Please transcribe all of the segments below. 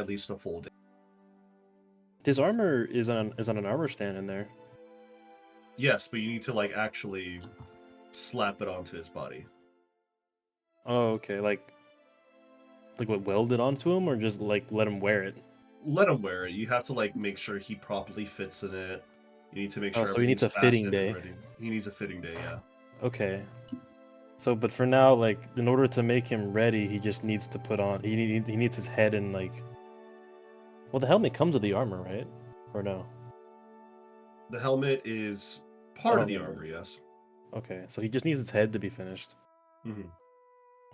at least a full day. His armor is on an armor stand in there. Yes, but you need to like actually slap it onto his body. Oh, okay. Like what, weld it onto him, or just like let him wear it? Let him wear it. You have to like make sure he properly fits in it. You need to make sure so he needs everything's a fitting fastened day. and ready. He needs a fitting day, yeah. Okay. So, but for now, like, in order to make him ready, he just needs to put on. He needs his head and like. Well, the helmet comes with the armor, right? Or no? The helmet is part of the armor, yes. Okay, so he just needs his head to be finished. Mm-hmm.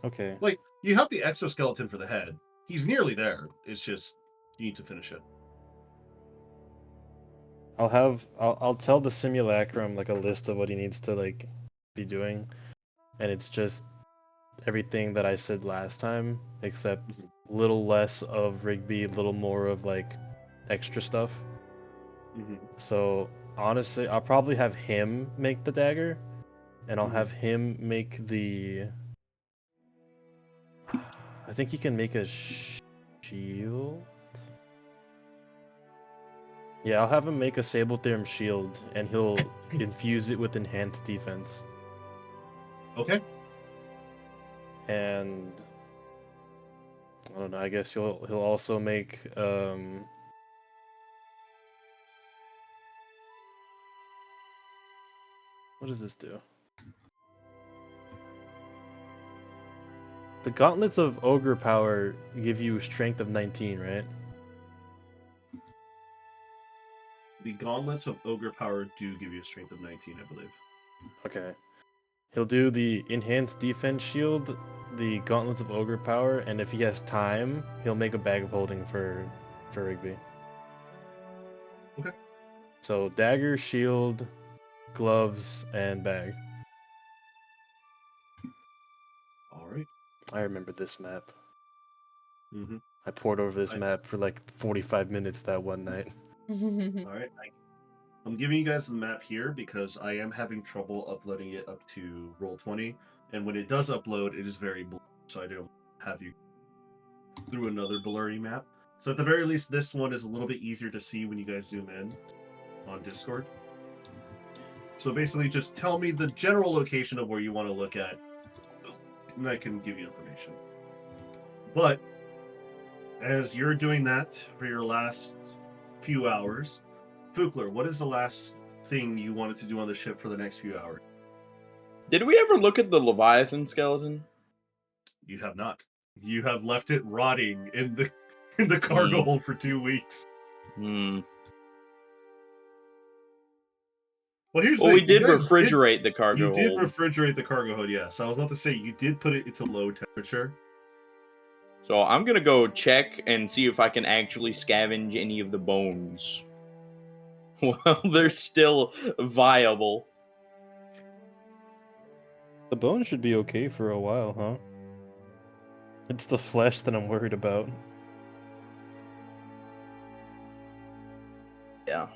Okay. Like, you have the exoskeleton for the head. He's nearly there. It's just you need to finish it. I'll tell the simulacrum like a list of what he needs to like be doing, and it's just everything that I said last time, except a little less of Rigby, a little more of like extra stuff. Mm-hmm. So honestly, I'll probably have him make the dagger, and I'll have him make the. I think he can make a shield. Yeah, I'll have him make a Sabletherm shield, and he'll infuse it with enhanced defense. Okay. And I don't know. I guess he'll also make what does this do? The gauntlets of ogre power give you strength of 19, right? The gauntlets of ogre power do give you a strength of 19, I believe. Okay. He'll do the enhanced defense shield, the gauntlets of ogre power, and if he has time, he'll make a bag of holding for Rigby. Okay. So dagger, shield, gloves, and bag. All right. I remember this map. Mm-hmm. I poured over this map for like 45 minutes that one night. All right. I'm giving you guys the map here because I am having trouble uploading it up to Roll20, and when it does upload, it is very blurry, so I don't have you through another blurry map. So at the very least, this one is a little bit easier to see when you guys zoom in on Discord. So basically, just tell me the general location of where you want to look at, and I can give you information. But as you're doing that for your last few hours, Fukler, what is the last thing you wanted to do on the ship for the next few hours? Did we ever look at the Leviathan skeleton? You have not. You have left it rotting in the cargo hold for 2 weeks. Well, here's we did refrigerate the cargo hold. You did refrigerate the cargo hold, yes. I was about to say, you did put it into low temperature. So I'm going to go check and see if I can actually scavenge any of the bones. Well, they're still viable. The bones should be okay for a while, huh? It's the flesh that I'm worried about. Yeah.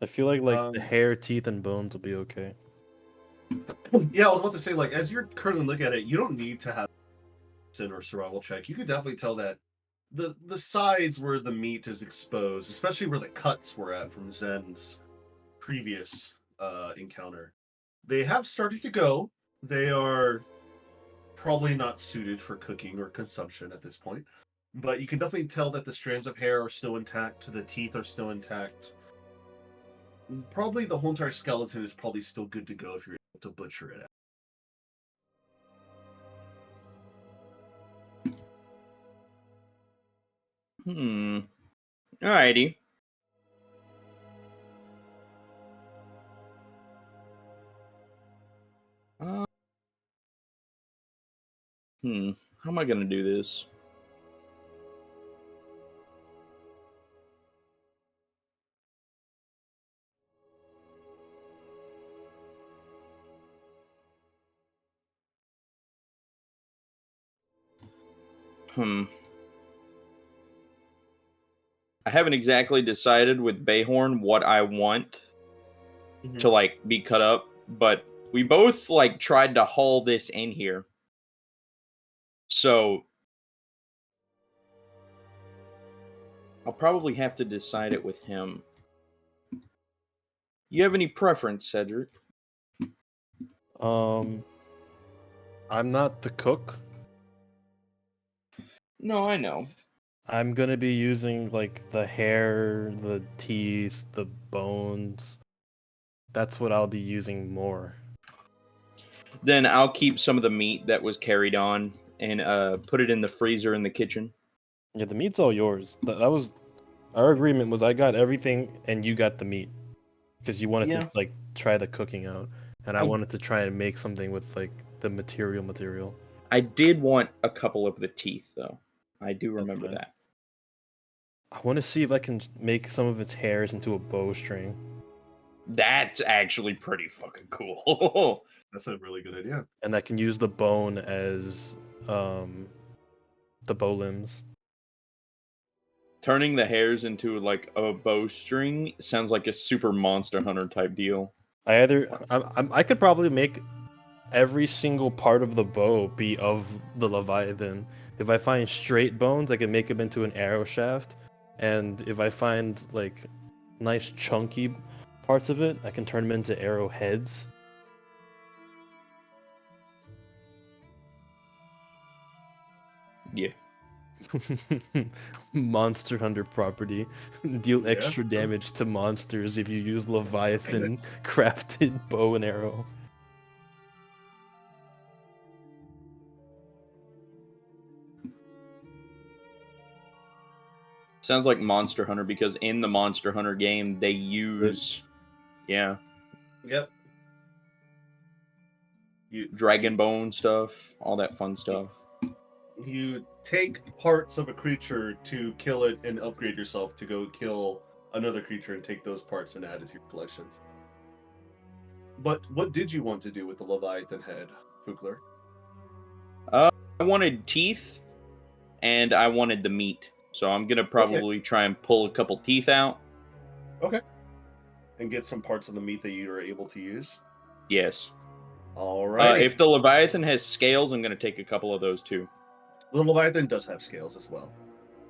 I feel like the hair, teeth, and bones will be okay. Yeah, I was about to say, like, as you're currently looking at it, you don't need to have sin or survival check. You can definitely tell that the sides where the meat is exposed, especially where the cuts were at from Zen's previous encounter, they have started to go. They are probably not suited for cooking or consumption at this point, but you can definitely tell that the strands of hair are still intact, the teeth are still intact. Probably the whole entire skeleton is probably still good to go if you're able to butcher it out. Alrighty. How am I gonna do this? I haven't exactly decided with Bayhorn what I want to like be cut up, but we both like tried to haul this in here. So probably have to decide it with him. You have any preference, Cedric? I'm not the cook. No, I know. I'm gonna be using like the hair, the teeth, the bones. That's what I'll be using more. Then I'll keep some of the meat that was carried on and put it in the freezer in the kitchen. Yeah, the meat's all yours. That was our agreement. Was I got everything and you got the meat because you wanted Yeah. to like try the cooking out, and I I- wanted to try and make something with like the material. I did want a couple of the teeth, though. I do That's remember fine. that. I want to see if I can make some of its hairs into a bowstring. That's actually pretty fucking cool. That's a really good idea. And I can use the bone as the bow limbs. Turning the hairs into like a bowstring sounds like a super Monster Hunter type deal. I could probably make every single part of the bow be of the Leviathan. If I find straight bones, I can make them into an arrow shaft, and if I find like nice chunky parts of it, I can turn them into arrow heads. Yeah. Monster Hunter property. Deal Yeah. extra damage to monsters if you use Leviathan crafted bow and arrow. Sounds like Monster Hunter because in the Monster Hunter game they use Yep. dragon bone stuff, all that fun stuff. You take parts of a creature to kill it and upgrade yourself to go kill another creature and take those parts and add it to your collection. But what did you want to do with the Leviathan head, Fugler? I wanted teeth and I wanted the meat. So I'm gonna probably try and pull a couple teeth out. Okay. And get some parts of the meat that you are able to use. Yes. All right. If the Leviathan has scales, I'm gonna take a couple of those too. The Leviathan does have scales as well.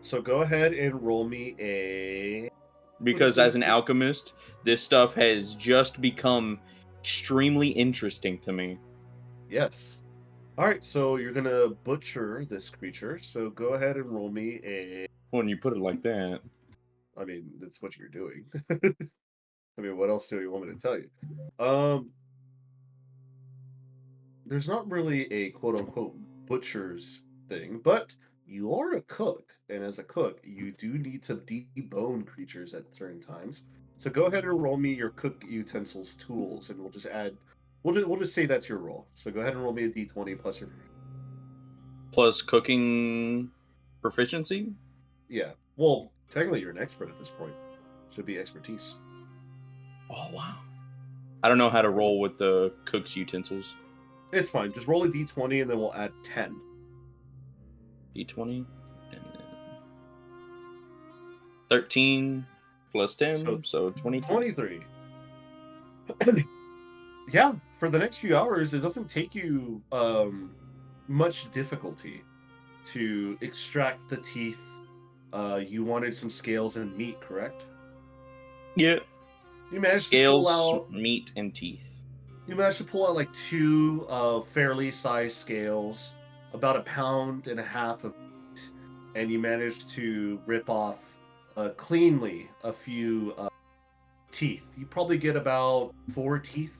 So go ahead and roll me a. Because as an alchemist, this stuff has just become extremely interesting to me. Yes. All right. So you're gonna butcher this creature. So go ahead and roll me a. When you put it like that. I mean, that's what you're doing. I mean, what else do you want me to tell you? There's not really a quote unquote butcher's thing, but you are a cook, and as a cook, you do need to debone creatures at certain times. So go ahead and roll me your cook utensils tools, and we'll just add. We'll just say that's your roll. So go ahead and roll me a d20 plus your. Plus cooking proficiency? Yeah. Well, technically, you're an expert at this point. Should be expertise. Oh, wow. I don't know how to roll with the cook's utensils. It's fine. Just roll a d20, and then we'll add 10. D20. And then 13 plus 10, so 23. 23. Yeah, for the next few hours, it doesn't take you much difficulty to extract the teeth. You wanted some scales and meat, correct? Yeah. You managed Scales, to pull out. meat, and teeth. You managed to pull out like 2 fairly sized scales, about 1.5 pounds of meat, and you managed to rip off cleanly a few teeth. You probably get about 4 teeth.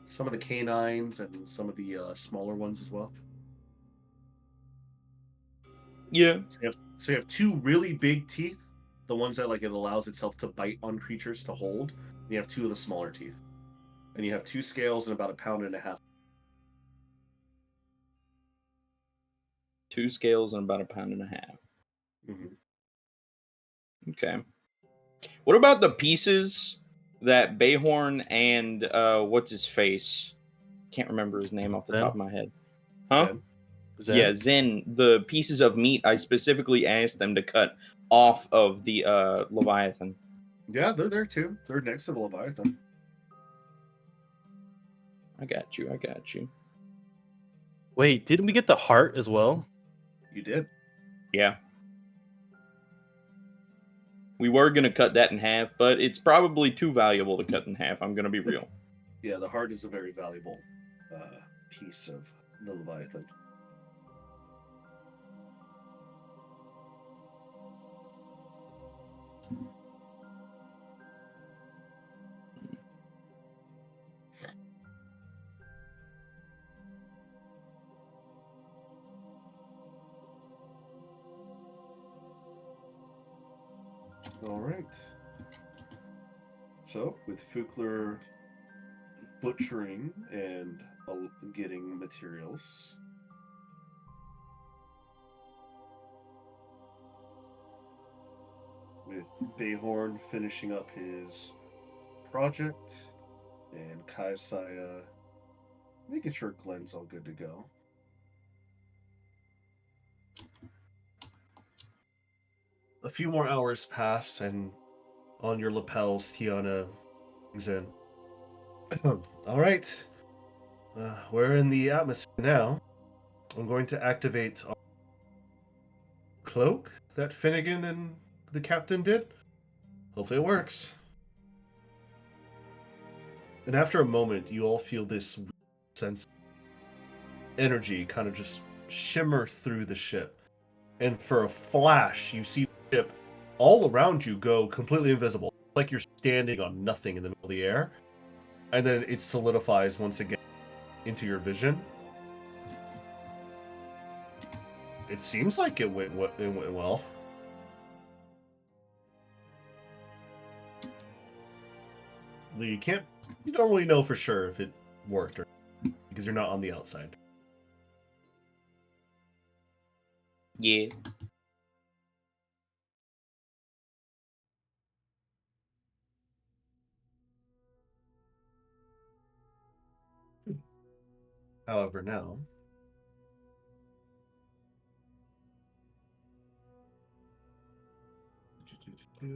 Some of the canines and some of the smaller ones as well. Yeah. So you have 2 really big teeth, the ones that like it allows itself to bite on creatures to hold. And you have 2 of the smaller teeth, and you have 2 scales and about 1.5 pounds. 2 scales and about 1.5 pounds. Mm-hmm. Okay. What about the pieces that Bayhorn and what's his face? Can't remember his name off the top of my head. Huh? Zen? Yeah, Zen. The pieces of meat, I specifically asked them to cut off of the Leviathan. Yeah, they're there too. They're next to the Leviathan. I got you. Wait, didn't we get the heart as well? You did. Yeah. We were going to cut that in half, but it's probably too valuable to cut in half. I'm going to be real. Yeah, the heart is a very valuable piece of the Leviathan. All right. So, with Fukler butchering and getting materials, with Bayhorn finishing up his project, and Kaisaya making sure Glenn's all good to go. A few more hours pass, and on your lapels, Tiana comes in. All right. We're in the atmosphere now. I'm going to activate our cloak that Finnegan and the captain did. Hopefully it works. And after a moment, you all feel this sense of energy kind of just shimmer through the ship. And for a flash, you see the ship all around you go completely invisible. Like you're standing on nothing in the middle of the air. And then it solidifies once again into your vision. It seems like it went well. You don't really know for sure if it worked or because you're not on the outside. Yeah. However, now let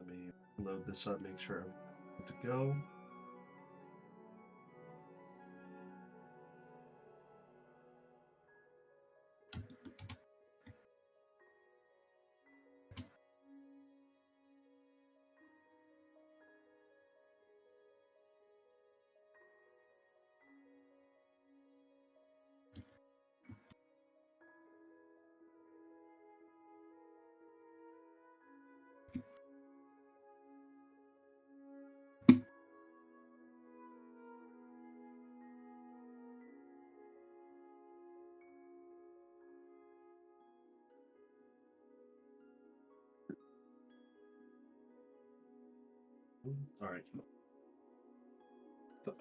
me load this up, make sure I'm good to go. All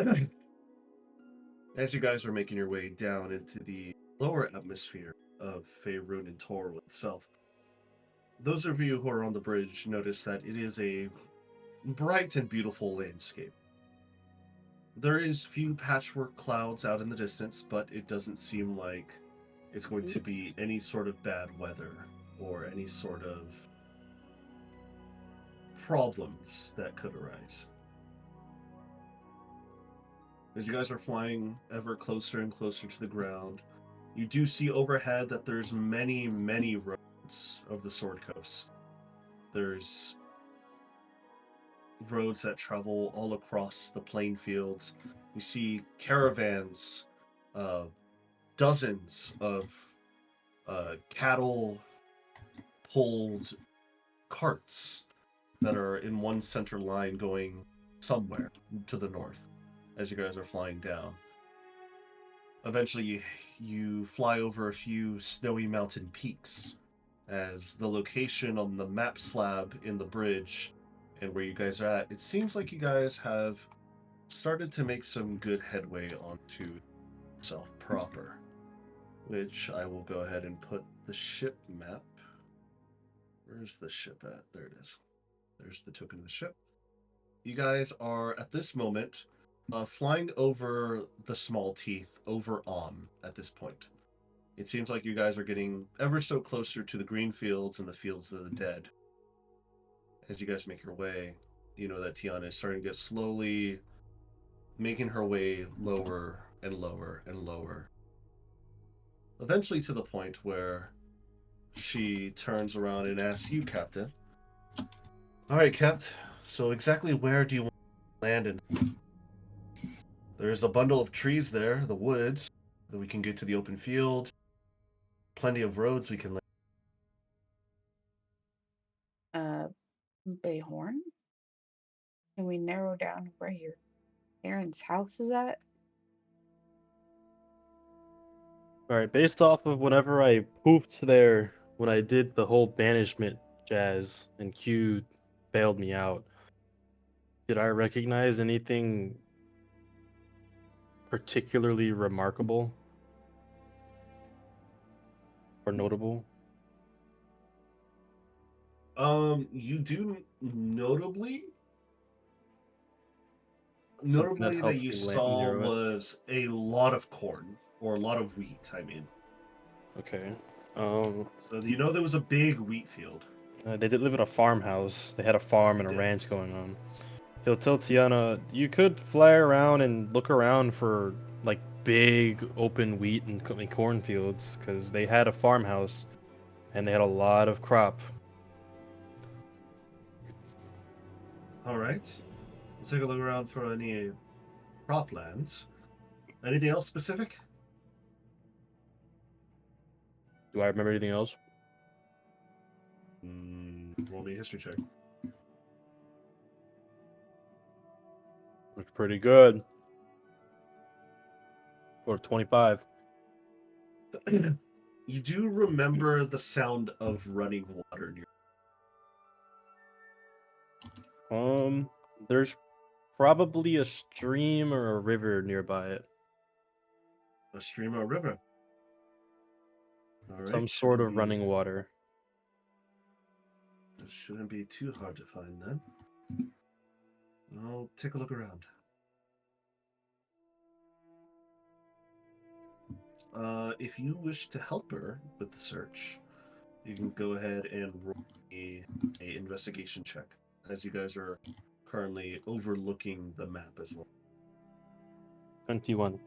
right. As you guys are making your way down into the lower atmosphere of Faerun and Toril itself, those of you who are on the bridge notice that it is a bright and beautiful landscape. There is few patchwork clouds out in the distance, but it doesn't seem like it's going to be any sort of bad weather or any sort of problems that could arise. As you guys are flying ever closer and closer to the ground, you do see overhead that there's many, many roads of the Sword Coast. There's roads that travel all across the plain fields. You see caravans, dozens of cattle-pulled carts that are in one center line going somewhere to the north as you guys are flying down. Eventually, you fly over a few snowy mountain peaks, as the location on the map slab in the bridge and where you guys are at, it seems like you guys have started to make some good headway onto South proper, which I will go ahead and put the ship map. Where's the ship at? There it is. There's the token of the ship. You guys are, at this moment, flying over the Small Teeth, over at this point. It seems like you guys are getting ever so closer to the green fields and the fields of the dead. As you guys make your way, you know that Tiana is starting to get slowly making her way lower and lower and lower. Eventually to the point where she turns around and asks you, Captain. All right, Captain. So exactly where do you want to land in? There's a bundle of trees there, the woods, that we can get to the open field. Plenty of roads we can land. Bayhorn? Can we narrow down where your parents' house is at? Alright, based off of whenever I pooped there when I did the whole banishment jazz and Q bailed me out, did I recognize anything particularly remarkable or notable? You do notably Something that that helps you me saw narrow it? was a lot of corn, or a lot of wheat, I mean. Okay. So you know there was a big wheat field. They did live in a farmhouse. They had a farm and a Did. ranch going on. He'll tell Tiana, you could fly around and look around for like big open wheat and cornfields because they had a farmhouse and they had a lot of crop. All right. Let's take a look around for any croplands. Anything else specific? Do I remember anything else? Roll me a history check. Looks pretty good. Or 25. You do remember the sound of running water near. There's probably a stream or a river nearby it. A stream or river. All right. Some sort of running water. It shouldn't be too hard to find then. I'll take a look around. If you wish to help her with the search, you can go ahead and roll a investigation check, as you guys are currently overlooking the map as well. 21.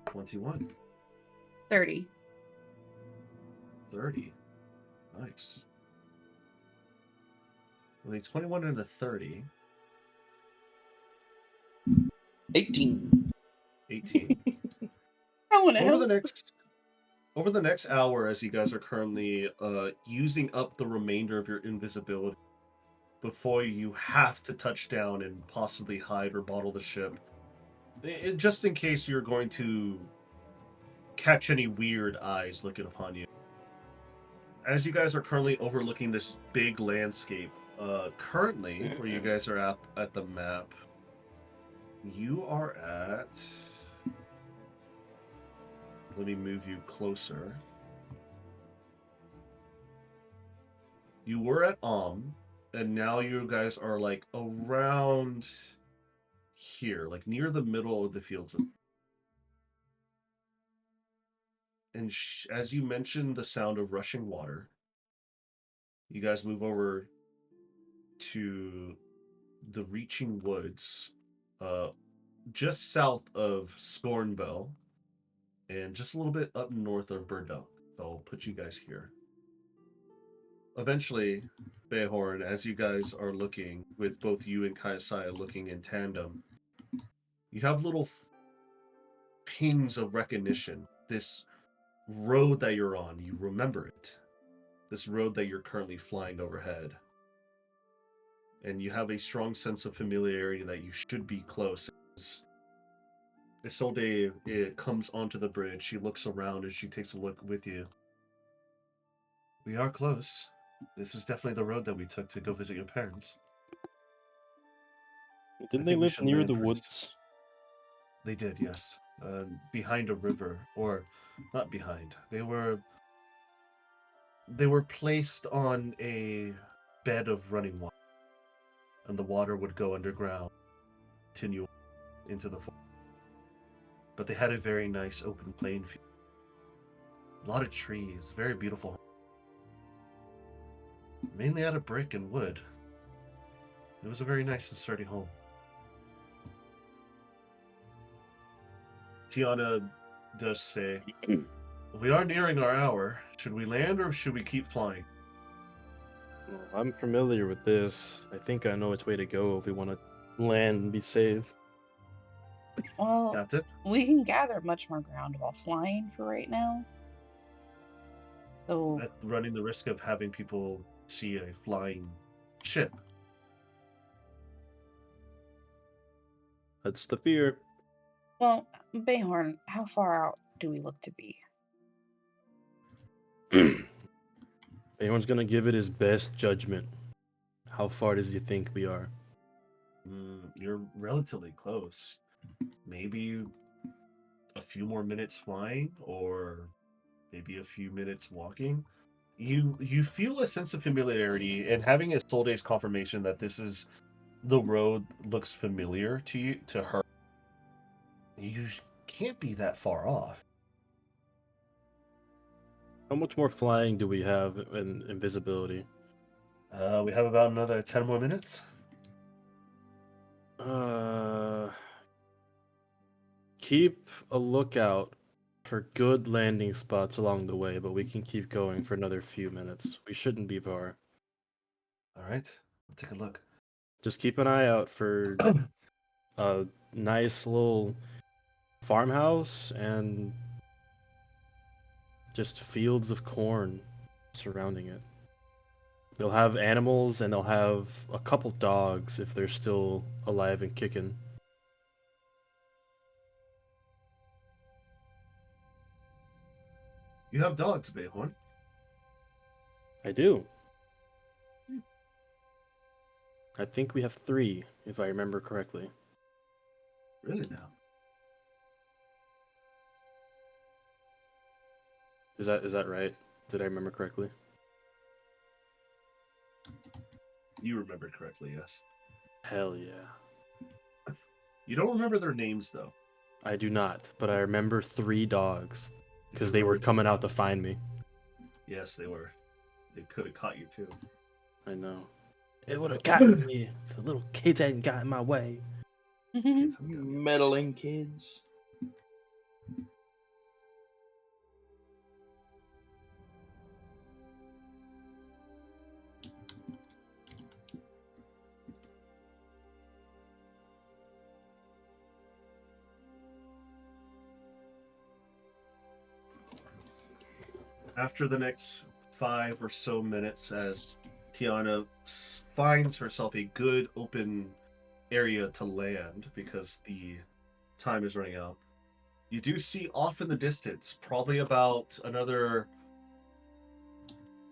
21. 30. 30. Nice. Well, a 21 and a 30. 18. 18. I want to help. Over the next hour, as you guys are currently using up the remainder of your invisibility before you have to touch down and possibly hide or bottle the ship, just in case you're going to catch any weird eyes looking upon you. As you guys are currently overlooking this big landscape, currently, where you guys are at the map, you are at... Let me move you closer. You were at and now you guys are like around here, like near the middle of the fields. And as you mentioned the sound of rushing water, you guys move over to the Reaching Woods, just south of Scornville, and just a little bit up north of Burdock. So I'll put you guys here. Eventually, Bayhorn, as you guys are looking, with both you and Kaisaya looking in tandem, you have little pings of recognition. This road that you're on, you remember it. This road that you're currently flying overhead. And you have a strong sense of familiarity that you should be close. Isolde comes onto the bridge. She looks around as she takes a look with you. We are close. This is definitely the road that we took to go visit your parents. Didn't I they think we live should near land the pretty woods? They did, yes. Behind a river, or not behind. They were placed on a bed of running water, and the water would go underground, continue into the forest. But they had a very nice open plain field. A lot of trees, very beautiful. Mainly out of brick and wood. It was a very nice and sturdy home. Tiana does say, we are nearing our hour. Should we land or should we keep flying? Well, I'm familiar with this. I think I know which way to go if we want to land and be safe. Well, Captain? we can gather much more ground while flying for right now. So, At running the risk of having people see a flying ship. That's the fear. well, Bayhorn, how far out do we look to be? Anyone's gonna give it his best judgment. How far does he think we are? You're relatively close. Maybe a few more minutes flying, or maybe a few minutes walking. You feel a sense of familiarity, and having a soul day's confirmation that this is the road looks familiar to you, to her. You can't be that far off. How much more flying do we have in invisibility? We have about another 10 more minutes. Keep a lookout for good landing spots along the way, but we can keep going for another few minutes. We shouldn't be far. All right, I'll take a look. Just keep an eye out for a nice little farmhouse and just fields of corn surrounding it. They'll have animals and they'll have a couple dogs if they're still alive and kicking. You have dogs, Bayhorn. I do. I think we have 3, if I remember correctly. Really now? Is that right? Did I remember correctly? You remembered correctly, yes. Hell yeah. You don't remember their names, though. I do not, but I remember 3 dogs because they were Relatively- coming out to find me. Yes, they were. They could have caught you, too. I know. It would have gotten me if the little kids hadn't got in my way. Kids have You got you. meddling kids. After the next 5 or so minutes, as Tiana finds herself a good open area to land because the time is running out, you do see off in the distance, probably about another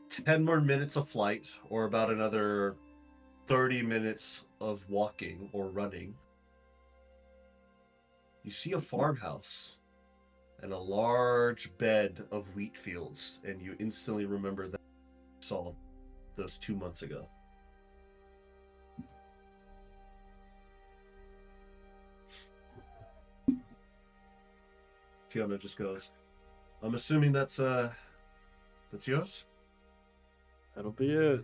10 more minutes of flight, or about another 30 minutes of walking or running. You see a farmhouse and a large bed of wheat fields, and you instantly remember that you saw those 2 months ago. Tiana just goes, I'm assuming that's yours? That'll be it.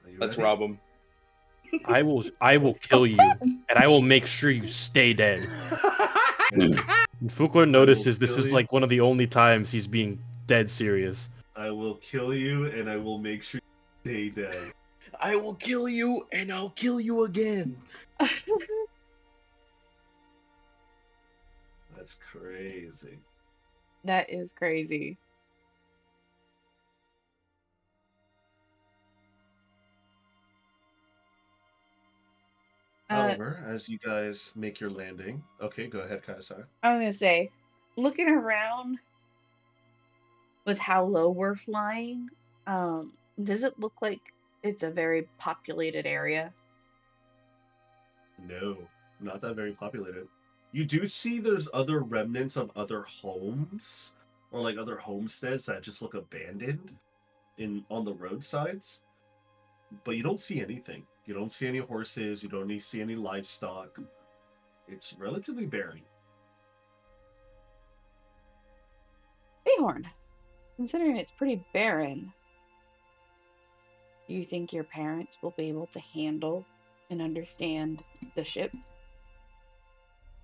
Are you Let's ready? rob them. I will kill you, and I will make sure you stay dead. And Fukler notices this kill is you. like one of the only times he's being dead serious. I will kill you, and I will make sure you stay dead. I will kill you, and I'll kill you again. That's crazy. That is crazy. However, as you guys make your landing, okay, go ahead, Kaisar. I was gonna say, looking around, with how low we're flying, does it look like it's a very populated area? No, not that very populated. You do see there's other remnants of other homes or like other homesteads that just look abandoned on the roadsides, but you don't see anything. You don't see any horses, you don't see any livestock. It's relatively barren. Bayhorn, considering it's pretty barren, do you think your parents will be able to handle and understand the ship?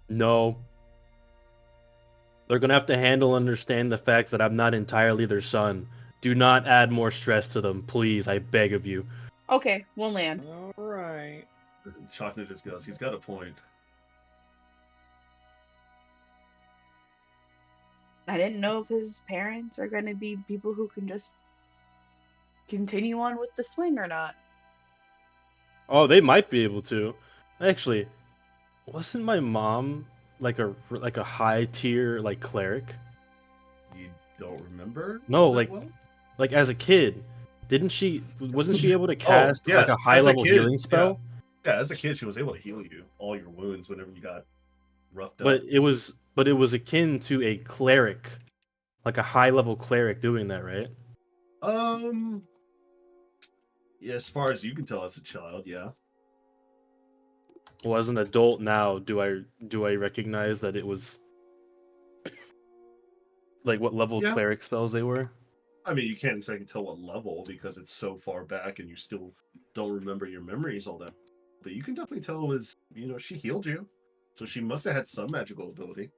No. They're gonna have to handle and understand the fact that I'm not entirely their son. Do not add more stress to them, please. I beg of you. Okay, we'll land. All right. Chocolate just goes, he's got a point. I didn't know if his parents are going to be people who can just continue on with the swing or not. Oh, they might be able to. Actually, wasn't my mom like a high tier like cleric? You don't remember? No, all that like well? like as a kid, wasn't she able to Oh, cast like yes, a high as a level kid, healing yeah. spell? Yeah, as a kid, she was able to heal you all your wounds whenever you got roughed up. But it was akin to a cleric, like a high level cleric doing that, right? Yeah, as far as you can tell as a child, yeah. Well, as an adult now, do I recognize that it was like what level Yeah. cleric spells they were? I mean, you can't exactly tell what level because it's so far back and you still don't remember your memories all that. But you can definitely tell it was, she healed you. So she must have had some magical ability.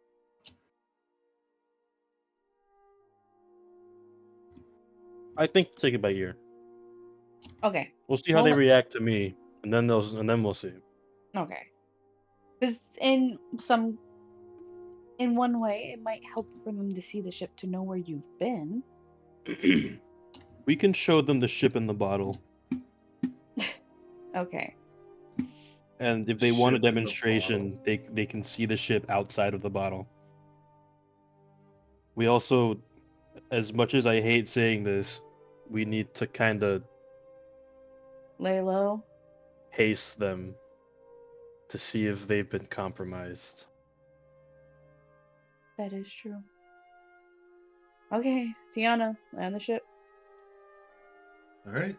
I think take it by ear. Okay. We'll see how they Well, react to me, and then we'll see. okay. Because in one way, it might help for them to see the ship to know where you've been. We can show them the ship in the bottle, Okay. and if they want a Ship in the demonstration, they can see the ship outside of the bottle. We also, as much as I hate saying this, we need to kind of Lay low. haste them to see if they've been compromised. That is true. Okay, Tiana, land the ship. All right.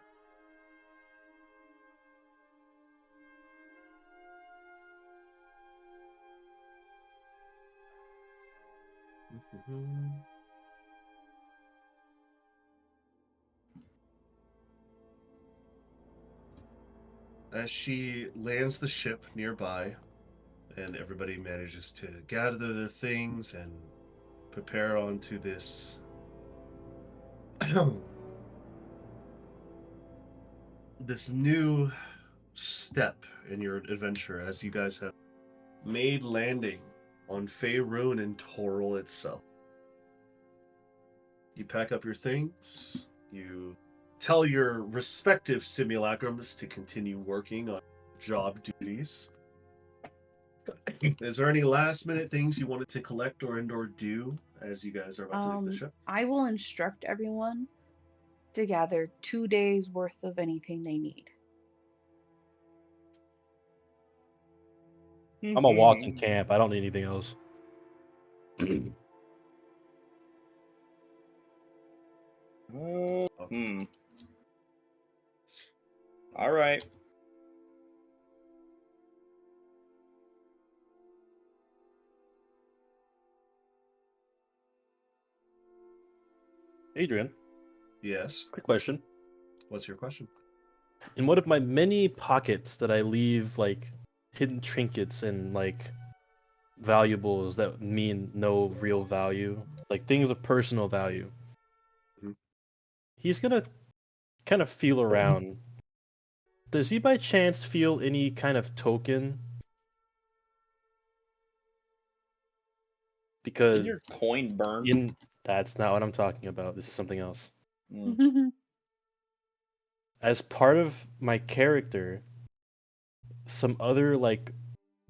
As she lands the ship nearby, and everybody manages to gather their things and prepare onto this this new step in your adventure, as you guys have made landing on Faerun and Toril itself. You pack up your things, you tell your respective simulacrums to continue working on job duties. Is there any last minute things you wanted to collect or do as you guys are about to leave the ship? I will instruct everyone to gather 2 days worth of anything they need. I'm a walking camp. I don't need anything else. All right. Adrian, Yes. quick question. What's your question? In one of my many pockets that I leave like hidden trinkets and like valuables that mean no real value, like things of personal value. Mhm. He's gonna kind of feel around. Does he by chance feel any kind of token? Did Because your coin burn? that's not what I'm talking about. This is something else. Mm. As part of my character, some other like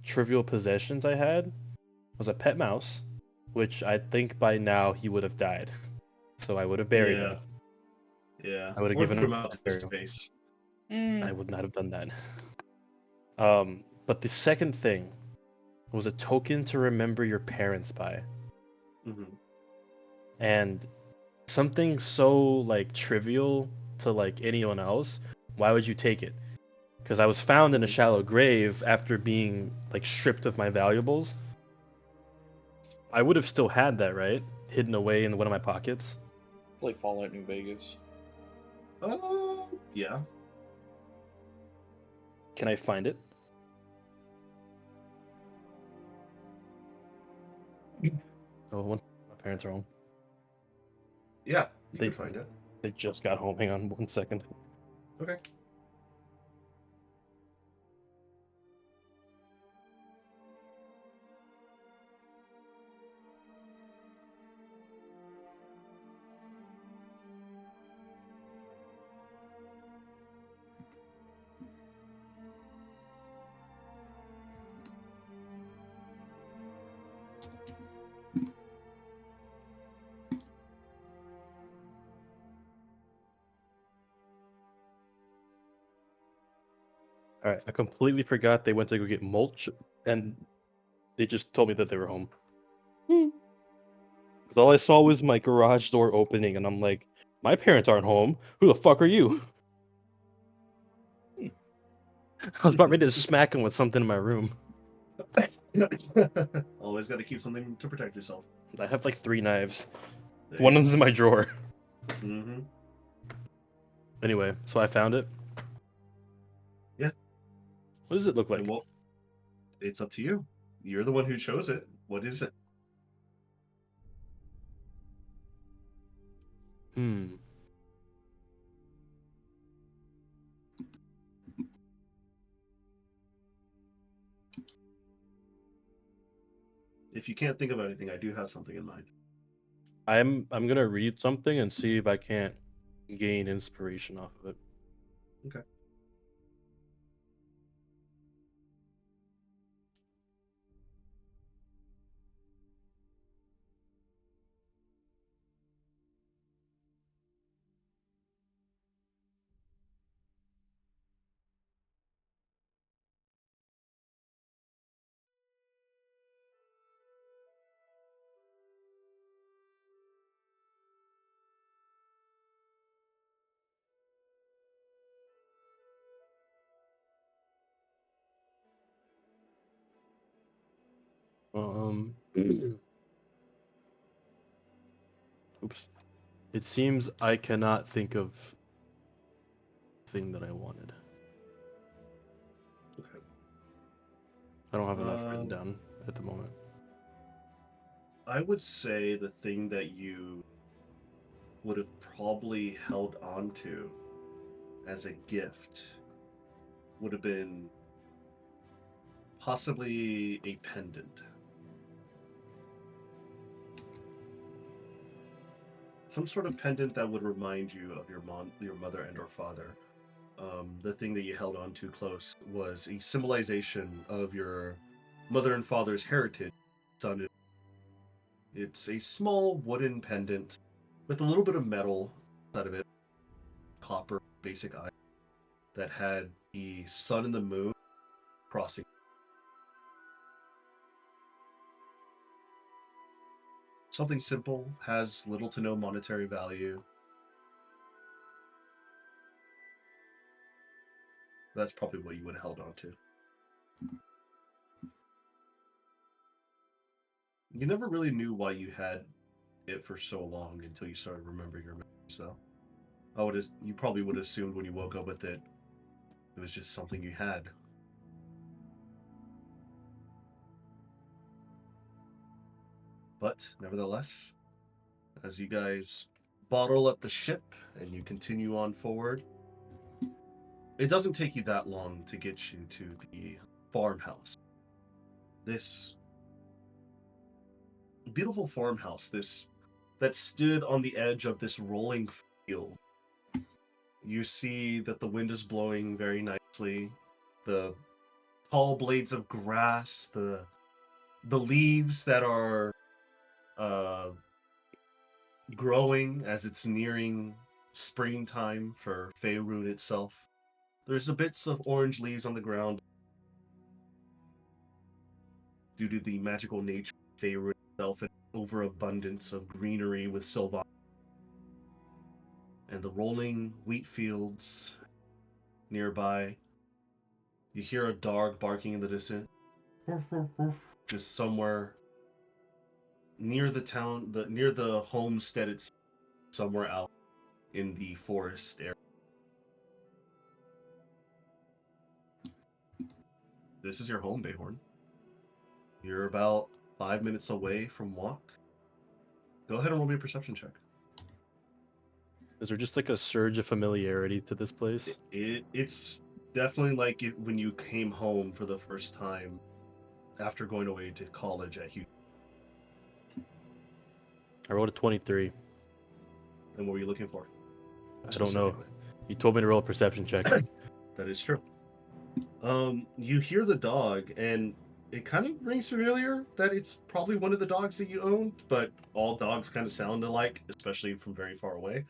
trivial possessions I had was a pet mouse, which I think by now he would have died. So I would have buried Yeah. him. Yeah. I would have Or given put him him out to burial. space. Mm. I would not have done that. But the second thing was a token to remember your parents by. Hmm. And something so like trivial to like anyone else, why would you take it? Because I was found in a shallow grave after being like stripped of my valuables. I would have still had that, right? Hidden away in one of my pockets. Play Fallout New Vegas. Yeah. Can I find it? Oh, my parents are home. Yeah. You They- can find it. They just got home. Hang on 1 second. Okay. All right, I completely forgot they went to go get mulch, and they just told me that they were home. Hmm. Because all I saw was my garage door opening, and I'm like, my parents aren't home. Who the fuck are you? I was about ready to smack him with something in my room. Always got to keep something to protect yourself. I have like 3 knives. There One you of them's in my drawer. go. Mm-hmm. Anyway, so I found it. Yeah. What does it look like? And well, it's up to you. You're the one who chose it. What is it? Hmm. If you can't think of anything, I do have something in mind. I'm gonna read something and see if I can't gain inspiration off of it. Okay. Oops. It seems I cannot think of the thing that I wanted. Okay. I don't have enough written down at the moment. I would say the thing that you would have probably held on to as a gift would have been possibly a pendant. Some sort of pendant that would remind you of your mother and or father. The thing that you held on to close was a symbolization of your mother and father's heritage. It's a small wooden pendant with a little bit of metal inside of it, copper basic eye, that had the sun and the moon crossing. Something simple, has little to no monetary value. That's probably what you would have held on to. You never really knew why you had it for so long until you started remembering your memories, though. You probably would have assumed when you woke up with it, it was just something you had. But nevertheless, as you guys bottle up the ship and you continue on forward, it doesn't take you that long to get you to the farmhouse. This beautiful farmhouse, that stood on the edge of this rolling field. You see that the wind is blowing very nicely. The tall blades of grass, the leaves that are uh, growing as it's nearing springtime for Faerun itself. There's a bits of orange leaves on the ground due to the magical nature of Faerun itself and overabundance of greenery with sylva and the rolling wheat fields nearby. You hear a dog barking in the distance, just somewhere near the town, near the homestead itself, somewhere out in the forest area. This is your home, Bayhorn. You're about 5 minutes away from walk. Go ahead and roll me a perception check. Is there just like a surge of familiarity to this place? It's definitely like when you came home for the first time after going away to college at Houston. I rolled a 23. And what were you looking for? I don't know. You told me to roll a perception check. That is true. You hear the dog, and it kind of rings familiar that it's probably one of the dogs that you owned, but all dogs kind of sound alike, especially from very far away.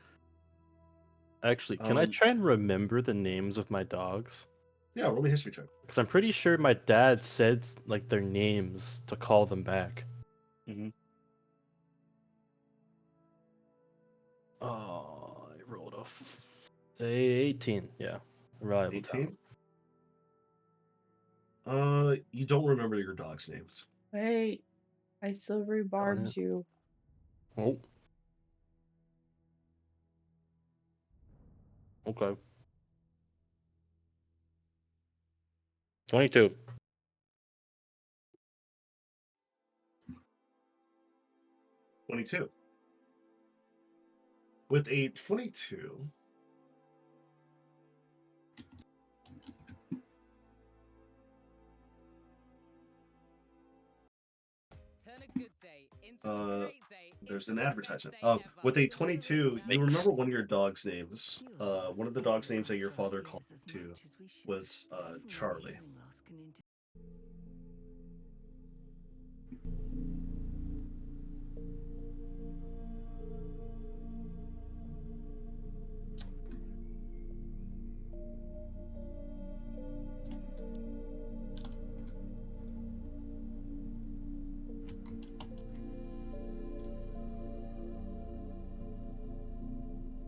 Actually, can I try and remember the names of my dogs? Yeah, roll me a history check. Because I'm pretty sure my dad said like their names to call them back. Mm-hmm. Oh, I rolled say 18. Yeah, reliable 18. You don't remember your dog's names. Wait, I silvery barbs you. Oh. Okay. 22. With a 22, there's an advertisement. With a 22, you remember one of your dog's names. One of the dog's names that your father called to was Charlie.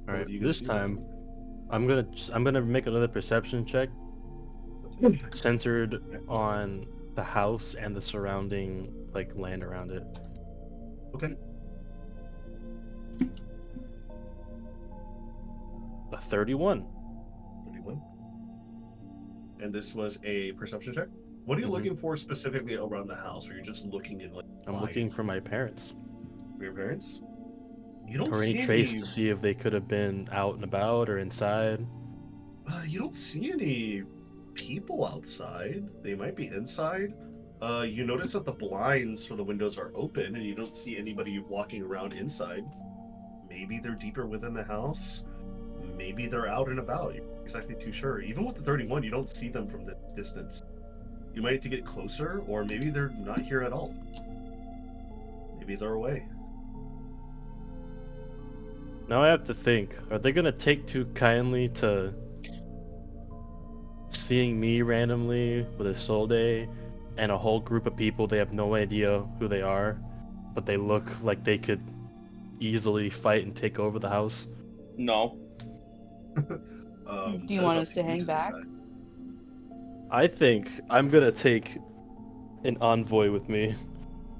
All right, this time I'm gonna make another perception check centered on the house and the surrounding like land around it. Okay. A 31. 31. And this was a perception check? What are you looking for specifically around the house? Or you're just looking in like I'm looking for my parents. For your parents? You don't or see any trace to see if they could have been out and about or inside. You don't see any people outside. They might be inside. You notice that the blinds for the windows are open and you don't see anybody walking around inside. Maybe they're deeper within the house. Maybe they're out and about. You're not exactly too sure. Even with the 31, you don't see them from the distance. You might need to get closer, or maybe they're not here at all. Maybe they're away. Now I have to think, are they gonna take too kindly to seeing me randomly with a soul day and a whole group of people they have no idea who they are, but they look like they could easily fight and take over the house? No. Do you want us to hang back? I think I'm gonna take an envoy with me.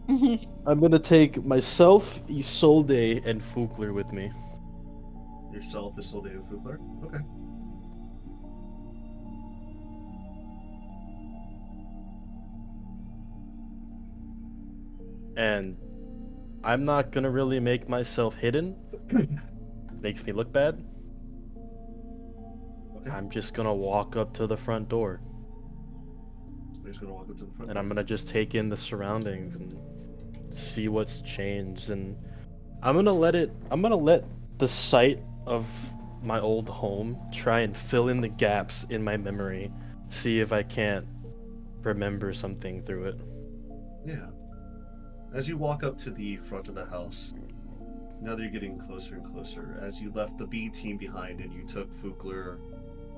I'm gonna take myself, Isolde, and Fugler with me. Yourself, Isolde, and Fugler? Okay. And I'm not gonna really make myself hidden. Makes me look bad. Okay. I'm just gonna walk up to the front door. You're just gonna walk up to the front door? And I'm gonna just take in the surroundings and see what's changed, and I'm gonna let the sight of my old home try and fill in the gaps in my memory, see if I can't remember something through it. Yeah. As you walk up to the front of the house, now that you're getting closer and closer, as you left the B team behind and you took Fugler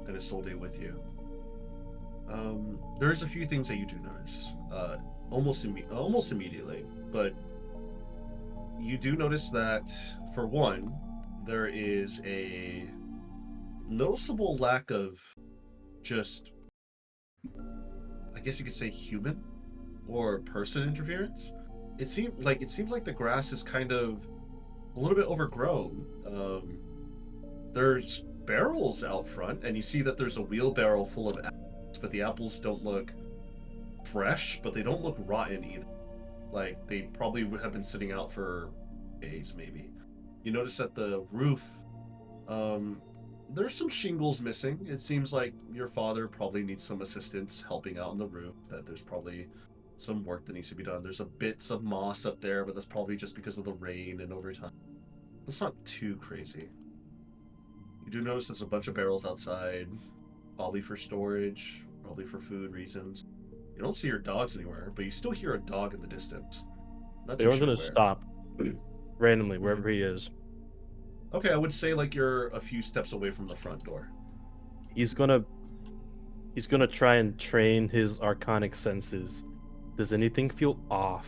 and Isolde with you, there's a few things that you do notice, almost immediately. But you do notice that, for one, there is a noticeable lack of just, I guess you could say, human or person interference. It seems like the grass is kind of a little bit overgrown. There's barrels out front, and you see that there's a wheelbarrow full of apples, but the apples don't look fresh, but they don't look rotten either. Like, they probably have been sitting out for days, maybe. You notice that the roof, there's some shingles missing. It seems like your father probably needs some assistance helping out on the roof, that there's probably some work that needs to be done. There's a bits of moss up there, but that's probably just because of the rain and over time. That's not too crazy. You do notice there's a bunch of barrels outside, probably for storage, probably for food reasons. You don't see your dogs anywhere, but you still hear a dog in the distance. Not They too are sure gonna where. stop randomly wherever he is. Okay, I would say like you're a few steps away from the front door. He's gonna try and train his arcanic senses. Does anything feel off?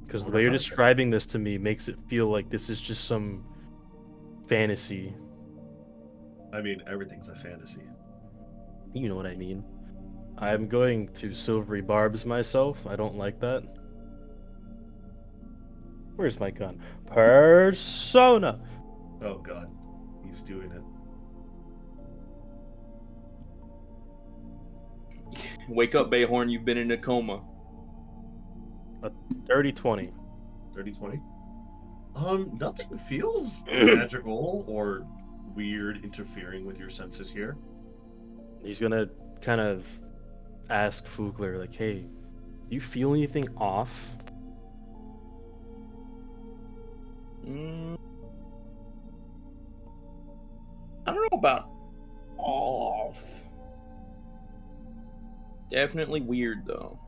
Because the way you're describing this to me makes it feel like this is just some fantasy. I mean, everything's a fantasy. You know what I mean. I'm going to silvery barbs myself. I don't like that. Where's my gun? Persona! Oh god, he's doing it. Wake up, Bayhorn. You've been in a coma. A 30-20. 30-20? Nothing feels magical or weird interfering with your senses here. He's gonna kind of ask Fugler, like, hey, do you feel anything off? I don't know about off. Definitely weird, though.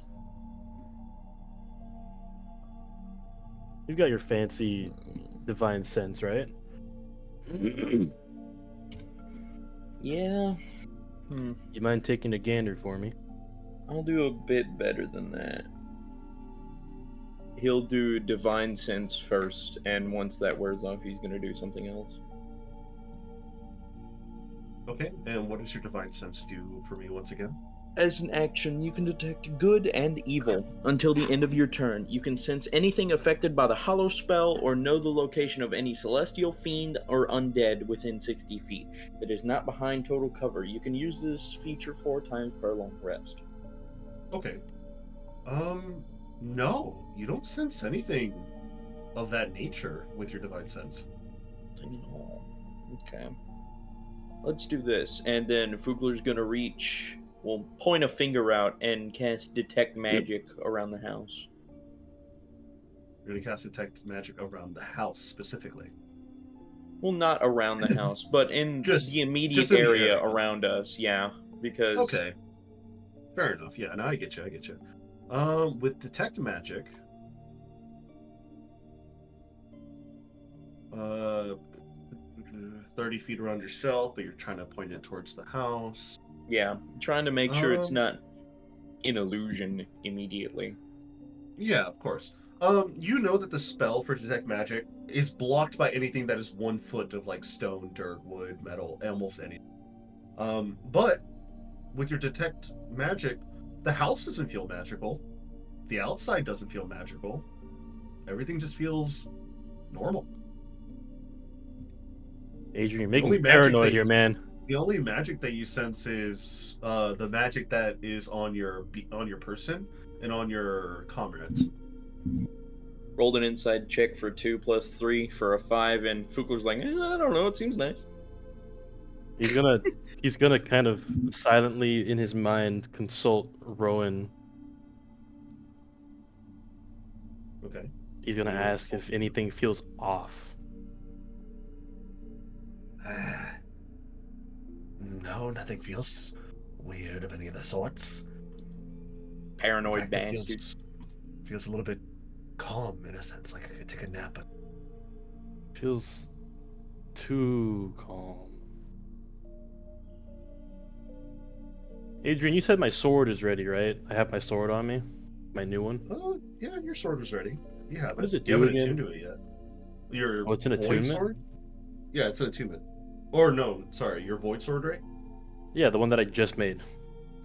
You've got your fancy divine sense, right? Yeah. You mind taking a gander for me? I'll do a bit better than that. He'll do divine sense first, and once that wears off, he's gonna do something else. Okay, and what does your divine sense do for me once again? As an action, you can detect good and evil. Until the end of your turn, you can sense anything affected by the hollow spell or know the location of any celestial fiend or undead within 60 feet that is not behind total cover. You can use this feature 4 times per long rest. Okay. No, you don't sense anything of that nature with your divine sense. Okay. Let's do this, and then Fugler's gonna reach. We'll point a finger out and cast Detect Magic around the house. You're gonna cast Detect Magic around the house specifically. Well, not around the house, but in the immediate in the area area around us, yeah. Because okay, fair enough. Yeah, no, I get you. With Detect Magic, 30 feet around yourself, but you're trying to point it towards the house. Yeah, trying to make sure it's not an illusion immediately. Yeah, of course. You know that the spell for Detect Magic is blocked by anything that is 1 foot of like stone, dirt, wood, metal, almost anything. But with your Detect Magic, the house doesn't feel magical. The outside doesn't feel magical. Everything just feels normal. Adrian, you're making me paranoid here, man. The only magic that you sense is the magic that is on your person and on your comrades. Rolled an inside check for 2 plus 3 for a 5, and Fugler's like, I don't know, it seems nice. He's gonna kind of silently in his mind consult Rowan. Okay. He's gonna ask if anything feels off. No, nothing feels weird of any of the sorts. Paranoid bastard. Feels a little bit calm in a sense, like I could take a nap. But Feels too calm. Adrian, you said my sword is ready, right? I have my sword on me, my new one. Oh, yeah, your sword is ready. You have What it. does it You do haven't again? attuned to it yet. Your Oh, it's an void attunement? sword? Yeah, it's an attunement. Or no, sorry, your void sword, right? Yeah, the one that I just made.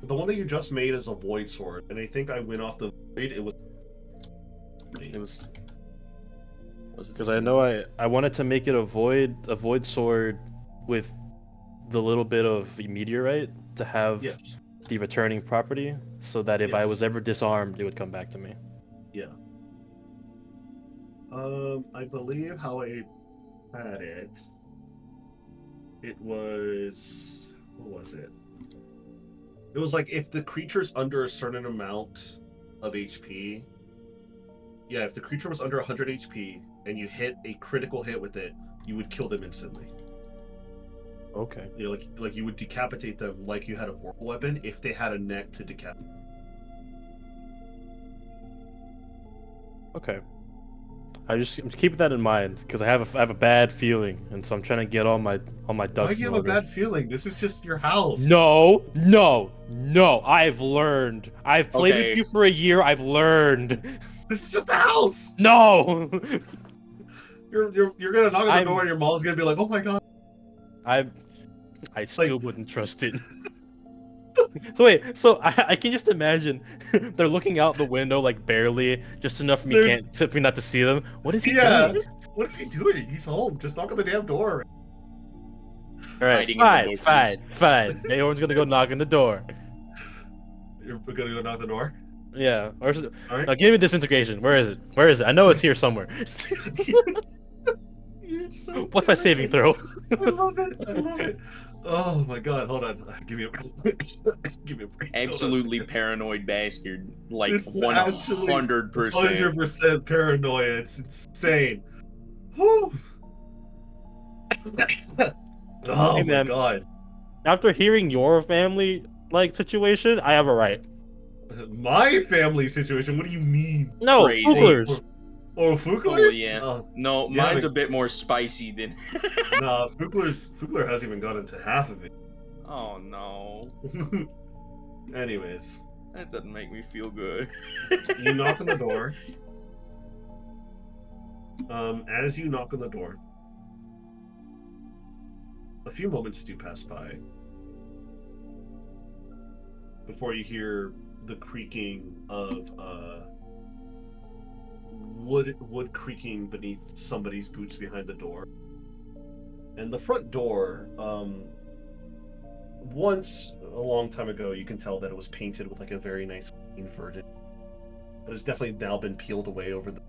The one that you just made is a void sword, and I think I went off the void. It was. It was Was it because the I two? know I wanted to make it a void sword with the little bit of meteorite to have Yes. the returning property, so that if I Yes. was ever disarmed, it would come back to me. Yeah. I believe how I had it. It was. What was it? It was like if the creature's under a certain amount of HP. Yeah, if the creature was under 100 HP and you hit a critical hit with it, you would kill them instantly. Okay. You know, like you would decapitate them like you had a vorpal weapon if they had a neck to decapitate. Okay. I'm keeping that in mind because I have a bad feeling, and so I'm trying to get all my Why ducks do you in have a order. bad feeling? This is just your house. No, no, no. I've learned. I've played Okay. with you for a year. I've learned. This is just a house. No. You're gonna knock on the I'm- door and your mom's gonna be like, "Oh my god." I still wouldn't trust it. So wait, so I can just imagine they're looking out the window like barely, just enough for me not to see them. What is he Yeah. doing? What is he doing? He's home. Just knock on the damn door. All right, Hiding in the bushes. fine. Mayhorn's gonna go knock on the door. You're gonna go knock the door. Yeah. Or All right. now give me disintegration. Where is it? Where is it? I know it's here somewhere. You're so What's my saving throw? I love it. I love it. Oh my god, hold on. Give me a give me a break. Absolutely paranoid bastard. Like This is actually 100%. 100% paranoia. It's insane. Whew. Oh Hey, my man. god. After hearing your family situation, I have a right. My family situation? What do you mean? No, Crazy. Fuglers. Oh, Fuglers? yeah. No, yeah, mine's but- a bit more spicy than. Nah, Fugler hasn't even gotten to half of it. Oh no. Anyways, That doesn't make me feel good. you knock on the door. As you knock on the door, a few moments do pass by before you hear the creaking of wood creaking beneath somebody's boots behind the door. And the front door, once a long time ago, you can tell that it was painted with like a very nice green verdant. It has definitely now been peeled away over the.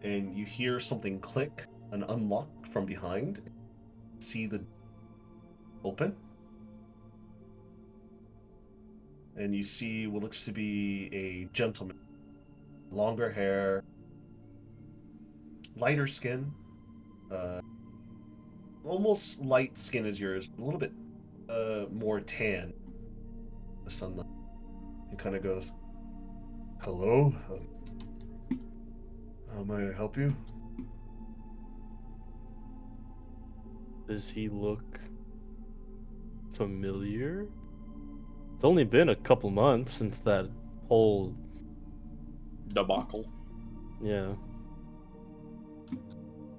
And you hear something click and unlock from behind. See the open. And you see what looks to be a gentleman. Longer hair, lighter skin, almost light skin as yours, but a little bit more tan. The sunlight. He kind of goes, "Hello, how may I help you?" Does he look familiar? It's only been a couple months since that whole Debacle. yeah.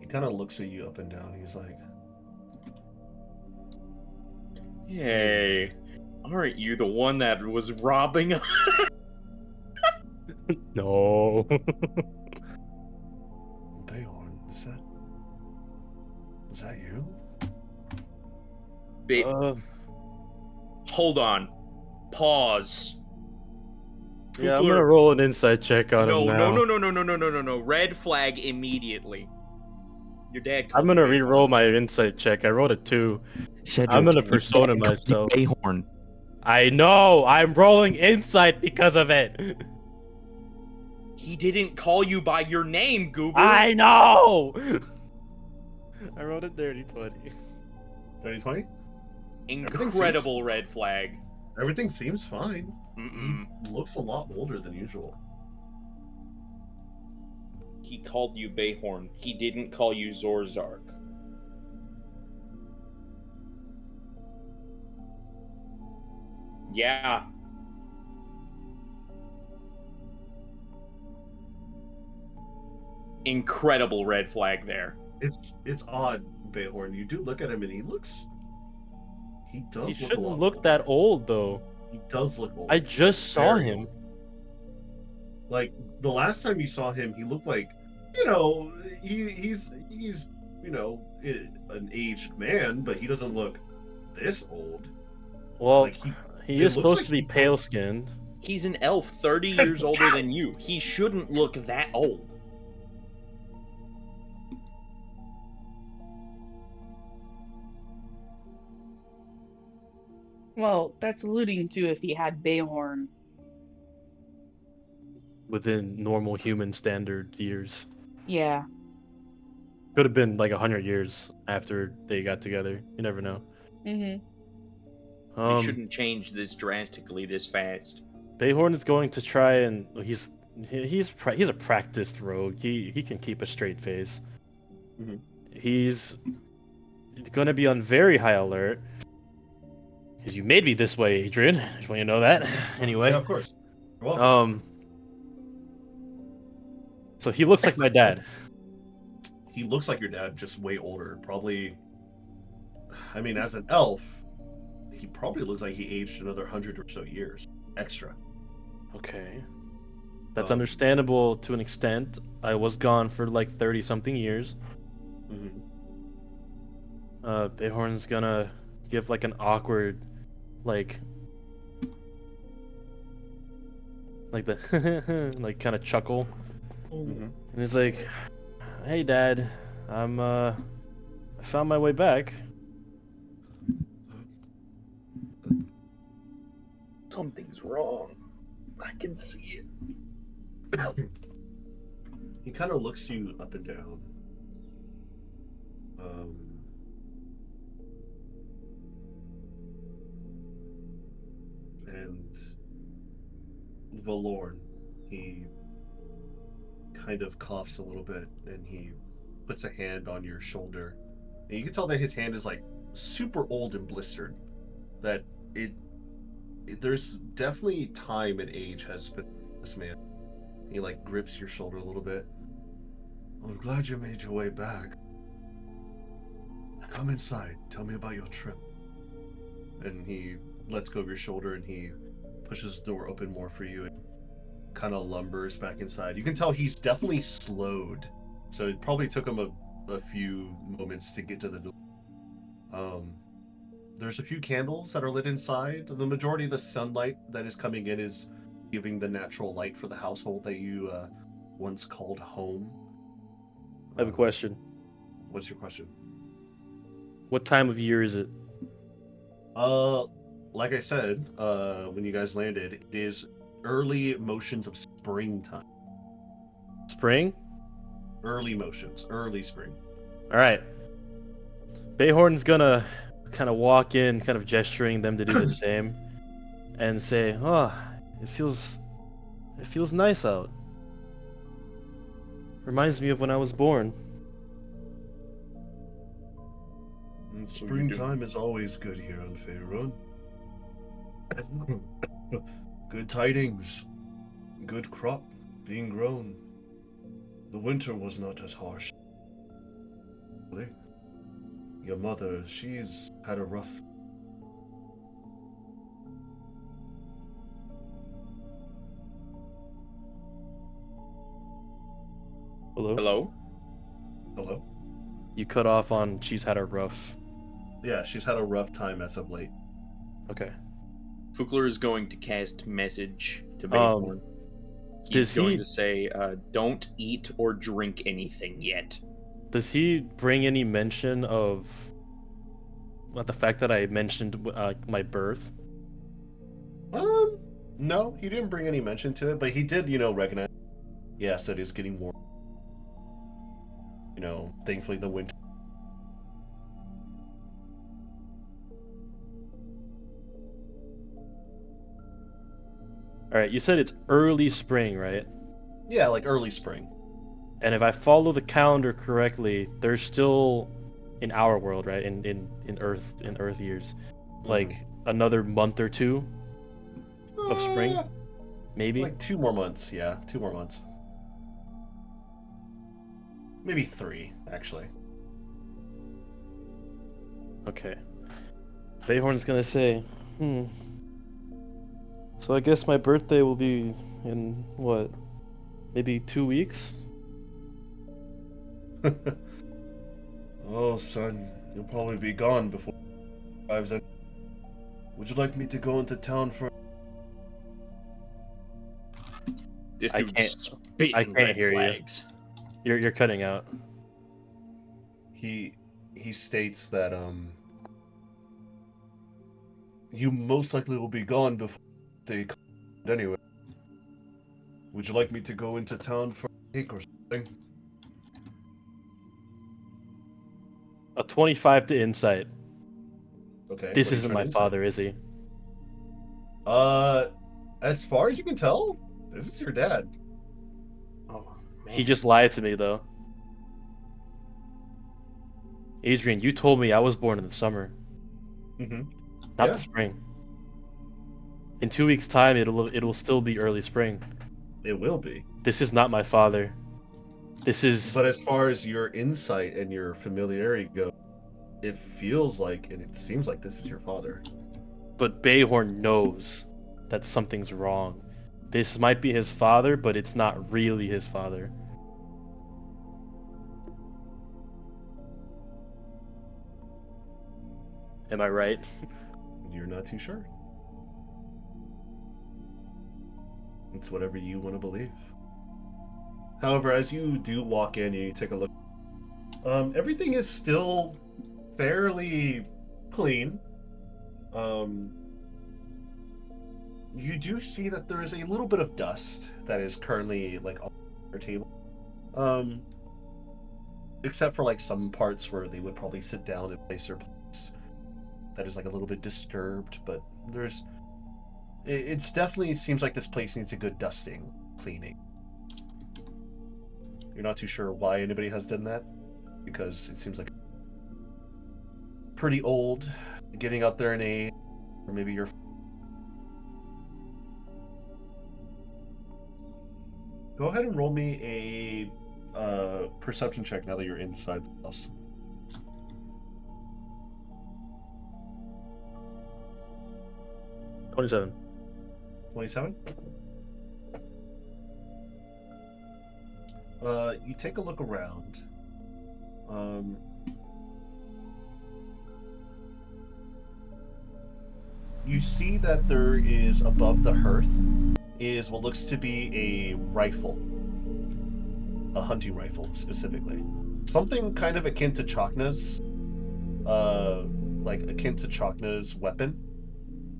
He kind of looks at you up and down. He's like, Hey, aren't you the one that was robbing us? No. "Bayhorn, is that you?" Babe, hold on. Pause. Yeah, I'm Fugler- gonna roll an insight check on him now. No. Red flag immediately. Your dad called I'm gonna you Bayhorn. re-roll my insight check. I rolled a 2. Cedric, I'm gonna your persona dad called you myself. Bayhorn. I know. I'm rolling insight because of it. He didn't call you by your name, Goober. I know. I rolled a dirty 20. 30-20? Incredible red flag. Everything seems fine. Mm-mm. He looks a lot older than usual. he called you Bayhorn. He didn't call you Zorzark. Yeah. Incredible red flag there. It's odd, Bayhorn. You do look at him and he does He look a shouldn't lot look older. that old though. He does look old. I just saw Very him. old. Like the last time you saw him, he looked like, you know, he's you know, an aged man, but he doesn't look this old. Well, Like he it is looks supposed like to be he- pale skinned. He's an elf 30 years older than you. He shouldn't look that old. Well, that's alluding to if he had Bayhorn. Within normal human standard years. Yeah. Could have been like 100 years after they got together. You never know. Mm-hmm. They shouldn't change this drastically this fast. Bayhorn is going to try and he's a practiced rogue. He can keep a straight face. Mhm. He's going to be on very high alert. Because you made me this way, Adrian. I just want you to know that. Anyway. Yeah, of course. You're welcome. So he looks like my dad. He looks like your dad, just way older. Probably, I mean, as an elf, he probably looks like he aged another 100 or so years extra. Okay. That's Um, understandable to an extent. I was gone for like 30 something years. mhm. Bayhorn's gonna give like an awkward, like the like kind of chuckle. Mhm. And he's like, "Hey, Dad, I found my way back." Something's wrong. I can see it. He kind of looks you up and down. And Valorn, he kind of coughs a little bit and he puts a hand on your shoulder. And you can tell that his hand is like super old and blistered. That there's definitely time and age has been this man. He like grips your shoulder a little bit. I'm glad you made your way back. Come inside. Tell me about your trip. And he lets go of your shoulder and he pushes the door open more for you and kind of lumbers back inside. You can tell he's definitely slowed. So it probably took him a few moments to get to the door. There's a few candles that are lit inside. The majority of the sunlight that is coming in is giving the natural light for the household that you once called home. I have a question. What's your question? What time of year is it? Like I said, when you guys landed, it is early motions of springtime. Spring? Early motions, early spring. All right. Bayhorn's gonna kind of walk in, kind of gesturing them to do the same, and say, "Oh, it feels nice out. Reminds me of when I was born." Springtime is always good here on Faerun. Good tidings. Good crop being grown. The winter was not as harsh. Your mother, she's had a rough... Hello? Hello? Hello? You cut off on she's had a rough. Yeah, she's had a rough time as of late. Okay. Fukler is going to cast message to Bayhorn. He's does going he- to say, don't eat or drink anything yet. Does he bring any mention of the fact that I mentioned my birth? No, he didn't bring any mention to it, but he did, recognize. Yes, that is getting warm. Thankfully the winter. All right, you said it's early spring, right? Yeah, like early spring. And if I follow the calendar correctly, there's still in our world, right? In Earth years, like another month or two of spring, maybe. Like 2 more months, yeah, 2 more months. Maybe 3, actually. Okay. Bayhorn's gonna say, so I guess my birthday will be in what? Maybe 2 weeks? Oh, son, you'll probably be gone before arrives. Would you like me to go into town for? This I dude's can't spitting red hear you. flags. You're cutting out. He states that you most likely will be gone before they come anyway. Would you like me to go into town for a cake or something? A 25 to insight. Okay. This what are you isn't trying my to insight? father, is he? As far as you can tell, this is your dad. Oh, man. He just lied to me, though. Adrian, you told me I was born in the summer, Mm-hmm. not Yeah. the spring. In 2 weeks' time, it'll still be early spring. It will be. This is not my father. This is. But as far as your insight and your familiarity go, it feels like and it seems like this is your father. But Bayhorn knows that something's wrong. This might be his father, but it's not really his father. Am I right? You're not too sure. It's whatever you want to believe. However, as you do walk in and you take a look, everything is still fairly clean. You do see that there is a little bit of dust that is currently like on your table. Except for like some parts where they would probably sit down and place their plates. That is like a little bit disturbed, but it's definitely seems like this place needs a good dusting, cleaning. You're not too sure why anybody has done that, because it seems like pretty old, getting up there in age, or maybe you're. Go ahead and roll me a perception check now that you're inside the house. 27. 27? You take a look around. You see that there is above the hearth is what looks to be a rifle. A hunting rifle, specifically. Something kind of akin to Chakna's, weapon,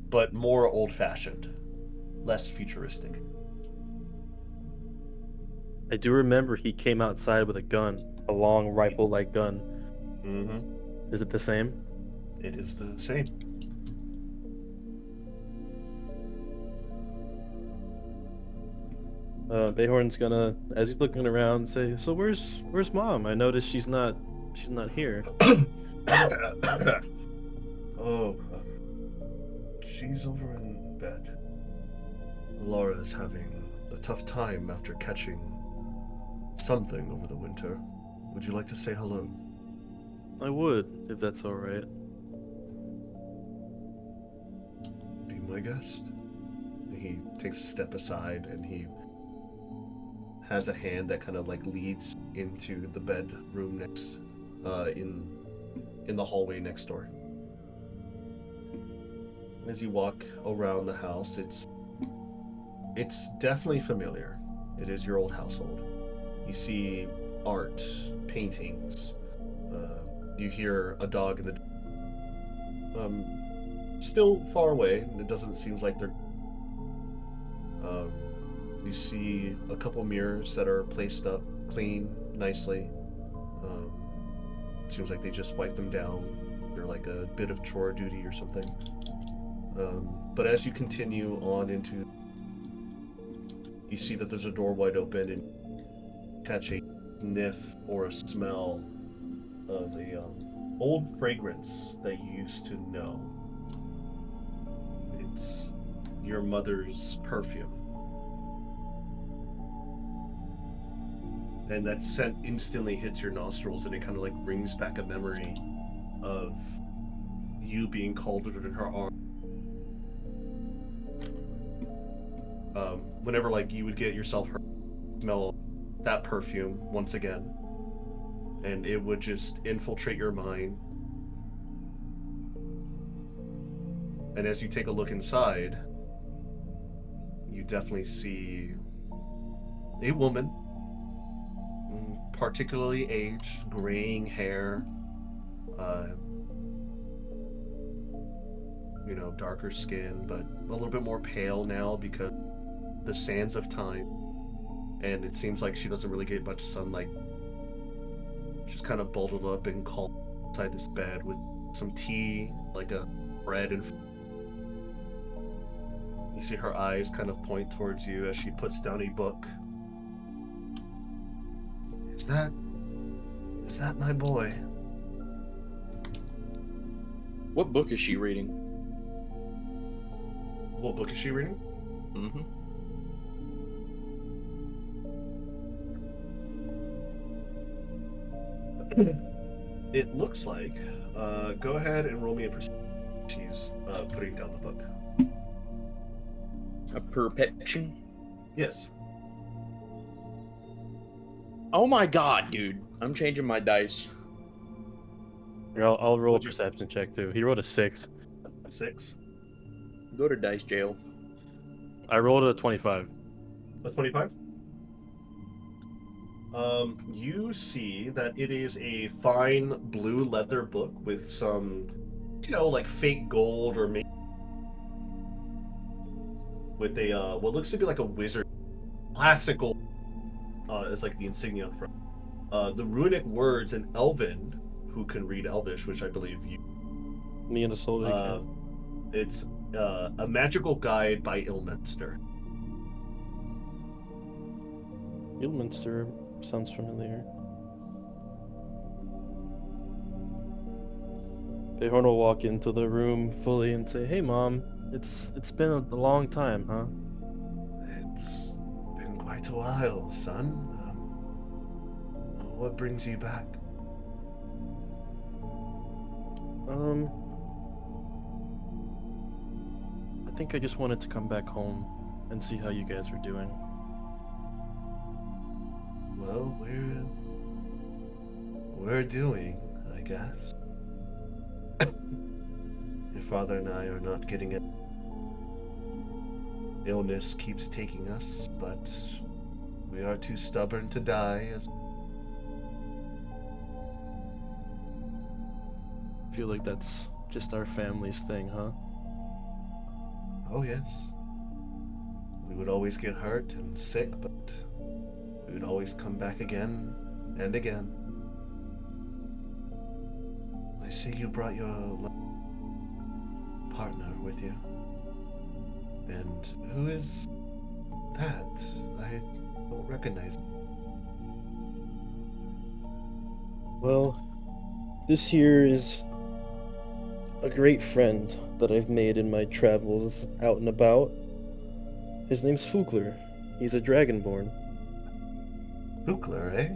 but more old-fashioned, less futuristic. I do remember he came outside with a gun, a long rifle-like gun. Mm-hmm. Is it the same? It is the same. Bayhorn's gonna, as he's looking around, say, "So where's Mom? I noticed she's not here." Oh, she's over in bed. Laura's having a tough time after catching something over the winter. Would you like to say hello? I would, if that's all right. Be my guest. He takes a step aside and he has a hand that kind of like leads into the bedroom next, in the hallway next door. As you walk around the house, it's definitely familiar. It is your old household. You see art, paintings. You hear a dog in the still far away, and it doesn't seem like they're. You see a couple mirrors that are placed up clean, nicely. Seems like they just wipe them down. They're like a bit of chore duty or something. But as you continue on you see that there's a door wide open and catch a sniff or a smell of a old fragrance that you used to know. It's your mother's perfume. And that scent instantly hits your nostrils, and it kind of like brings back a memory of you being called in her arms. Whenever like you would get yourself hurt, smell that perfume once again, and it would just infiltrate your mind. And as you take a look inside, you definitely see a woman, particularly aged, graying hair, darker skin, but a little bit more pale now because the sands of time. And it seems like she doesn't really get much sunlight. She's kind of bundled up and calm inside this bed with some tea, like a bread, and you see her eyes kind of point towards you as she puts down a book. Is that my boy? What book is she reading? What book is she reading? Mm-hmm. It looks like. Go ahead and roll me a perception. She's putting down the book. A perception? Yes. Oh my god, dude. I'm changing my dice. Here, I'll roll a What'd you- perception check too. He rolled a 6. 6. Go to dice jail. I rolled a 25. A 25. You see that it is a fine blue leather book with some, like fake gold or maybe with a what looks to be like a wizard classical. Is like the insignia on the front. The runic words in Elven, who can read Elvish, which I believe you. Me and a soul can. It's a magical guide by Ilminster. Ilminster sounds familiar. Bayhorn will walk into the room fully and say, "Hey, Mom, it's been a long time, huh?" It's been quite a while, son. What brings you back? I think I just wanted to come back home and see how you guys were doing. Well, we're doing, I guess. Your father and I are not getting it. Illness keeps taking us, but we are too stubborn to die. I feel like that's just our family's thing, huh? Oh yes. We would always get hurt and sick, but we would always come back again and again. I see you brought your partner with you. And who is that? I don't recognize him. Well, this here is a great friend that I've made in my travels out and about. His name's Fugler. He's a dragonborn. Fugler, eh?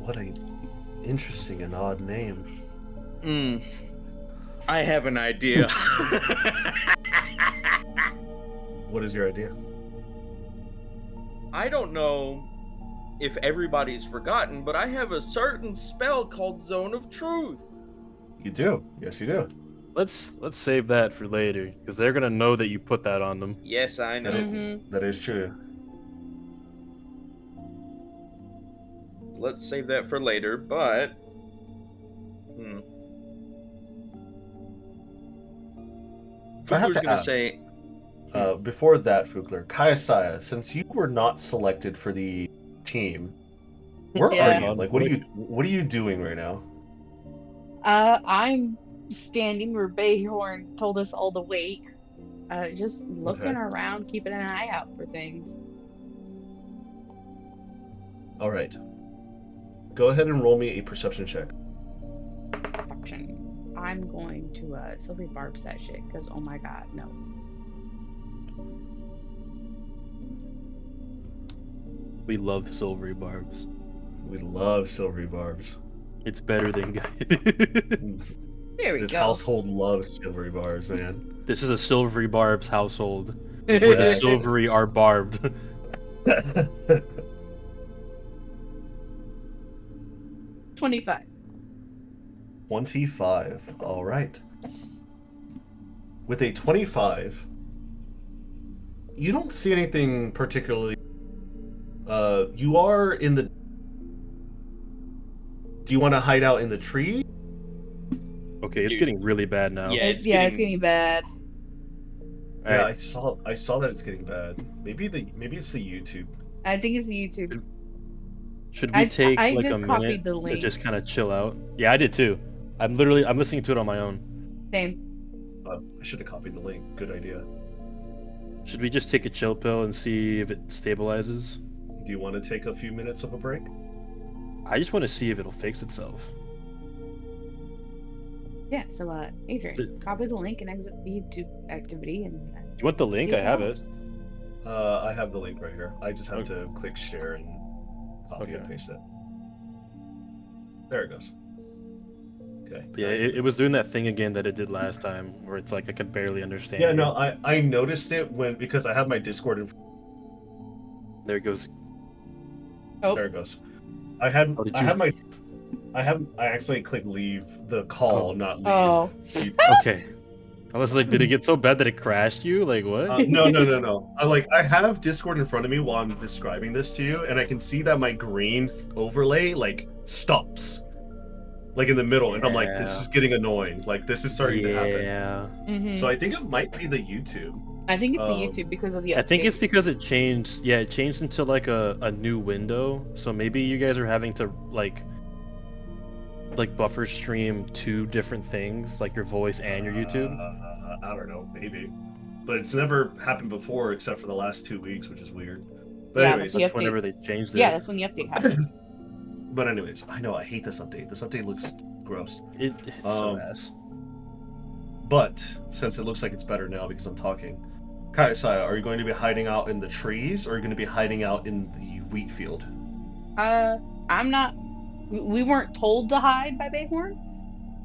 What a interesting and odd name. I have an idea. What is your idea? I don't know if everybody's forgotten, but I have a certain spell called Zone of Truth. You do. Yes, you do. Let's save that for later, because they're gonna know that you put that on them. Yes, I know. Mm-hmm. That is true. Let's save that for later, but... I have Fugler's to gonna ask. say... Before that, Fugler, Kayasaya, since you were not selected for the team, where Yeah. are you? Like, what are you doing right now? I'm standing where Bayhorn told us all to wait. Just looking around, keeping an eye out for things. All right. Go ahead and roll me a perception check. Perception. I'm going to silvery barbs that shit because oh my god, no. We love silvery barbs. We love silvery barbs. It's better than There we This go. household loves silvery barbs, man. This is a silvery barbs household. Where the silvery are barbed. 25. 25. All right. With a 25, you don't see anything particularly. You are in the. Do you want to hide out in the tree? Okay, it's Dude. getting really bad now. Yeah, It's it's getting bad. Yeah, Alright, I saw that it's getting bad. Maybe it's the YouTube. I think it's YouTube. should we take I like a just copied minute the to link. just kind of chill out? Yeah, I did too. I'm listening to it on my own. Same. I should have copied the link. Good idea. Should we just take a chill pill and see if it stabilizes? Do you want to take a few minutes of a break? I just want to see if it'll fix itself. Yeah, so Adrian, copy the link and exit the YouTube activity and Do you want the link? see I if have helps. it. I have the link right here. I just have Okay. to click share and copy and Okay. paste it. There it goes. Okay. Yeah, it was doing that thing again that it did last time, where it's like I could barely understand. Yeah, you. no, I noticed it because I have my Discord in. There it goes. Oh, There it goes. I had Oh, did I you- have my I accidentally clicked leave the call, Oh. not leave. Oh. Okay. I was like, did it get so bad that it crashed you? Like what? No. I have Discord in front of me while I'm describing this to you, and I can see that my green overlay like stops, like in the middle, and I'm like, this Yeah. is getting annoying. Like this is starting to happen. Yeah. Mhm. So I think it might be the YouTube. I think it's the um, YouTube because of the update. I think it's because it changed. Yeah, it changed into like a new window. So maybe you guys are having to like buffer stream two different things, like your voice and your YouTube. I don't know, maybe, but it's never happened before except for the last 2 weeks, which is weird. But Yeah, anyways, the That's whenever they updates. changed it. Yeah, that's when the update happened. but anyways, I know I hate this update. This update looks gross. It's so Um, ass. But since it looks like it's better now because I'm talking, Kaisaya, are you going to be hiding out in the trees or are you going to be hiding out in the wheat field? I'm not. We weren't told to hide by Bayhorn,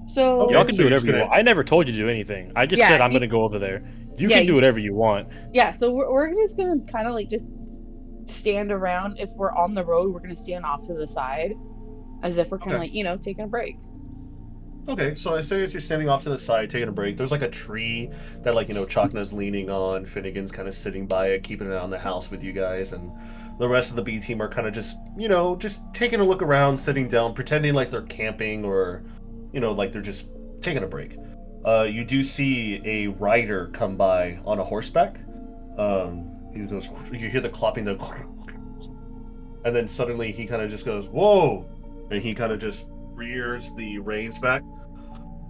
so Okay, Y'all can so do you're whatever just you gonna- want. I never told you to do anything. I just Yeah, said I'm you- gonna go over there. You Yeah, can do you- whatever you want. yeah. So we're just gonna kind of like just stand around. If we're on the road, we're gonna stand off to the side, as if we're kind of Okay. like taking a break. Okay, so as soon as you're standing off to the side, taking a break, there's like a tree that Chakna's leaning on, Finnegan's kind of sitting by it, keeping it on the house with you guys, and the rest of the B team are kind of just taking a look around, sitting down, pretending like they're camping or, like they're just taking a break. You do see a rider come by on a horseback. He goes, you hear the clopping, and then suddenly he kind of just goes, whoa, and he kind of just rears the reins back.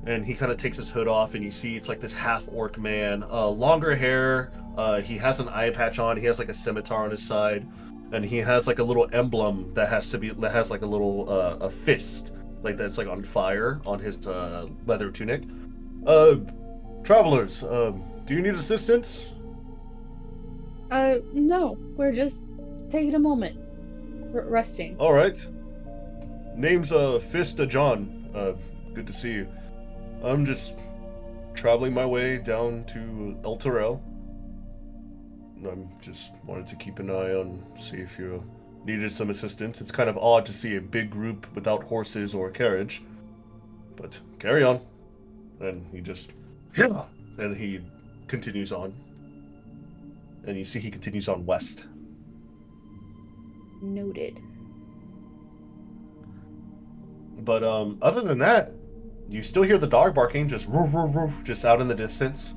And he kind of takes his hood off, and you see it's like this half-orc man, longer hair. He has an eye patch on. He has like a scimitar on his side, and he has like a little emblem that has like a little a fist, like that's like on fire on his leather tunic. Travelers, do you need assistance? No, we're just taking a moment, resting. All right. Name's Fist John. Good to see you. I'm just traveling my way down to El Terrell. I'm just wanted to keep an eye on, see if you needed some assistance. It's kind of odd to see a big group without horses or carriage, but carry on. And he just, and he continues on. And you see he continues on west. Noted. But other than that, you still hear the dog barking, just roof, roof, roof, just out in the distance.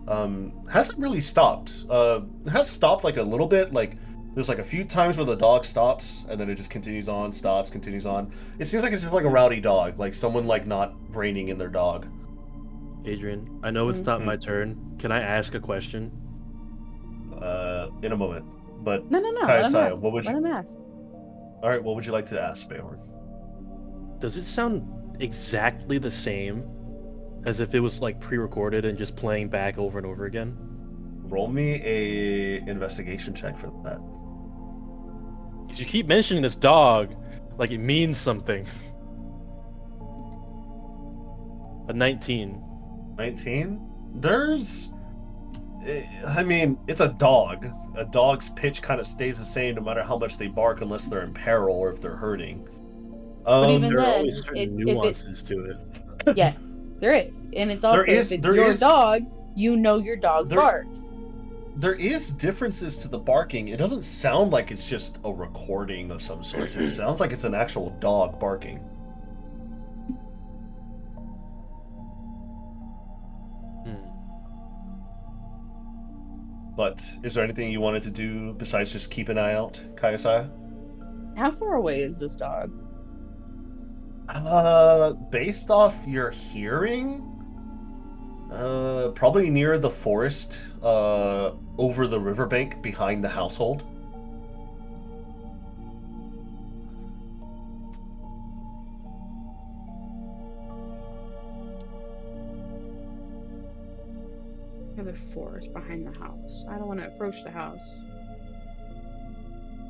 Hasn't really stopped. It has stopped like a little bit. Like there's like a few times where the dog stops and then it just continues on, stops, continues on. It seems like it's like a rowdy dog, like someone like not reining in their dog. Adrian, I know it's not my turn. Can I ask a question? In a moment. But No. Let him Kaisaya, ask. what would Let you? him ask. All right, what would you like to ask, Bayhorn? Does it sound exactly the same as if it was like pre-recorded and just playing back over and over again? Roll me a investigation check for that. Because you keep mentioning this dog like it means something. A 19. 19? I mean, it's a dog. A dog's pitch kind of stays the same no matter how much they bark, unless they're in peril or if they're hurting. But even There are then, always certain if nuances it's to it. yes, there is, and it's also There is- if it's there your is- dog, you know your dog There- barks. There is differences to the barking. It doesn't sound like it's just a recording of some sort. It sounds like it's an actual dog barking. But is there anything you wanted to do besides just keep an eye out, Kayasaya? How far away is this dog? Based off your hearing, probably near the forest, over the riverbank behind the household. The forest behind the house. I don't want to approach the house.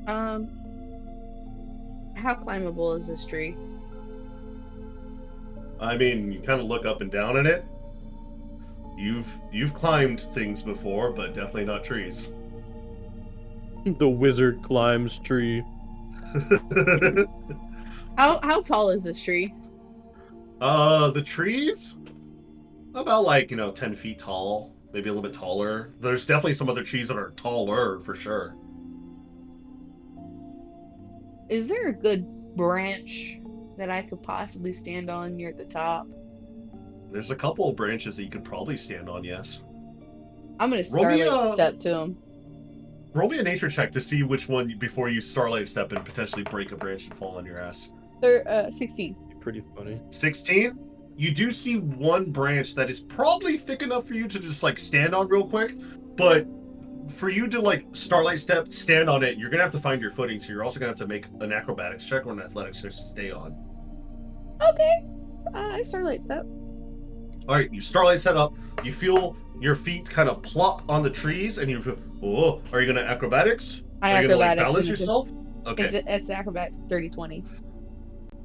How climbable is this tree? I mean, you kind of look up and down at it. You've climbed things before, but definitely not trees. The wizard climbs tree. How tall is this tree? The trees about 10 feet tall, maybe a little bit taller. There's definitely some other trees that are taller for sure. Is there a good branch that I could possibly stand on near the top? There's a couple of branches that you could probably stand on, yes. I'm gonna Roll me starlight a- step to him. Roll me a nature check to see which one before you starlight step and potentially break a branch and fall on your ass. They're 16. Pretty funny. 16? You do see one branch that is probably thick enough for you to just stand on real quick, but for you to starlight step, stand on it, you're gonna have to find your footing, so you're also gonna have to make an acrobatics check or an athletics check to stay on. Okay. I starlight step. Alright, you starlight set up, you feel your feet kind of plop on the trees, and you feel, oh, are you gonna acrobatics? I Are you gonna acrobatics. balance and yourself? Okay. It's acrobatics 30-20.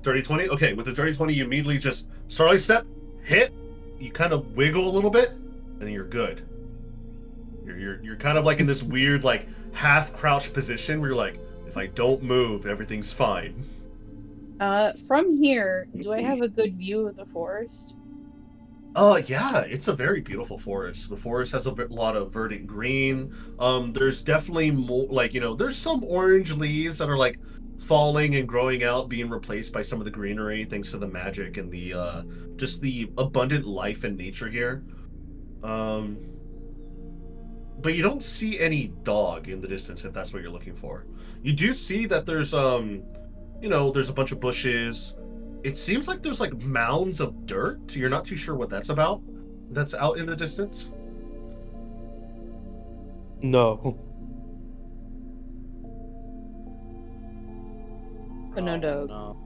30-20? Okay, with the 30-20, you immediately just starlight step, hit, you kind of wiggle a little bit, and then you're good. You're kind of in this weird half crouch position where you're if I don't move, everything's fine. From here, do I have a good view of the forest? Yeah, it's a very beautiful forest. The forest has a lot of verdant green. There's definitely more there's some orange leaves that are falling and growing out, being replaced by some of the greenery thanks to the magic and the just the abundant life and nature here. But you don't see any dog in the distance if that's what you're looking for. You do see that there's there's a bunch of bushes. It seems like there's mounds of dirt. You're not too sure what that's about. That's out in the distance. No. But no dog. No.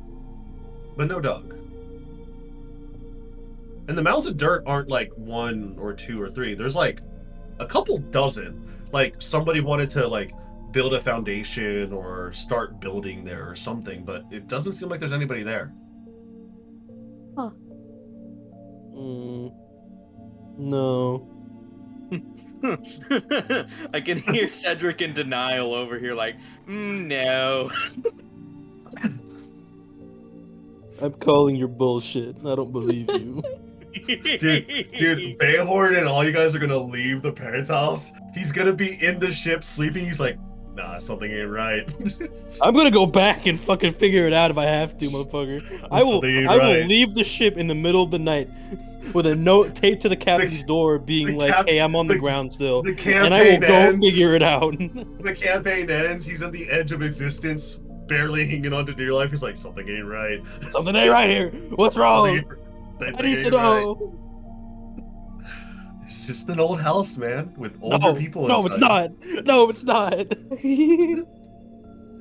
But no dog. And the mounds of dirt aren't one or two or three. There's a couple dozen. Somebody wanted to build a foundation or start building there or something, but it doesn't seem like there's anybody there. Huh. No. I can hear Cedric in denial over here, no. I'm calling your bullshit. I don't believe you. Dude, Bayhorn and all you guys are gonna leave the parents' house. He's gonna be in the ship sleeping. He's nah, something ain't right. I'm gonna go back and fucking figure it out if I have to, motherfucker. I will leave the ship in the middle of the night with a note taped to the captain's door being hey, I'm on the ground still. And I will go figure it out. The campaign ends, he's on the edge of existence, barely hanging on to dear life. He's something ain't right. Something ain't right here. What's wrong? I need to know. Right. It's just an old house, man, with older people inside. No, it's not. No, it's not.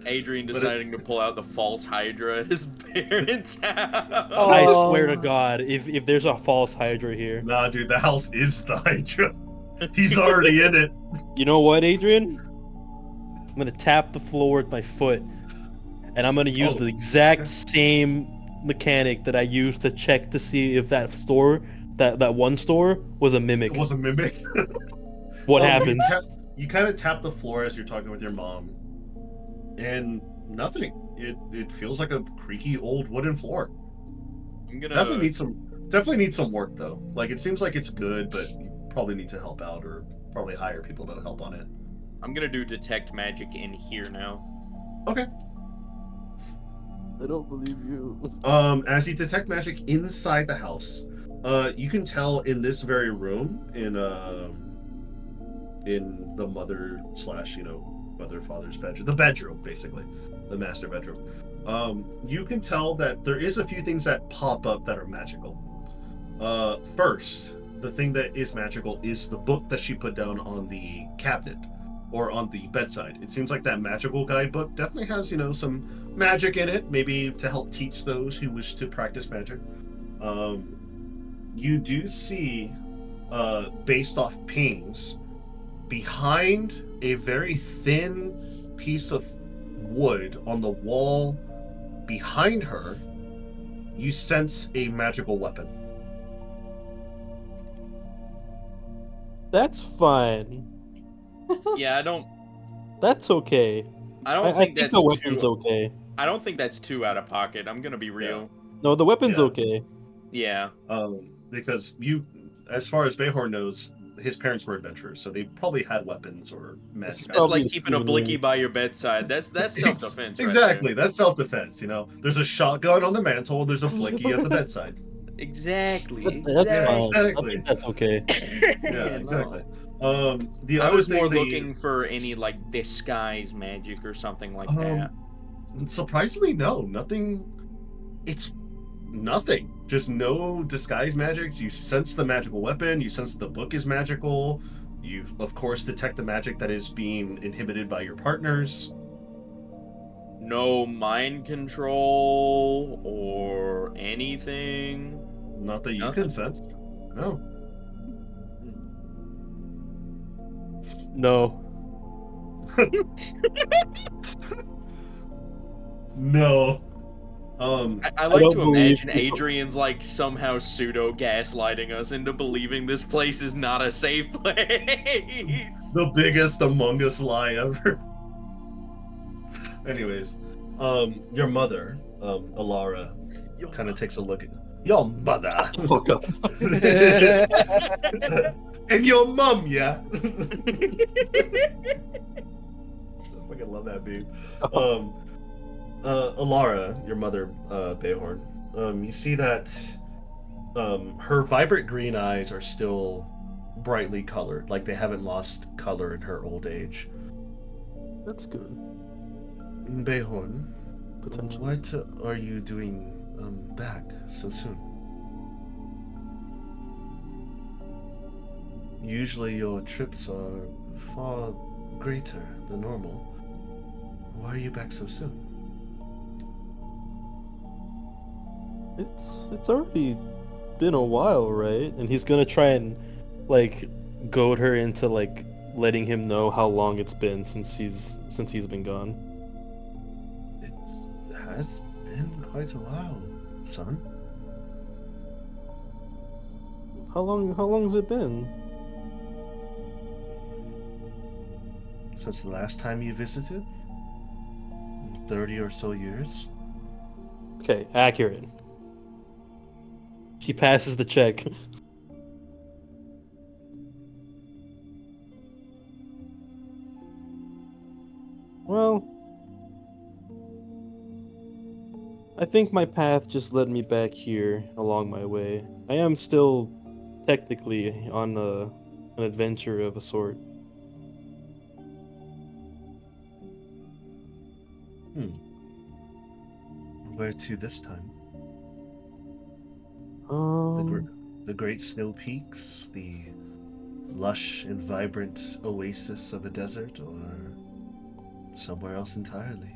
Adrian But it- deciding to pull out the false Hydra at his parents' house. Oh. I swear to God, if there's a false Hydra here, Nah, dude, the house is the Hydra. He's already in it. you know what, Adrian? I'm gonna tap the floor with my foot, and I'm gonna use Oh, the exact okay. same mechanic that I used to check to see if that store, that one store, was a mimic. It was a mimic. What You happens? You kind of tap the floor as you're talking with your mom, and nothing. It feels like a creaky old wooden floor. I'm gonna Definitely needs some work though. Like it seems like it's good, but you probably need to help out or probably hire people to help on it. I'm gonna do detect magic in here now. Okay. I don't believe you. As you detect magic inside the house, you can tell in this very room, in the mother slash mother father's bedroom, the bedroom basically, the master bedroom. You can tell that there is a few things that pop up that are magical. First, the thing that is magical is the book that she put down on the cabinet or on the bedside. It seems like that magical guidebook definitely has, some magic in it, maybe to help teach those who wish to practice magic. You do see, based off pings, behind a very thin piece of wood on the wall behind her, you sense a magical weapon. That's fine. Yeah, That's okay. I don't I think think that's the weapon's too. okay. I don't think that's too out of pocket. I'm gonna be real. No, the weapon's Yeah. okay. Yeah. Because as far as Behorn knows, his parents were adventurers, so they probably had weapons or magic. It's That's probably like keeping a blicky by your bedside. That's self-defense, Exactly, right that's self-defense. There's a shotgun on the mantle, there's a blicky at the bedside. there. Exactly. That's Yeah, fine. I exactly. think that's okay. Yeah, no. exactly. The I other was thing more they looking for any like disguise magic or something like that. surprisingly no, nothing. It's nothing. Just no disguise magics. You sense the magical weapon. You sense that the book is magical. You, of course, detect the magic that is being inhibited by your partners. No mind control or anything. Not that you Nothing? can sense. No. No. No. I like don't to believe imagine you. Adrian's like somehow pseudo gaslighting us into believing this place is not a safe place. The biggest Among Us lie ever. Anyways, your mother, Alara, kind of takes a look at your mother. Fuck up. And your mum, yeah. I fucking love that dude. Alara, your mother, Behorn, you see that her vibrant green eyes are still brightly colored, like they haven't lost color in her old age. That's good. Behorn, Potentially. what are you doing back so soon? Usually your trips are far greater than normal. Why are you back so soon? It's already been a while, right? And he's gonna try and like goad her into like letting him know how long it's been since he's been gone. It has been quite a while, son. How long's it been? Since the last time you visited? 30 or so years? Okay, accurate. She passes the check. Well, I think my path just led me back here along my way. I am still technically on an adventure of a sort. Where to this time? Um, The great snow peaks, the lush and vibrant oasis of a desert, or somewhere else entirely?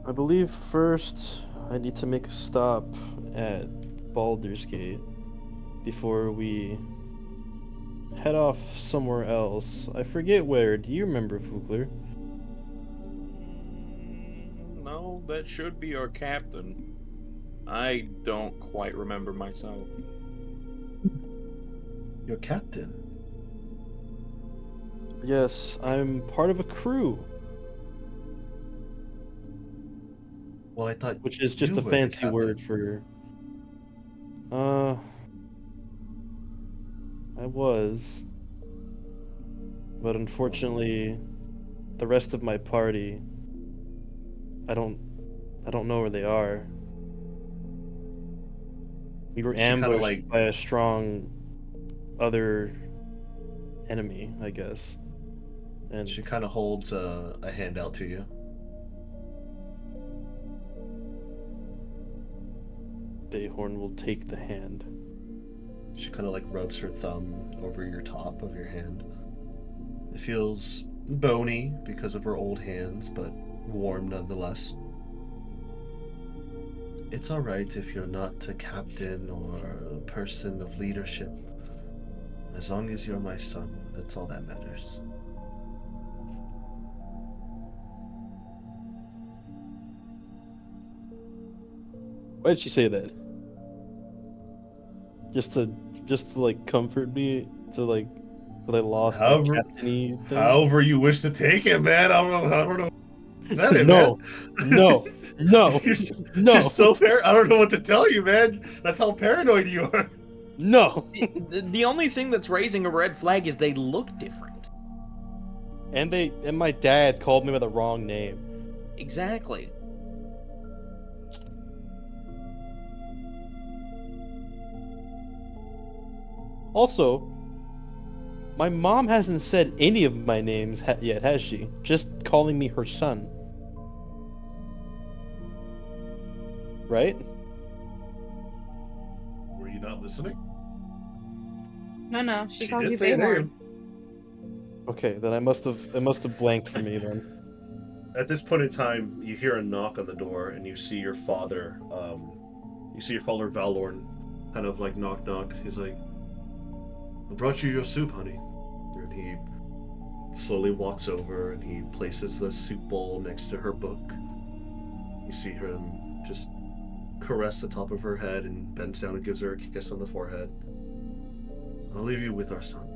I believe first I need to make a stop at Baldur's Gate before we head off somewhere else. I forget where. Do you remember, Fugler? No, that should be our captain. I don't quite remember myself. Your captain. Yes, I'm part of a crew, Well, I thought which is just you a were the fancy word captain. for I was, but unfortunately the rest of my party I don't know where they are. We were She kind of ambushed like by a strong other enemy, I guess. And she kind of holds a hand out to you. Bayhorn will take the hand. She kind of like rubs her thumb over your top of your hand. It feels bony because of her old hands, but warm nonetheless. It's alright if you're not a captain or a person of leadership. As long as you're my son, that's all that matters. Why did she say that? Just to like comfort me to like because I lost my However, captainy thing? however you wish to take it, man. I don't know. Said it, No, man. no, no, you're, no, you're so I don't know what to tell you, man. That's how paranoid you are. no. The only thing that's raising a red flag is they look different. And my dad called me by the wrong name. Exactly. Also, my mom hasn't said any of my names yet, has she? Just calling me her son. Right? Were you not listening? No, she called did you say a Bayhorn. name. Okay, then it must have blanked for me then. At this point in time, you hear a knock on the door, and you see your father. You see your father Valorn, kind of like knock knock. He's like, "I brought you your soup, honey." And he slowly walks over and he places the soup bowl next to her book. You see him just caress the top of her head and bends down and gives her a kiss on the forehead. "I'll leave you with our son.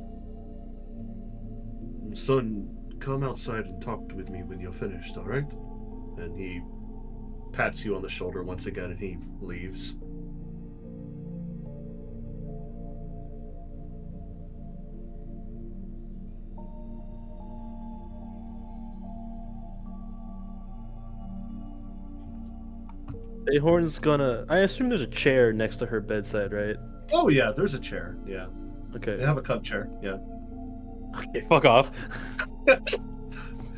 Son, come outside and talk with me when you're finished, all right?" And he pats you on the shoulder once again and he leaves. Bayhorn's gonna. I assume there's a chair next to her bedside, right? Oh yeah, there's a chair. Yeah, Okay. they have a cup chair. Yeah. Okay, fuck off.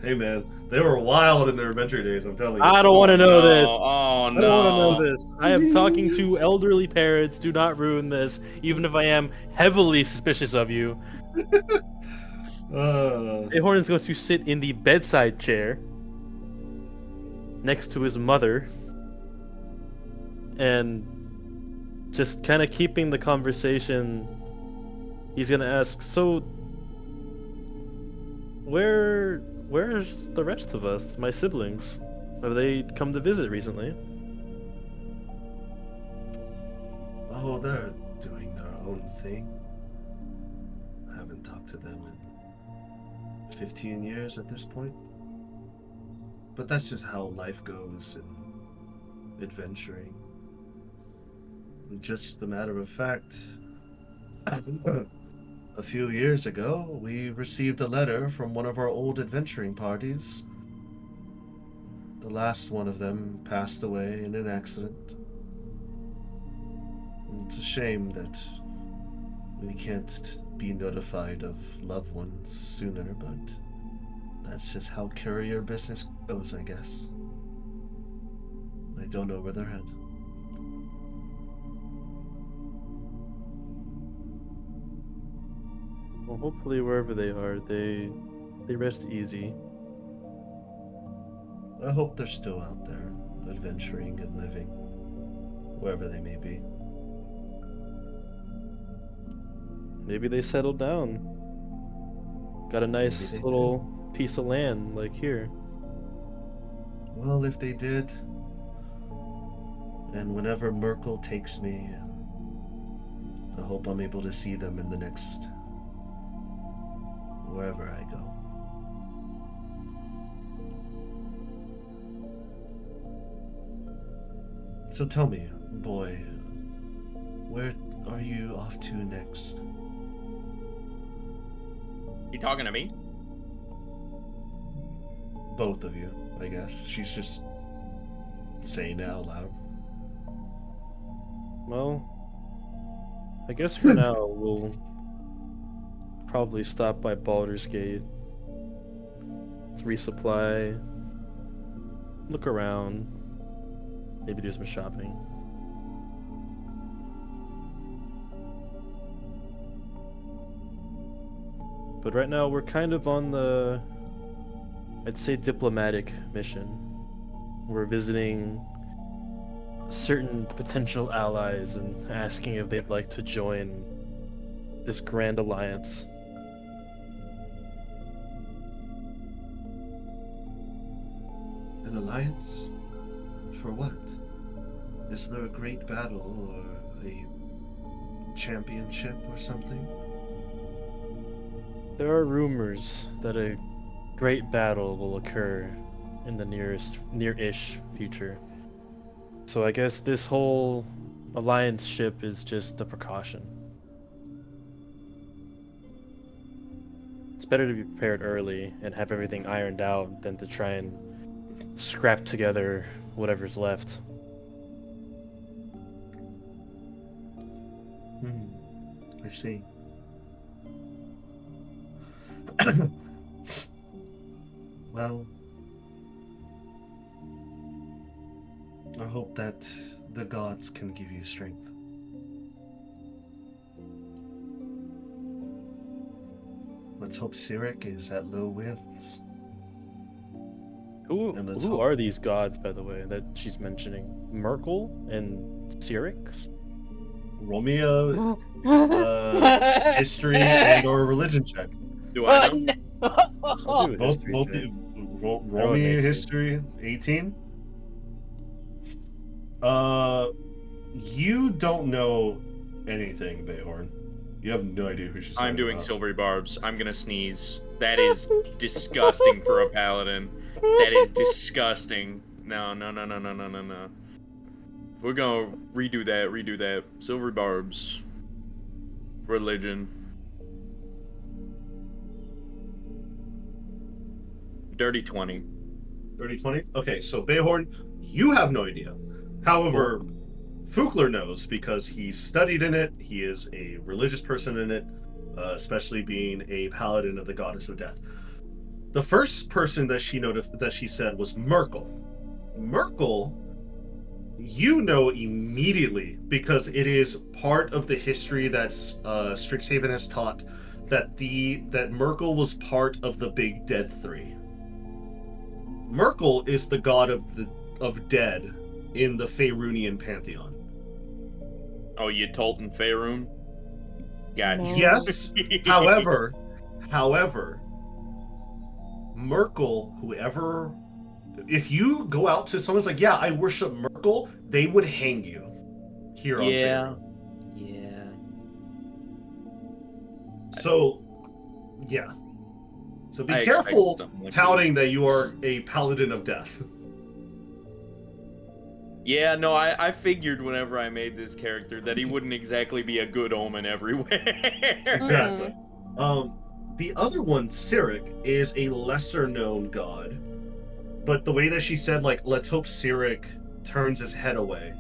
Hey man, they were wild in their adventure days. I'm telling you. I don't want to know this. Oh I don't want to know no. this. I am talking to elderly parents. Do not ruin this, even if I am heavily suspicious of you. Ahorn is going to sit in the bedside chair next to his mother and just kind of keeping the conversation. He's going to ask, "So, where's the rest of us, my siblings? Have they come to visit recently?" Oh, they're doing their own thing. I haven't talked to them in 15 years at this point. But that's just how life goes in adventuring. And just a matter of fact, a few years ago, we received a letter from one of our old adventuring parties. The last one of them passed away in an accident. And it's a shame that we can't be notified of loved ones sooner, but that's just how courier business goes, I guess. I don't know where they're at. Well, hopefully wherever they are, they rest easy. I hope they're still out there, adventuring and living, wherever they may be. Maybe they settled down. Got a nice they little piece of land, like here. Well, if they did, and whenever Merkel takes me, I hope I'm able to see them in the next wherever I go. So tell me, boy, where are you off to next? You talking to me? Both of you, I guess. She's just saying it out loud. Well, I guess for now we'll probably stop by Baldur's Gate. Let's resupply, look around, maybe do some shopping. But right now we're kind of on the, I'd say, diplomatic mission. We're visiting certain potential allies and asking if they'd like to join this grand alliance. An alliance? For what? Is there a great battle or a championship or something? There are rumors that a great battle will occur in the near-ish future. So I guess this whole alliance ship is just a precaution. It's better to be prepared early and have everything ironed out than to try and scrap together whatever's left. I see. Well, I hope that the gods can give you strength. Let's hope Cyric is at low winds. And let's Who hope- are these gods, by the way, that she's mentioning? Merkel and Cyric? Romeo, history and or religion check. Do I know? No. I'll do a Both, history both. check. Roll me 18. history. 18. You don't know anything, Bayhorn. You have no idea who she's talking I'm doing about. silvery barbs. I'm gonna sneeze. That is disgusting for a paladin. That is disgusting. No. We're gonna redo that. Silvery barbs. Religion. Dirty 20. 30-20? Okay, so Bayhorn, you have no idea. However, Fukler knows because he studied in it. He is a religious person in it, especially being a paladin of the goddess of death. The first person that she said was Merkel. Merkel, you know immediately because it is part of the history that Strixhaven has taught that Merkel was part of the Big Dead Three. Merkel is the god of dead in the Faerunian pantheon. Oh, you Tolton Faerun? Gotcha. No. Yes. However, Merkel, if you go out to someone's like, yeah, I worship Merkel, they would hang you here on Faerun. Yeah. So, yeah. So be I expected careful something like touting that you are a paladin of death. Yeah, no, I figured whenever I made this character that he wouldn't exactly be a good omen everywhere. Exactly. The other one, Cyric, is a lesser known god. But the way that she said, like, let's hope Cyric turns his head away.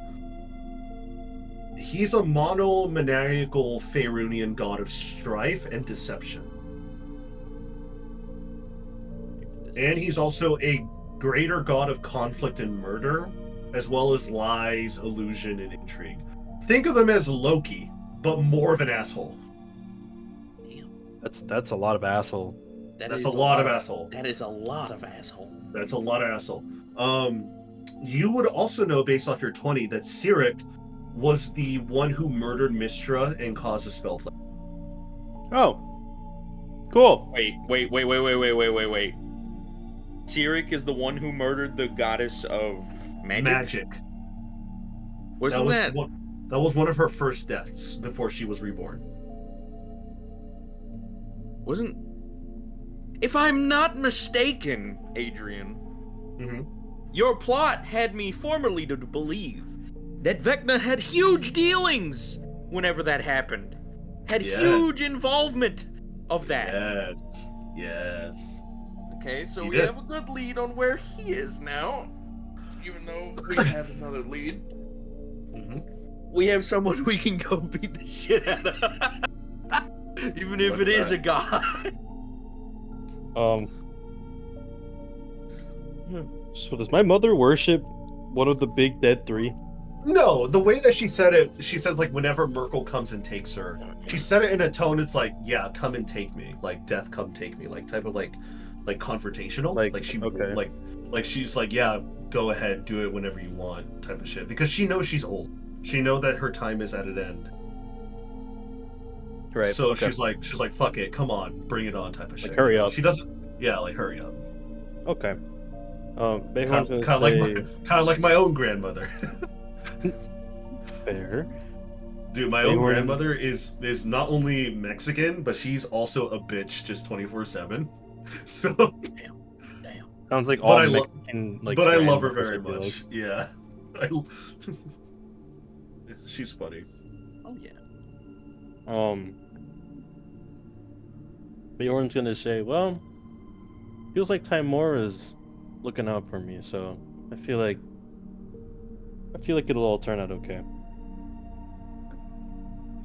He's a monomaniacal Faerunian god of strife and deception. And he's also a greater god of conflict and murder, as well as lies, illusion, and intrigue. Think of him as Loki, but more of an asshole. That's a lot of asshole. That's a lot of asshole. That is a lot of asshole. That's a lot of asshole. You would also know, based off your 20, that Cyric was the one who murdered Mistra and caused a spell play. Oh. Cool. Wait. Cyric is the one who murdered the goddess of magic? Wasn't that? That was one of her first deaths before she was reborn. Wasn't... If I'm not mistaken, Adrian, Mm-hmm. your plot had me formerly to believe that Vecna had huge dealings whenever that happened. Had huge involvement of that. Yes. Okay, so He we did. have a good lead on where he is now. Even though we have another lead. Mm-hmm. We have someone we can go beat the shit out of. Even if it is a god. So does my mother worship one of the big dead three? No, the way that she said it, she says like whenever Merkel comes and takes her, she said it in a tone. It's like, yeah, come and take me, like death, come take me, like type of like confrontational, like she okay. like she's like, yeah, go ahead, do it whenever you want, type of shit, because she knows she's old. She know that her time is at an end. Right. So okay. she's like, fuck it, come on, bring it on, type of shit. hurry up. She doesn't. Yeah, like hurry up. Okay. Bayhorn's gonna Kind of like my own grandmother. Fair. Dude, my own grandmother is not only Mexican, but she's also a bitch, just 24/7. So. Damn. Sounds like all Mexican. But I love her very much. Yeah. She's funny. Oh yeah. Bjorn's gonna say, well, feels like Timor is looking out for me, so I feel like it'll all turn out okay.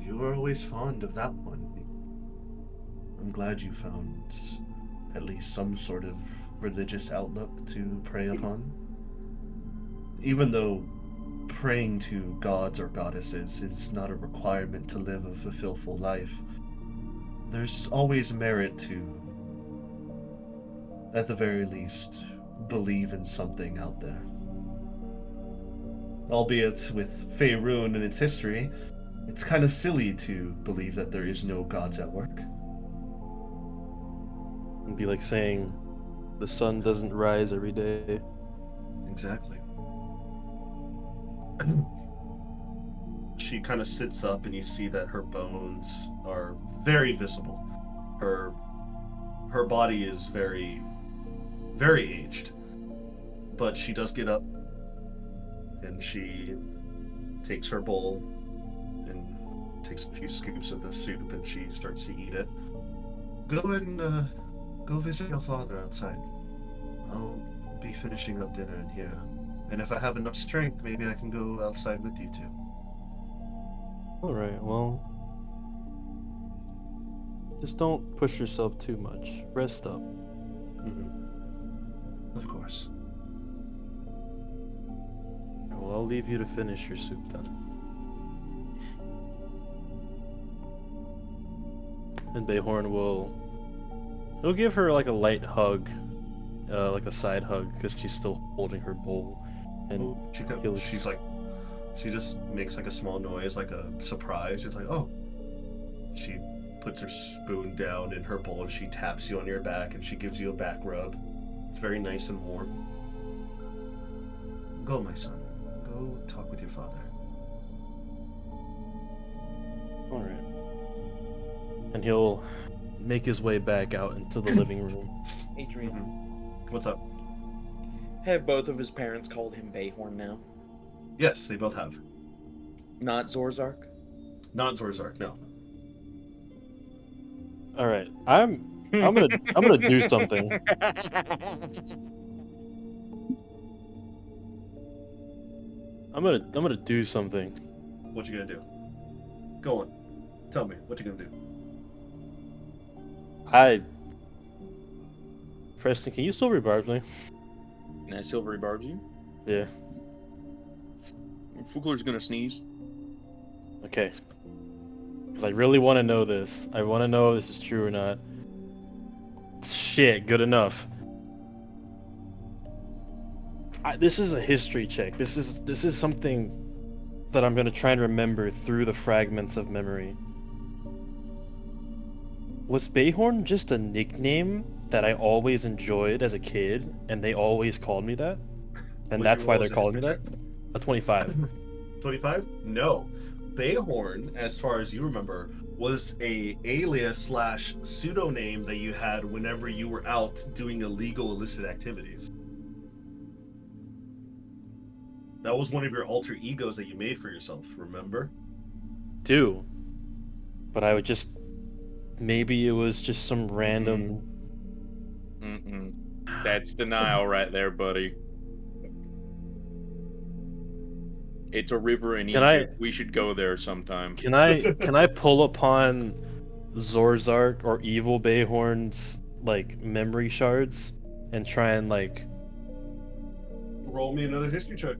You were always fond of that one. I'm glad you found at least some sort of religious outlook to pray upon. Even though praying to gods or goddesses is not a requirement to live a fulfillful life, there's always merit to, at the very least, believe in something out there. Albeit with Faerun and its history, it's kind of silly to believe that there is no gods at work. It'd be like saying the sun doesn't rise every day. Exactly. She kind of sits up and you see that her bones are very visible. Her body is very, very aged. But she does get up and she takes her bowl and takes a few scoops of the soup and she starts to eat it. Go visit your father outside. I'll be finishing up dinner in here. And if I have enough strength, maybe I can go outside with you too. Alright, well, just don't push yourself too much. Rest up. Mm-hmm. Of course. Well, I'll leave you to finish your soup then. And Bayhorn he'll give her like a light hug, like a side hug, because she's still holding her bowl. And she just makes like a small noise, like a surprise. She's like, oh. She puts her spoon down in her bowl and she taps you on your back and she gives you a back rub. It's very nice and warm. Go, my son. Go talk with your father. Alright. And he'll make his way back out into the living room. Adrian. Mm-hmm. What's up? Have both of his parents called him Bayhorn now? Yes, they both have. Not Zorzark? Not Zorzark, no. Alright. I'm gonna do something. I'm gonna do something. What you gonna do? Go on. Tell me, what you gonna do? Preston, can you still rebarb me? Can I silvery barb you? Yeah. Fugler's gonna sneeze. Okay. Because I really want to know this. I want to know if this is true or not. Shit, good enough. This is a history check. This is something that I'm gonna try and remember through the fragments of memory. Was Bayhorn just a nickname that I always enjoyed as a kid, and they always called me that? And What'd that's you why roll they're as a calling me history that? A 25. 25? No. Bayhorn, as far as you remember, was a alias slash pseudonym that you had whenever you were out doing illegal illicit activities. That was one of your alter egos that you made for yourself, remember? Do. But I would just... Maybe it was just some random... That's denial right there, buddy. It's a river in Can I- Egypt. We should go there sometime. Can I pull upon Zorzark or Evil Bayhorn's like memory shards and try and like Roll me another history check.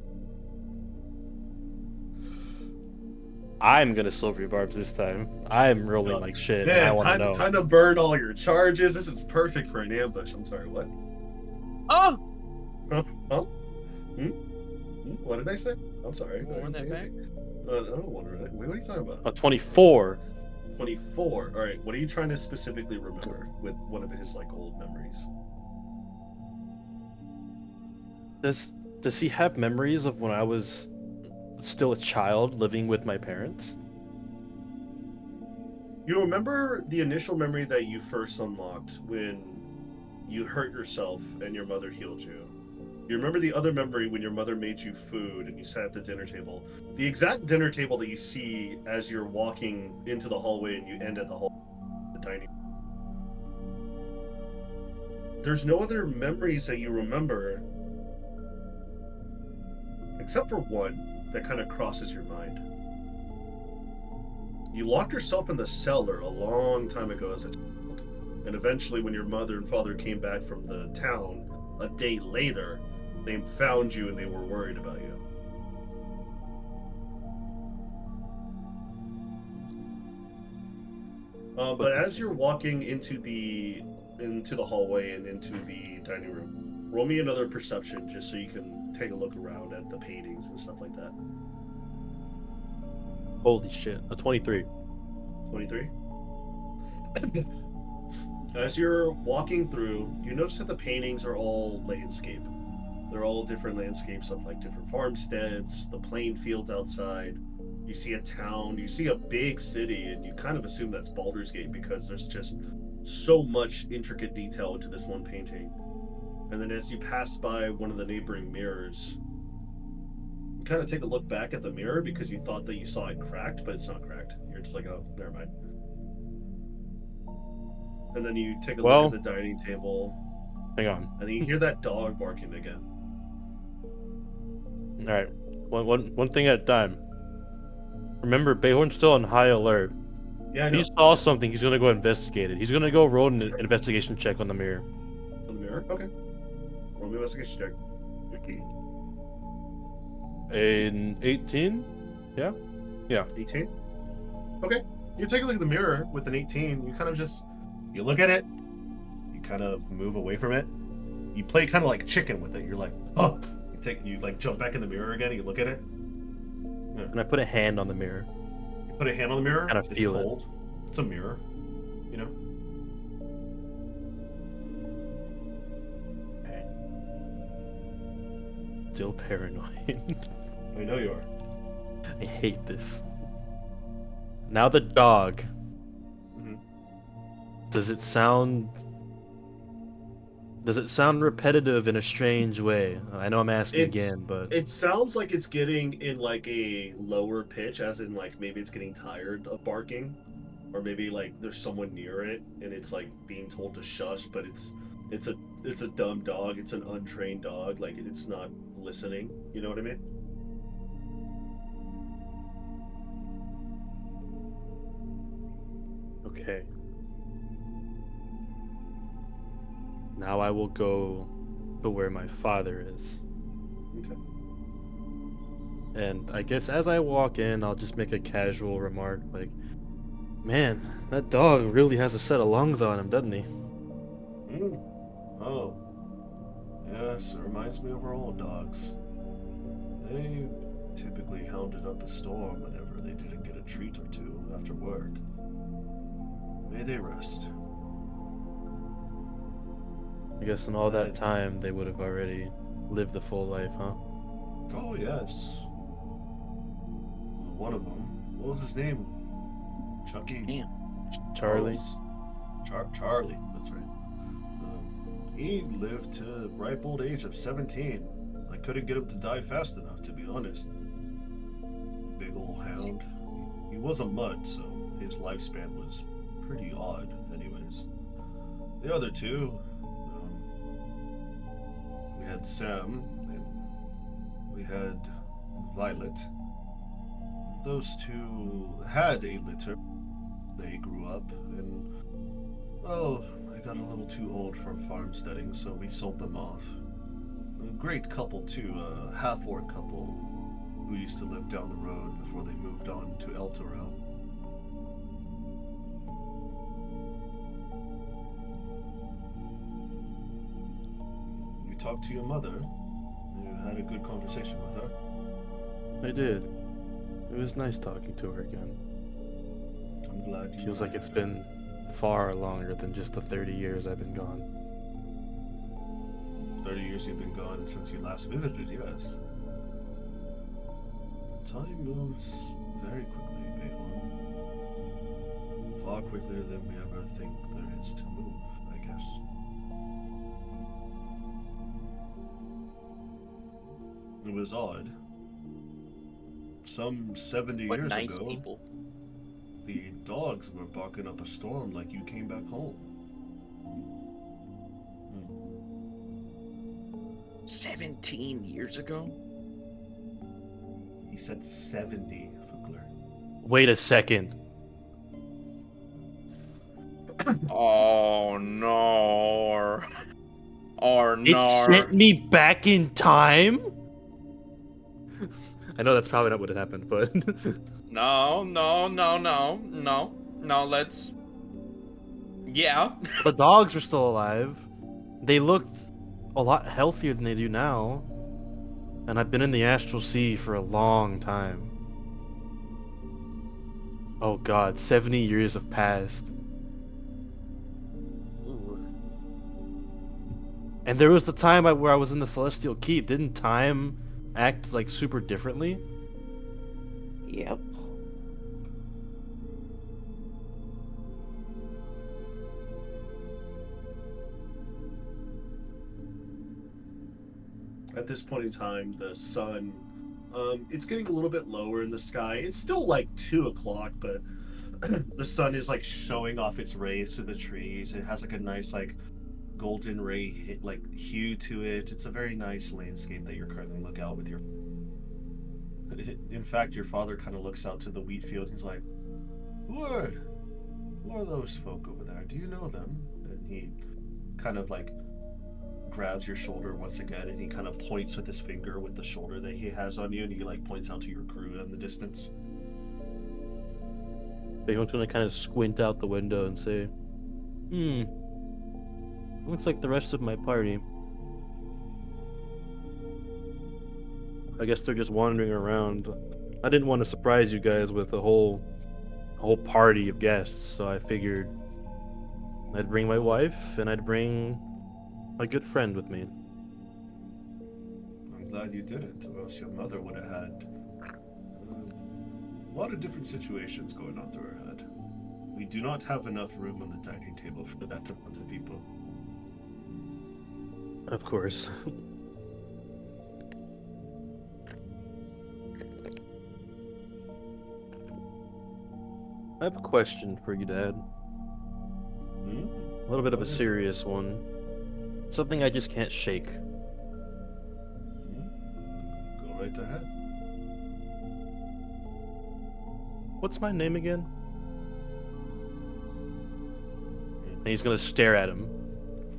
I'm gonna silvery barbs this time. I'm rolling like shit and I Man, want to know. time to burn all your charges. This is perfect for an ambush. I'm sorry, what? Oh! Huh? What did I say? I'm sorry. You want that back? I don't want to. What are you talking about? A 24. 24. All right. What are you trying to specifically remember with one of his like old memories? Does he have memories of when I was still a child living with my parents? You remember the initial memory that you first unlocked when you hurt yourself and your mother healed you. You remember the other memory when your mother made you food and you sat at the dinner table. The exact dinner table that you see as you're walking into the hallway and you end at the dining room. There's no other memories that you remember except for one that kind of crosses your mind. You locked yourself in the cellar a long time ago as a child, and eventually when your mother and father came back from the town a day later, they found you and they were worried about you. But as you're walking into the hallway and into the dining room, roll me another perception just so you can take a look around at the paintings and stuff like that. Holy shit, a 23. 23. As you're walking through, you notice that the paintings are all landscape. They're all different landscapes of like different farmsteads, the plain fields outside. You see a town, you see a big city, and you kind of assume that's Baldur's Gate because there's just so much intricate detail into this one painting. And then as you pass by one of the neighboring mirrors, you kind of take a look back at the mirror because you thought that you saw it cracked, but it's not cracked. You're just like, oh, never mind. And then you take a look at the dining table. Hang on. And then you hear that dog barking again. Alright. One thing at a time. Remember, Bayhorn's still on high alert. Yeah, I If know. he saw something, he's gonna go investigate it. He's gonna go roll an investigation check on the mirror. On the mirror? Okay. Roll me investigation check. An 18? Yeah? Yeah. 18? Okay. You take a look at the mirror with an 18. You kind of just, you look at it, you kind of move away from it. You play kind of like chicken with it. You're like, oh! You like jump back in the mirror again and you look at it. Yeah. And I put a hand on the mirror. You put a hand on the mirror, Kind of it's feel it. cold. It's a mirror, you know? Still paranoid. I know you are. I hate this. Now the dog. Mhm. Does it sound repetitive in a strange way? I know I'm asking again, but It sounds like it's getting in like a lower pitch, as in like maybe it's getting tired of barking, or maybe like there's someone near it and it's like being told to shush, but it's a dumb dog, it's an untrained dog, like it's not listening. You know what I mean? okay. Now I will go to where my father is. Okay. And I guess as I walk in, I'll just make a casual remark like, man, that dog really has a set of lungs on him, doesn't he? Oh. Yes, it reminds me of our old dogs. They typically hounded up a storm whenever they didn't get a treat or two after work. May they rest. I guess in all that I- time they would have already lived the full life, huh? Oh, yes. One of them. What was his name? Chucky? Damn. Charlie. Charlie, that's right. He lived to ripe old age of 17. I couldn't get him to die fast enough, to be honest. Big old hound. He was a mutt, so his lifespan was pretty odd, anyways. The other two, we had Sam and we had Violet. Those two had a litter. They grew up, and well, I got a little too old for farmsteading, so we sold them off. A great couple too, a half-orc couple who used to live down the road before they moved on to El Toro. You talked to your mother. You had a good conversation with her. I did. It was nice talking to her again. I'm glad you Feels like it's been far longer than just the 30 years I've been gone. 30 years you've been gone since you last visited, yes. Time moves very quickly, Bayhorn. Far quicker than we ever think there is to move, I guess. It was odd. Some 70 What years nice ago, people. the dogs were barking up a storm like you came back home. 17 years ago? He said 70, Fugler. Wait a second. Oh no. Or It no. sent me back in time? I know that's probably not what had happened, but No, let's. Yeah. the dogs were still alive. They looked a lot healthier than they do now. And I've been in the Astral Sea for a long time. Oh god, 70 years have passed. Ooh. And there was the time where I was in the Celestial Keep. Didn't time act like super differently? Yep. At this point in time, the sun, it's getting a little bit lower in the sky. It's still like 2 o'clock, but the sun is like showing off its rays through the trees. It has like a nice like golden ray like hue to it. It's a very nice landscape that you're currently looking out with your. In fact, your father kind of looks out to the wheat field. He's like, who are those folk over there? Do you know them? And he kind of like grabs your shoulder once again, and he kind of points with his finger with the shoulder that he has on you, and he like points out to your crew in the distance. Bacon's gonna kind of squint out the window and say, looks like the rest of my party. I guess they're just wandering around. I didn't want to surprise you guys with a whole party of guests, so I figured I'd bring my wife and I'd bring a good friend with me. I'm glad you didn't, or else your mother would have had a lot of different situations going on through her head. We do not have enough room on the dining table for that amount of people. Of course. I have a question for you, Dad. A little bit of a What is it? serious one. Something I just can't shake. Go right ahead. What's my name again? And he's gonna stare at him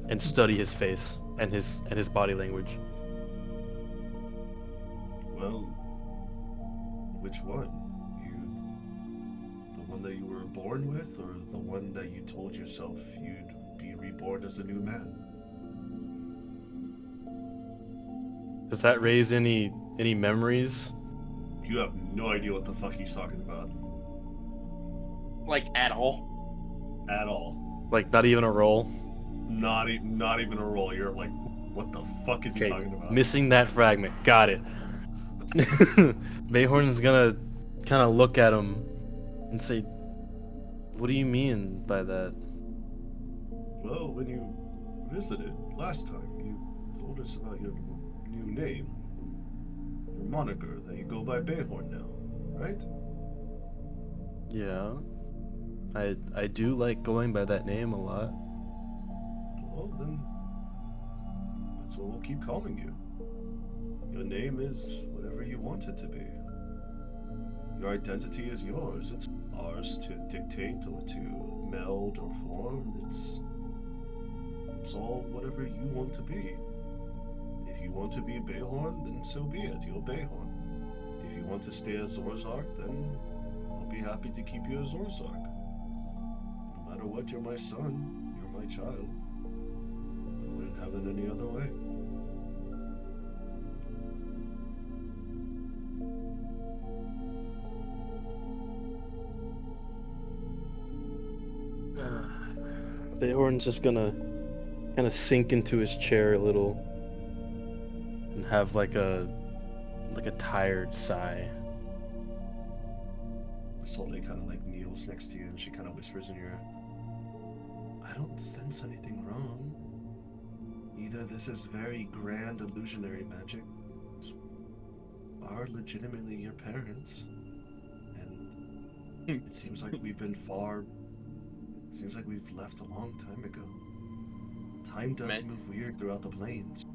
and study his face and his body language. Well, which one? The one that you were born with, or the one that you told yourself you'd be reborn as a new man? Does that raise any memories? You have no idea what the fuck he's talking about Like at all. at all. Like not even a roll? Not even a roll. You're like, what the fuck is he Okay, talking about? missing that fragment. Got it. Mayhorn's gonna kind of look at him and say, "What do you mean by that?" Well, when you visited last time, you told us about your new name, your moniker that you go by Bayhorn now, right? Yeah, I do like going by that name a lot. Well, then that's what we'll keep calling you. Your name is whatever you want it to be. Your identity is yours. It's ours to dictate or to meld or form. It's all whatever you want to be. If you want to be Bayhorn, then so be it. You're Bayhorn. If you want to stay as Zorzark, then I'll be happy to keep you as Zorzark. No matter what, you're my son. You're my child. I wouldn't have it any other way. Bayhorn's just gonna kind of sink into his chair a little and have like a tired sigh. Isolde kind of like kneels next to you and she kind of whispers in your ear, I don't sense anything wrong. Either this is very grand illusionary magic, are legitimately your parents, and it seems like we've been seems like we've left a long time ago. Time does move weird throughout the planes.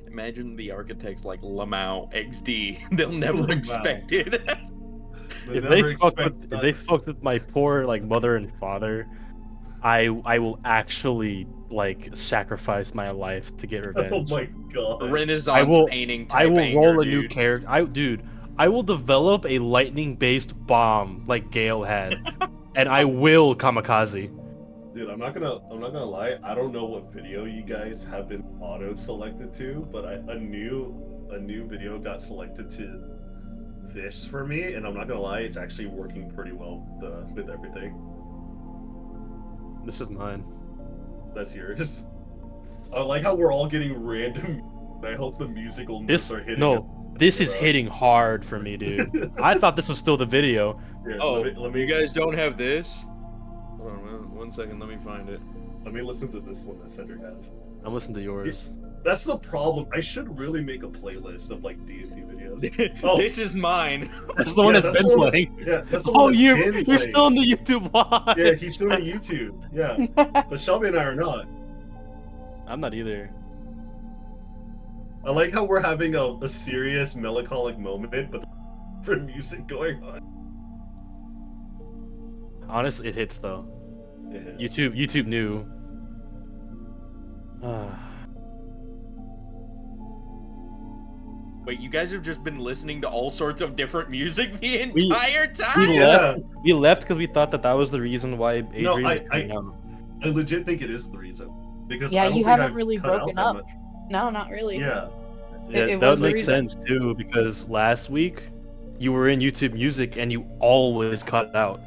Imagine the architects like Lamau XD. They'll never Lamau. expect it. If they fuck with my poor like mother and father, I will actually like sacrifice my life to get Oh revenge. my god. Renaissance painting type I will anger, roll a dude. new character. I will develop a lightning-based bomb like Gale had, and I will kamikaze. Dude, I'm not gonna lie. I don't know what video you guys have been auto-selected to, but a new video got selected to this for me, and I'm not gonna lie, it's actually working pretty well with everything. This is mine. That's yours. I like how we're all getting random. I hope the musical notes are hitting. This is hitting hard for me, dude. I thought this was still the video. Here, Oh, let me you guys don't have this? Hold on, one second, let me find it. let me listen to this one that Cedric has. I'm listening to yours. That's the problem. I should really make a playlist of like D&D videos. Oh. This is mine. That's the one that's been the one playing. Yeah, that's the Oh, one that's you're been playing. still in the YouTube watch. Yeah, he's still on YouTube. Yeah, but Shelby and I are not. I'm not either. I like how we're having a serious melancholic moment, but for music going on. Honestly, it hits though. It hits. YouTube knew. Wait, you guys have just been listening to all sorts of different music the entire time? We left because we thought that was the reason why Adrian No, was coming out. I legit think it is the reason. Because Yeah, I don't you think haven't I've really cut out broken that up. much. No, not really. Yeah. Yeah, It that was would the make reason. sense too, because last week you were in YouTube Music and you always cut out.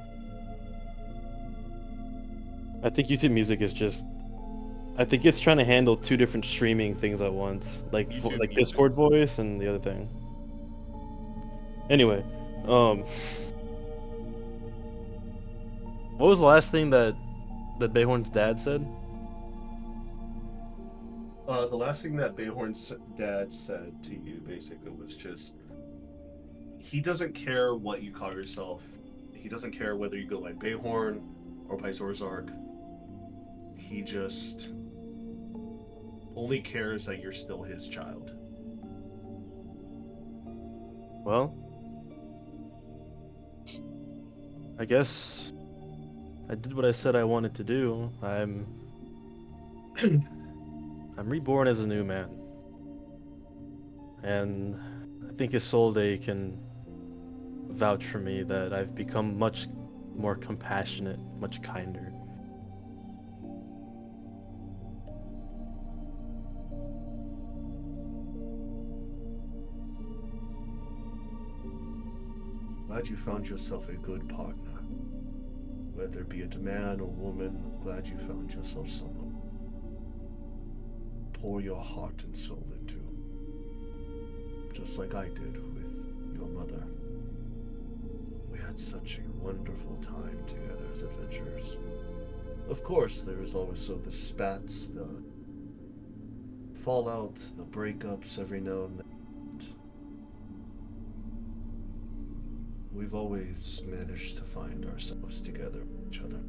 I think YouTube Music is just, I think it's trying to handle two different streaming things at once, like YouTube Music. Discord voice and the other thing. Anyway, what was the last thing that Bayhorn's dad said? The last thing that Bayhorn's dad said to you basically was just, he doesn't care what you call yourself. He doesn't care whether you go by Bayhorn or by Zorzark. He just only cares that you're still his child. Well, I guess I did what I said I wanted to do. I'm reborn as a new man. And I think Isolde can vouch for me that I've become much more compassionate, much kinder. Glad you found yourself a good partner. Whether be it a man or woman, glad you found yourself someone. Pour your heart and soul into. Just like I did with your mother. We had such a wonderful time together as adventurers. Of course, there is always the spats, the fallout, the breakups every now and then. We've always managed to find ourselves together with each other.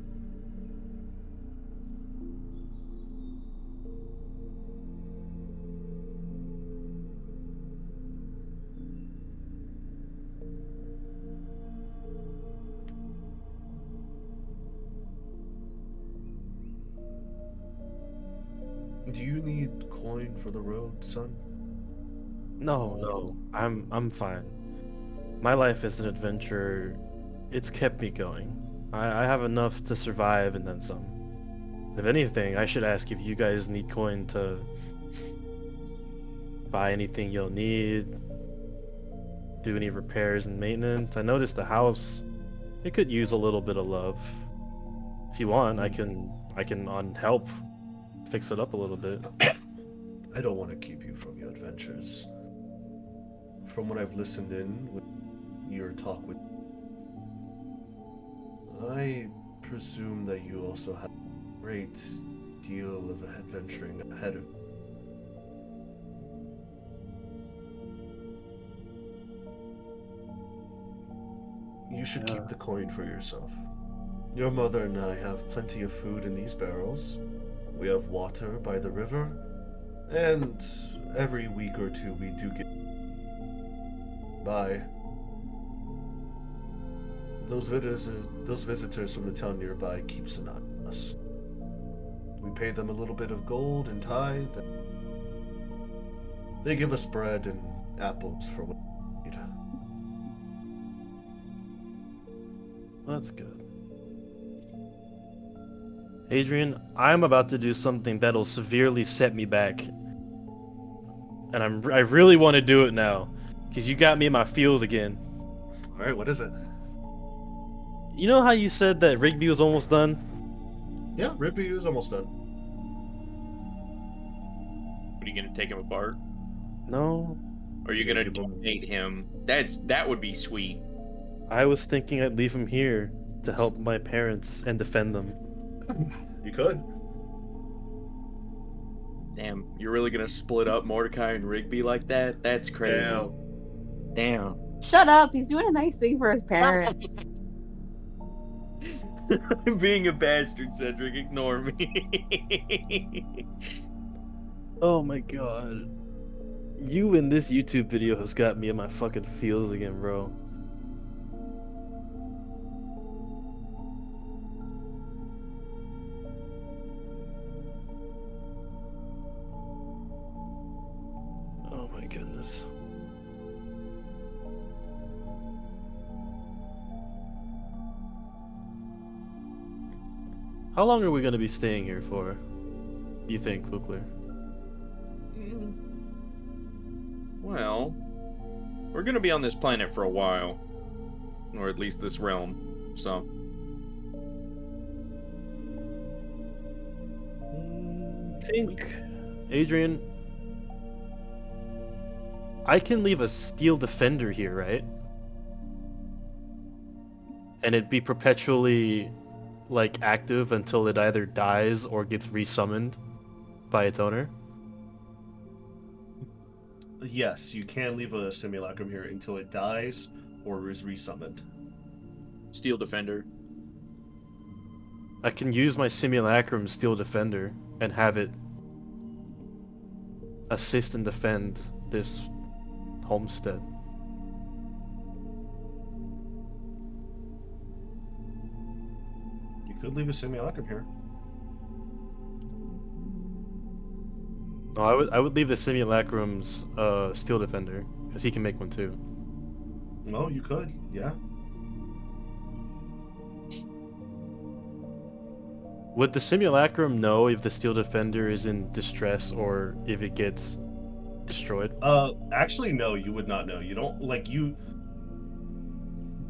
Do you need coin for the road, son? No, I'm fine. My life as an adventurer, it's kept me going. I have enough to survive and then some. If anything, I should ask if you guys need coin to buy anything you'll need, do any repairs and maintenance. I noticed the house, it could use a little bit of love. If you want, I can on help fix it up a little bit. I don't want to keep you from your adventures. From what I've listened in with your talk with, I presume that you also have a great deal of adventuring ahead of you. You should keep the coin for yourself. Your mother and I have plenty of food in these barrels. We have water by the river, and every week or two we do get by. Those visitors from the town nearby keeps an eye on us. We pay them a little bit of gold and tithe. They give us bread and apples for what we need. That's good. Adrian, I'm about to do something that'll severely set me back. And I really want to do it now. Because you got me in my feels again. Alright, what is it? You know how you said that Rigby was almost done? Yeah, Rigby is almost done. What, are you gonna take him apart? No. Or are you gonna donate him? That would be sweet. I was thinking I'd leave him here to help my parents and defend them. You could. Damn, you're really gonna split up Mordecai and Rigby like that? That's crazy. Damn. Shut up! He's doing a nice thing for his parents. I'm being a bastard, Cedric. Ignore me. Oh my god. You in this YouTube video has got me in my fucking feels again, bro. Oh my goodness. How long are we gonna be staying here for? Do you think, Bookler? Well, we're gonna be on this planet for a while. Or at least this realm, so. Think, Adrian, I can leave a steel defender here, right? And it'd be perpetually, like, active until it either dies or gets resummoned by its owner? Yes, you can leave a simulacrum here until it dies or is resummoned. Steel Defender. I can use my simulacrum steel defender and have it assist and defend this homestead. You could leave a simulacrum here. No, I would leave the simulacrum's steel defender because he can make one too. No, you could, yeah. Would the simulacrum know if the steel defender is in distress or if it gets destroyed? Actually, no, you would not know. You don't,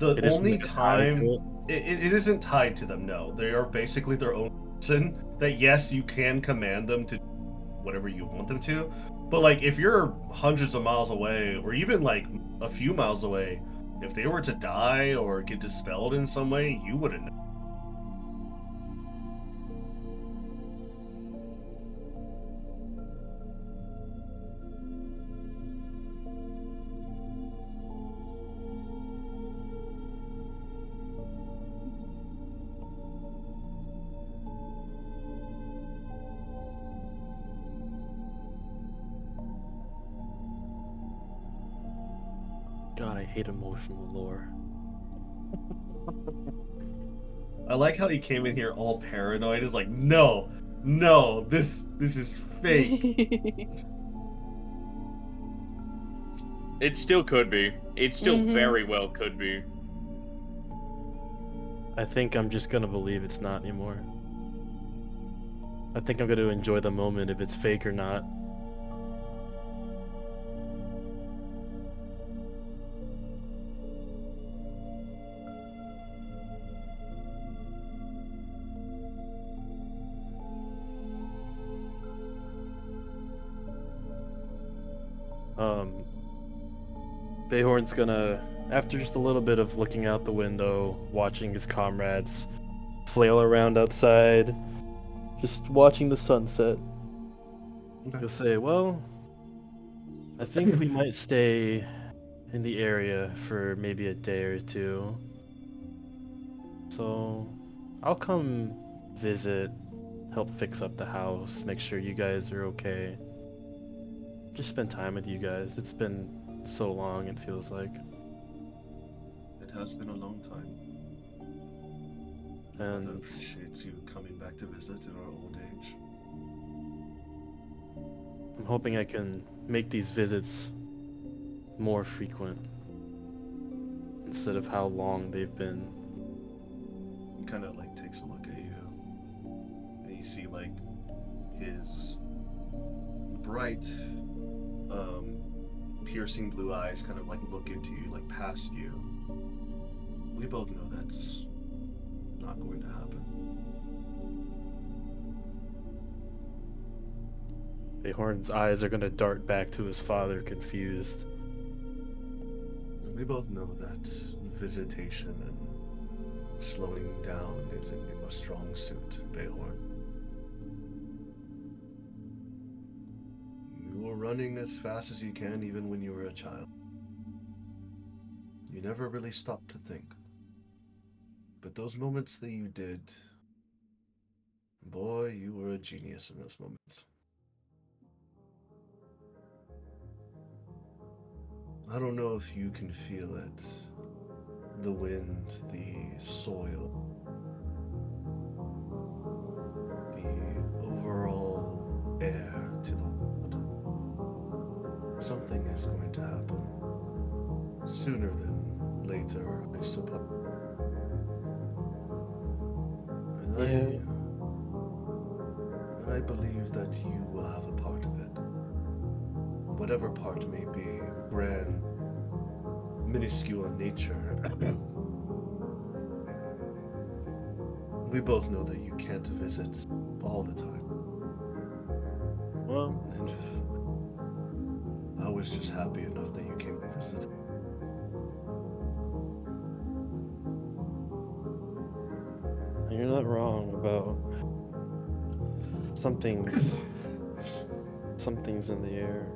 The It isn't only like a tie to time it isn't tied to them. No, they are basically their own person. That yes, you can command them to whatever you want them to, but like if you're hundreds of miles away, or even like a few miles away, if they were to die or get dispelled in some way, you wouldn't know. God, I hate emotional lore. I like how he came in here all paranoid. Is like, no, no, this is fake. It still could be. It still Mhm. very well could be. I think I'm just gonna believe it's not anymore. I think I'm gonna enjoy the moment if it's fake or not. Bayhorn's gonna, after just a little bit of looking out the window, watching his comrades flail around outside, just watching the sunset, he'll say, well, I think we might stay in the area for maybe a day or two. So I'll come visit, help fix up the house, make sure you guys are okay. Just spend time with you guys. It's been so long, it feels like. It has been a long time. And Mother appreciates you coming back to visit in our old age. I'm hoping I can make these visits more frequent instead of how long they've been. He kind of like takes a look at you, and you see like his bright, piercing blue eyes kind of like look into you, like past you. We both know that's not going to happen. Bayhorn's eyes are gonna dart back to his father, confused. And we both know that visitation and slowing down isn't your strong suit, Bayhorn. You were running as fast as you can even when you were a child. You never really stopped to think. But those moments that you did, boy, you were a genius in those moments. I don't know if you can feel it. The wind, the soil, the overall air to the world. Something is going to happen. Sooner than later, I suppose. And Yeah. I believe that you will have a part of it. Whatever part may be, grand, minuscule in nature. We both know that you can't visit all the time. Well, And I was just happy enough that you came to visit. you're not wrong about something's in the air.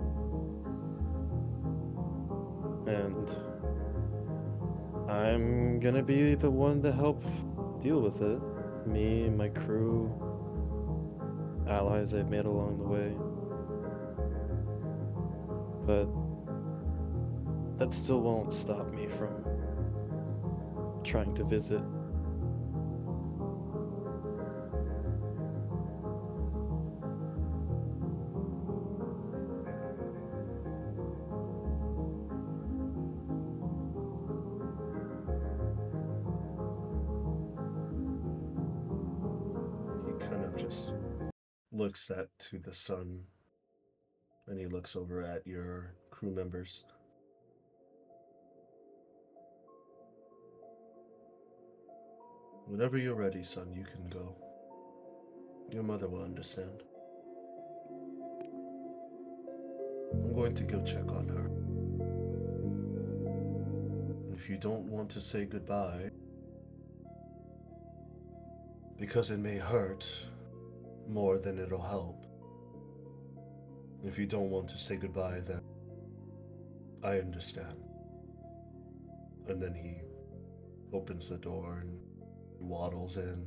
And I'm gonna be the one to help deal with it. Me, my crew, allies I've made along the way. But that still won't stop me from trying to visit. He kind of just looks at to the sun, and he looks over at your crew members. Whenever you're ready, son, you can go. Your mother will understand. I'm going to go check on her. If you don't want to say goodbye, because it may hurt more than it'll help. If you don't want to say goodbye, then I understand. And then he opens the door and waddles in.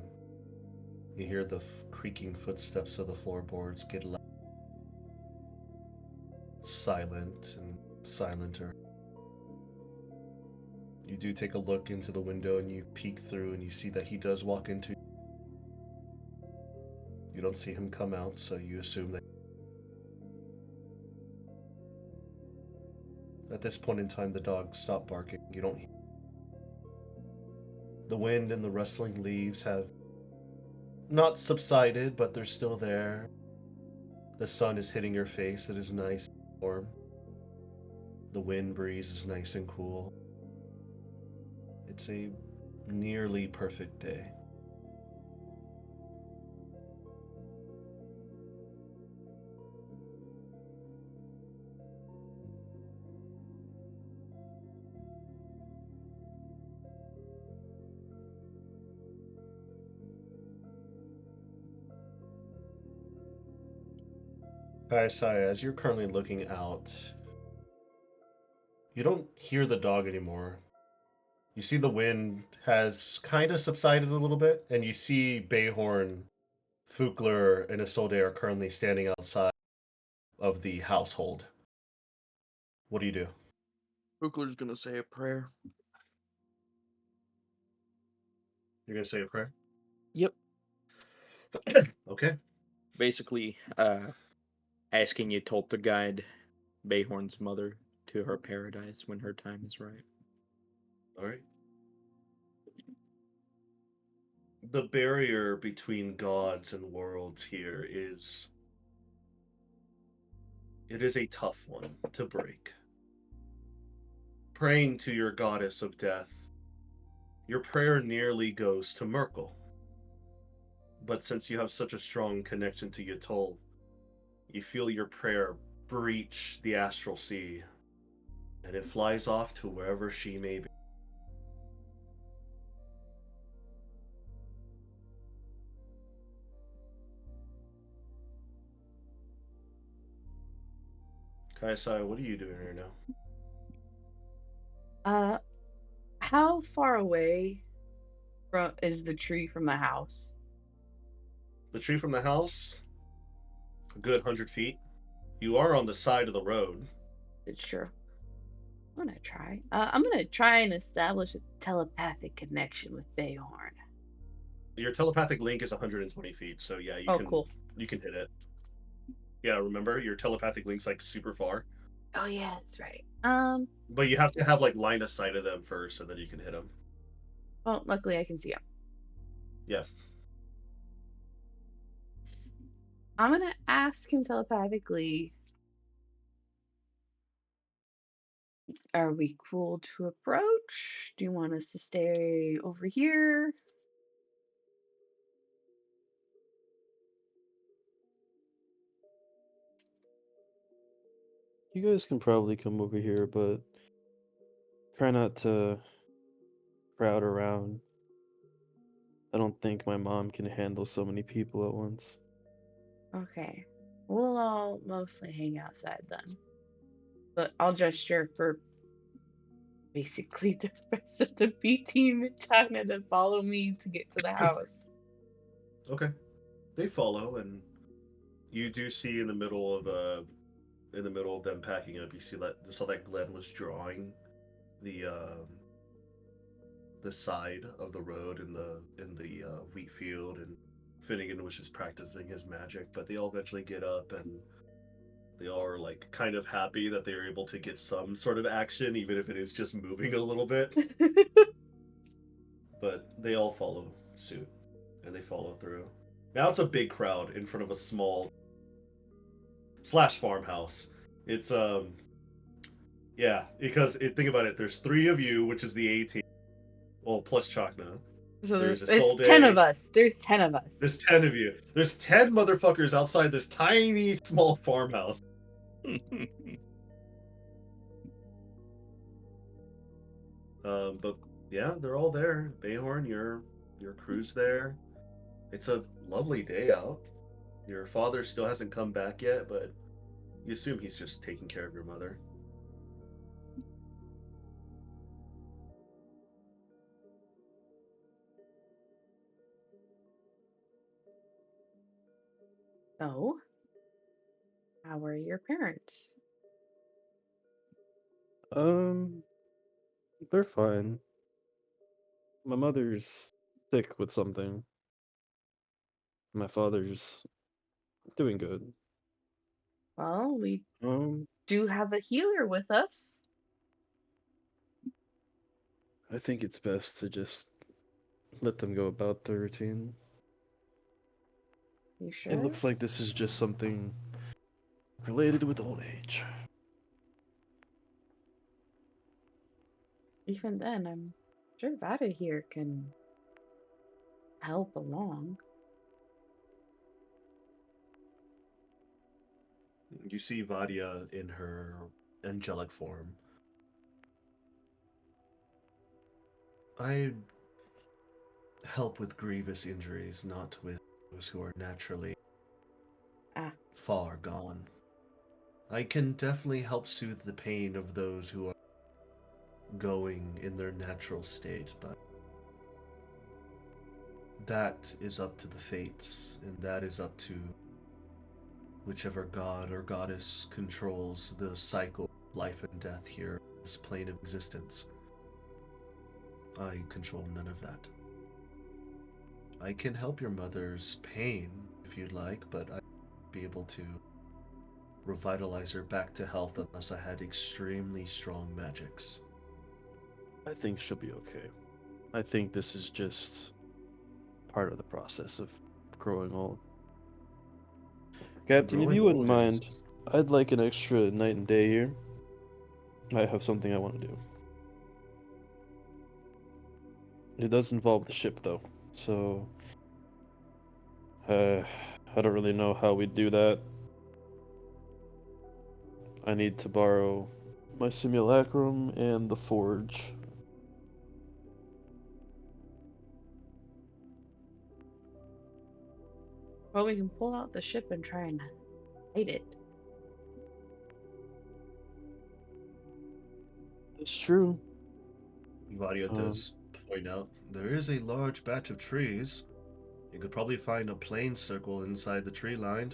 You hear the creaking footsteps of the floorboards get silent and silenter. You do take a look into the window and you peek through and you see that he does walk into. You don't see him come out, so you assume that at this point in time the dog stopped barking. You don't hear. The wind and the rustling leaves have not subsided, but they're still there. The sun is hitting your face. It is nice and warm. The wind breeze is nice and cool. It's a nearly perfect day. Sai, as you're currently looking out, you don't hear the dog anymore. You see the wind has kind of subsided a little bit, and you see Bayhorn, Fukler, and Isolde are currently standing outside of the household. What do you do? Hookler's gonna say a prayer. You're gonna say a prayer? Yep. Okay. Basically, asking Ytol to guide Bayhorn's mother to her paradise when her time is right. All right. The barrier between gods and worlds here is... it is a tough one to break. Praying to your goddess of death, your prayer nearly goes to Merkel. But since you have such a strong connection to Ytol, you feel your prayer breach the astral sea, and it flies off to wherever she may be. Kaisai, what are you doing right now? How far away is the tree from the house? The tree from the house, a good 100 feet. You are on the side of the road. It's true. I'm gonna try. I'm gonna try and establish a telepathic connection with Bayhorn. Your telepathic link is 120 feet, so yeah, Cool. You can hit it. Yeah, remember your telepathic link's like super far. Oh yeah, that's right. But you have to have like line of sight of them first, and then you can hit them. Well, luckily I can see him. Yeah. I'm gonna ask him telepathically. Are we cool to approach? Do you want us to stay over here? You guys can probably come over here, but try not to crowd around. I don't think my mom can handle so many people at once. Okay. We'll all mostly hang outside then. But I'll gesture for basically the rest of the B team in China to follow me to get to the house. Okay. They follow, and you do see in the middle of them packing up, you see that Glenn was drawing the side of the road in the wheat field, and Finnegan was just practicing his magic. But they all eventually get up, and they all are like kind of happy that they are able to get some sort of action, even if it is just moving a little bit. But they all follow suit, and they follow through. Now it's a big crowd in front of a small / farmhouse. It's yeah, because think about it. There's 3 of you, which is the A team. Well, plus Chakna. So There's it's Isolde. 10 of us. There's 10 of us. There's 10 of you. There's 10 motherfuckers outside this tiny, small farmhouse. But yeah, they're all there. Bayhorn, your crew's there. It's a lovely day out. Your father still hasn't come back yet, but you assume he's just taking care of your mother. So, how are your parents? They're fine. My mother's sick with something. My father's doing good. Well, we Um, do have a healer with us. I think it's best to just let them go about their routine. You It sure? looks like this is just something related with old age. Even then, I'm sure Vada here can help along. You see Vadia in her angelic form. I help with grievous injuries, not with those who are naturally far gone. I can definitely help soothe the pain of those who are going in their natural state, but that is up to the fates, and that is up to whichever god or goddess controls the cycle of life and death here on this plane of existence. I control none of that. I can help your mother's pain if you'd like, but I'd be able to revitalize her back to health unless I had extremely strong magics. I think she'll be okay. I think this is just part of the process of growing old. Captain, if Growing you wouldn't old mind, is- I'd like an extra night and day here. I have something I want to do. It does involve the ship, though, so I don't really know how we'd do that. I need to borrow my simulacrum and the forge. Well, we can pull out the ship and try and hide it. It's true. Vadia does point out there is a large batch of trees. You could probably find a plane circle inside the tree line.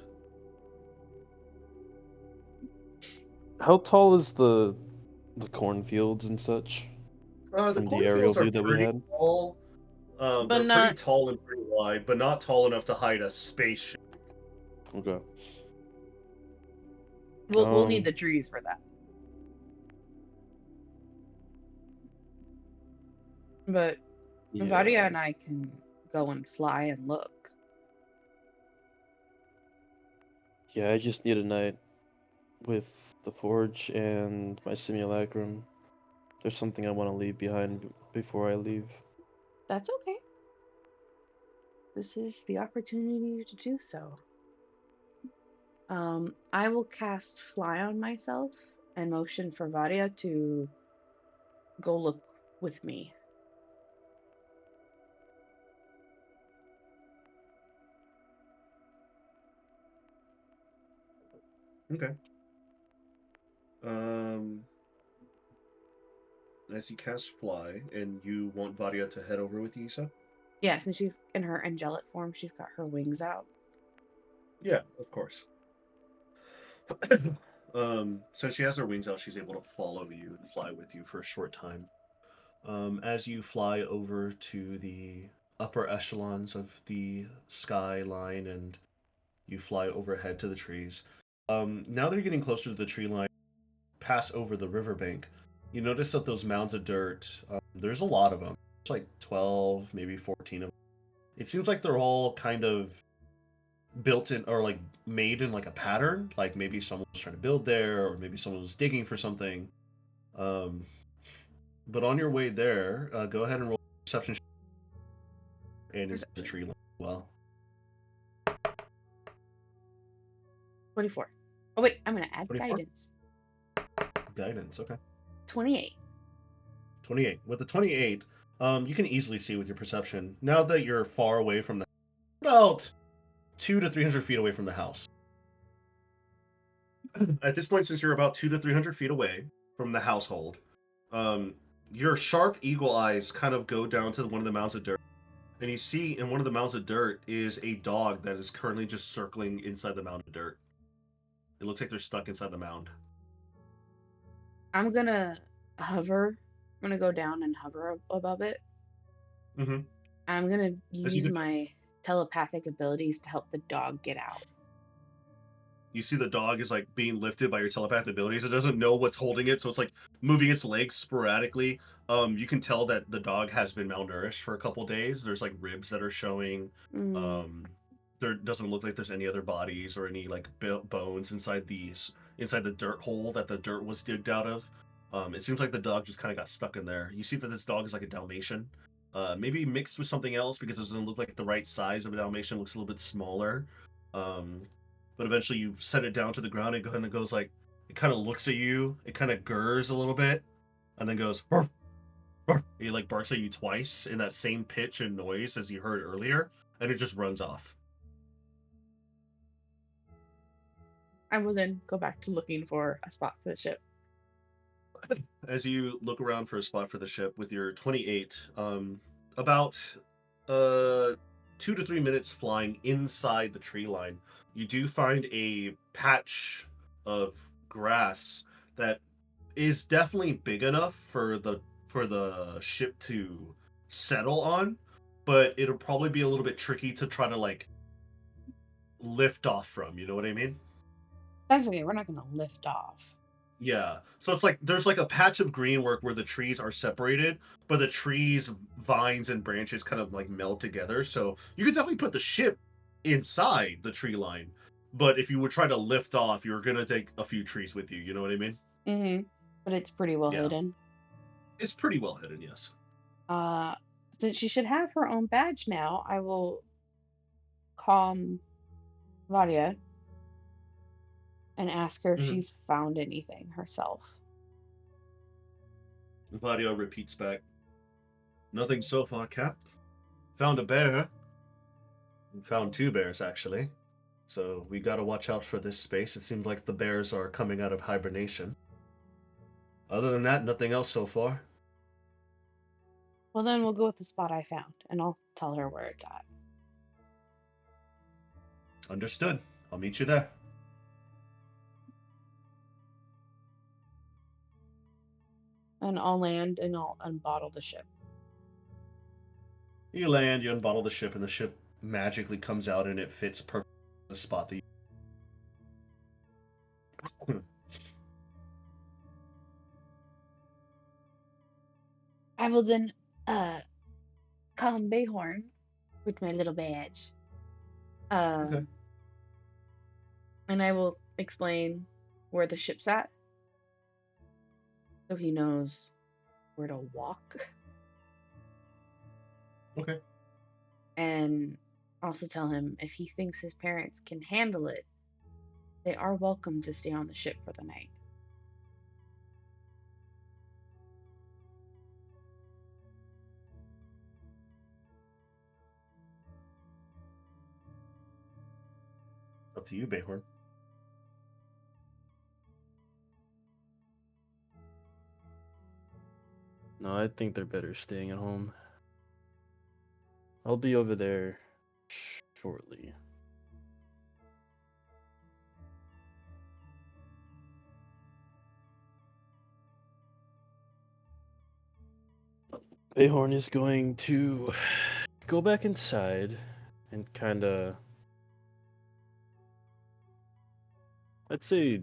How tall is the cornfields and such The from the aerial cornfields are view that we pretty had? tall. But They're pretty not, tall and pretty wide, but not tall enough to hide a spaceship. Okay. we'll need the trees for that. But Vadia and I can go and fly and look. Yeah, I just need a night with the forge and my simulacrum. There's something I want to leave behind before I leave. That's okay. This is the opportunity to do so. I will cast Fly on myself and motion for Vadia to go look with me. Okay. As you cast fly, and you want Vadia to head over with you, so? Yeah, since she's in her angelic form, she's got her wings out. Yeah, of course. Since she has her wings out, she's able to follow you and fly with you for a short time. As you fly over to the upper echelons of the skyline and you fly overhead to the trees. Now that you're getting closer to the tree line, pass over the riverbank, you notice that those mounds of dirt, there's a lot of them. It's like 12, maybe 14 of them. It seems like they're all kind of built in or like made in like a pattern. Like maybe someone was trying to build there, or maybe someone was digging for something. But on your way there, go ahead and roll perception. and inside the tree line as well. 24. Oh wait, I'm gonna add 24? guidance. Guidance, okay. 28. 28. With the 28, you can easily see with your perception. Now that you're far away from the about 200 to 300 feet away from the house. At this point, since you're about 200 to 300 feet away from the household, your sharp eagle eyes kind of go down to one of the mounds of dirt, and you see in one of the mounds of dirt is a dog that is currently just circling inside the mound of dirt. It looks like they're stuck inside the mound. I'm gonna hover. I'm gonna go down and hover above it. Mm-hmm. I'm gonna use my telepathic abilities to help the dog get out. You see the dog is like being lifted by your telepathic abilities. It doesn't know what's holding it, so it's like moving its legs sporadically. You can tell that the dog has been malnourished for a couple days. There's like ribs that are showing. There doesn't look like there's any other bodies or any like bones inside the dirt hole that the dirt was digged out of. It seems like the dog just kind of got stuck in there. You see that this dog is like a Dalmatian, maybe mixed with something else because it doesn't look like the right size of a Dalmatian. It looks a little bit smaller. But eventually you set it down to the ground and it goes like, it kind of looks at you, it kind of gurs a little bit, and then goes, "Burr, burr." It like barks at you twice in that same pitch and noise as you heard earlier, and it just runs off. I will then go back to looking for a spot for the ship. As you look around for a spot for the ship with your 28, about 2 to 3 minutes flying inside the tree line, you do find a patch of grass that is definitely big enough for the ship to settle on, but it'll probably be a little bit tricky to try to like lift off from, you know what I mean? That's okay, we're not gonna lift off. Yeah, so it's like there's like a patch of green work where the trees are separated, but the trees, vines, and branches kind of like meld together. So you could definitely put the ship inside the tree line, but if you were trying to lift off, you were gonna take a few trees with you. You know what I mean? Mm-hmm. But it's pretty well hidden. It's pretty well hidden, yes. Since she should have her own badge now, I will calm Vadia and ask her if she's found anything herself. Vadia repeats back, "Nothing so far, Cap. Found a bear. Found 2 bears, actually. So we gotta watch out for this space. It seems like the bears are coming out of hibernation. Other than that, nothing else so far." Well, then we'll go with the spot I found, and I'll tell her where it's at. Understood. I'll meet you there. And I'll land and I'll unbottle the ship. You land, you unbottle the ship, and the ship magically comes out and it fits perfectly in the spot that you... I will then call him Bayhorn with my little badge. Okay. And I will explain where the ship's at, so he knows where to walk. Okay. And also tell him if he thinks his parents can handle it, they are welcome to stay on the ship for the night. Up to you, Bayhorn. No, I think they're better staying at home. I'll be over there shortly. Bayhorn is going to go back inside and kind of, I'd say,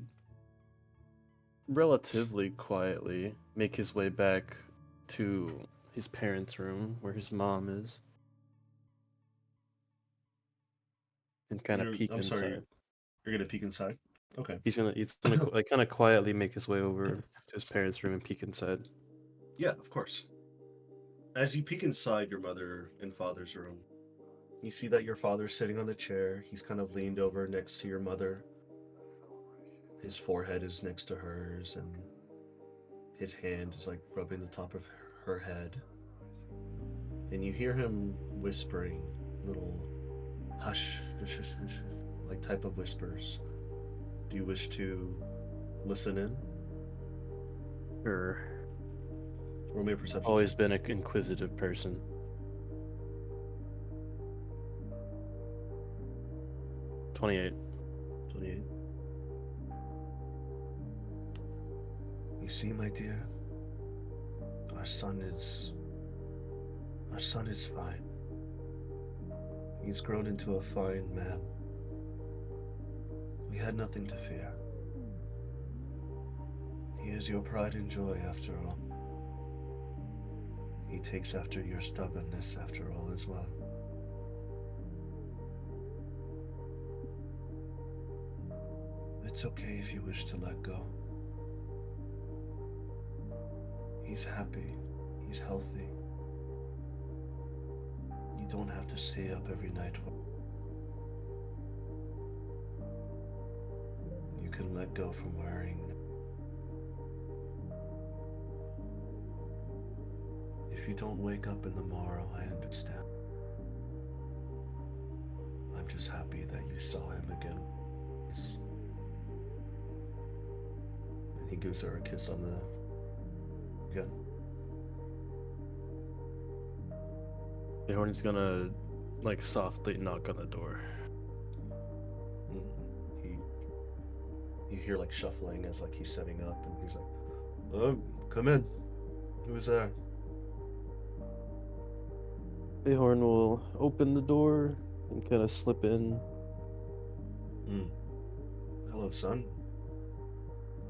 relatively quietly make his way back to his parents' room where his mom is. And kind of peek inside. Sorry, you're gonna peek inside? Okay. He's gonna like kind of quietly make his way over to his parents' room and peek inside. Yeah, of course. As you peek inside your mother and father's room, You see that your father's sitting on the chair. He's kind of leaned over next to your mother. His forehead is next to hers, and his hand is like rubbing the top of her head. And you hear him whispering little hush, hush, hush, hush, like type of whispers. Do you wish to listen in? Sure. Roll me a perception Always check. been an inquisitive person. 28. 28. You see, my dear, our son is fine. He's grown into a fine man. We had nothing to fear. He is your pride and joy, after all. He takes after your stubbornness, after all, as well. It's okay if you wish to let go. He's happy. He's healthy. You don't have to stay up every night. You can let go from worrying. If you don't wake up in the morrow, I understand. I'm just happy that you saw him again. And he gives her a kiss on the again. Ahorn's gonna like softly knock on the door. You hear like shuffling as like he's setting up, and he's like, "Oh, come in. Who's there?" Ahorn will open the door and kind of slip in. Hello, son.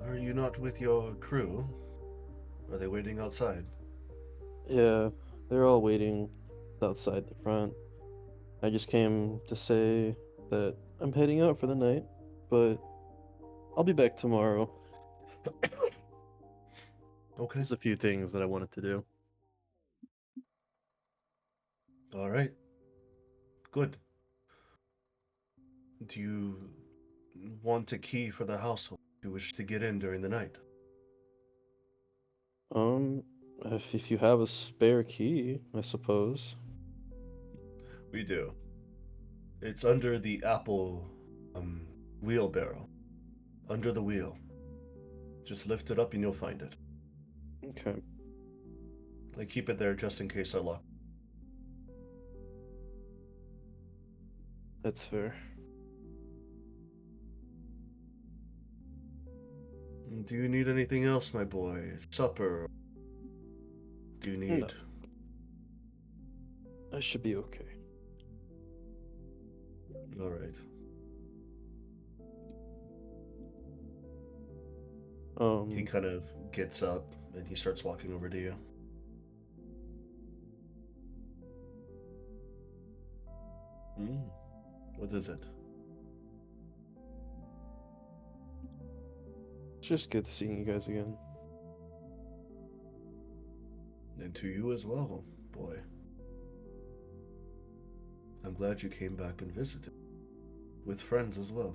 Are you not with your crew? Are they waiting outside? Yeah, they're all waiting outside the front. I just came to say that I'm heading out for the night, but I'll be back tomorrow. Okay. There's a few things that I wanted to do. All right. Good. Do you want a key for the household? Do you wish to get in during the night? If you have a spare key, I suppose. We do. It's under the apple wheelbarrow. Under the wheel. Just lift it up and you'll find it. Okay. I keep it there just in case I lock. That's fair. Do you need anything else, my boy? Supper? Do you need... No. I should be okay. All right. He kind of gets up and he starts walking over to you. What is it? It's just good seeing you guys again. And to you as well, boy. I'm glad you came back and visited. With friends as well.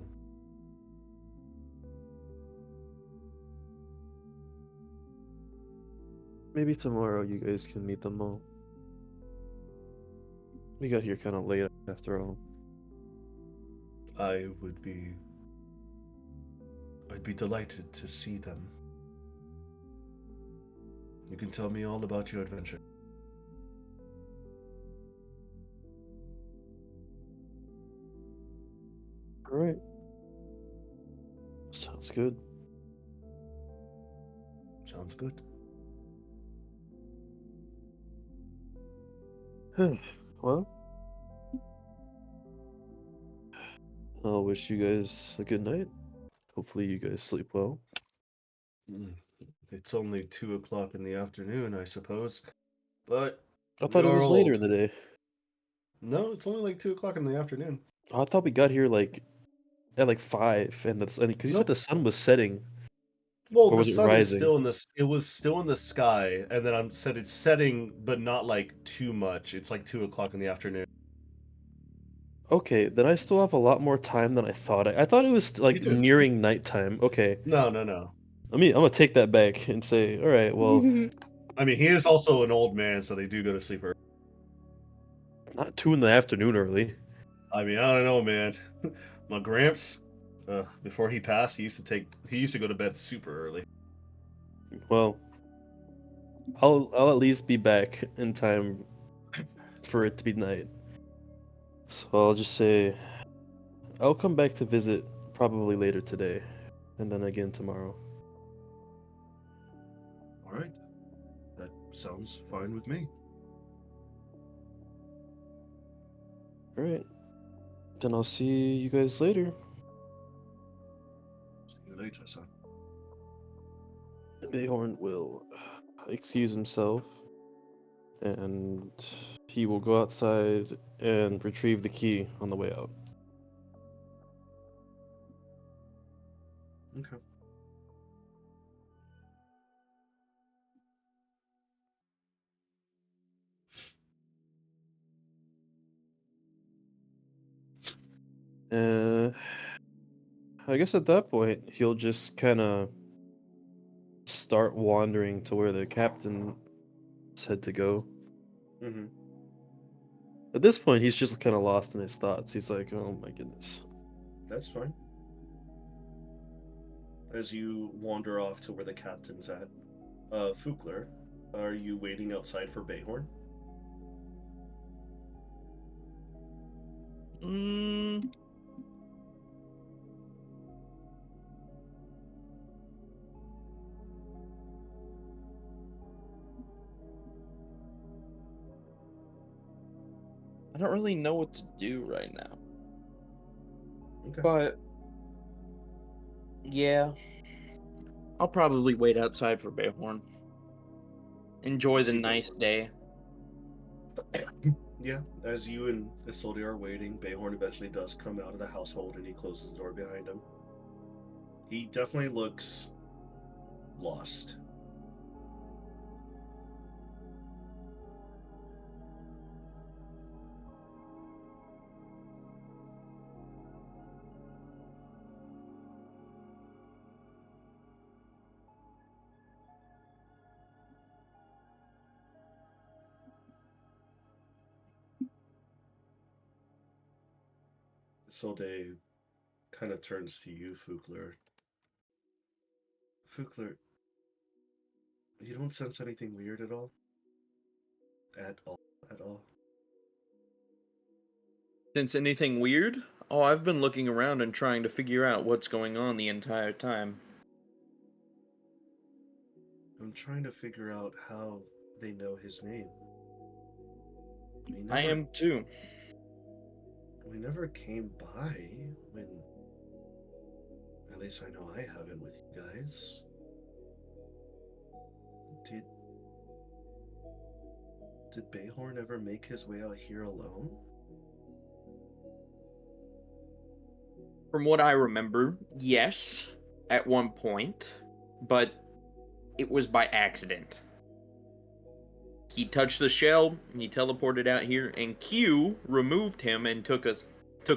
Maybe tomorrow you guys can meet them all. We got here kind of late after all. I'd be delighted to see them. You can tell me all about your adventure. Alright. Sounds good. Sounds good. Well, I'll wish you guys a good night. Hopefully you guys sleep well. It's only 2 o'clock in the afternoon, I suppose. But I thought it you're was later in old. the day. No, it's only like 2 o'clock in the afternoon. Oh, I thought we got here like at like 5, and that's because you said Nope. the sun was setting, Well, or the was it sun is rising? still in the. It was still in the sky, and then said it's setting, but not like too much. It's like 2 o'clock in the afternoon. Okay, then I still have a lot more time than I thought. I thought it was like do. nearing nighttime. Okay, No. I'm gonna take that back and say, all right, well, I mean, he is also an old man, so they do go to sleep early. not 2 in the afternoon early. I mean, I don't know, man. My gramps, before he passed, he used to go to bed super early. Well, I'll at least be back in time for it to be night. So I'll just say I'll come back to visit probably later today, and then again tomorrow. All right, that sounds fine with me. All right, then I'll see you guys later. See you later, son. Bayhorn will excuse himself, and he will go outside and retrieve the key on the way out. Okay. I guess at that point he'll just kind of start wandering to where the captain said to go. Mm-hmm. At this point, he's just kind of lost in his thoughts. He's like, "Oh my goodness." That's fine. As you wander off to where the captain's at, Fukler, are you waiting outside for Bayhorn? Mm, I don't really know what to do right now. Okay. But yeah, I'll probably wait outside for Bayhorn. Enjoy the See nice Bayhorn. day. Yeah, as you and Isolde are waiting, Bayhorn eventually does come out of the household and he closes the door behind him. He definitely looks lost. Isolde kind of turns to you, Fukler. Fukler, you don't sense anything weird at all? At all? At all? Since anything weird? Oh, I've been looking around and trying to figure out what's going on the entire time. I'm trying to figure out how they know his name. I am too. We never came by when. At least I know I haven't with you guys. Did. Did Bayhorn ever make his way out here alone? From what I remember, yes, at one point, but it was by accident. He touched the shell, he teleported out here, and Q removed him and took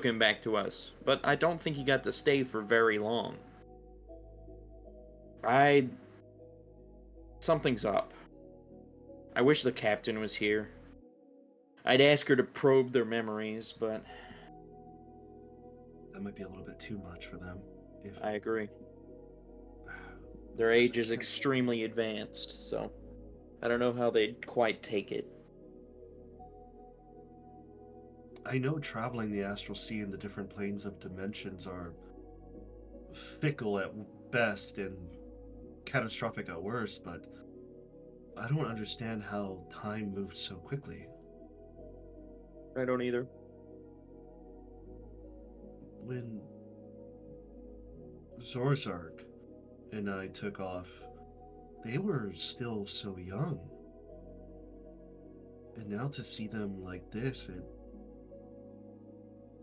him back to us. But I don't think he got to stay for very long. Something's up. I wish the captain was here. I'd ask her to probe their memories, but That might be a little bit too much for them. If I agree. Their age is extremely advanced, so I don't know how they'd quite take it. I know traveling the astral sea in the different planes of dimensions are fickle at best and catastrophic at worst, but I don't understand how time moves so quickly. I don't either. When Zorzark and I took off, they were still so young. And now to see them like this,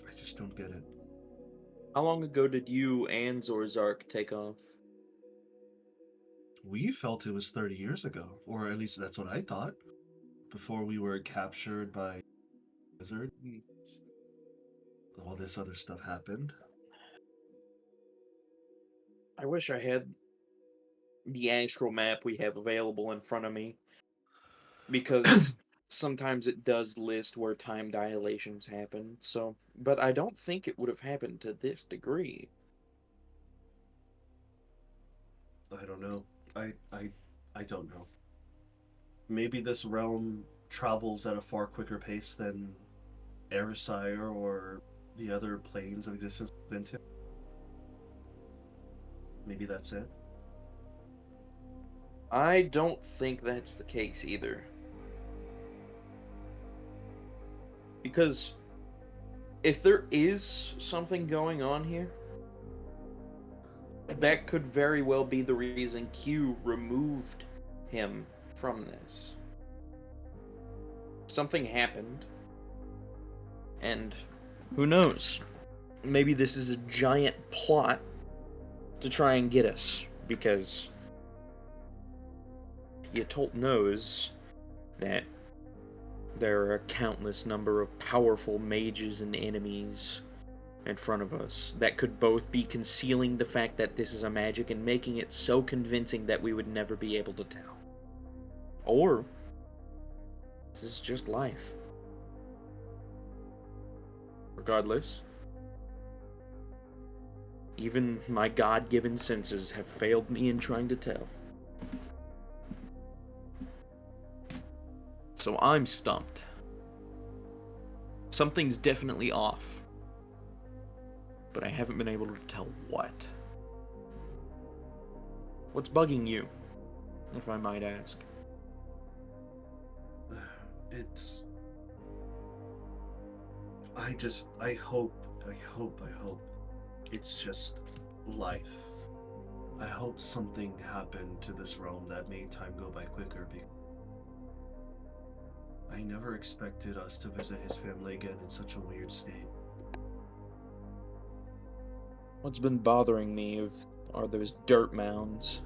I just don't get it. How long ago did you and Zorzark take off? We felt it was 30 years ago, or at least that's what I thought, before we were captured by Wizard. all this other stuff happened. I wish I had the astral map we have available in front of me, because sometimes it does list where time dilations happen. So, but I don't think it would have happened to this degree. I don't know. I don't know. Maybe this realm travels at a far quicker pace than Erisire or the other planes of existence we've been to. Maybe that's it. I don't think that's the case either. Because if there is something going on here, that could very well be the reason Q removed him from this. Something happened, and who knows? Maybe this is a giant plot to try and get us, because Yatult knows that there are a countless number of powerful mages and enemies in front of us that could both be concealing the fact that this is a magic and making it so convincing that we would never be able to tell. Or this is just life. Regardless, even my God-given senses have failed me in trying to tell. So I'm stumped. Something's definitely off, but I haven't been able to tell what. What's bugging you, if I might ask? It's. I hope it's just life. I hope something happened to this realm that made time go by quicker, because I never expected us to visit his family again in such a weird state. What's been bothering me are those dirt mounds.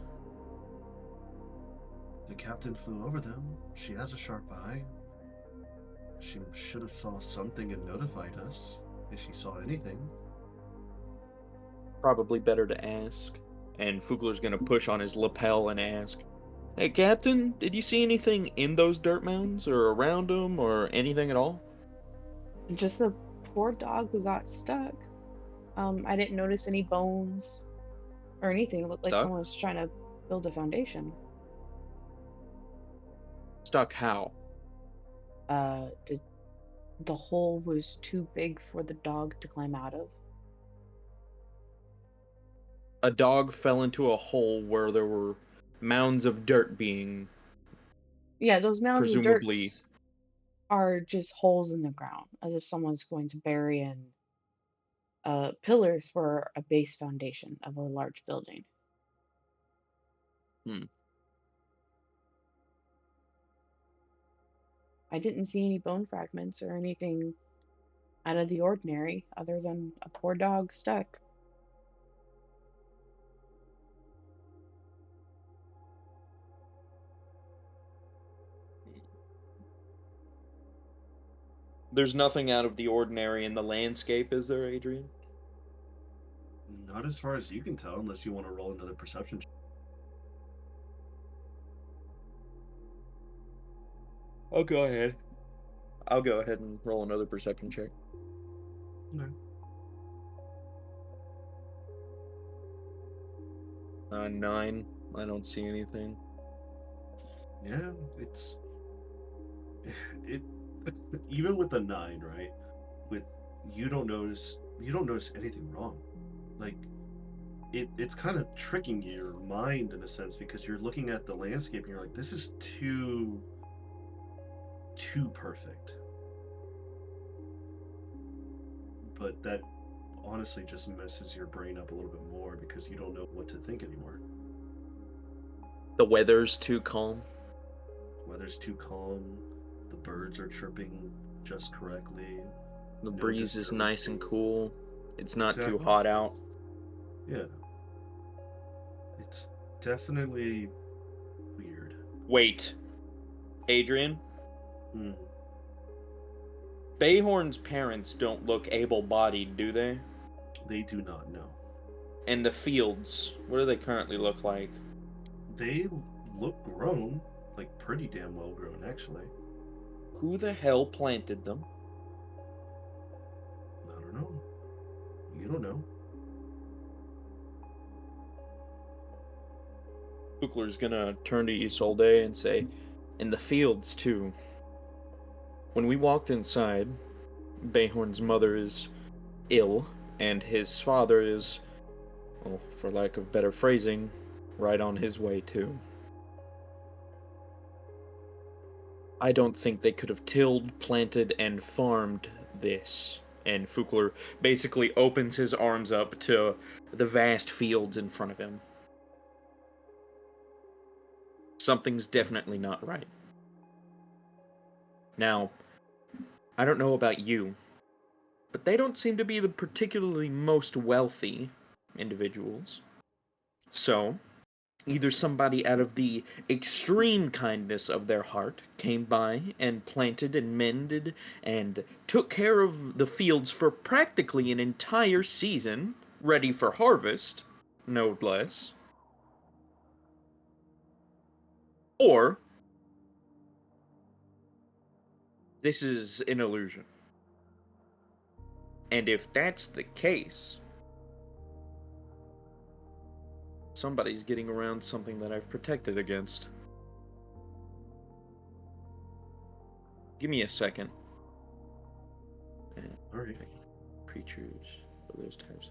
The captain flew over them. She has a sharp eye. She should have saw something and notified us, if she saw anything. Probably better to ask. And Fugler's gonna push on his lapel and ask, "Hey, Captain, did you see anything in those dirt mounds, or around them, or anything at all?" Just a poor dog who got stuck. I didn't notice any bones or anything. It looked like Stuck? someone was trying to build a foundation. Stuck how? The hole was too big for the dog to climb out of. A dog fell into a hole where there were mounds of dirt being Yeah, those mounds of dirt presumably... are just holes in the ground, as if someone's going to bury in pillars for a base foundation of a large building. I didn't see any bone fragments or anything out of the ordinary, other than a poor dog stuck. There's nothing out of the ordinary in the landscape, is there, Adrian? Not as far as you can tell, unless you want to roll another perception check. I'll go ahead and roll another perception check. Okay. 9. I don't see anything. Yeah, it even with the 9, right? With you don't notice anything wrong. Like it's kind of tricking your mind in a sense, because you're looking at the landscape and you're like, this is too perfect. But that honestly just messes your brain up a little bit more, because you don't know what to think anymore. The weather's too calm. Weather's too calm. The birds are chirping just correctly. The No breeze is nice and cool. It's not too Exactly. hot out. Yeah. It's definitely weird. Wait. Adrian, Hmm. Bayhorn's parents don't look able-bodied, do they? They do not know. And the fields, what do they currently look like? They look grown, like pretty damn well grown, actually. Who the hell planted them? I don't know. You don't know. Kukler's gonna turn to Isolde and say, in the fields, too. When we walked inside, Bayhorn's mother is ill, and his father is, well, for lack of better phrasing, right on his way, too. I don't think they could have tilled, planted, and farmed this. And Fukler basically opens his arms up to the vast fields in front of him. Something's definitely not right. Now, I don't know about you, but they don't seem to be the particularly most wealthy individuals. So, either somebody out of the extreme kindness of their heart came by and planted and mended and took care of the fields for practically an entire season, ready for harvest, no less. Or, this is an illusion. And if that's the case, somebody's getting around something that I've protected against. Give me a second. Alright. Creatures of those types.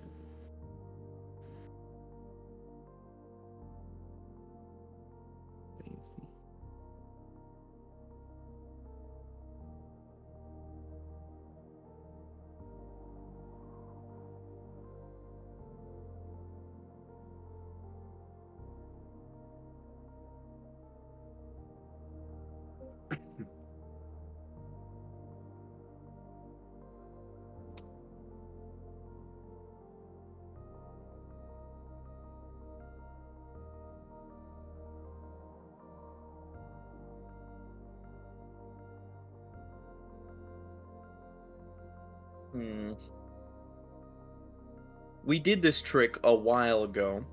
We did this trick a while ago,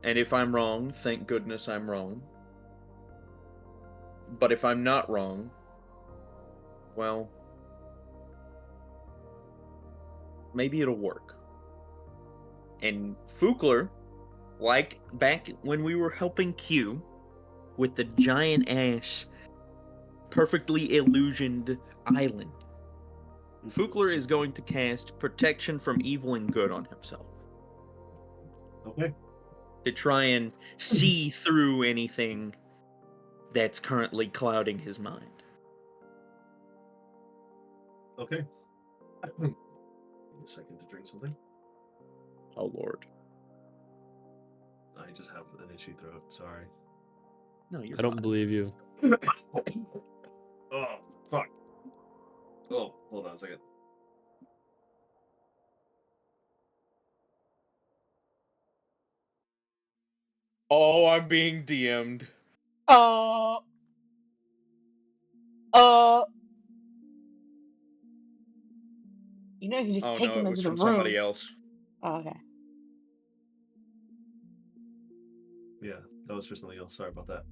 and if I'm wrong, thank goodness I'm wrong. But if I'm not wrong, well, maybe it'll work. And Fukler, like back when we were helping Q with the giant ass, perfectly illusioned island, Fukler is going to cast Protection from Evil and Good on himself. Okay. To try and see through anything that's currently clouding his mind. Okay. Give me a second to drink something. Oh, Lord. I just have an itchy throat. Sorry. No, you're I don't fine. believe you. Oh, fuck. Oh, hold on a second. Oh, I'm being DM'd. You know, you can just Oh, take no, him it into was the from room. somebody else. Oh, okay. Yeah, that was for something else. Sorry about that.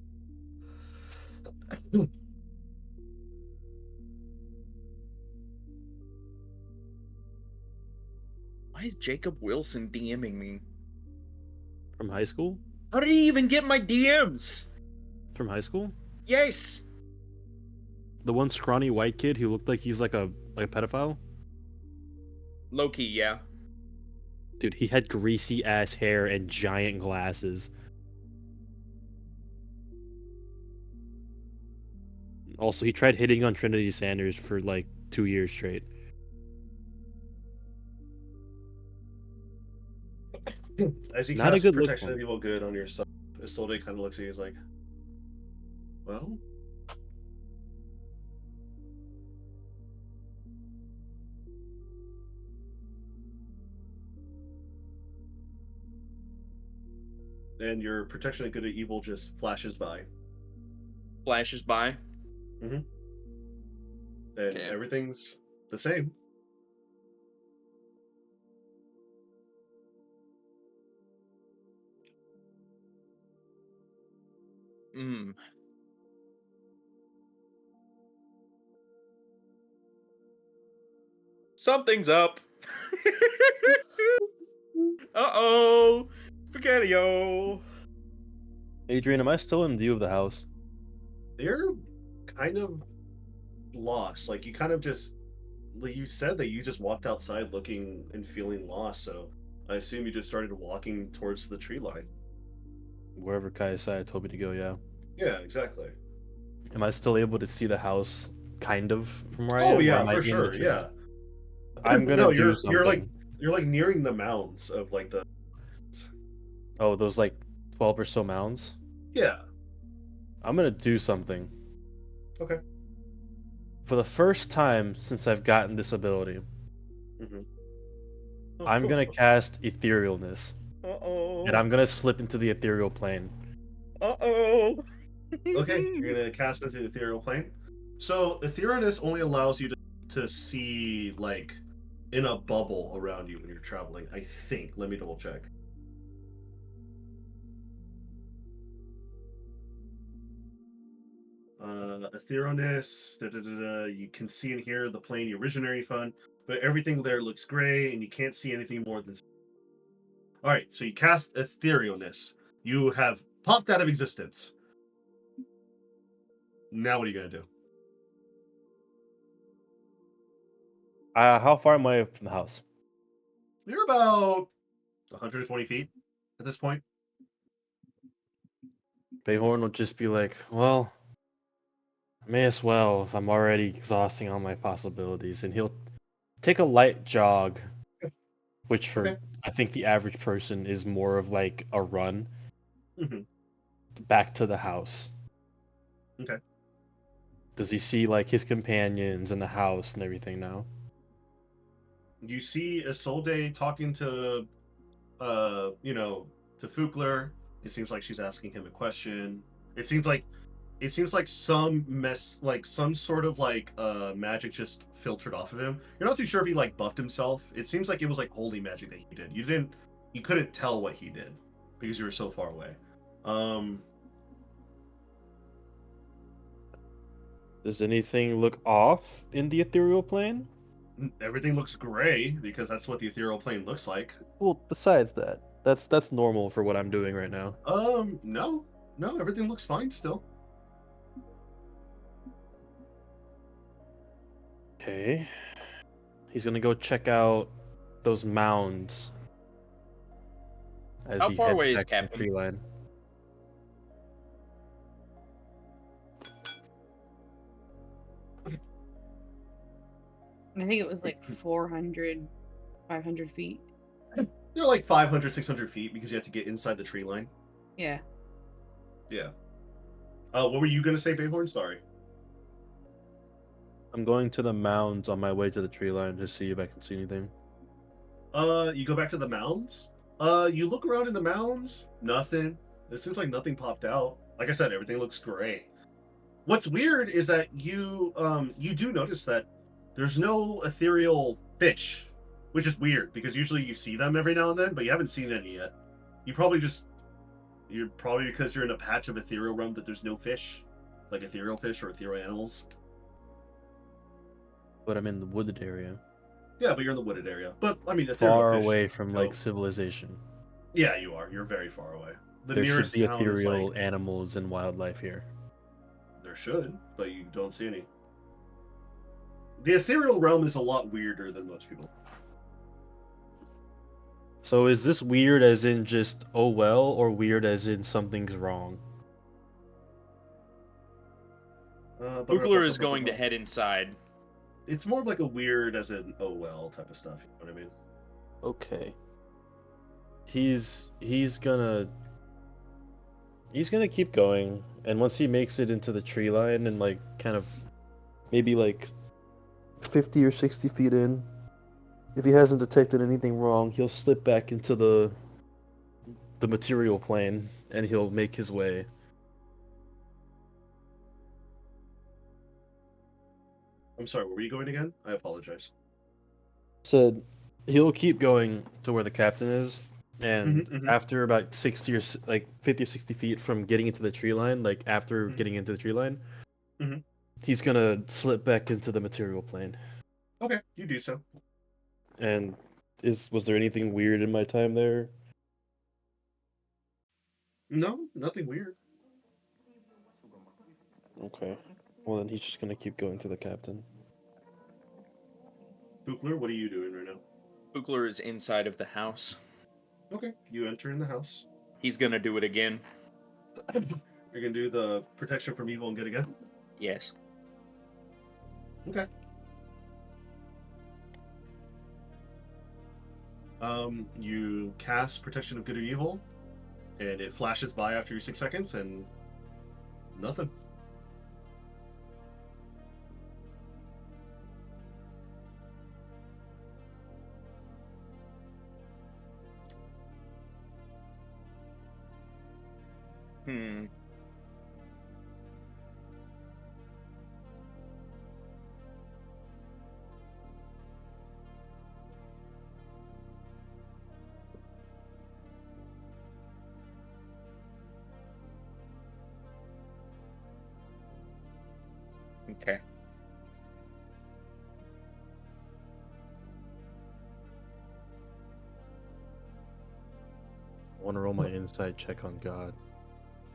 Why is Jacob Wilson DMing me? From high school? How did he even get my DMs? From high school? Yes! The one scrawny white kid who looked like he's like a pedophile? Low-key, yeah. Dude, he had greasy ass hair and giant glasses. Also, he tried hitting on Trinity Sanders for like 2 years straight. As you Not a cast good look Protection for of him. Evil Good on yourself, Isolde kind of looks at you. He's like, well, and your Protection of Good and Evil just flashes by. Flashes by. and Okay. everything's the same. Hmm. Something's up. Uh-oh. Spaghetti-o. Adrian, am I still in view of the house? You're kind of lost. Like you kind of just, like you said that you just walked outside looking and feeling lost. So I assume you just started walking towards the tree line. Wherever Kaisai told me to go, yeah. Yeah, exactly. Am I still able to see the house, kind of, from where I Oh am, or yeah, am I for in the sure. trees? Yeah. I'm gonna No, do you're like nearing the mounds of like the. Oh, those like 12 or so mounds? Yeah. I'm gonna do something. Okay. For the first time since I've gotten this ability, Mm-hmm. I'm gonna cast Etherealness, Uh-oh. and I'm gonna slip into the ethereal plane. Uh-oh. Okay, you're gonna cast into the ethereal plane. So etherealness only allows you to see like in a bubble around you when you're traveling. I think. Let me double check. Etherealness. You can see and hear the plane you originally fun, but everything there looks gray, and you can't see anything more than. All right, so you cast etherealness. You have popped out of existence. Now what are you gonna do? How far am I from the house? You're about 120 feet at this point. Bayhorn will just be like, well, may as well if I'm already exhausting all my possibilities, and he'll take a light jog, which for Okay. I think the average person is more of like a run Hmm. back to the house. Okay. Does he see like his companions and the house and everything now? You see Isolde talking to, to Fukler. It seems like she's asking him a question. It seems like some sort of like magic just filtered off of him. You're not too sure if he like buffed himself. It seems like it was like holy magic that he did. You couldn't tell what he did because you were so far away. Um, Does anything look off in the ethereal plane? Everything looks gray because that's what the ethereal plane looks like. Well, besides that, that's normal for what I'm doing right now. No, everything looks fine still. Okay. He's gonna go check out those mounds as How he far heads away is back to the Captain? tree line. I think it was like 400, 500 feet. They're like 500, 600 feet because you have to get inside the tree line. Yeah. Yeah. What were you gonna say, Bayhorn? Sorry. I'm going to the mounds on my way to the tree line to see if I can see anything. You go back to the mounds. You look around in the mounds. Nothing. It seems like nothing popped out. Like I said, everything looks great. What's weird is that you do notice that there's no ethereal fish, which is weird because usually you see them every now and then, but you haven't seen any yet. You're probably because you're in a patch of ethereal realm that there's no fish, like ethereal fish or ethereal animals. But I'm in the wooded area, Yeah, but you're in the wooded area. But I mean, ethereal far fish. away from go- like civilization. Yeah, you are. You're very far away. The There should nearest be town is like ethereal animals and wildlife here. there should, but you don't see any. The ethereal realm is a lot weirder than most people. So is this weird as in just oh well, or weird as in something's wrong? Bugler is going to head inside. It's more of like a weird as in oh well type of stuff. You know what I mean? Okay. He's gonna keep going, and once he makes it into the tree line and like kind of maybe like 50 or 60 feet in, if he hasn't detected anything wrong, he'll slip back into the material plane and he'll make his way. I'm sorry, where were you going again? I apologize. Said he'll keep going to where the captain is, and Mhm. after about 50 or 60 feet from getting into the tree line, like after Mhm. getting into the tree line, Mhm. he's gonna slip back into the material plane. Okay, you do so. And was there anything weird in my time there? No, nothing weird. Okay. Well, then he's just gonna keep going to the captain. Bukler, what are you doing right now? Bukler is inside of the house. Okay, you enter in the house. He's gonna do it again. You're gonna do the protection from evil and good again? Yes. Okay. You cast protection of good or evil, and it flashes by after your 6 seconds, and nothing. Hmm. Okay. I want to roll my inside check on God.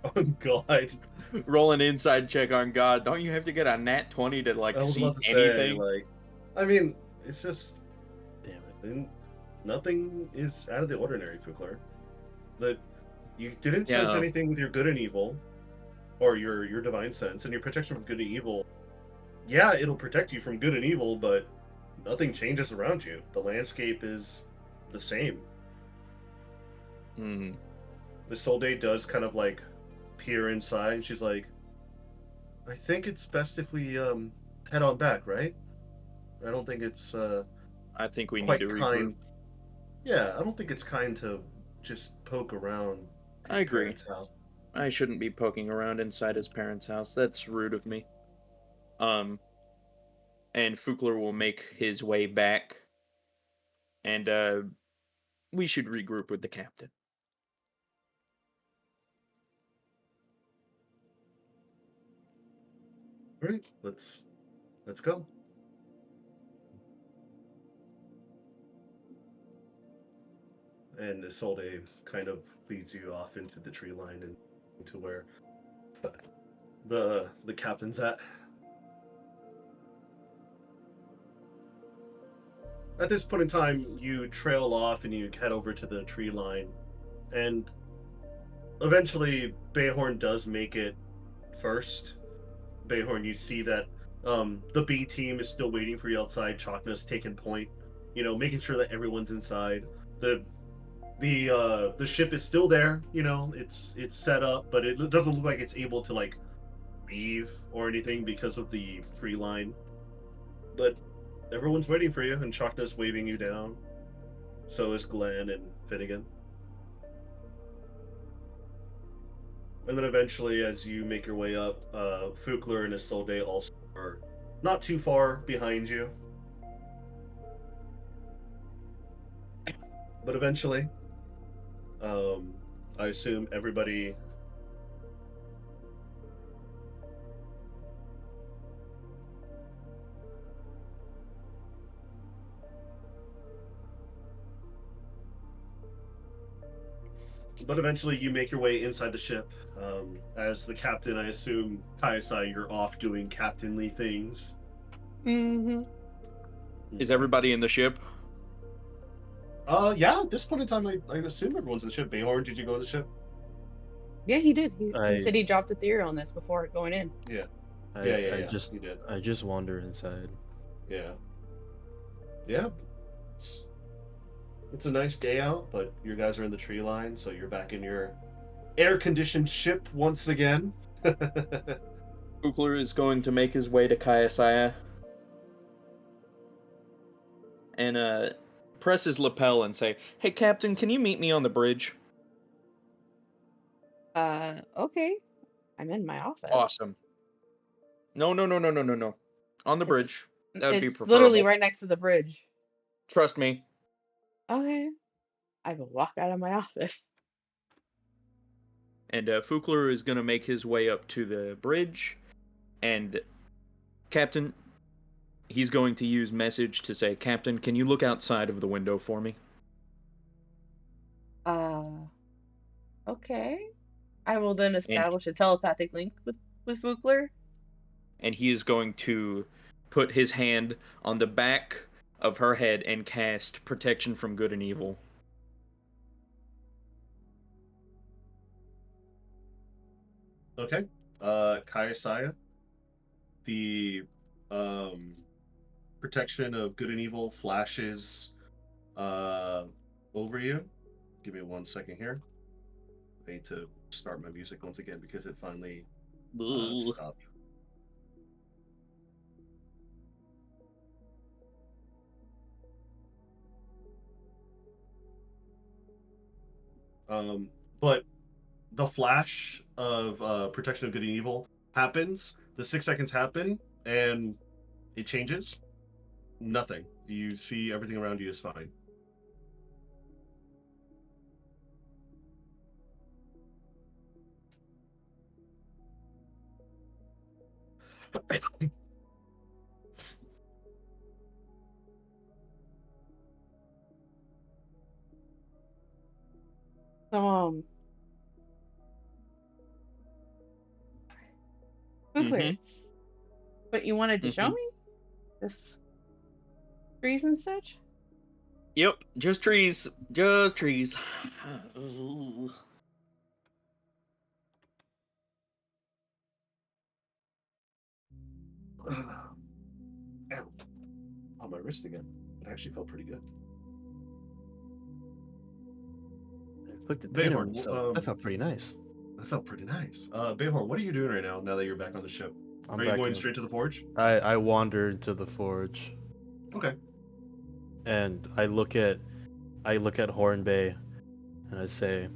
Oh God. Roll an inside check on God. Don't you have to get a nat 20 to I was see about to say, anything? like, I mean, it's just Damn it. nothing is out of the ordinary, Fukler. That you didn't sense Yeah. anything with your good and evil, or your divine sense, and your protection from good and evil. Yeah, it'll protect you from good and evil, but nothing changes around you. The landscape is the same. Hmm. The Solday does kind of like peer inside, and she's like, I think it's best if we head on back, right? I don't think it's I think we need to quite regroup. kind. Yeah, I don't think it's kind to just poke around I his agree. parents' house. I shouldn't be poking around inside his parents' house. That's rude of me. And Fukler will make his way back, and we should regroup with the captain. All right, let's go. And Isolde kind of leads you off into the tree line and into where the captain's at. At this point in time, you trail off and you head over to the tree line, and eventually Bayhorn does make it first. Bayhorn, you see that the B team is still waiting for you outside. Chakna's taking point, making sure that everyone's inside. The ship is still there. It's set up, but it doesn't look like it's able to like leave or anything because of the tree line. But everyone's waiting for you, and Chakna's waving you down. So is Glenn and Finnegan. And then eventually, as you make your way up, Fukler and Isolde also are not too far behind you. But eventually, I assume everybody. But eventually, you make your way inside the ship. As the captain, I assume, Kaisai, you're off doing captainly things. Mm-hmm. Is everybody in the ship? Yeah, at this point in time, I assume everyone's in the ship. Bayhorn, did you go in the ship? Yeah, he did. He I said he dropped a theory on this before going in. Yeah. I Yeah, just you did. I just wander inside. Yeah. Yeah. It's a nice day out, but you guys are in the tree line, so you're back in your air-conditioned ship once again. Fukler is going to make his way to Kayasaya and press his lapel and say, "Hey, Captain, can you meet me on the bridge?" Okay. I'm in my office. Awesome. No. On the It's bridge. That would be It's literally preferable. right next to the bridge. Trust me. Okay. I will walk out of my office. And Fukler is going to make his way up to the bridge. And Captain, he's going to use message to say, Captain, can you look outside of the window for me? Okay. I will then And establish a telepathic link with Vukler. and he is going to put his hand on the back of her head and cast protection from good and evil. Okay. Kayasaya, the protection of good and evil flashes over you. Give me 1 second here. I need to start my music once again because it finally stopped. But the flash of protection of good and evil happens. The 6 seconds happen, and it changes. Nothing. You see everything around you is fine. So, Vukler, it's what you wanted to show me? This trees and such? Yep, just trees. Just trees. Ow. On my wrist again. It actually felt pretty good. Inflicted pain pain on on myself. That felt pretty nice. That felt pretty nice. Behor, what are you doing right now that you're back on the ship? Are you going straight to the forge? I wandered to the forge. Okay. And I look at Hornbay and I say,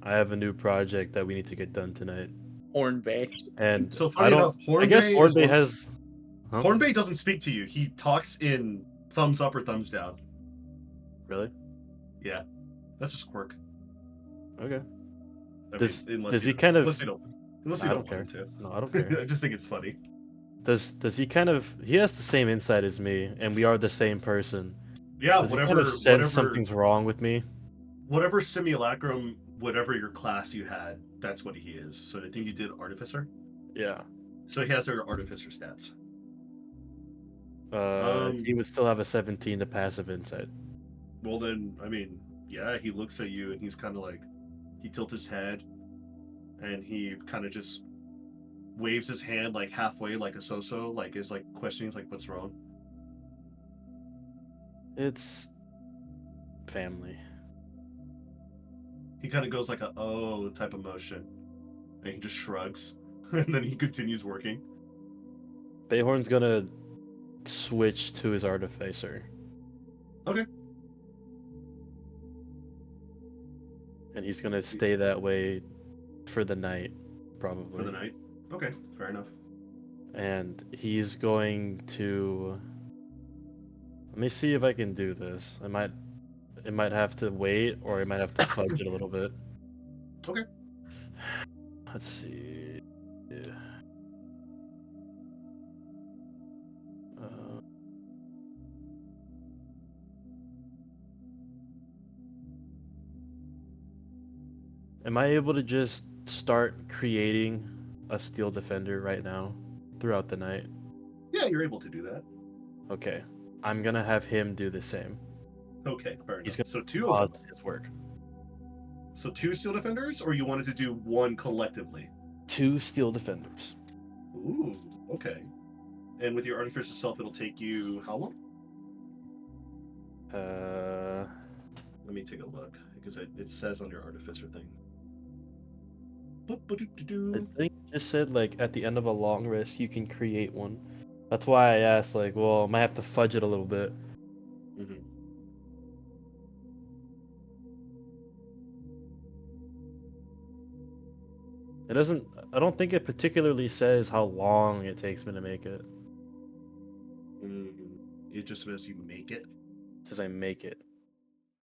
I have a new project that we need to get done tonight. Hornbay. And So funny enough, I guess Hornbay has Hornbay doesn't speak to you. He talks in thumbs up or thumbs down. Really? Yeah. That's just quirk. Okay. Unless he you kind of don't I don't want care. him to. No, I don't care. I just think it's funny. Does he kind of he has the same insight as me and we are the same person. Yeah, Does he kind of sense something's wrong with me? Whatever simulacrum, whatever your class you had, that's what he is. So I think you did artificer. Yeah. So he has their artificer stats. He would still have a 17 to passive insight. Well then, I mean, yeah, he looks at you and he's kind of like, he tilts his head, and he kind of just waves his hand like halfway, like a so-so, like is like questioning, like what's wrong. It's family. He kind of goes like a oh type of motion, and he just shrugs, and then he continues working. Bayhorn's gonna switch to his artificer. Okay. And he's gonna stay that way for the night, probably. For the night? Okay, fair enough. And he's going to... Let me see if I can do this. It might have to wait, or I might have to fudge it a little bit. Okay. Let's see... Yeah. Am I able to just start creating a steel defender right now throughout the night? Yeah, you're able to do that. Okay. I'm gonna have him do the same. Okay, fair He's enough. gonna So two pause of them. his work. So 2 steel defenders, or you wanted to do 1 collectively? 2 steel defenders. Ooh, okay. And with your artificer self, it'll take you how long? Let me take a look, because it says on your artificer thing. I think it just said like at the end of a long rest you can create one. That's why I asked, like, well, I might have to fudge it a little bit. Mm-hmm. It doesn't. I don't think it particularly says how long it takes me to make it. It just says you make it. It says I make it.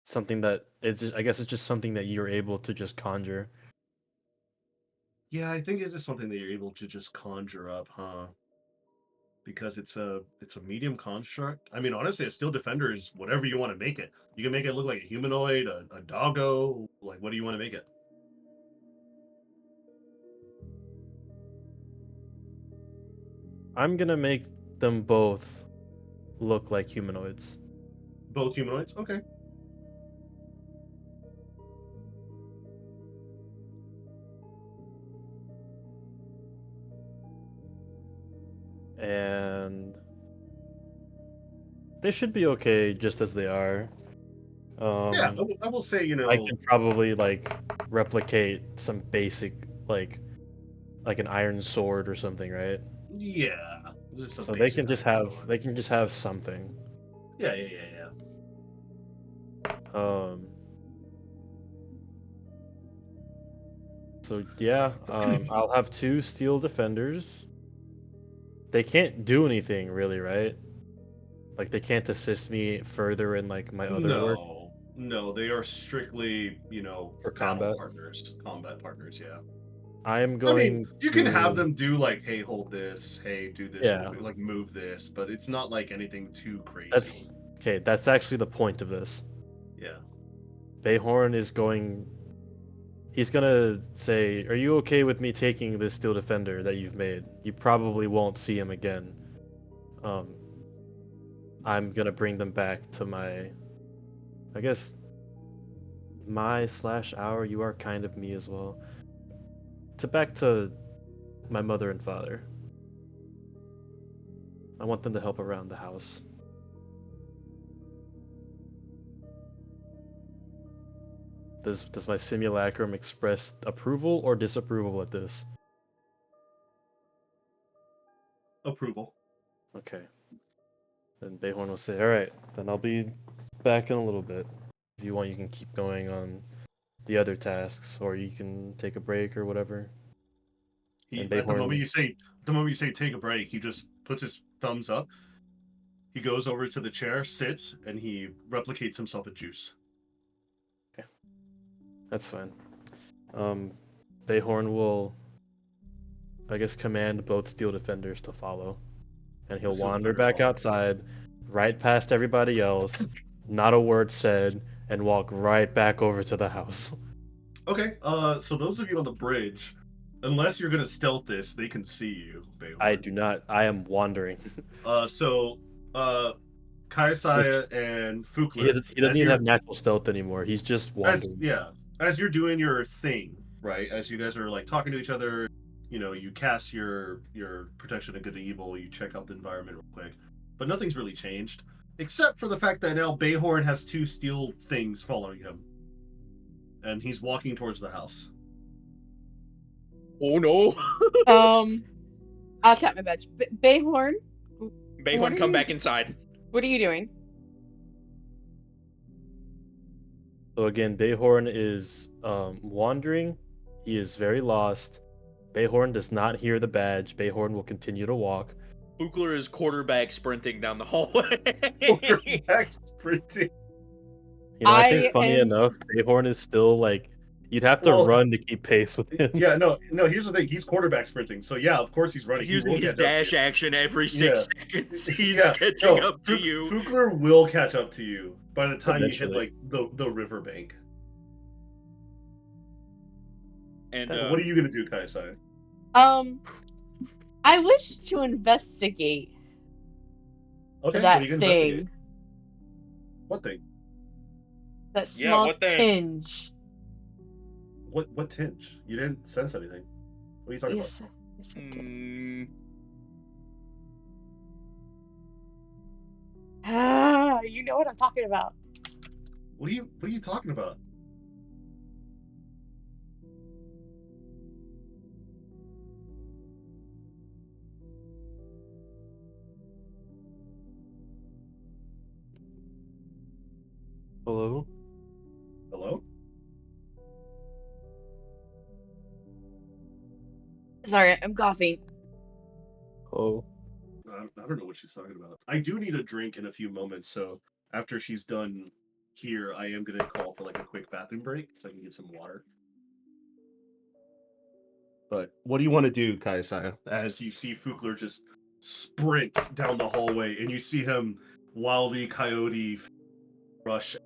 Something that I guess it's just something that you're able to just conjure. Yeah, I think it is something that you're able to just conjure up, huh? Because it's a medium construct. I mean, honestly, a steel defender is whatever you want to make it. You can make it look like a humanoid, a doggo. Like, what do you want to make it? I'm gonna make them both look like humanoids. Both humanoids? Okay. And they should be okay just as they are. Yeah, I will say, I can probably like replicate some basic like an iron sword or something, right? yeah. Just a So basic iron sword. they can just have something. Yeah. Um so yeah, I'll have 2 steel defenders. They can't do anything really, right? Like they can't assist me further in like my other work No, they are strictly, for battle combat. partners, combat partners. Yeah. I am I mean, going you can have to them do like, hey, hold this, hey, do this real yeah, quick, like move this, but it's not like anything too crazy. that's okay, that's actually the point of this. Yeah. Bayhorn is going he's gonna say, "Are you okay with me taking this steel defender that you've made? You probably won't see him again. Um, I'm gonna bring them back to my, I guess, my/our. You are kind of me as well. To back to my mother and father. I want them to help around the house. Does my simulacrum express approval or disapproval at this? Approval. Okay. Then Bayhorn will say, "All right, then I'll be back in a little bit. If you want, you can keep going on the other tasks, or you can take a break or whatever." And At the moment Bayhorn, you say take a break, he just puts his thumbs up. He goes over to the chair, sits, and he replicates himself a juice. okay, that's fine. Um, Bayhorn will, I guess, command both steel defenders to follow, and he'll The steel wander defenders back follow. outside, right past everybody else, not a word said, and walk right back over to the house. Okay, so those of you on the bridge, unless you're gonna stealth this, they can see you, I Bayhorn. do not. I am wandering. So, Kaisaya and Fukler, He doesn't even have natural stealth anymore. He's just wandering. as you're doing your thing, right? As you guys are like talking to each other, you cast your protection of good and evil. You check out the environment real quick, but nothing's really changed except for the fact that now Bayhorn has 2 steel things following him, and he's walking towards the house. Oh no! I'll tap my badge. Bayhorn, Bayhorn, come back inside. what are you doing? So again, Bayhorn is wandering. He is very lost. Bayhorn does not hear the badge. Bayhorn will continue to walk. Bukler is quarterback sprinting down the hallway. Quarterback sprinting. I think funny enough, Bayhorn is still like you'd have to run to keep pace with him. Yeah, no. Here's the thing: he's quarterback sprinting, so yeah, of course he's running. He's using his dash action every 6 seconds. He's catching up to you. Fukler will catch up to you by the time Eventually. you hit like the riverbank. And what are you gonna do, Kaisai? I wish to investigate. Okay, that what are you gonna investigate? thing. What thing? That small what thing? tinge. What tinge? You didn't sense anything. What are you talking Yes, I did. You know what I'm talking about. What are you talking about? Hello? Hello? Sorry, I'm coughing. Oh. I don't know what she's talking about. I do need a drink in a few moments, so after she's done here, I am gonna call for like a quick bathroom break so I can get some water. But what do you want to do, Kaisaya? As you see Fukler just sprint down the hallway, and you see him wildly coyote rush.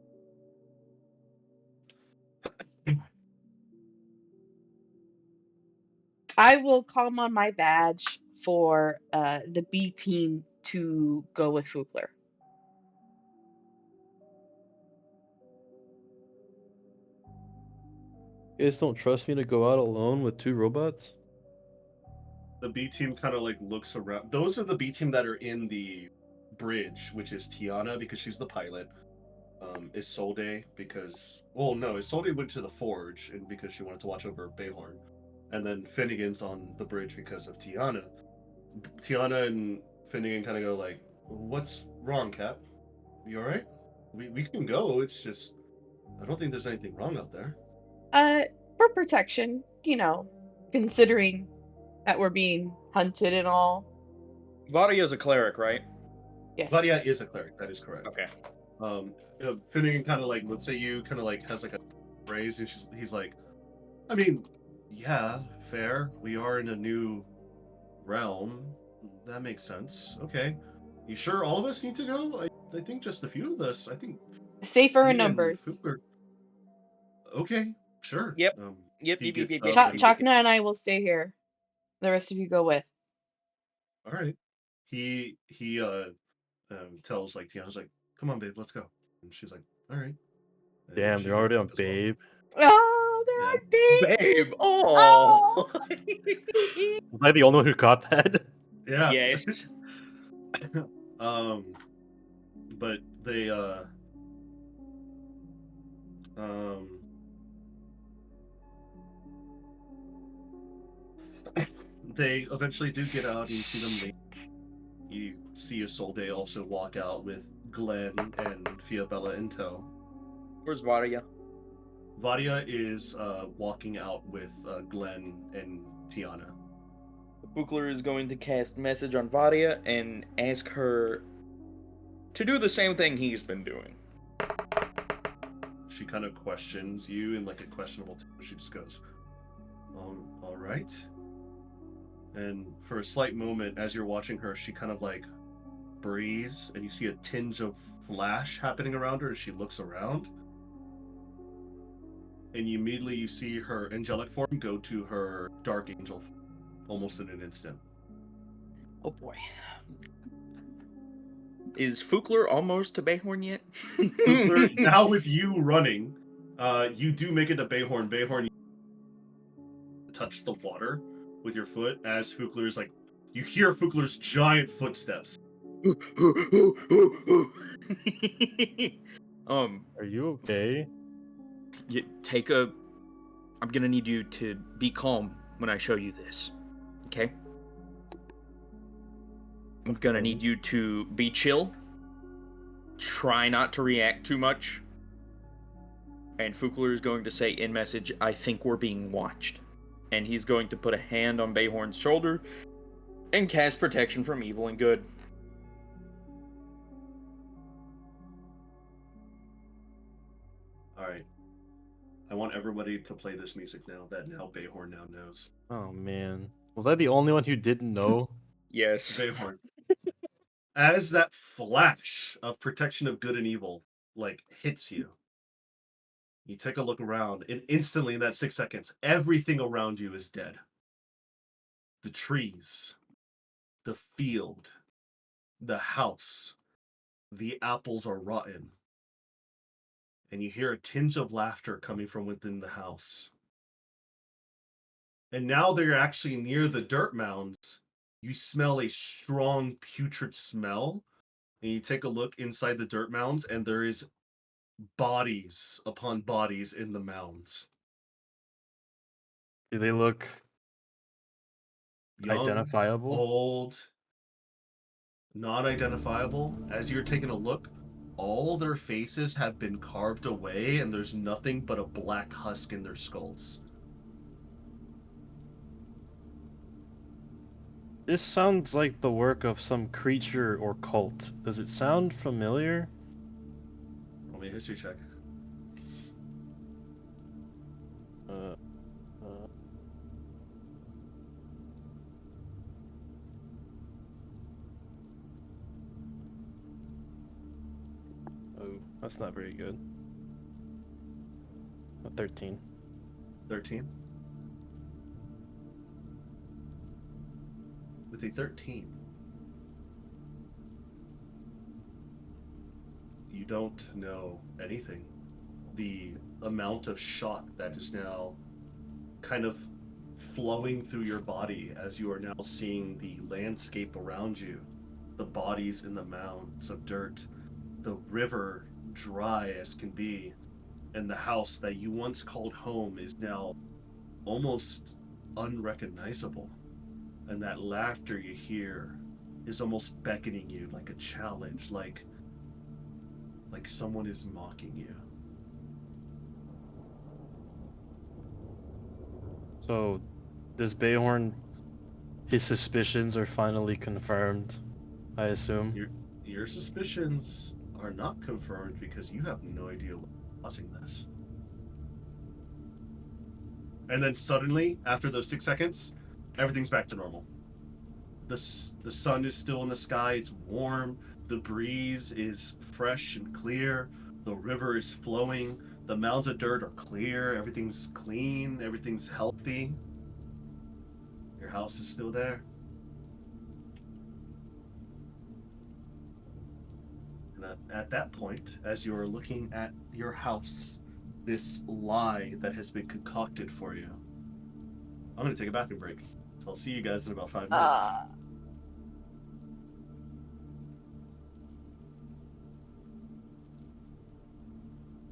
I will call on my badge for the B team to go with Fugler. You guys don't trust me to go out alone with 2 robots? The B team kind of like looks around. Those are the B team that are in the bridge, which is Tiana because she's the pilot. Isolde because Isolde went to the forge and because she wanted to watch over Bayhorn, and then Finnegan's on the bridge because of Tiana. Tiana and Finnegan kind of go like, "What's wrong, Cap? You all right? We can go. It's just I don't think there's anything wrong out there." For protection, considering that we're being hunted and all. Vadia's a cleric, right? Yes. Vadia is a cleric. That is correct. Okay. Finnegan kind of like looks at you, kind of like has like a raise, and he's like, I mean, yeah, fair. We are in a new realm. That makes sense. Okay. You sure all of us need to go? I think just a few of us. I think Safer he in and numbers. Fugler. Okay, sure. Yep. He Yep. gets up and- Chakna and I will stay here. The rest of you go with. All right. He tells like Tiana's like, "Come on, babe, let's go." And she's like, "All right." And Damn, she they're already gets on up as well. Babe. Oh, they're Yeah. on big. Babe. Oh. Was I the only one who caught that? Yeah. Yes. But they they eventually do get out and you see them leave. You see Isolde also walk out with Glenn and Fiabella in tow. Where's Vadia? Vadia is walking out with Glenn and Tiana. Bukler is going to cast message on Vadia and ask her to do the same thing he's been doing. She kind of questions you in like a questionable tone. She just goes, all right. And for a slight moment, as you're watching her, she kind of like breathes, and you see a tinge of flash happening around her as she looks around. And immediately you see her angelic form go to her dark angel form, almost in an instant. Oh boy. Is Fukler almost to Bayhorn yet? Fugler, now with you running, you do make it to Bayhorn. Bayhorn, you touch the water with your foot as Fugler is like, you hear Fugler's giant footsteps. Are you okay? I'm gonna need you to be calm when I show you this. Okay? I'm gonna need you to be chill. Try not to react too much. And Fukler is going to say in message, I think we're being watched. And he's going to put a hand on Bayhorn's shoulder and cast protection from evil and good. All right. I want everybody to play this music now that now Bayhorn now knows. Oh man. Was I the only one who didn't know? Yes. Bayhorn. As that flash of protection of good and evil like hits you, you take a look around, and instantly in that 6 seconds, everything around you is dead. The trees, the field, the house, the apples are rotten. And you hear a tinge of laughter coming from within the house. And now that you're actually near the dirt mounds, you smell a strong putrid smell. And you take a look inside the dirt mounds, and there is bodies upon bodies in the mounds. Do they look Young, identifiable? old, non-identifiable. As you're taking a look, all their faces have been carved away, and there's nothing but a black husk in their skulls. This sounds like the work of some creature or cult. Does it sound familiar? Roll me a history check. Uh, oh, that's not very good. A 13. 13. With a 13, you don't know anything. The amount of shock that is now kind of flowing through your body as you are now seeing the landscape around you, the bodies in the mounds of dirt, the river dry as can be, and the house that you once called home is now almost unrecognizable. And that laughter you hear is almost beckoning you like a challenge, like someone is mocking you. So, does Bayhorn, his suspicions are finally confirmed, I assume? Your suspicions are not confirmed because you have no idea what's causing this. And then suddenly, after those 6 seconds, everything's back to normal. The sun is still in the sky, it's warm, the breeze is fresh and clear, the river is flowing, the mounds of dirt are clear, everything's clean, everything's healthy. Your house is still there. And at that point, as you're looking at your house, this lie that has been concocted for you, I'm going to take a bathroom break. So I'll see you guys in about 5 minutes.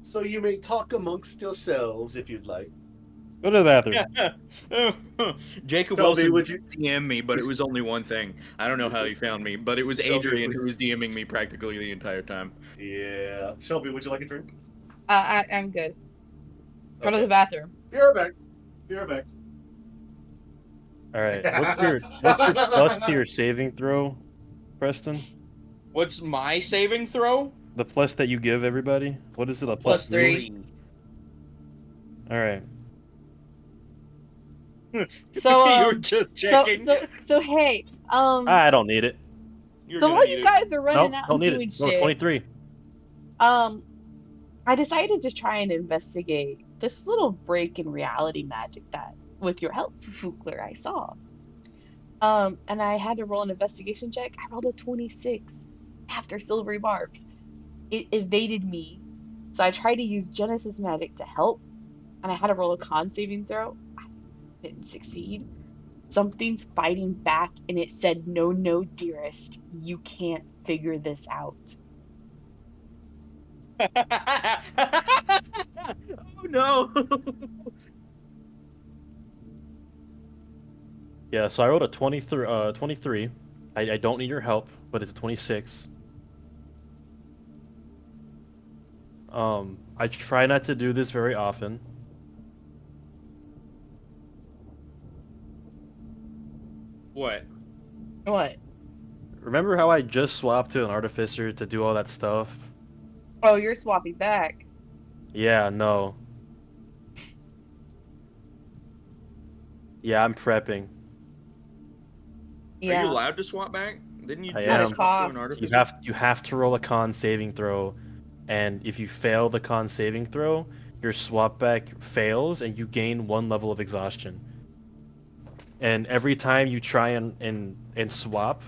So you may talk amongst yourselves if you'd like. Go to the bathroom. Jacob Shelby, Wilson would you- DM me, but it was only one thing. I don't know how he found me, but it was Shelby, Adrian would- who was DMing me practically the entire time. Yeah. Shelby, would you like a drink? I'm good. Go to Okay. the bathroom. Be right back. Be right back. All right. What's your plus to your saving throw, Preston? What's my saving throw? The plus that you give everybody? What is it? A Plus plus 3? 3. All right. So you were just checking. so hey, I don't need it. You're so gonna while need you it. guys are running Nope, out don't and need doing it. Go to shit, 23. I decided to try and investigate this little break in reality magic that, with your help, Fukler, I saw. And I had to roll an investigation check. I rolled a 26 after Silvery Barbs. It evaded me, so I tried to use Genesis magic to help, and I had to roll a con saving throw. I didn't succeed. Something's fighting back, and it said, "No, no, dearest, you can't figure this out." Oh no! Yeah, so I rolled a 23. I don't need your help, but it's a 26. I try not to do this very often. What? What? Remember how I just swapped to an artificer to do all that stuff? Oh, you're swapping back. Yeah, no. Yeah, I'm prepping. Are Yeah. you allowed to swap back? Didn't you I just am. swap to an Cost. artificer? You have to roll a con saving throw, and if you fail the con saving throw, your swap back fails and you gain 1 level of exhaustion. And every time you try and swap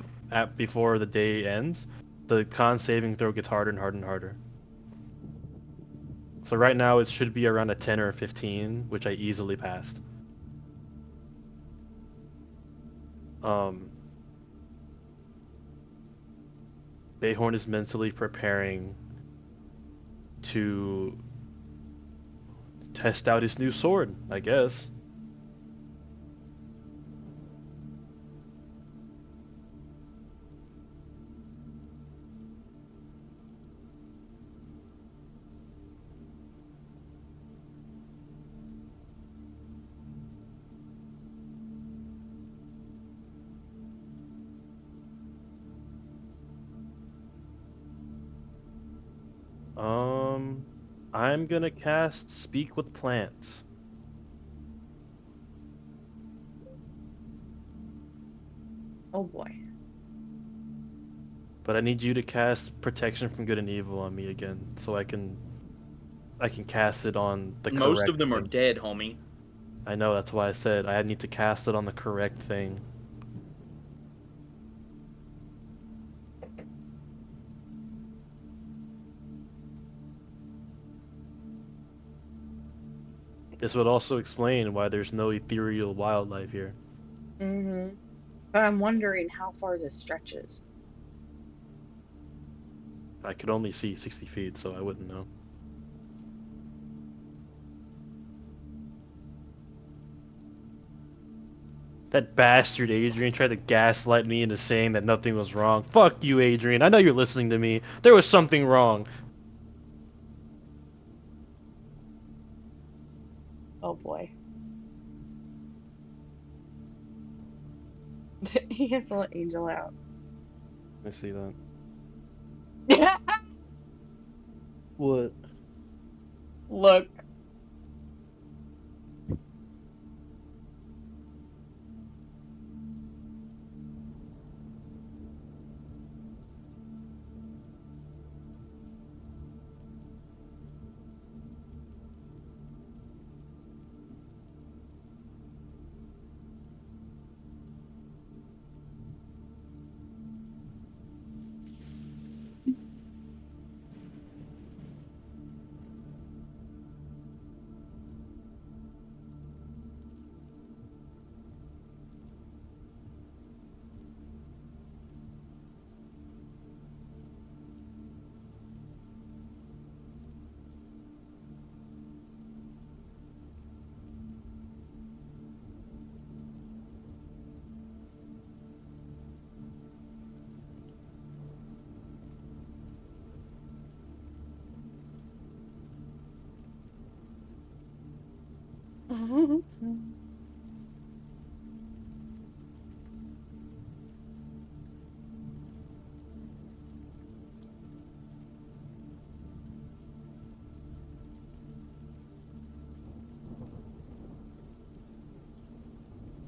before the day ends, the con saving throw gets harder and harder and harder. So right now it should be around a 10 or a 15, which I easily passed. Bayhorn is mentally preparing to test out his new sword, I guess. I'm gonna cast Speak with Plants. Oh boy. But I need you to cast Protection from Good and Evil on me again, so I can cast it on the Most correct of them are thing. dead, homie. I know, that's why I said I need to cast it on the correct thing. This would also explain why there's no ethereal wildlife here. Mm-hmm. But I'm wondering how far this stretches. I could only see 60 feet, so I wouldn't know. That bastard Adrian tried to gaslight me into saying that nothing was wrong. Fuck you, Adrian. I know you're listening to me. There was something wrong. Oh boy. He has to let Angel out. I see that. What? Look.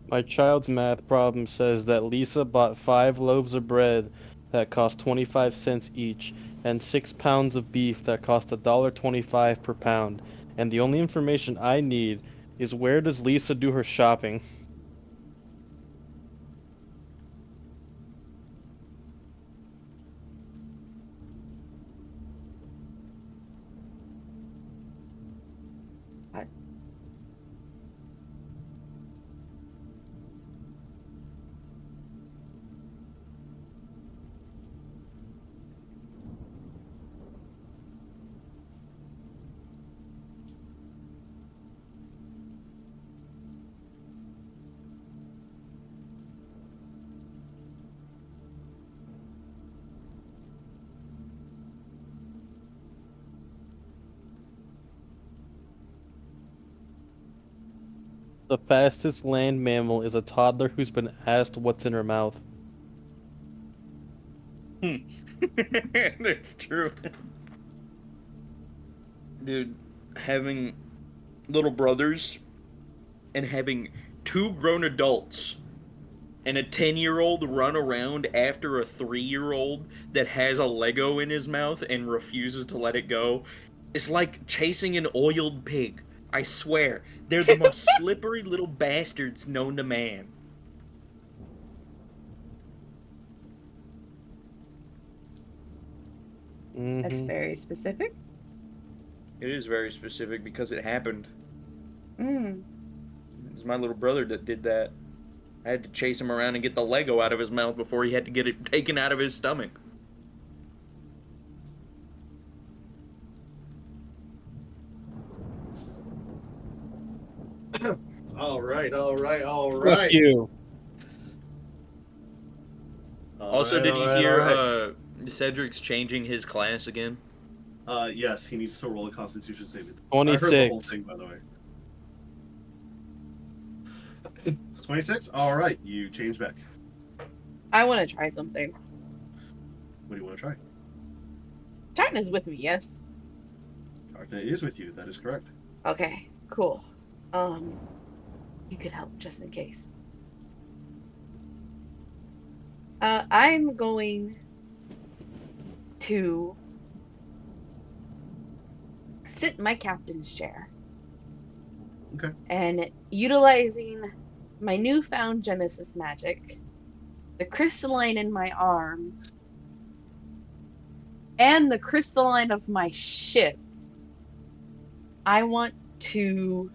My child's math problem says that Lisa bought 5 loaves of bread that cost 25 cents each and 6 pounds of beef that cost $1.25 per pound. And the only information I need is where does Lisa do her shopping? What? The fastest land mammal is a toddler who's been asked what's in her mouth. That's true. Dude, having little brothers and having 2 grown adults and a 10-year-old run around after a 3-year-old that has a Lego in his mouth and refuses to let it go. It's like chasing an oiled pig. I swear, they're the most slippery little bastards known to man. That's Mm-hmm. very specific. It is very specific because it happened. Mm. It was my little brother that did that. I had to chase him around and get the Lego out of his mouth before he had to get it taken out of his stomach. All right. Fuck you. Also, did you hear Cedric's changing his class again? Yes, he needs to roll a Constitution saving. 26. I heard the whole thing, by the way. 26. All right, you change back. I want to try something. What do you want to try? China's with me, yes. Darknet is with you. That is correct. Okay, cool. You could help just in case. I'm going to sit in my captain's chair. Okay. And utilizing my newfound Genesis magic, the crystalline in my arm, and the crystalline of my ship, I want to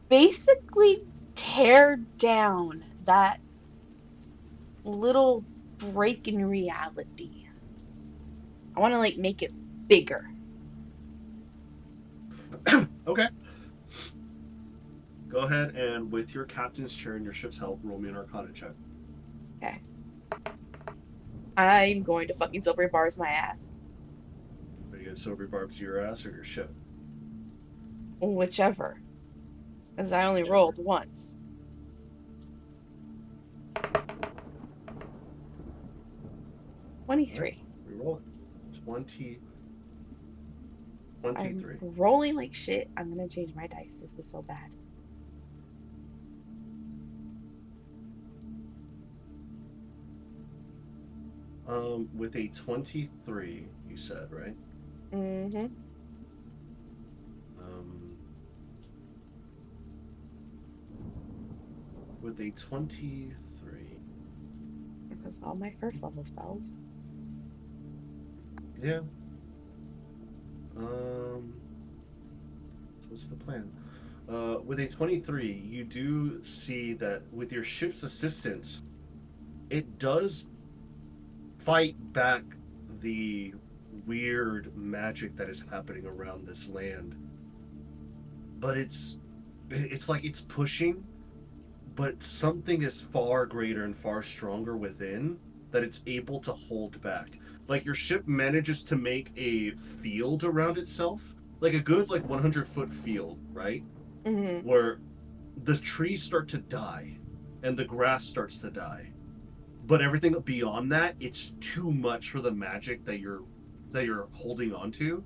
basically tear down that little break in reality. I want to like make it bigger. Okay. Go ahead and with your captain's chair and your ship's help, roll me an Arcana check. Okay. I'm going to fucking silver bars my ass. Are you gonna silver barbs your ass or your ship? Whichever. As I only Whichever. rolled once. Alright, 23. reroll it. 23. I'm rolling like shit. I'm gonna change my dice. This is so bad. With a 23, you said, right? Mm-hmm. With a 23. Because all my first level spells. Yeah. So what's the plan? With a 23, you do see that with your ship's assistance, it does fight back the weird magic that is happening around this land. But it's like it's pushing, but something is far greater and far stronger within that it's able to hold back. Like your ship manages to make a field around itself, like a good 100-foot field, right? Mm-hmm. Where the trees start to die and the grass starts to die. But everything beyond that, it's too much for the magic that you're holding on to,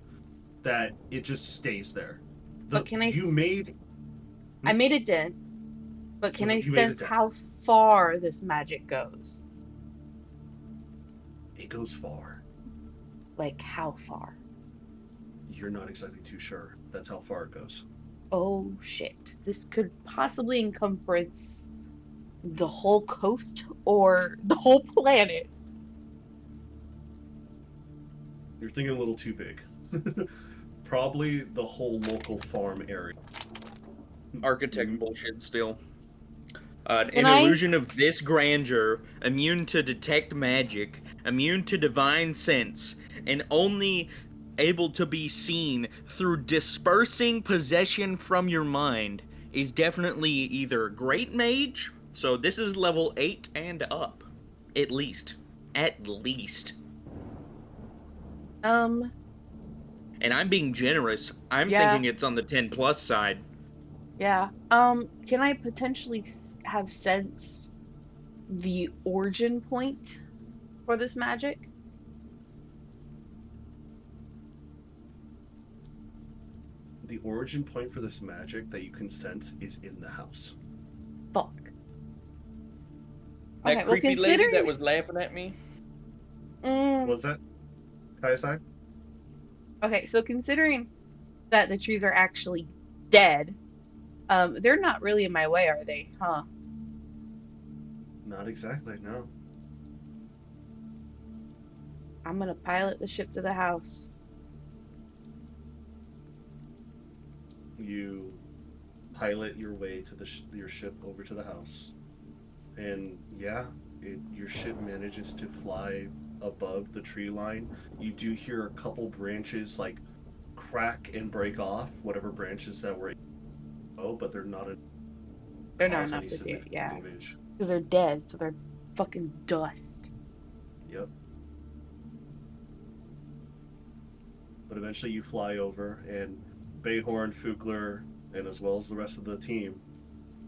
that it just stays there. But can I made I made a dent, but can I you made a sense dent. how far this magic goes? It goes far. Like how far? You're not exactly too sure. That's how far it goes. Oh shit. This could possibly encompass the whole coast or the whole planet. You're thinking a little too big. Probably the whole local farm area. Architect bullshit still. Can An I? illusion of this grandeur, immune to detect magic, immune to divine sense, and only able to be seen through dispersing possession from your mind, is definitely either great mage, so this is level 8 and up. At least. At least. And I'm being generous. I'm Yeah. thinking it's on the 10 plus side. Yeah. Can I potentially have sensed the origin point for this magic? The origin point for this magic that you can sense is in the house. Fuck. That Okay, well, creepy lady considering that was laughing at me? Was that Kaisai? Okay, so considering that the trees are actually dead, they're not really in my way, are they? Huh? Not exactly, no. I'm gonna pilot the ship to the house. You pilot your way to your ship over to the house, and yeah, your ship manages to fly above the tree line. You do hear a couple branches crack and break off, whatever branches that were. Oh, but they're not They're not cause enough any to do, significant yeah, damage. because they're dead, so they're fucking dust. Yep. But eventually you fly over, and Bayhorn, Fugler, and as well as the rest of the team,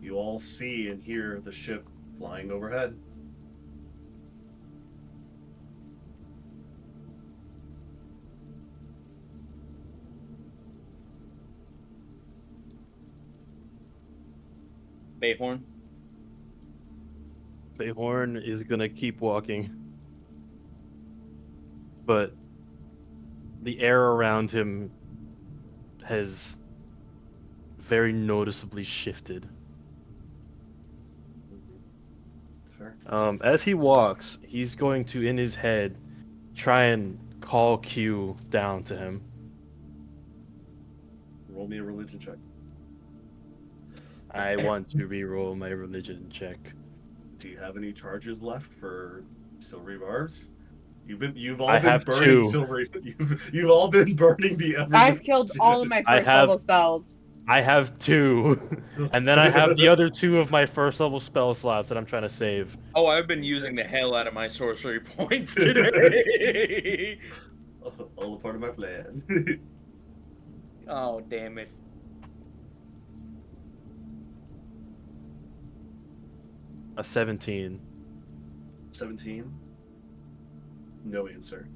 you all see and hear the ship flying overhead. Bayhorn. Bayhorn is gonna keep walking, but the air around him has very noticeably shifted. Fair. As he walks, he's going to, in his head, try and call Q down to him. Roll me a religion check. I want to re-roll my religion check. Do you have any charges left for silvery barbs? You've all I been have burning two. silvery. You've all been burning the ever. I've killed all of my I first have- level spells. I have 2, and then I have the other 2 of my first level spell slots that I'm trying to save. Oh, I've been using the hell out of my sorcery points today. All a part of my plan. Oh, damn it. A 17. 17. No answer.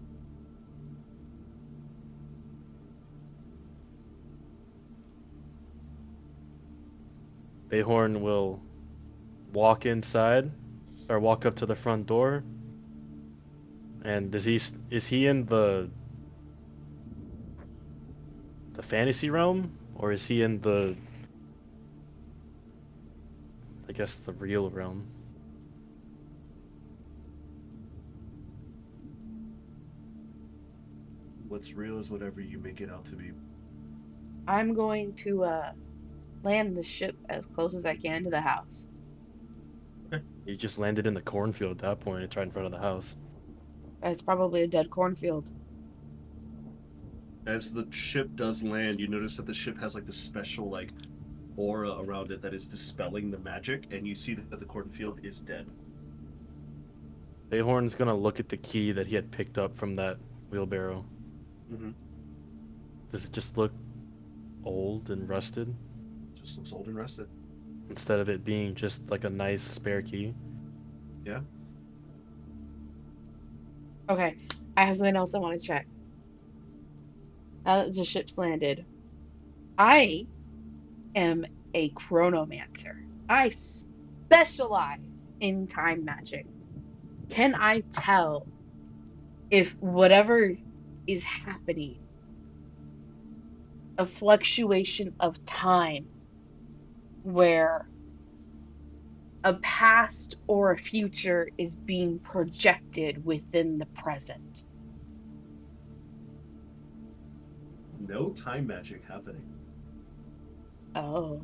Bayhorn will walk inside, or walk up to the front door. And is he in the fantasy realm, or is he in the, I guess, the real realm? What's real is whatever you make it out to be. I'm going to land the ship as close as I can to the house. He just landed in the cornfield at that point. It's right in front of the house. It's probably a dead cornfield. As the ship does land, you notice that the ship has like this special like aura around it that is dispelling the magic, and you see that the cornfield is dead. Bayhorn's gonna look at the key that he had picked up from that wheelbarrow. Mm-hmm. Does it just look old and rusted, Just looks old and rusted. instead of it being just like a nice spare key? Yeah. Okay, I have something else I want to check. Now that the ship's landed, I am a chronomancer. I specialize in time magic. Can I tell if whatever is happening, a fluctuation of time, where a past or a future is being projected within the present? No time magic happening. Oh.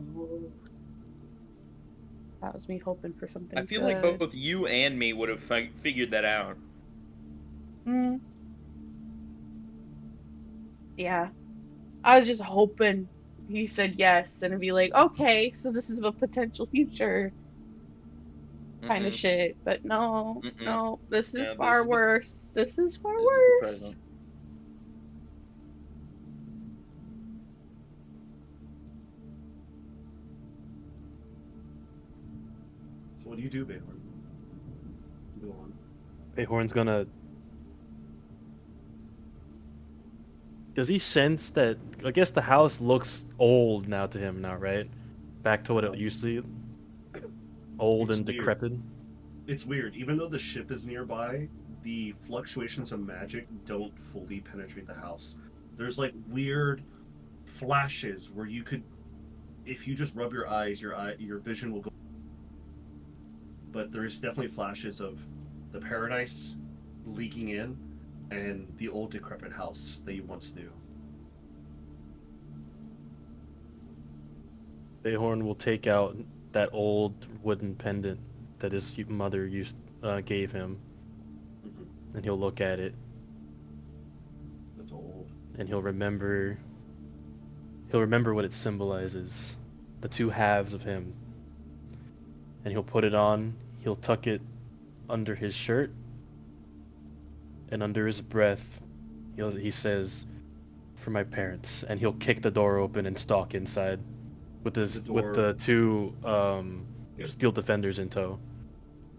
That was me hoping for something I feel good. like both you and me would have figured that out. Yeah. I was just hoping he said yes and it'd be like, okay, so this is a potential future kind of shit. But no, no, this is Yeah, far this- worse. This is far This is the worse. present. So what do you do, Bayhorn? Go on. Bayhorn's gonna. Does he sense that? I guess the house looks old now to him now, right? Back to what it used to be. Old It's and weird. decrepit. It's weird. Even though the ship is nearby, the fluctuations of magic don't fully penetrate the house. There's like weird flashes where you could, if you just rub your eyes, your vision will go. But there is definitely flashes of the paradise leaking in, and the old decrepit house that you once knew. Bayhorn will take out that old wooden pendant that his mother gave him, Mm-hmm. and he'll look at it, That's old. and he'll remember. He'll remember what it symbolizes, the two halves of him. And he'll put it on. He'll tuck it under his shirt, and under his breath, he says, "For my parents," and he'll kick the door open and stalk inside, with the two steel defenders in tow.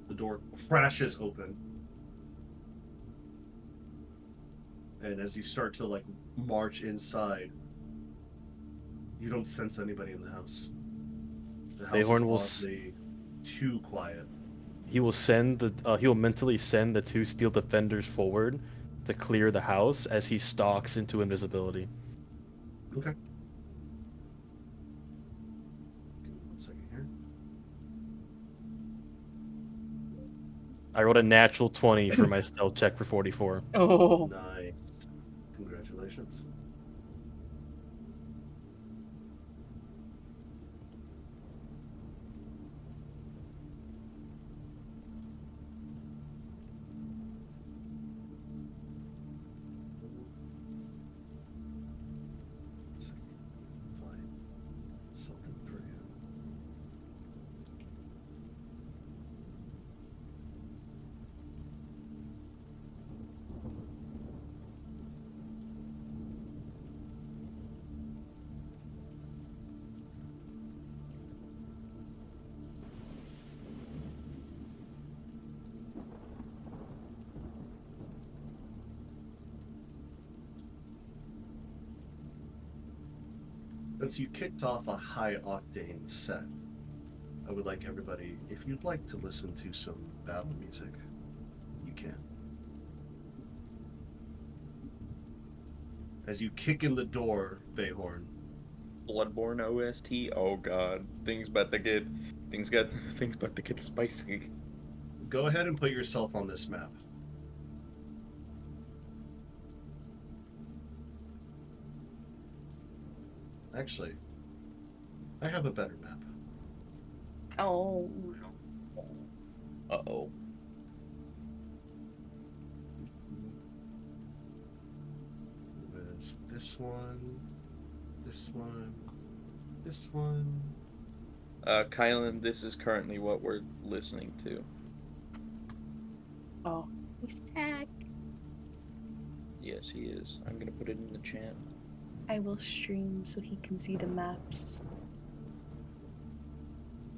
The door crashes open, and as you start to like march inside, you don't sense anybody in the house. The house is Bayhorn will oddly too quiet. he will send the he will mentally send the 2 steel defenders forward to clear the house as he stalks into invisibility. Okay. Give me 1 second here. I rolled a natural 20 for my stealth check for 44. Oh. Nice. Congratulations. Find something for you. Since you kicked off a high octane set, I would like everybody, if you'd like to listen to some battle music, you can. As you kick in the door, Bayhorn, Bloodborne OST. Oh god, things about to get spicy. go ahead and put yourself on this map. Actually, I have a better map. Oh. Uh-oh. It was this one, this one, this one. Kylan, this is currently what we're listening to. Oh. He's back. Yes, he is. I'm gonna put it in the chat. I will stream so he can see the maps.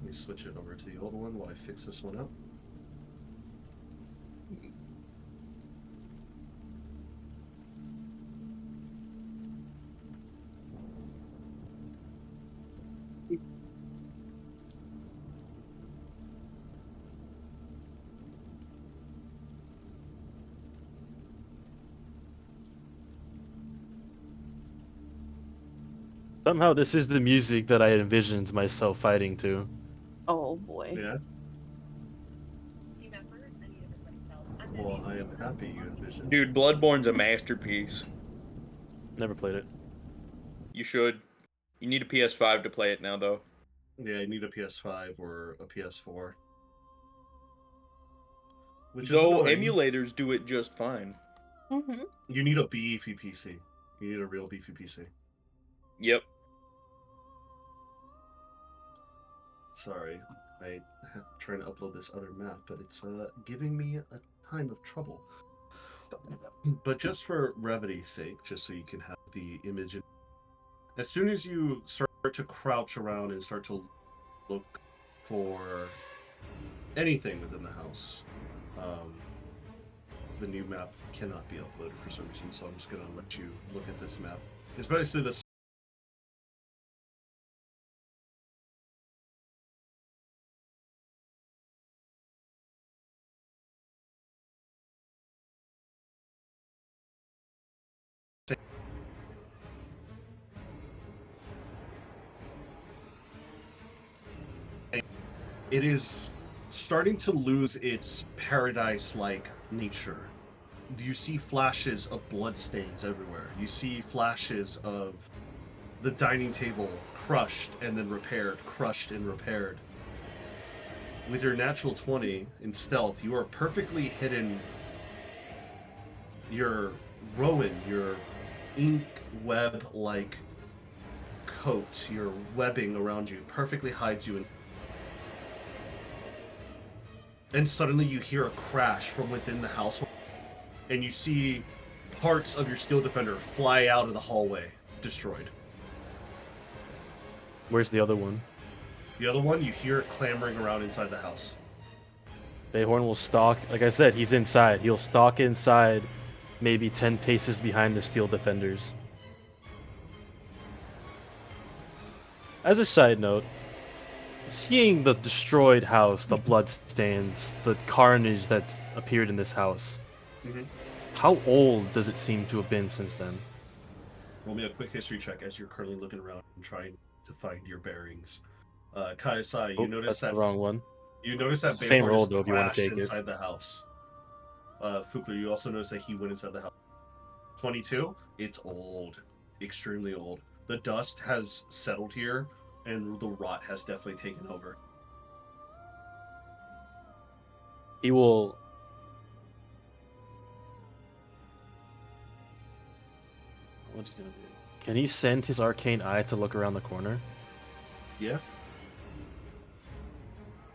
Let me switch it over to the old one while I fix this one up. Somehow this is the music that I envisioned myself fighting to. Oh boy. Yeah. Well, I am happy you envisioned. Dude, Bloodborne's a masterpiece. Never played it. You should. You need a PS5 to play it now, though. Yeah, I need a PS5 or a PS4. Which is Though annoying. emulators do it just fine. Mm-hmm. You need a beefy PC. You need a real beefy PC. Yep. Sorry, I'm trying to upload this other map, but it's giving me a time of trouble. But just for brevity's sake, just so you can have the image, as soon as you start to crouch around and start to look for anything within the house, the new map cannot be uploaded for some reason, so I'm just going to let you look at this map. It's basically the it is starting to lose its paradise-like nature. You see flashes of bloodstains everywhere. You see flashes of the dining table crushed and then repaired, crushed and repaired. With your natural 20 in stealth, you are perfectly hidden. Your Rowan, your ink web-like coat, your webbing around you perfectly hides you. And suddenly you hear a crash from within the household, and you see parts of your steel defender fly out of the hallway, destroyed. Where's the other one? The other one, you hear it clamoring around inside the house. Bayhorn will stalk, like I said, he's inside. He'll stalk inside, maybe 10 paces behind the steel defenders. As a side note, seeing the destroyed house, the bloodstains, the carnage that's appeared in this house, Mhm. how old does it seem to have been since then? Roll me a quick history check as you're currently looking around and trying to find your bearings. Kaisai, Oh, that's the wrong one. you notice It's that the same Bayhorn roll, has though, if you want to crashed take it. inside the house. Fukler, you also notice that he went inside the house. 22, it's old, extremely old. The dust has settled here, and the rot has definitely taken over. He will. What's he gonna do? Can he send his arcane eye to look around the corner? Yeah.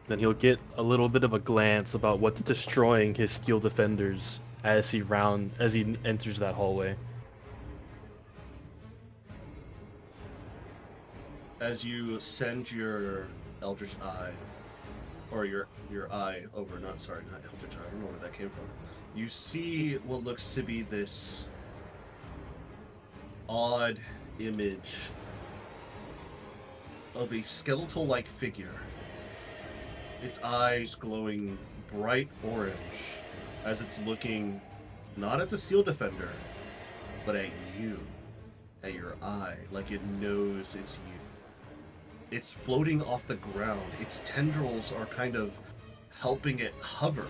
Then he'll get a little bit of a glance about what's destroying his steel defenders as he enters that hallway. As you send your Eldritch Eye, or your eye over, not Eldritch Eye, I don't know where that came from. You see what looks to be this odd image of a skeletal-like figure. Its eyes glowing bright orange as it's looking not at the Steel Defender, but at you, at your eye, like it knows it's you. It's floating off the ground. Its tendrils are kind of helping it hover.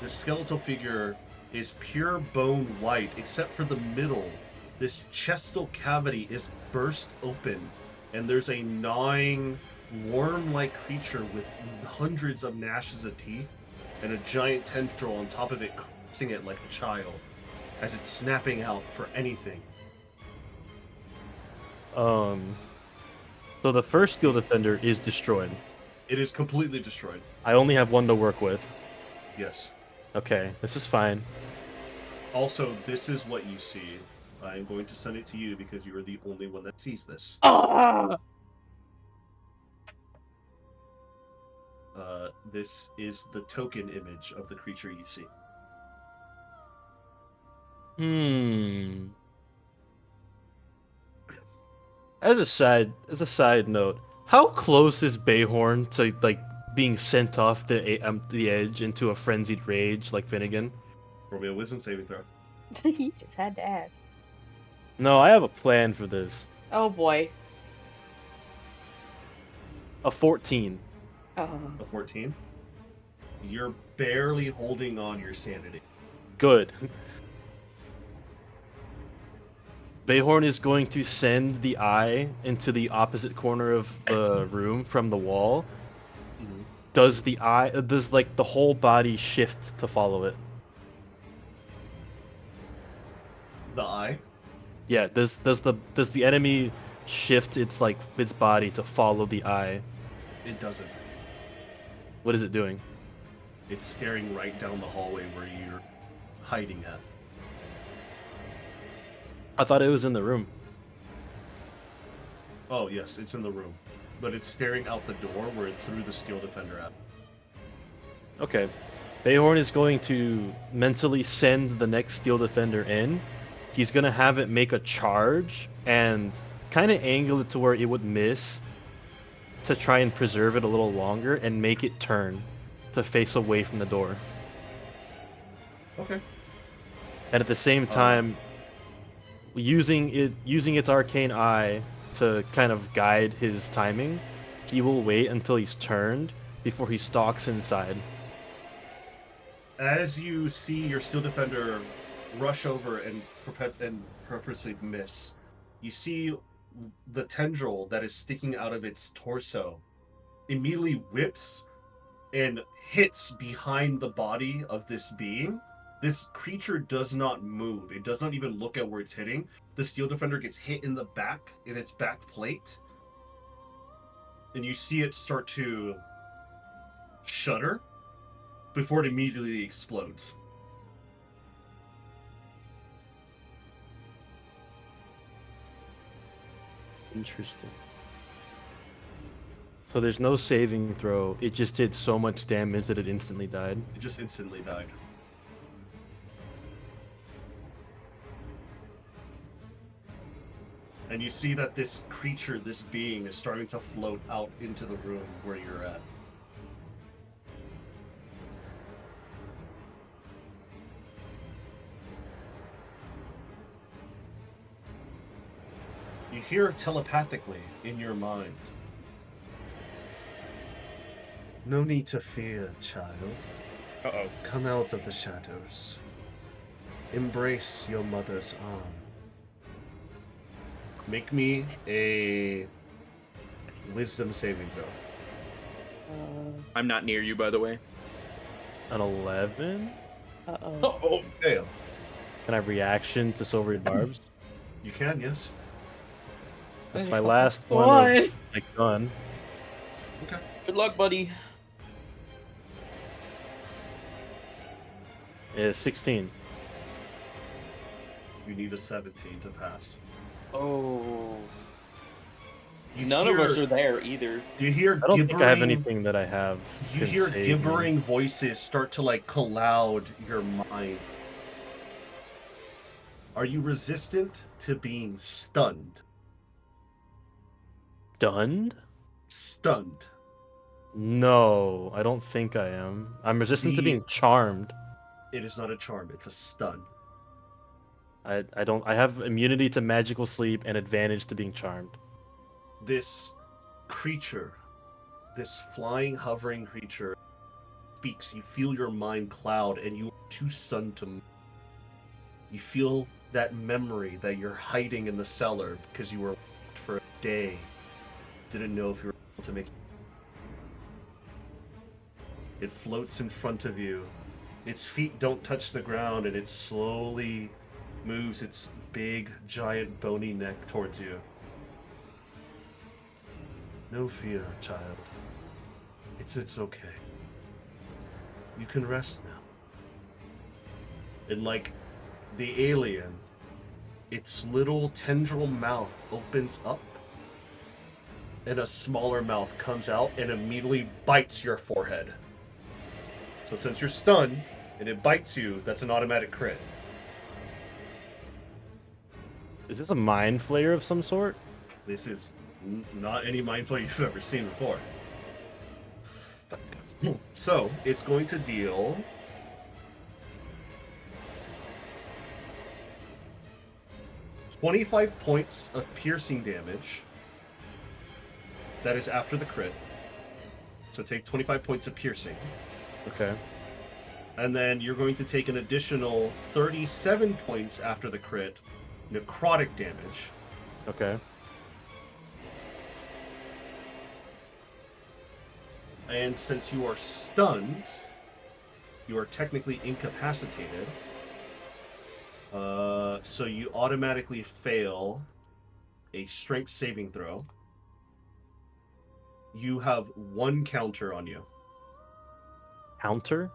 The skeletal figure is pure bone white, except for the middle. This chestal cavity is burst open, and there's a gnawing, worm-like creature with hundreds of gnashes of teeth and a giant tendril on top of it, caressing it like a child, as it's snapping out for anything. So the first steel defender is destroyed. It is completely destroyed. I only have one to work with. Yes. Okay, this is fine. Also, this is what you see. I'm going to send it to you because you are the only one that sees this. Ah! This is the token image of the creature you see. As a side note, how close is Bayhorn to like being sent off the edge into a frenzied rage like Finnegan? Roll me a wisdom saving throw. You just had to ask. No, I have a plan for this. Oh boy. A 14. A 14. You're barely holding on your sanity. Good. Bayhorn is going to send the eye into the opposite corner of the room from the wall. Mhm. Does like the whole body shift to follow it? The eye? Yeah, does the enemy shift its body to follow the eye? It doesn't. What is it doing? It's staring right down the hallway where you're hiding at. I thought it was in the room. Oh, yes, it's in the room. But it's staring out the door where it threw the Steel Defender at. Okay. Bayhorn is going to mentally send the next Steel Defender in. He's going to have it make a charge and kind of angle it to where it would miss to try and preserve it a little longer and make it turn to face away from the door. Okay. And at the same time, using its arcane eye to kind of guide his timing, he will wait until he's turned before he stalks inside. As you see your Steel Defender rush over and purposely miss, you see the tendril that is sticking out of its torso immediately whips and hits behind the body of this being. This creature does not move. It does not even look at where it's hitting. The Steel Defender gets hit in the back, in its back plate. And you see it start to shudder before it immediately explodes. Interesting. So there's no saving throw. It just did so much damage that it instantly died. It just instantly died. And you see that this creature, this being, is starting to float out into the room where you're at. You hear telepathically in your mind. No need to fear, child. Uh-oh. Come out of the shadows. Embrace your mother's arm. Make me a wisdom saving throw. I'm not near you, by the way. An 11? Uh-oh. Uh-oh. Fail. Can I reaction to Silvery Barbs? You can, yes. That's There's my a last fucking one of one. my gun. Okay. Good luck, buddy. Is 16. You need a 17 to pass. Oh. You None hear, of us are there either. You hear I don't think I have gibbering. anything that I have. You can hear save me. gibbering voices start to like cloud your mind. Are you resistant to being stunned? Stunned? Stunned. No, I don't think I am. I'm resistant to being charmed. It is not a charm, it's a stun. I have immunity to magical sleep and advantage to being charmed. This creature, this flying, hovering creature speaks. You feel your mind cloud and you are too stunned to move. You feel that memory that you're hiding in the cellar because you were locked for a day. Didn't know if you were able to make it. It floats in front of you. Its feet don't touch the ground and it slowly moves its big, giant, bony neck towards you. No fear, child. It's okay. You can rest now. And like the alien, its little tendril mouth opens up and a smaller mouth comes out and immediately bites your forehead. So since you're stunned and it bites you, that's an automatic crit. Is this a mind flayer of some sort? This is not any mind flayer you've ever seen before. So it's going to deal 25 points of piercing damage. That is after the crit. So take 25 points of piercing. Okay. And then you're going to take an additional 37 points after the crit, necrotic damage. Okay. And since you are stunned, you are technically incapacitated. So you automatically fail a strength saving throw. You have one counter on you. Counter?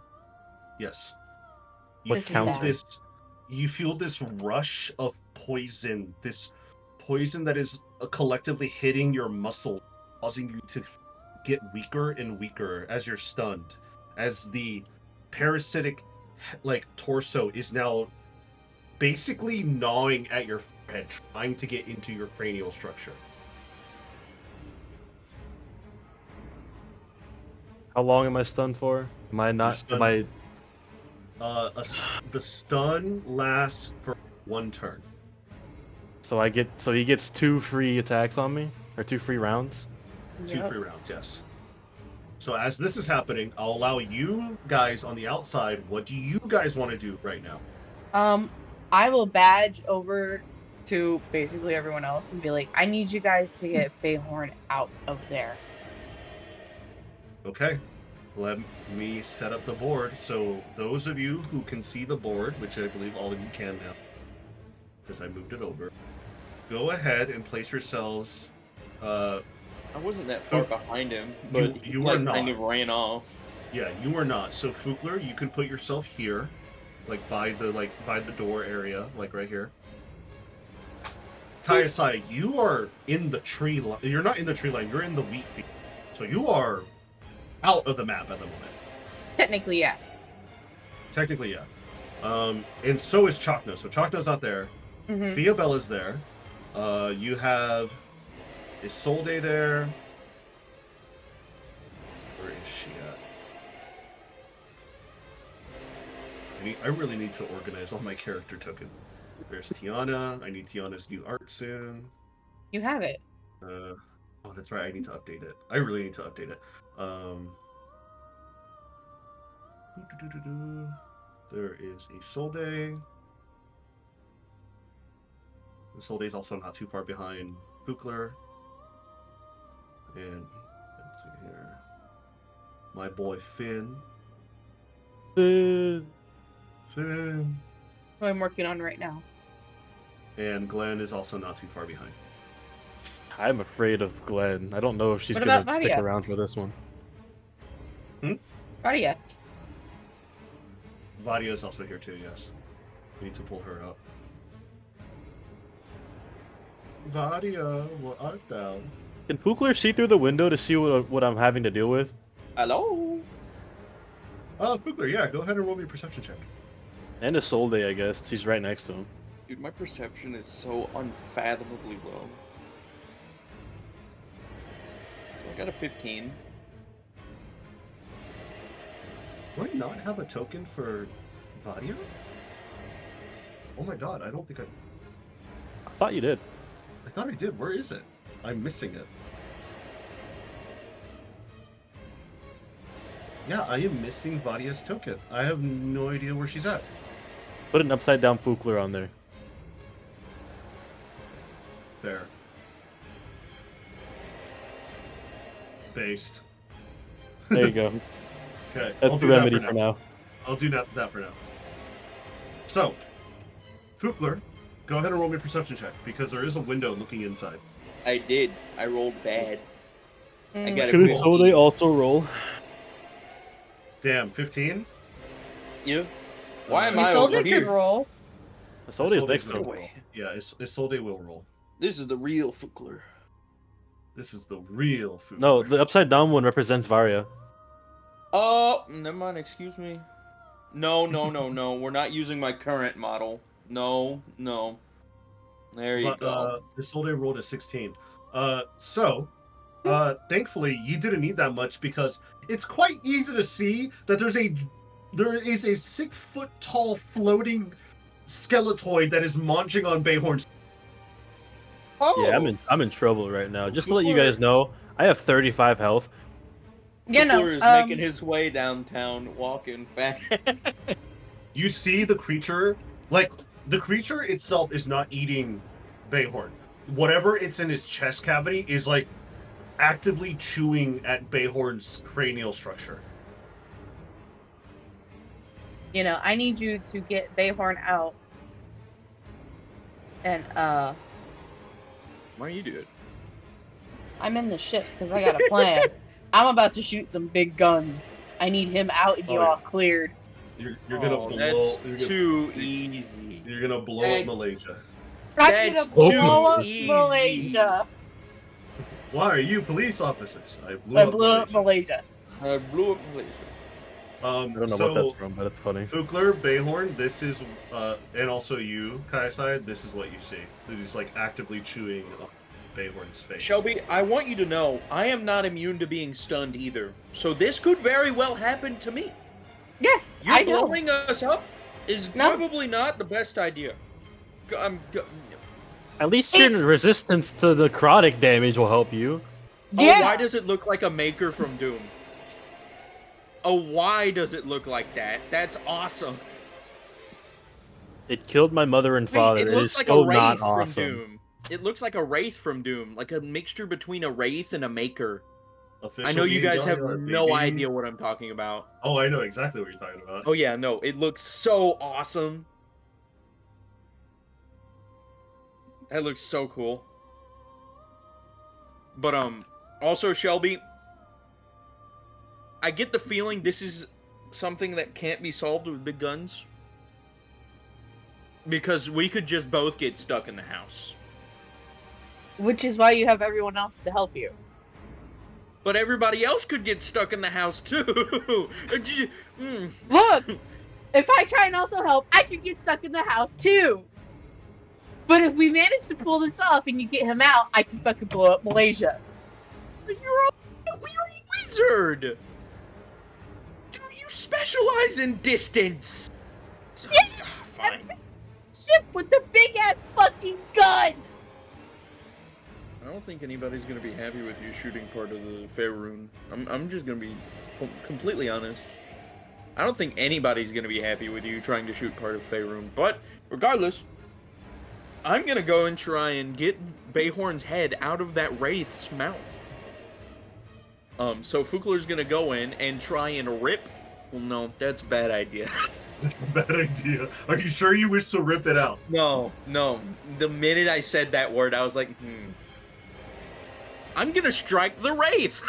Yes. What This is counter? bad. You feel this rush of poison, this poison that is collectively hitting your muscle, causing you to get weaker and weaker as you're stunned, as the parasitic torso is now basically gnawing at your forehead, trying to get into your cranial structure. How long am I stunned for? Am I not? stunned. Am I? The stun lasts for one turn. So he gets 2 free attacks on me, or 2 free rounds. Two Yep. free rounds, yes. So as this is happening, I'll allow you guys on the outside. What do you guys want to do right now? I will badge over to basically everyone else and be like, I need you guys to get Bayhorn out of there. Okay, let me set up the board. So those of you who can see the board, which I believe all of you can now, because I moved it over, go ahead and place yourselves. I wasn't that far behind him, but you he were kind not. of ran off. Yeah, you were not. So Fugler, you can put yourself here, by the door area, right here. Kaiasai, you are in the tree line. You're not in the tree line. You're in the wheat field. So you are out of the map at the moment. Technically, yeah. Technically, yeah. And so is Chakno. So Chakno's not there. Mm-hmm. Fiabella's there. You have Isolde there. Where is she at? I really need to organize all my character tokens. There's Tiana. I need Tiana's new art soon. You have it. Oh, that's right. I need to update it. I really need to update it. There is Isolde. Isolde is also not too far behind Bukler. And let's see here. My boy Finn. Finn. Who I'm working on right now. And Glenn is also not too far behind. I'm afraid of Glenn. I don't know if she's What gonna about stick Vadia? around for this one. Vadia. Vadia is also here too, yes. We need to pull her up. Vadia, what art thou? Can Pukler see through the window to see what I'm having to deal with? Hello? Bugler, yeah, go ahead and roll me a perception check. And Isolde, I guess. She's right next to him. Dude, my perception is so unfathomably low. So I got a 15. Do I not have a token for Vadia? Oh my god, I don't think I thought you did. I thought I did. Where is it? I'm missing it. Yeah, I am missing Vadia's token. I have no idea where she's at. Put an upside down Pukler on there. There. Based. There you go. Okay, That's the remedy for now. I'll do that for now. So, Fukler, go ahead and roll me a perception check, because there is a window looking inside. I did. I rolled bad. I got Should a Isolde also roll? Damn, 15? Yeah. Why am I Isolde over could here? roll. Isolde is Isolde's next to gonna him. roll. Yeah, Isolde will roll. This is the real Fukler. This is the real Fukler. No, the upside down one represents Varia. Oh, never mind. Excuse me. No. We're not using my current model. No. There you go. Isolde rolled a 16. Thankfully, you didn't need that much because it's quite easy to see that there is a 6 foot tall floating skeletoid that is munching on Bayhorn's. Oh. Yeah, I'm in trouble right now. Just to let you guys know, I have 35 health. Yeah, no. Fukler is making his way downtown, walking back. You see the creature, like, the creature itself is not eating Bayhorn. Whatever it's in his chest cavity is, like, actively chewing at Bayhorn's cranial structure. You know, I need you to get Bayhorn out. And, Why don't you do it? I'm in the ship because I got a plan. I'm about to shoot some big guns. I need him out and you all cleared. You're gonna blow. That's too easy. You're gonna blow up Malaysia. I'm gonna That's blow up easy. Malaysia. Why are you police officers? I blew up Malaysia. I blew up Malaysia. I don't know what that's from, but it's funny. Fukler, Bayhorn, this is, and also you, Kaisai, this is what you see. He's like actively chewing on Bayhorn's face. Shelby, I want you to know, I am not immune to being stunned either. So this could very well happen to me. Yes, You I know. blowing us up is probably not the best idea. At least your resistance to the necrotic damage will help you. Yeah. Oh, why does it look like a maker from Doom? Oh, why does it look like that? That's awesome. It killed my mother and father. Wait, It is like still a wraith not from awesome. Doom. It looks like a wraith from Doom, like a mixture between a wraith and a maker. Official I know you guys have DNR, no baby. idea what I'm talking about. Oh, I know exactly what you're talking about. Oh yeah, no, it looks so awesome. That looks so cool. But also Shelby, I get the feeling this is something that can't be solved with big guns. Because we could just both get stuck in the house. Which is why you have everyone else to help you. But everybody else could get stuck in the house too. Look! If I try and also help, I can get stuck in the house too! But if we manage to pull this off and you get him out, I can fucking blow up Malaysia. You're a wizard! Do you specialize in distance? Yeah! Fine. Ship with the big ass fucking gun! I don't think anybody's gonna be happy with you shooting part of the Faerun. I'm just gonna be completely honest. I don't think anybody's gonna be happy with you trying to shoot part of Faerun. But regardless, I'm gonna go and try and get Bayhorn's head out of that wraith's mouth. So Fukler's gonna go in and try and rip. Well, no, that's a bad idea. Bad idea. Are you sure you wish to rip it out? No. The minute I said that word, I was like, I'm gonna strike the wraith.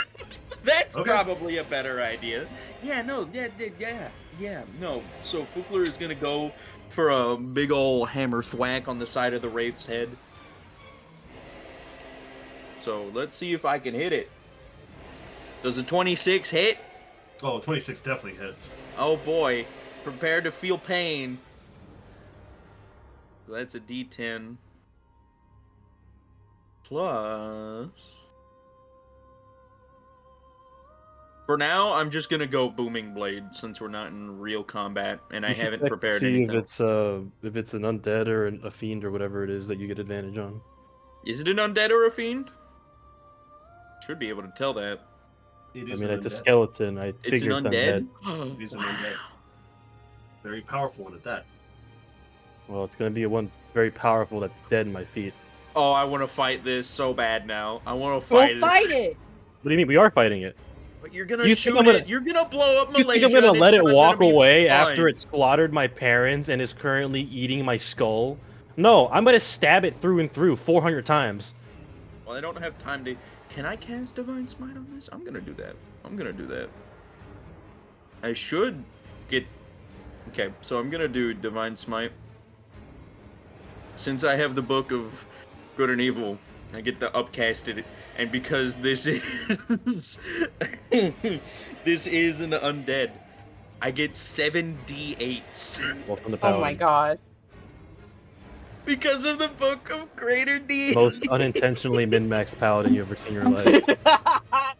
That's Okay. probably a better idea. Yeah, no, no. So Fukler is gonna go for a big ol' hammer thwack on the side of the wraith's head. So let's see if I can hit it. Does a 26 hit? Oh, 26 definitely hits. Oh boy, prepare to feel pain. So that's a D10 plus. For now, I'm just gonna go booming blade since we're not in real combat and I You should haven't check to prepared see anything. if it's an undead or a fiend or whatever it is that you get advantage on. Is it an undead or a fiend? Should be able to tell that. It I is mean, an it's a undead. skeleton. I It's an figured undead. It is an undead. Very powerful one at that. Well, it's gonna be one very powerful that's dead in my feet. Oh, I want to fight this so bad now. I want to We'll fight fight it! What do you mean? We are fighting it. But you're gonna You think shoot I'm gonna- it. You're gonna blow up You Malaysia. think I'm gonna and let it's it not walk gonna be away fun. after it slaughtered my parents and is currently eating my skull? No, I'm gonna stab it through and through 400 times. Well, I don't have time to. Can I cast Divine Smite on this? I'm gonna do that. I should get. Okay, so I'm gonna do Divine Smite. Since I have the Book of Good and Evil, I get the upcasted, and because this is this is an undead, I get 7d8s Welcome to Oh Paladin. my god. because of the Book of Greater Deeds. Most unintentionally min-maxed paladin you ever seen in your life.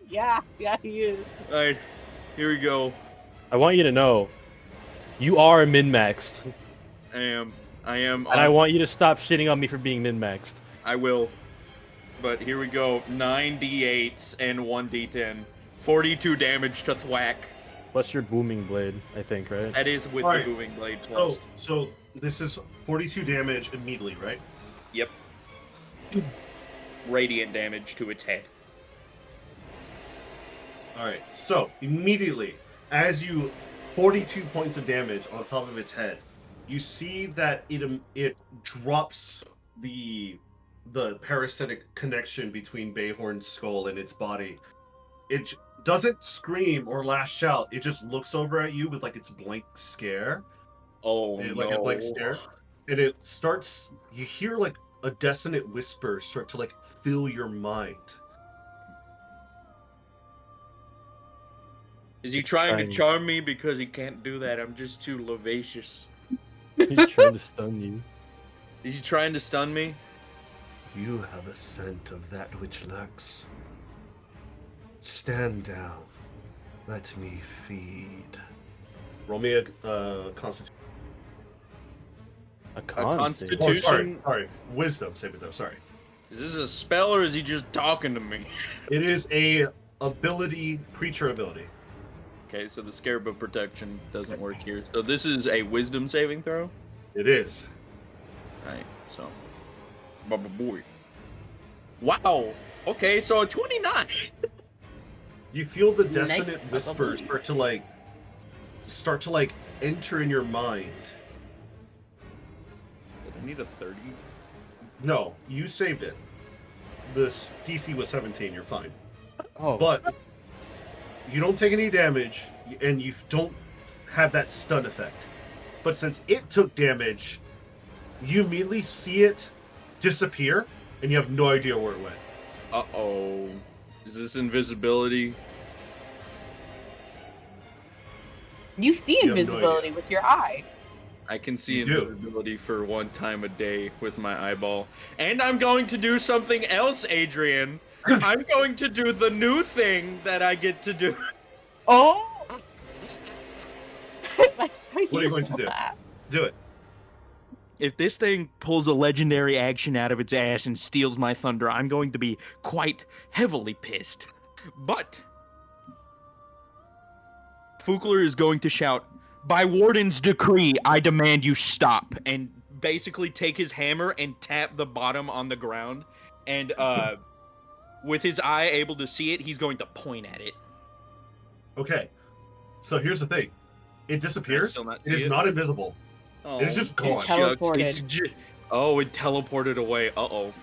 yeah, he is. All right, here we go. I want you to know, you are min-maxed, I am. and I want you to stop shitting on me for being min-maxed. I will. But here we go. 9d8s and 1d10. 42 damage to thwack. Plus your booming blade, I think, right? That is with Alright. the booming blade plus. So this is 42 damage immediately, right? Yep. Radiant damage to its head. Alright, so immediately, as you 42 points of damage on top of its head, you see that it drops the parasitic connection between Bayhorn's skull and its body. It doesn't scream or lash out. It just looks over at you with like its blank stare. Oh Like a blank stare. And it starts, you hear like a dissonant whisper start to like fill your mind. Is he trying to charm me? Because he can't do that. I'm just too lovacious. He's trying to stun you. Is he trying to stun me? You have a scent of that which lurks. Stand down. Let me feed. Roll me a constitution. A constitution? Oh, sorry. Wisdom saving throw, sorry. Is this a spell or is he just talking to me? It is a creature ability. Okay, so the Scarab of Protection doesn't work here. So this is a Wisdom saving throw? It is. Alright, so. Baba boy. Wow! Okay, so a 29! You feel the Nice. dissonant whispers start to enter in your mind. Did I need a 30? No, you saved it. The DC was 17, you're fine. Oh, But you don't take any damage, and you don't have that stun effect. But since it took damage, you immediately see it disappear, and you have no idea where it went. Uh-oh. Is this invisibility? You see You have no invisibility with your eye. I can see You do. invisibility for 1 time a day with my eyeball. And I'm going to do something else, Adrian. I'm going to do the new thing that I get to do. Oh! What are you going to do? Do it. If this thing pulls a legendary action out of its ass and steals my thunder, I'm going to be quite heavily pissed. But Fukler is going to shout, "By Warden's decree, I demand you stop," and basically take his hammer and tap the bottom on the ground. And with his eye able to see it, he's going to point at it. Okay. So here's the thing. It disappears. still not It is see it? not invisible. Oh, It is just gone. shucks. Teleported. Oh, it teleported away. Uh-oh.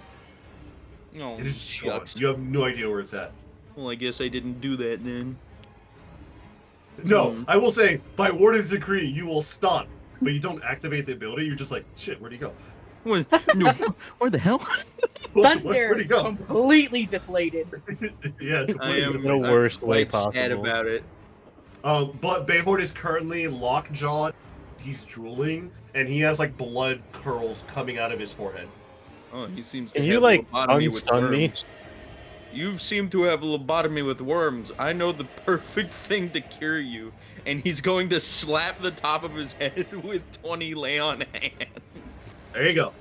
Oh, It is just gone. shucks. You have no idea where it's at. Well, I guess I didn't do that then. No, I will say, by Warden's decree, you will stop. But you don't activate the ability. You're just like, shit, where'd he go? What? No, where the hell? Thunder Where'd he go? completely deflated. Yeah, I completely am The different. worst way quite sad possible. about it. But Bayhorn is currently lockjawed. He's drooling, and he has like blood curls coming out of his forehead. Oh, he seems to Can have you, like, lobotomy with unstun me? worms. You seem to have lobotomy with worms. I know the perfect thing to cure you. And he's going to slap the top of his head with 20 lay on hands. There you go.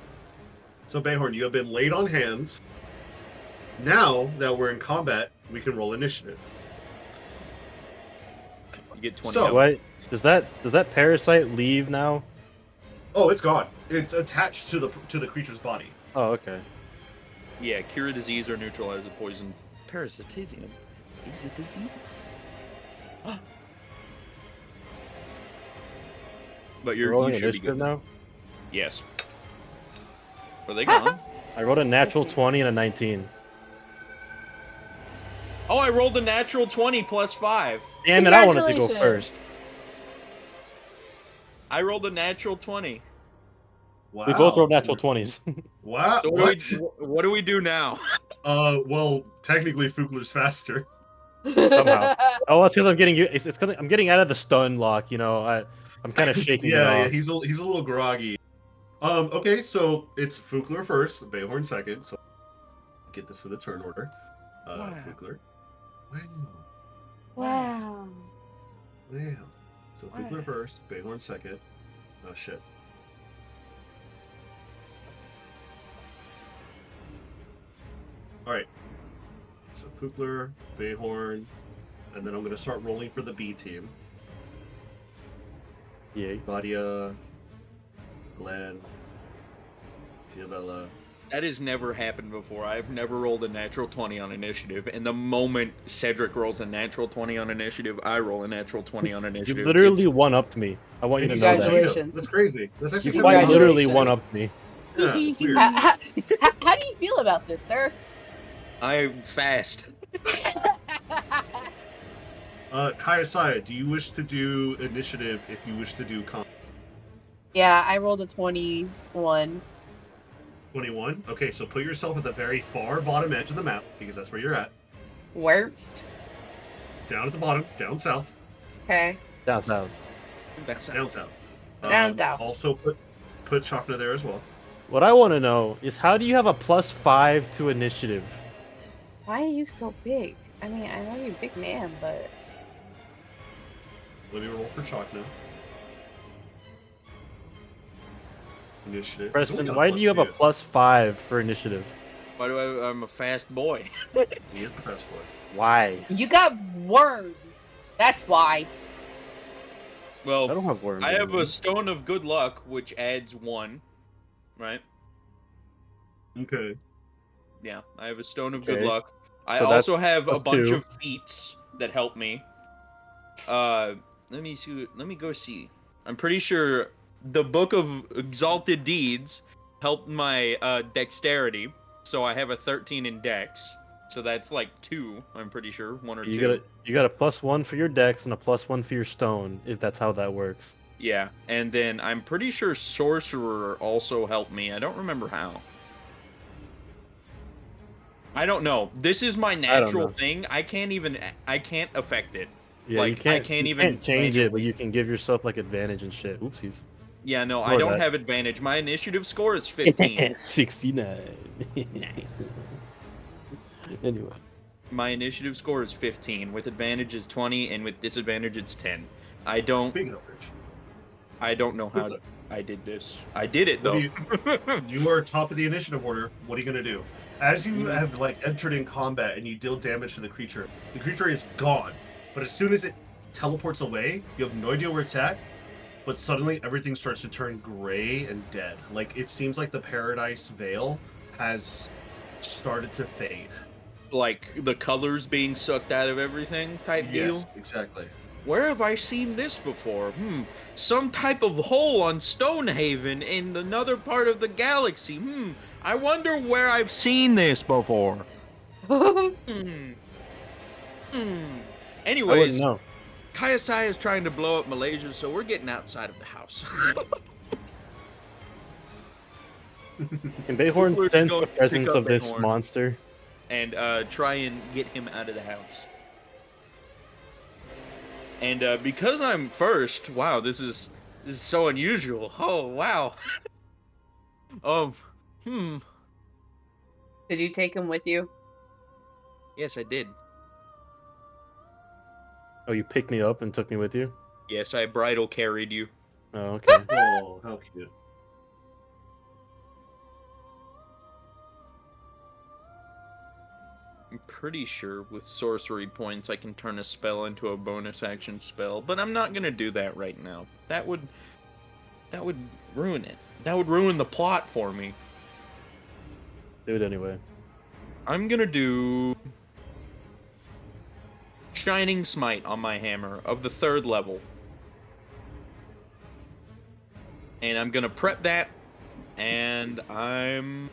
So Bayhorn, you have been laid on hands. Now that we're in combat, we can roll initiative. You get 20 So- health. What? Does that parasite leave now? Oh, it's gone. It's attached to the creature's body. Oh, okay. Yeah, cure a disease or neutralize a poison. Parasitism is a disease. But You're you rolling should be initiative good now? Yes. Are they gone? I rolled a natural Okay. 20 and a 19. Oh, I rolled a natural 20 plus 5. Damn it, I wanted to go Congratulations. first. I rolled a natural 20. Wow. We both rolled natural 20s. Wow. So what do we do now? Well, technically Fugler's faster. Somehow. Oh, it's because I'm getting it's because I'm getting out of the stun lock. You know, I'm kind of shaking it Yeah, off. he's a little groggy. Okay, so it's Fugler first, Bayhorn second. So get this in the turn order. Wow. Fugler. Wow. Wow. So Wow. Fugler first, Bayhorn second. Oh shit. All right. So Fugler, Bayhorn, and then I'm gonna start rolling for the B team. Yay. Vadia, Glenn, Fiabella. That has never happened before. I've never rolled a natural 20 on initiative. And the moment Cedric rolls a natural 20 on initiative, I roll a natural 20 on You initiative. literally one-upped me. I want you to know that. Congratulations. That's crazy. That's actually You kinda quite literally Congratulations. one-upped me. Yeah, it's weird. How do you feel about this, sir? I'm fast. Kayasaya, do you wish to do initiative if you wish to do combat? Yeah, I rolled a 21. 21? Okay, so put yourself at the very far bottom edge of the map, because that's where you're at. Worst. Down at the bottom, down south, Okay. Down south. down south. Down south. Also put Chakra there as well. What I want to know is how do you have a +5 to initiative? Why are you so big? I mean, I know you're a big man, but Let me roll for Chakra. Initiative. He's only Preston, got why do you have a +2. +5 for initiative? Why do I'm a fast boy? He is the best one. Why? you got worms. That's why. Well, I don't have worms. I have a anymore. stone of good luck, which adds 1. Right? Okay. Yeah, I have a stone of good Okay. luck. I So that's also have a plus bunch 2. of feats that help me. Let me see. Let me go see. I'm pretty sure the Book of Exalted Deeds helped my dexterity, so I have a 13 in dex. So that's like 2. I'm pretty sure 1 or 2. You got a +1 for your dex and a +1 for your stone, if that's how that works. Yeah, and then I'm pretty sure Sorcerer also helped me. I don't remember how. I don't know. This is my natural know. thing. I can't affect it. Yeah, Like, you can't. I can't you even can't change it, but manually- you can give yourself like advantage and shit. Oopsies. Yeah, no, I Ignore don't that. have advantage. My initiative score is 15. 69. Nice. Anyway. My initiative score is 15. With advantage is 20, and with disadvantage it's 10. I don't Big numbers. know how I did this. I did it What though. do you are top of the initiative order. What are you gonna do? As you have like entered in combat and you deal damage to the creature is gone. But as soon as it teleports away, you have no idea where it's at. But suddenly everything starts to turn gray and dead. Like it seems like the Paradise Veil has started to fade. Like the colors being sucked out of everything type deal. Yes, exactly. Where have I seen this before? Some type of hole on Stonehaven in another part of the galaxy. I wonder where I've seen this before. I wouldn't Anyways, know. Kayasai is trying to blow up Malaysia, so we're getting outside of the house. Can Bayhorn Fugler's sense going the to pick presence up of this Bayhorn. monster? And try and get him out of the house. And because I'm first, wow, this is so unusual. Oh wow. Did you take him with you? Yes, I did. Oh, you picked me up and took me with you? Yes, I bridal carried you. Oh, okay. Oh, how cute. I'm pretty sure with sorcery points I can turn a spell into a bonus action spell, but I'm not gonna do that right now. That would ruin it. That would ruin the plot for me. Do it anyway. I'm gonna do Shining Smite on my hammer of the 3rd level. And I'm gonna prep that, and I'm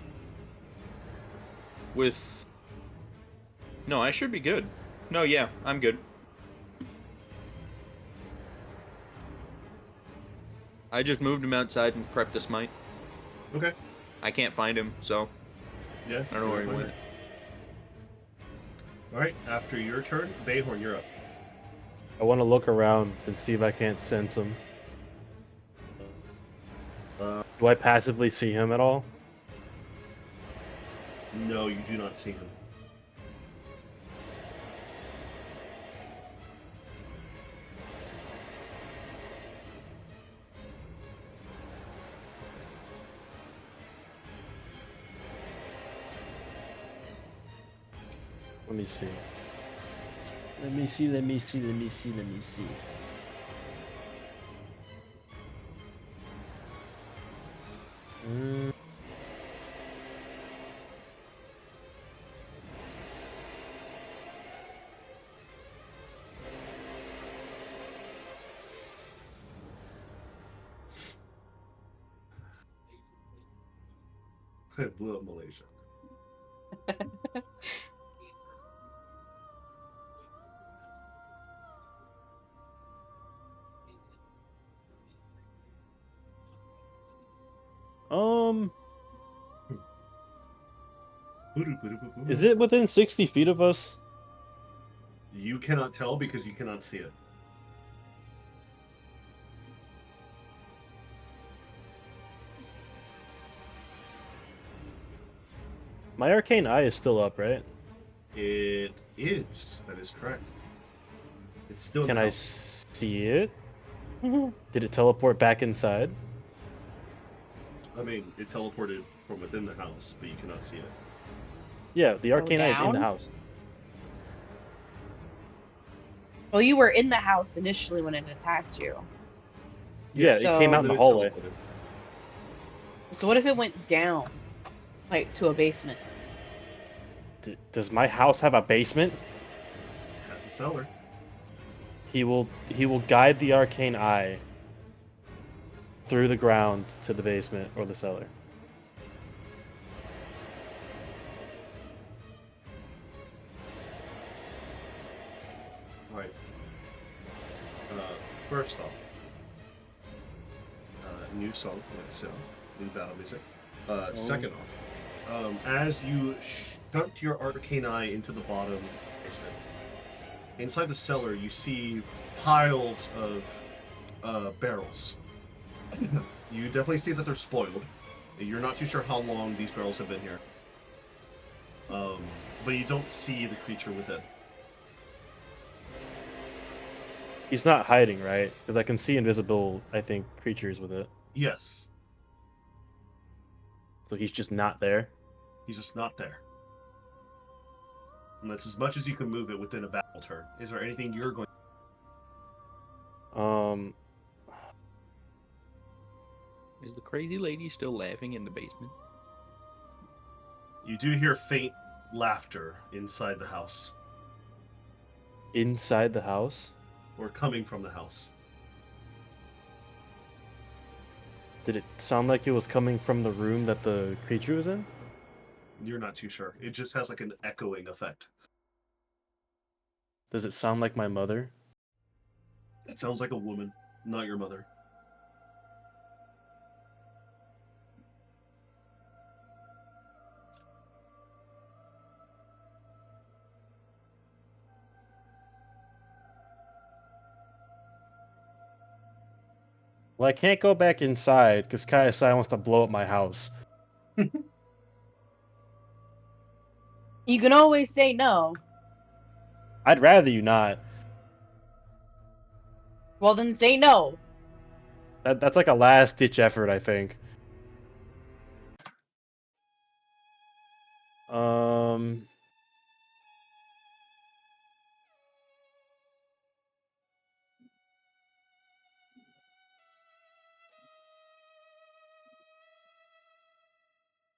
with... No, I should be good. No, yeah, I'm good. I just moved him outside and prepped the smite. Okay. I can't find him, so Yeah. I don't know where he went. Alright, after your turn, Bayhorn, you're up. I want to look around and see if I can't sense him. Do I passively see him at all? No, you do not see him. Let me see. Let me see, let me see, let me see, let me see. I blew up Malaysia. Is it within 60 feet of us? You cannot tell because you cannot see it. My arcane eye is still up, right? It is. That is correct. It's still in Can the I house. see it? Did it teleport back inside? I mean, it teleported from within the house, but you cannot see it. Yeah, the arcane eye is in the down? house. Well, you were in the house initially when it attacked you. Yeah, Yes, it came out in then the it hallway. teleported. So what if it went down, like to a basement? Does my house have a basement? It has a cellar. He will guide the arcane eye through the ground to the basement or the cellar. Alright. First off, new song, let's new battle music. Second off, as you shunt your arcane eye into the bottom basement, inside the cellar you see piles of barrels. You definitely see that they're spoiled. You're not too sure how long these barrels have been here. But you don't see the creature within. He's not hiding, right? Because I can see invisible, I think, creatures with it. Yes, So he's just not there. he's just not there. And that's as much as you can move it within a battle turn. Is there anything you're going? Is the crazy lady still laughing in the basement? You do hear faint laughter inside the house, Inside the house? or coming from the house. Did it sound like it was coming from the room that the creature was in? You're not too sure. It just has like an echoing effect. Does it sound like my mother? It sounds like a woman, not your mother. Well, I can't go back inside because KSI wants to blow up my house. You can always say no. I'd rather you not. Well, then say no. That's like a last-ditch effort, I think.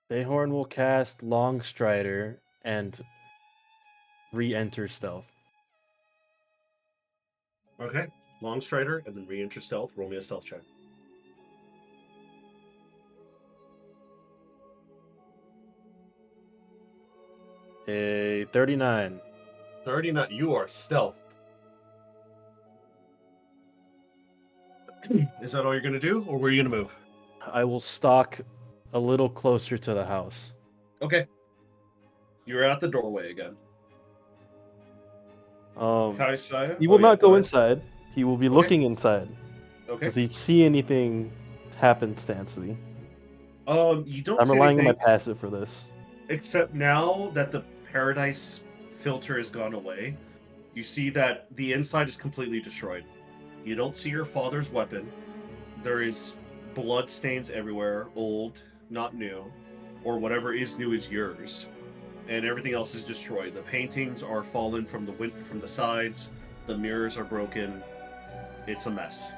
Bayhorn will cast Long Strider and re-enter stealth. Okay. Long Strider, and then re-enter stealth. Roll me a stealth check. A 39. 39. You are stealth. Is that all you're going to do, or were you going to move? I will stalk a little closer to the house. Okay. You're at the doorway again. Kaisaya? He will Oh, yeah, not go ahead. inside. He will be Okay. looking inside. Okay. Does he see anything happenstancely? You don't I'm see relying on my anything, passive for this. except now that the paradise filter has gone away, you see that the inside is completely destroyed. You don't see your father's weapon. There is blood stains everywhere, old, not new, or whatever is new is yours, and everything else is destroyed. The paintings are fallen from the sides. The mirrors are broken. It's a mess.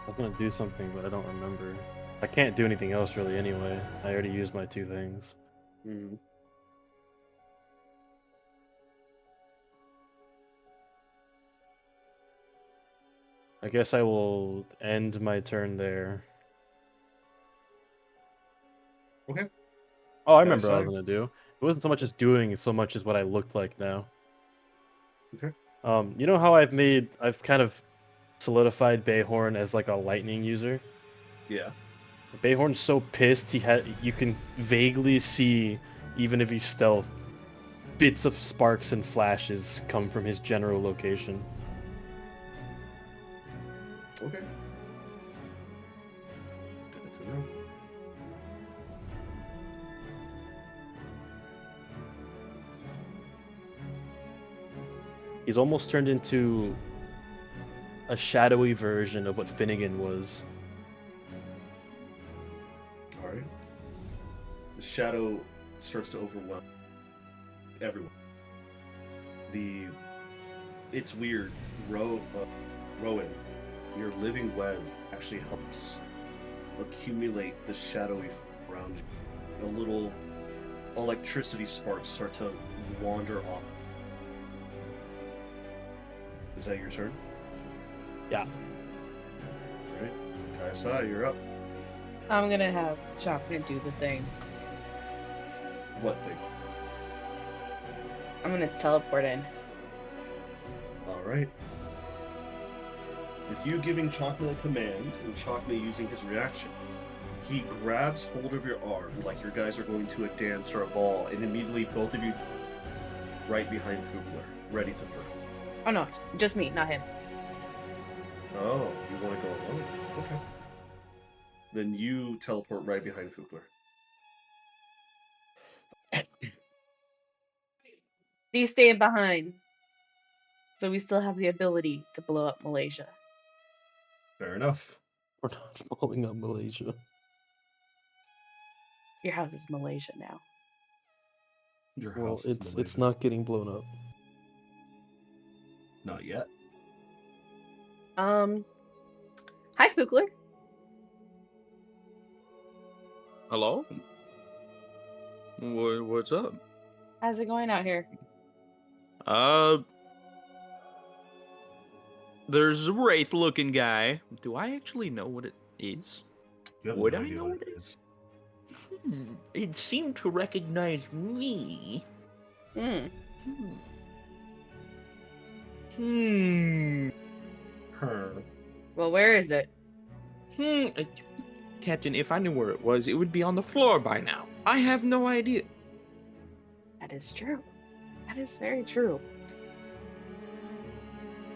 I was gonna do something, but I don't remember. I can't do anything else really anyway. I already used my 2 things. Mm-hmm. I guess I will end my turn there. Okay. Oh, I remember what I Kaisai? was gonna do. It wasn't so much as doing so much as what I looked like now. Okay. You know how I've kind of solidified Bayhorn as like a lightning user? Yeah. Bayhorn's so pissed you can vaguely see, even if he's stealth, bits of sparks and flashes come from his general location. Okay. Good to know. He's almost turned into a shadowy version of what Finnegan was. All right. The shadow starts to overwhelm everyone. It's weird. Rowan, your living web actually helps accumulate the shadowy around you. A little electricity sparks start to wander off. Is that your turn? Yeah. All right. KSI, you're up. I'm gonna have Chopin do the thing. What thing? I'm gonna teleport in. All right. With you giving Chakma a command and Chakma using his reaction, he grabs hold of your arm like your guys are going to a dance or a ball, and immediately both of you right behind Fugler, ready to throw. Oh no, just me, not him. Oh, you want to go alone? Okay. Then you teleport right behind Fugler. He's staying behind. So we still have the ability to blow up Malaysia. Fair enough. We're not blowing up Malaysia. Your house is Malaysia now. Your Well, house is it's Malaysia. not getting blown up. Not yet. Hi, Fugler. Hello? What's up? How's it going out here? There's a wraith-looking guy. Do I actually know what it is? You have Would no I idea know what what it it is. It seemed to recognize me. Hmm. Her. Well, where is it? Captain, if I knew where it was, it would be on the floor by now. I have no idea. That is true. That is very true.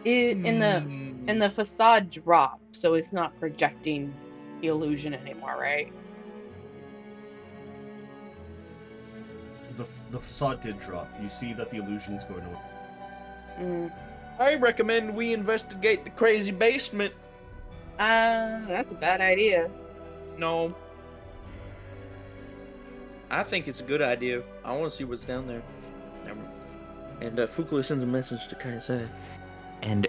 In the facade drop, so it's not projecting the illusion anymore, right? The facade did drop. You see that the illusion's going away. I recommend we investigate the crazy basement. That's a bad idea. No. I think it's a good idea. I want to see what's down there. And Fukula sends a message to Kaisai. And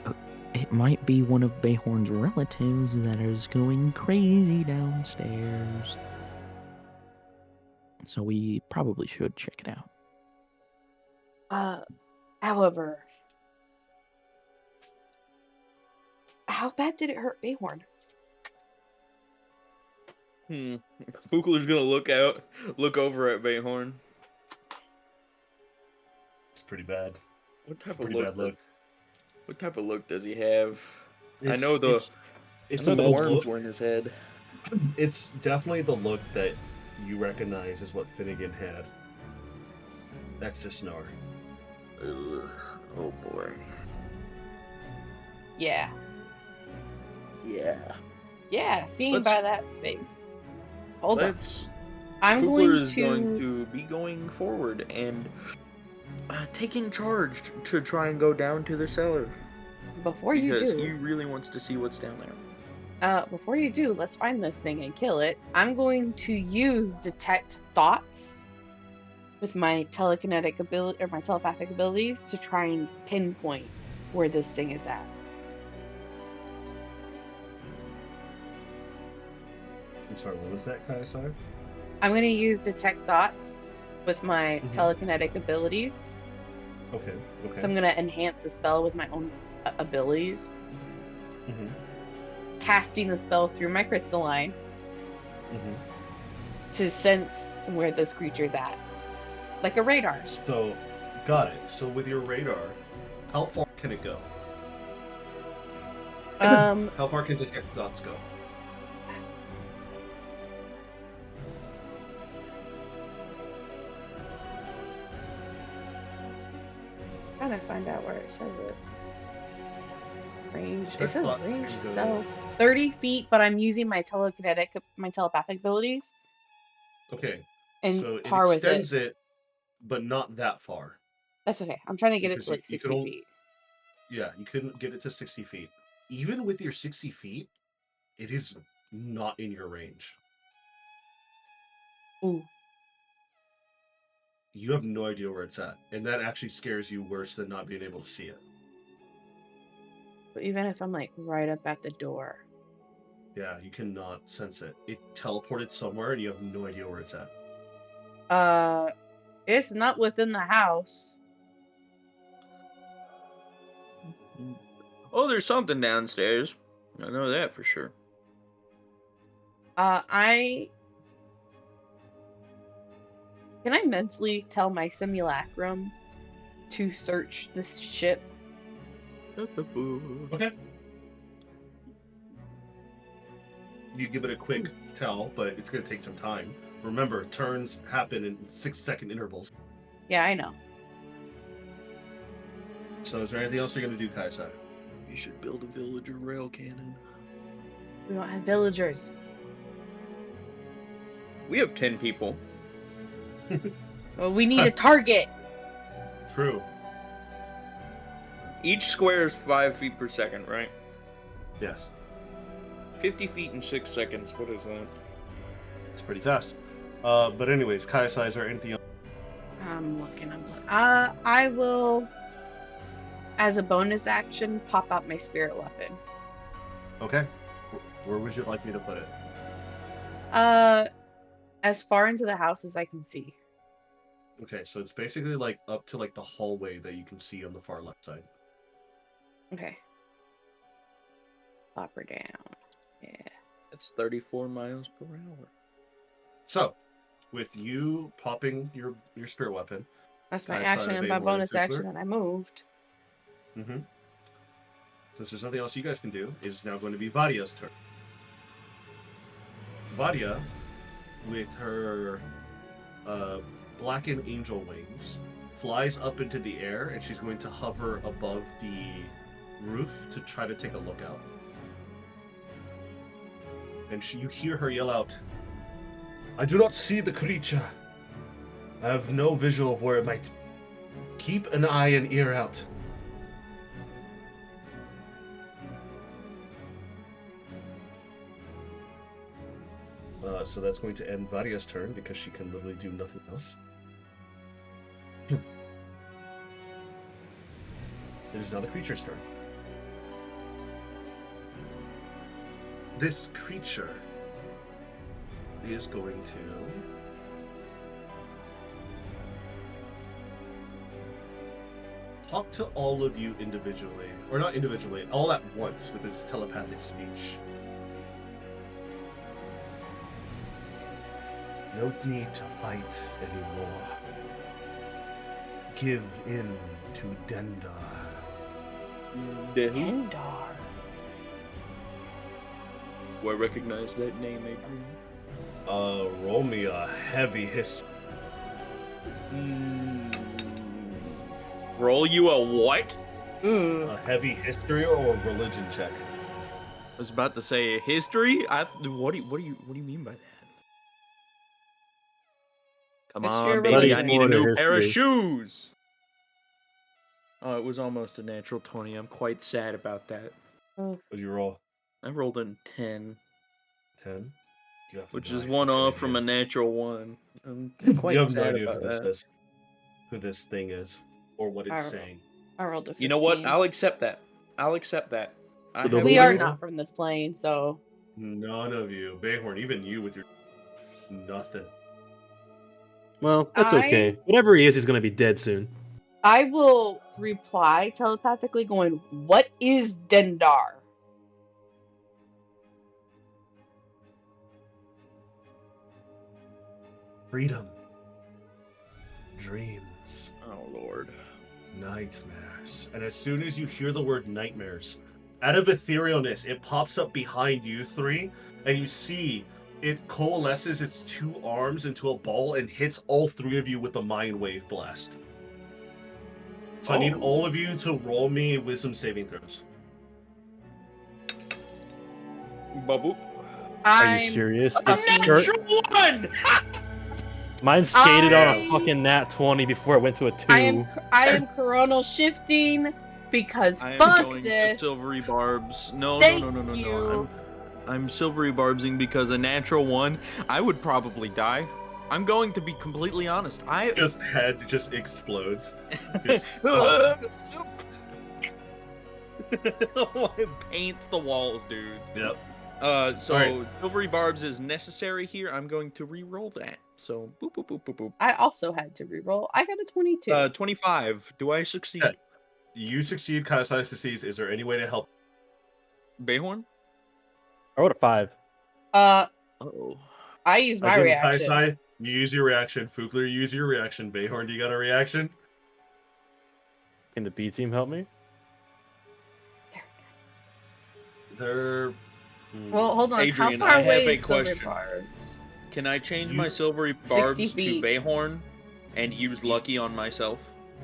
it might be one of Bayhorn's relatives that is going crazy downstairs. So we probably should check it out. However, how bad did it hurt Bayhorn? Fukula's gonna look over at Bayhorn. It's pretty bad. What type It's a pretty bad look. What type of look does he have? I It's know the the worms look. were in his head. It's definitely the look that you recognize as what Finnegan had. Exisnar. Ugh, oh boy. Yeah. Yeah. Yeah, seeing Let's- by that face. Hold on. I'm Fugler going is going to be going forward and taking charge to try and go down to the cellar. Before you Because do, he really wants to see what's down there. before you do, let's find this thing and kill it. I'm going to use detect thoughts with my telekinetic ability or my telepathic abilities to try and pinpoint where this thing is at. I'm sorry, what was that, Kaisai? I'm going to use detect thoughts with my telekinetic abilities. Okay. So I'm going to enhance the spell with my own abilities. Casting the spell through my crystalline to sense where this creature's at. Like a radar. So, got it. So with your radar, how far can it go? How far can detect thoughts go? Trying to find out where it says it. Range. Detect It says thoughts range can go- so 30 feet, but I'm using my telepathic abilities. Okay. And So it par with it. extends it, but not that far. That's okay. I'm trying to get it Because to like you 60 feet. Yeah, you couldn't get it to 60 feet. Even with your 60 feet, it is not in your range. Ooh. You have no idea where it's at. And that actually scares you worse than not being able to see it. But even if I'm like right up at the door. Yeah, you cannot sense it. It teleported somewhere and you have no idea where it's at. It's not within the house. Oh, there's something downstairs. I know that for sure. Can I mentally tell my simulacrum to search this ship? Okay. you give it a quick tell, but it's going to take some time. Remember, turns happen in 6-second intervals. Yeah, I know. So is there anything else you're going to do, Kaisai? You should build a villager rail cannon. We don't have villagers. We have 10 people. Well, we need a target. True. Each square is 5 feet per second, right? Yes. 50 feet in 6 seconds. What is that? It's pretty fast. But anyways, Kaisai, is there anything else? I'm looking. I will, as a bonus action, pop out my spirit weapon. Okay. Where would you like me to put it? As far into the house as I can see. Okay, so it's basically like up to like the hallway that you can see on the far left side. Okay. Pop her down. Yeah. That's 34 miles per hour. So, with you popping your spirit weapon. That's my Kaisai, action and my Bayhorn, bonus Fickler. action, and I moved. Mm-hmm. Since there's nothing else you guys can do, it's now going to be Vadia's turn. Vadia, with her blackened angel wings, flies up into the air, and she's going to hover above the roof to try to take a look out. And you hear her yell out, "I do not see the creature. I have no visual of where it might be. Keep an eye and ear out." So that's going to end Vadia's turn because she can literally do nothing else. It is now the creature's turn. This creature is going to talk to all of you individually, or not individually, all at once with its telepathic speech. No need to fight anymore. Give in to Dendar. Dendar. Do I recognize that name, Adrian? Roll me a heavy history. Roll you a what? A heavy history or a religion check. I was about to say history. What do you mean by that? Come History or on, baby! I religion? need a new History. pair of shoes. Oh, it was almost a natural 20. I'm quite sad about that. What did you roll? I rolled a 10, 10? You have which no is idea one off from a idea. natural 1. I'm quite You have no sad idea about that. who this thing is, or what it's saying. I rolled a 15. You know what? I'll accept that. I'll accept that. I The have We are no- not from this plane, so None of you. Bayhorn, even you with your nothing. Well, that's okay. Whatever he is, he's gonna be dead soon. I will reply telepathically going, "What is Dendar?" Freedom. Dreams. Oh Lord. Nightmares. And as soon as you hear the word nightmares, out of etherealness, it pops up behind you three, and you see it coalesces its two arms into a ball and hits all three of you with a mind wave blast. So I need all of you to roll me wisdom saving throws. Babu. Are you serious? A It's natural 1! Mine skated on a I- fucking nat 20 before it went to a 2. I am coronal shifting because I am fuck going this. to silvery barbs. No. Thank you. I'm silvery barbsing because a natural 1, I would probably die. I'm going to be completely honest. Just head just explodes. Just, It paints the walls, dude. Yep. So Alright. silvery barbs is necessary here. I'm going to re-roll that. So boop boop boop boop boop. I also had to reroll. I got a 22. 25. Do I succeed? Okay. You succeed, Kaisai succeeds. Is there any way to help? Bayhorn? I rolled a 5. Oh. I used my Again, reaction. Kaisai, you use your reaction. Fukler, you use your reaction. Bayhorn, do you got a reaction? Can the B team help me? They're Well, hold on. Adrian, How far I away have a is Silver question. Barbs? Can I change You- my silvery 60 barbs to feet. Bayhorn and use Lucky on myself?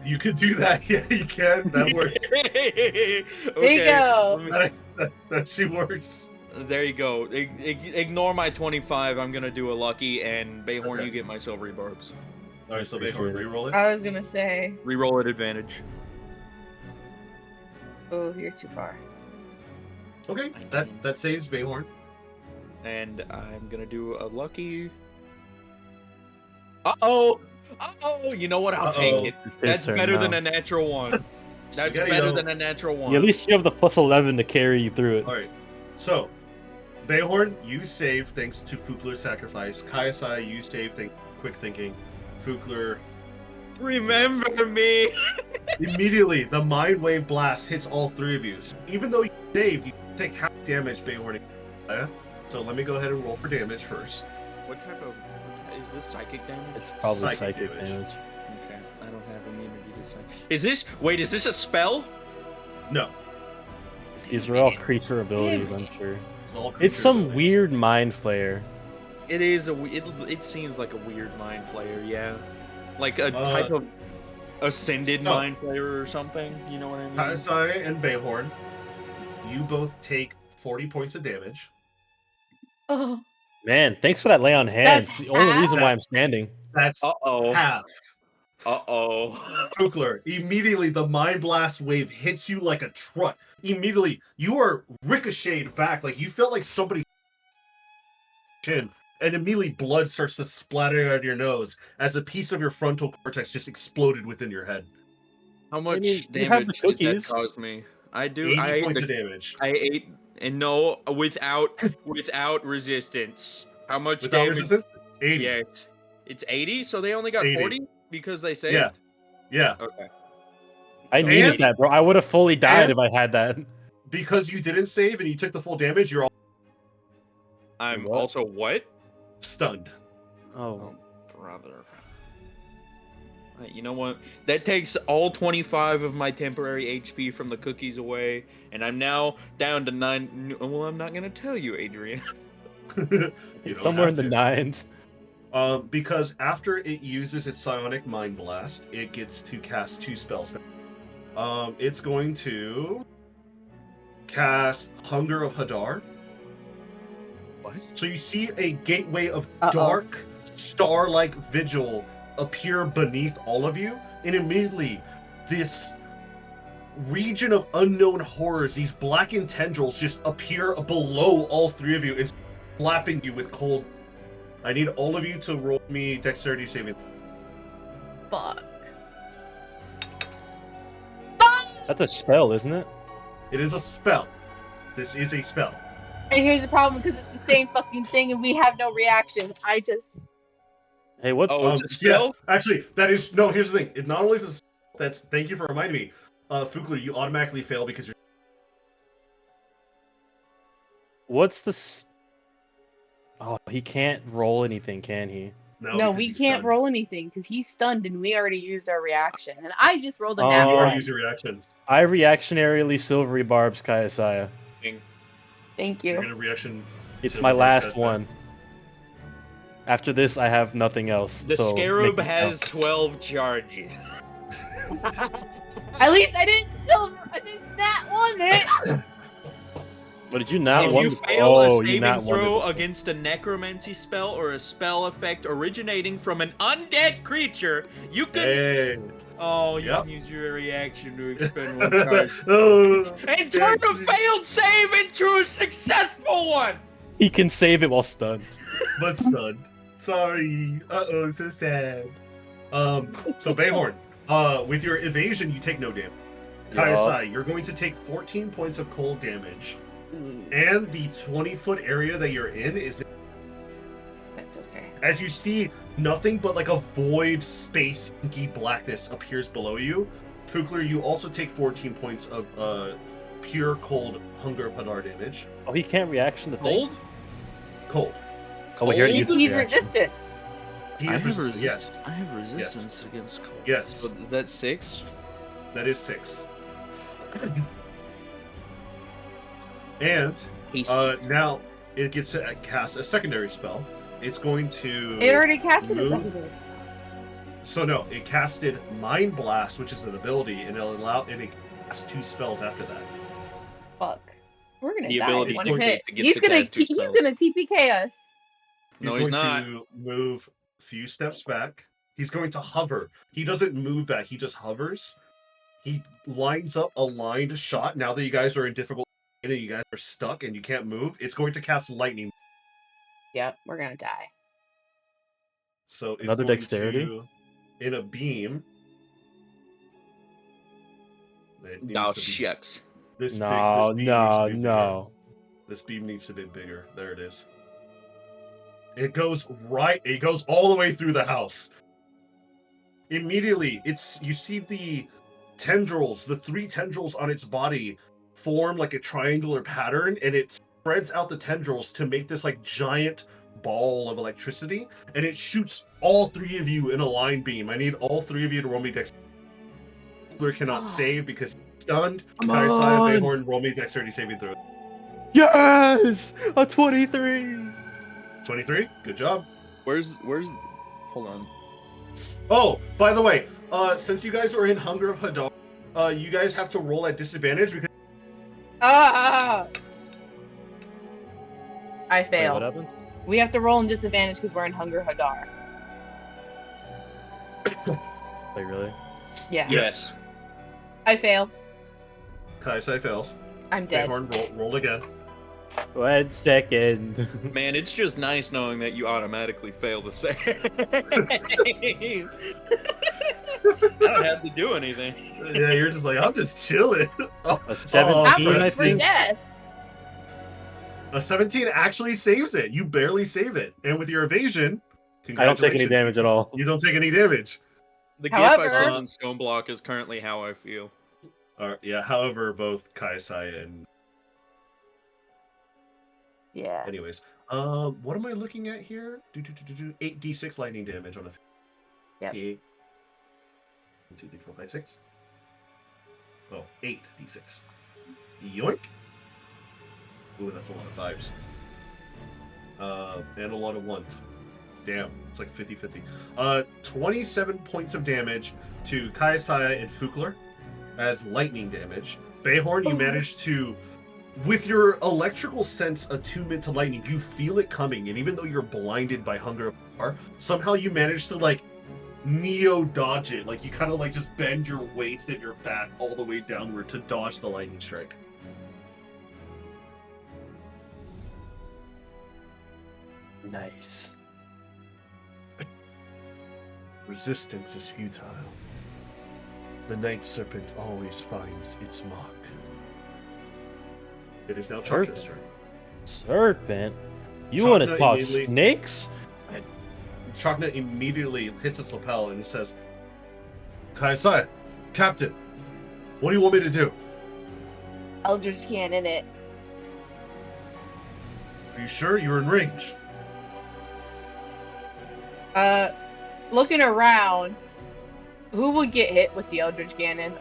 You could do that. Yeah, you can. That works. Okay. There you go. let me- that actually works. There you go. Ignore my 25. I'm gonna do a Lucky, and Bayhorn, Okay. you get my silvery barbs. All right, so Appreciate Bayhorn, it. reroll it. I was gonna say. Reroll at advantage. Oh, you're too far. Okay, that saves Bayhorn. And I'm gonna do a Lucky. Uh-oh! Uh-oh! You know what? I'll take Uh-oh. it. It's his That's turn better now. than a natural one. That's Spaghetti-O. better than a natural one. Yeah, at least you have the plus 11 to carry you through it. All right, so Bayhorn, you save thanks to Fukler's sacrifice. Kaiasai, you save thanks to quick thinking. Fukler, Remember me! immediately the mind wave blast hits all three of you. So even though you saved, you take half damage, Bayhorn. So let me go ahead and roll for damage first. What type of... Is this psychic damage? It's probably Psychic psychic damage. damage. Okay, I don't have immunity to psychic. Is this... Wait, is this a spell? No, These are all creature abilities, I'm sure. it's all. It's creature some abilities. weird mind flayer. It is it seems like a weird mind flayer, yeah. Like a type of ascended so- mind flayer or something, you know what I mean? Kaiasai and Bayhorn, you both take 40 points of damage. Oh, Man, thanks for that lay on hands. That's It's the only half? reason why I'm standing. That's Uh-oh. half. Uh-oh. Kukler, immediately the mind blast wave hits you like a truck. Immediately, you are ricocheted back, like you felt like somebody chin, and immediately blood starts to splatter out of your nose as a piece of your frontal cortex just exploded within your head. How much mean, you have the damage did that cookies. cause me? I do 80 I ate points the, of damage. I ate and no without resistance. How much Without damage? resistance, 80. Yes. It's 80, so they only got 80. 40 because they saved? Yeah. Yeah. Okay. I So needed And- that, bro. I would have fully died and- if I had that. Because you didn't save and you took the full damage, you're all I'm What? also what? stunned. Oh, Brother. Right, you know what? That takes all 25 of my temporary HP from the cookies away, and I'm now down to 9. Well, I'm not gonna tell you, Adrian. You don't somewhere in have the to. nines. Because after it uses its psionic mind blast, it gets to cast 2 spells. It's going to cast Hunger of Hadar. What? So you see a gateway of Uh-oh. dark, star-like vigil appear beneath all of you, and immediately this region of unknown horrors, these blackened tendrils just appear below all three of you and slapping you with cold. I need all of you to roll me dexterity saving. fuck. That's a spell, isn't it? It is a spell. This is a spell. And here's the problem, because it's the same fucking thing and we have no reaction. I just... Hey, what's Oh, it's a spell? Yes, actually, that is no. Here's the thing. It not only is a spell, that's. Thank you for reminding me. Fukler, you automatically fail because you're. what's the? Oh, he can't roll anything, can he? No, because we he's can't stunned. roll anything because he's stunned and we already used our reaction. And I just rolled a Oh. nat You already one. used your reactions. I reactionarily silvery barbs Kaiasaya. Thank You're you. gonna reaction. It's to my the last first one. After this, I have nothing else. The so scarab make it has count. 12 charges. At least I didn't nat one it. What did you not If want? you to- fail oh, a you saving not throw wanted to- against a necromancy spell or a spell effect originating from an undead creature, you can. Hey. Oh, you Yep. can use your reaction to expend one charge. Oh, And turn a failed save into a successful one! He can save it while stunned. but stunned. Sorry. Uh-oh, so sad. So Bayhorn, with your evasion, you take no damage. Kaiasai, you're going to take 14 points of cold damage. And the 20-foot area that you're in is, That's okay. as you see, nothing but like a void space inky blackness appears below you. Fukler, you also take 14 points of pure cold Hunger of Hadar damage. Oh, he can't reaction the thing. Cold? Cold. Oh, wait, he already Cold? used his He's reaction. resistant. He is resistant, yes. I have resistance against cold. Yes. So is that 6? That is 6. And Hasty. Now it gets to cast a secondary spell. It's going to. It already casted a move- secondary spell. So no, it casted Mind Blast, which is an ability, and it casts 2 spells after that. Fuck. We're gonna The die ability in one dictates hit. it gets He's to gonna cast 2 he's spells. gonna TPK us. He's No, he's going not. to move a few steps back. He's going to hover. He doesn't move back. He just hovers. He lines up a lined shot. Now that you guys are in difficult and you guys are stuck and you can't move, it's going to cast lightning. Yep, we're gonna die. So it's Another going dexterity? to, in a beam. It needs Oh, to be shucks. this No, big. This beam needs to no, be bigger. no. This beam needs to be bigger. There it is. It goes right. It goes all the way through the house. Immediately, you see the tendrils, the 3 tendrils on its body form like a triangular pattern, and it spreads out the tendrils to make this like giant ball of electricity, and it shoots all 3 of you in a line beam. I need all 3 of you to roll me dexterity. Cannot save because he's stunned. Come Kaisai on! and Bayhorn, roll me dexterity saving throw. Yes! A 23! 23. Good job. Where's hold on. Oh, by the way, since you guys are in Hunger of Hadar, you guys have to roll at disadvantage because Ah! I Wait, fail. what happened? We have to roll in disadvantage because we're in Hunger Hadar. Wait, really? Yeah. Yes. I fail. Kaisai fails. I'm dead. Bayhorn, roll again. 1 second. Man, it's just nice knowing that you automatically fail the save. I don't have to do anything. Yeah, you're just like, I'm just chilling. Oh, A 17, Average I for think. death. a 17 actually saves it. You barely save it. And with your evasion, I don't take any congratulations, damage at all. You don't take any damage. The gift I However- saw on Stone Block is currently how I feel. Yeah, however, both Kaisai and... Yeah. Anyways, what am I looking at here? 8d6 lightning damage on a... Yep. 8. 2, 3, 4, 5, 6. Oh, 8d6. Yoink! Ooh, that's a lot of 5s. And a lot of 1s. Damn, it's like 50-50. 27 points of damage to Kaisai and Fukler as lightning damage. Bayhorn, you managed to, with your electrical sense attunement to lightning, you feel it coming, and even though you're blinded by Hunger of Hadar, somehow you manage to like neo-dodge it. Like you kind of like just bend your waist and your back all the way downward to dodge the lightning strike. Nice. Resistance is futile. The night serpent always finds its mark. It is now Chakna's turn. Serpent? You want to Chakna talk immediately- snakes? Chakna immediately hits its lapel and says, Kaisai, Captain, what do you want me to do? Eldritch Cannon it. Are you sure you're in range? Looking around, who would get hit with the Eldritch Cannon?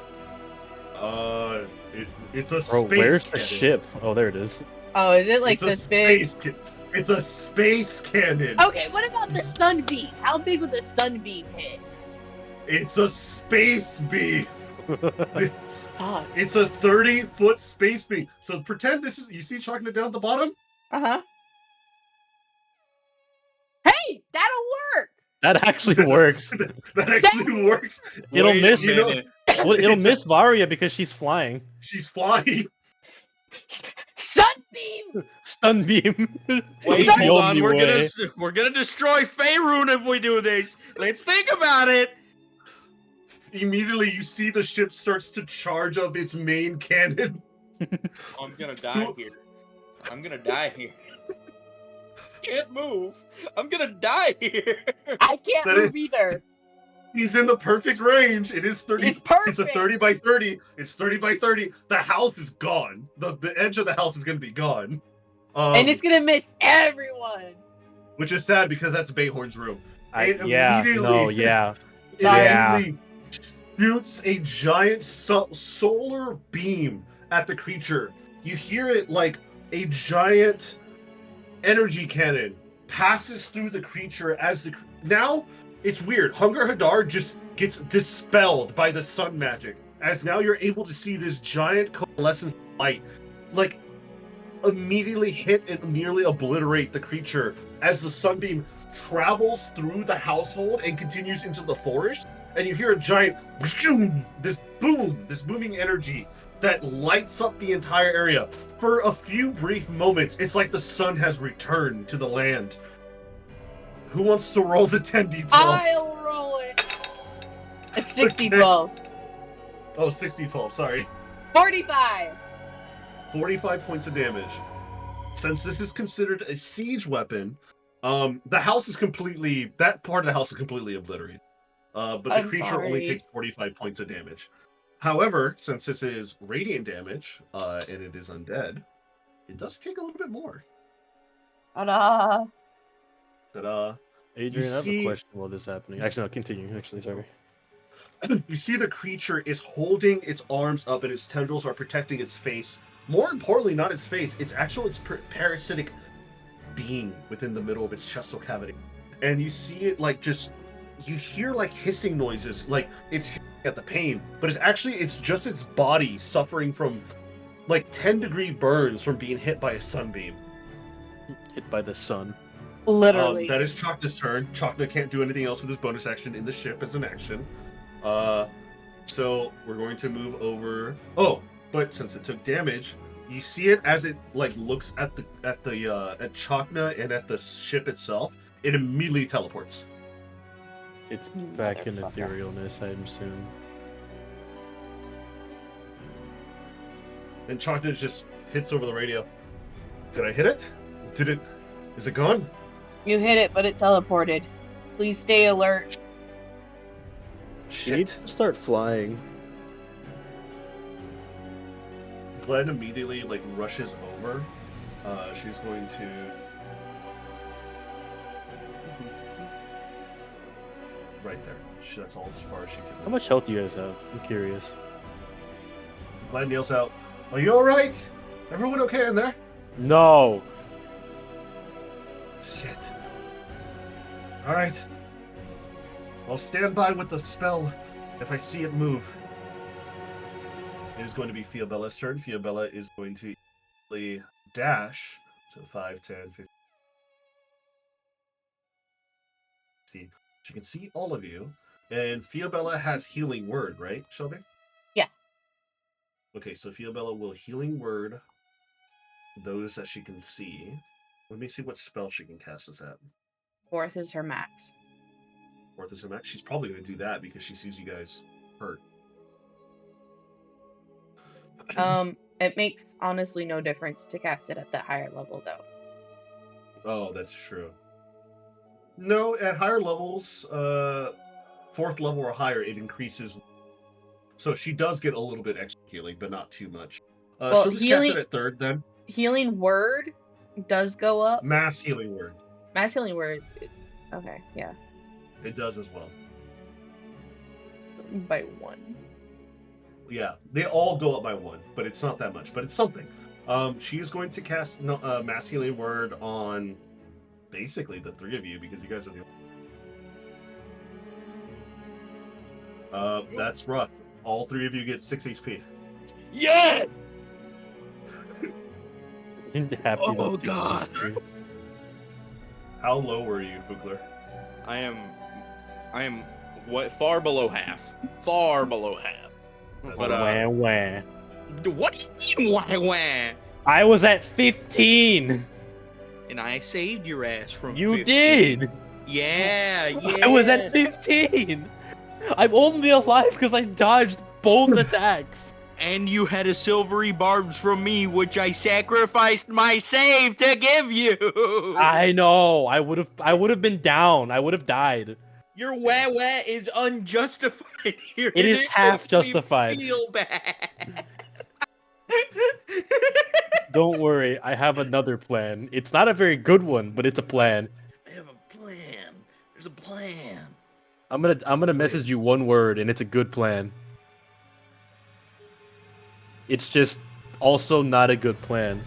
It's a Bro, space where's the cannon. ship? Oh, there it is. Oh, is it like It's a this big? space It's a space cannon. Okay, what about the sunbeam? How big would the sunbeam hit? It's a space beam. Fuck. It's a 30-foot space beam. So pretend this is, you see Chakna down at the bottom? Uh-huh. Hey, that'll work. That actually works. That actually works. It'll Wait a miss- You know, minute. Well, it'll It's a- miss Varia because she's flying. she's flying. Sunbeam. Stun beam. Wait, It's the hold on. only way. We're gonna destroy Faerun if we do this. Let's think about it. Immediately, you see the ship starts to charge up its main cannon. I'm gonna die here. I'm gonna die here. Can't move. I'm gonna die here. I can't That move either. He's in the perfect range. It is 30. It's perfect. It's a 30 by 30. It's 30 by 30. The house is gone. The edge of the house is going to be gone. And it's gonna miss everyone. Which is sad because that's Bayhorn's room. It Yeah, immediately- no, yeah. It Sorry. immediately shoots a giant solar beam at the creature. You hear it like a giant energy cannon passes through the creature as now it's weird. Hunger Hadar just gets dispelled by the sun magic, as now you're able to see this giant coalescence light, like, immediately hit and nearly obliterate the creature as the sunbeam travels through the household and continues into the forest. And you hear a giant boom, this booming energy that lights up the entire area. For a few brief moments, it's like the sun has returned to the land. Who wants to roll the 10d12? I'll roll it. It's 60 Okay. 12s. Oh, 60-12, sorry. 45. 45 points of damage. Since this is considered a siege weapon, the house is completely, that part of the house is completely obliterated. But the I'm creature only sorry. takes 45 points of damage. However, since this is radiant damage, and it is undead, it does take a little bit more. Ta-da. Ta-da. Adrian, I have see- a question while this is happening. Actually, no, continue. Actually, sorry. You see the creature is holding its arms up and its tendrils are protecting its face. More importantly, not its face, it's parasitic being within the middle of its chestal cavity. And you see it like just, you hear like hissing noises, like it's hitting at the pain, but it's just its body suffering from like 10-degree burns from being hit by a sunbeam. Hit by the sun. Literally. That is Chakna's turn. Chakna can't do anything else with his bonus action in the ship as an action. So we're going to move over. Oh, but since it took damage, you see it as it like looks at Chakna and at the ship itself. It immediately teleports. It's You back in motherfucker. etherealness, I assume. And Chakna just hits over the radio. Did I hit it? Is it gone? You hit it, but it teleported. Please stay alert. You need Shit. to start flying. Glenn immediately like rushes over. She's going to. Right there. That's all as far as she can. How much health do you guys have? I'm curious. Glenn yells out, "Are you alright? Everyone okay in there?" No! Shit. Alright. I'll stand by with the spell if I see it move. It is going to be Fiobella's turn. Fiobella is going to easily dash. So 5, 10, 15. See, she can see all of you. And Fiobella has Healing Word, right, Shelby? Yeah. Okay, so Fiobella will Healing Word those that she can see. Let me see what spell she can cast this at. 4th is her max. 4th is her max. She's probably going to do that because she sees you guys hurt. It makes honestly no difference to cast it at that higher level though. Oh, that's true. No, at higher levels, 4th level or higher, it increases. So she does get a little bit extra healing, but not too much. Well, She'll just healing- cast it at 3rd then. Healing word does go up. Mass Healing Word. Mass healing word, it's okay, yeah. It does as well. By 1. Yeah, they all go up by 1, but it's not that much, but it's something. She is going to cast Mass Healing Word on basically the 3 of you because you guys are the. That's rough. All 3 of you get 6 HP. Yeah! Happy Oh, about God. How low were you, Fugler? I am what far below half. Far below half. But Wah, wah. what do you mean why wah? I was at 15! And I saved your ass from You 15. did! Yeah, yeah. I was at 15! I'm only alive because I dodged both attacks! And you had a silvery barbs from me, which I sacrificed my save to give you. I know. I would have been down. I would have died. Your wah wah is unjustified here. It is half makes me justified. Feel bad. Don't worry, I have another plan. It's not a very good one, but it's a plan. I have a plan. There's a plan. I'm gonna message you one word, and it's a good plan. It's just also not a good plan.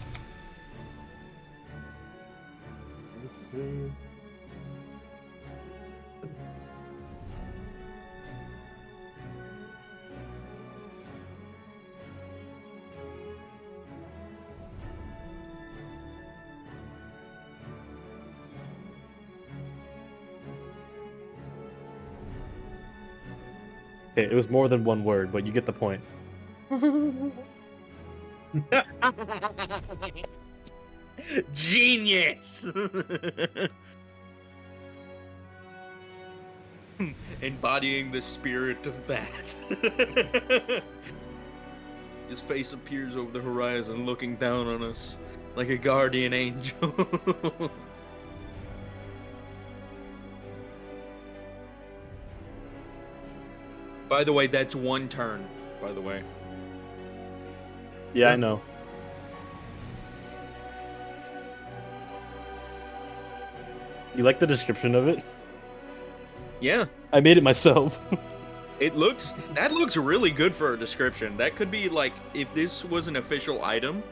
Okay, it was more than one word, but you get the point. Genius! Embodying the spirit of that. His face appears over the horizon, looking down on us like a guardian angel. By the way, that's one turn, by the way. Yeah, I know. You like the description of it? Yeah. I made it myself. That looks really good for a description. That could be like, if this was an official item,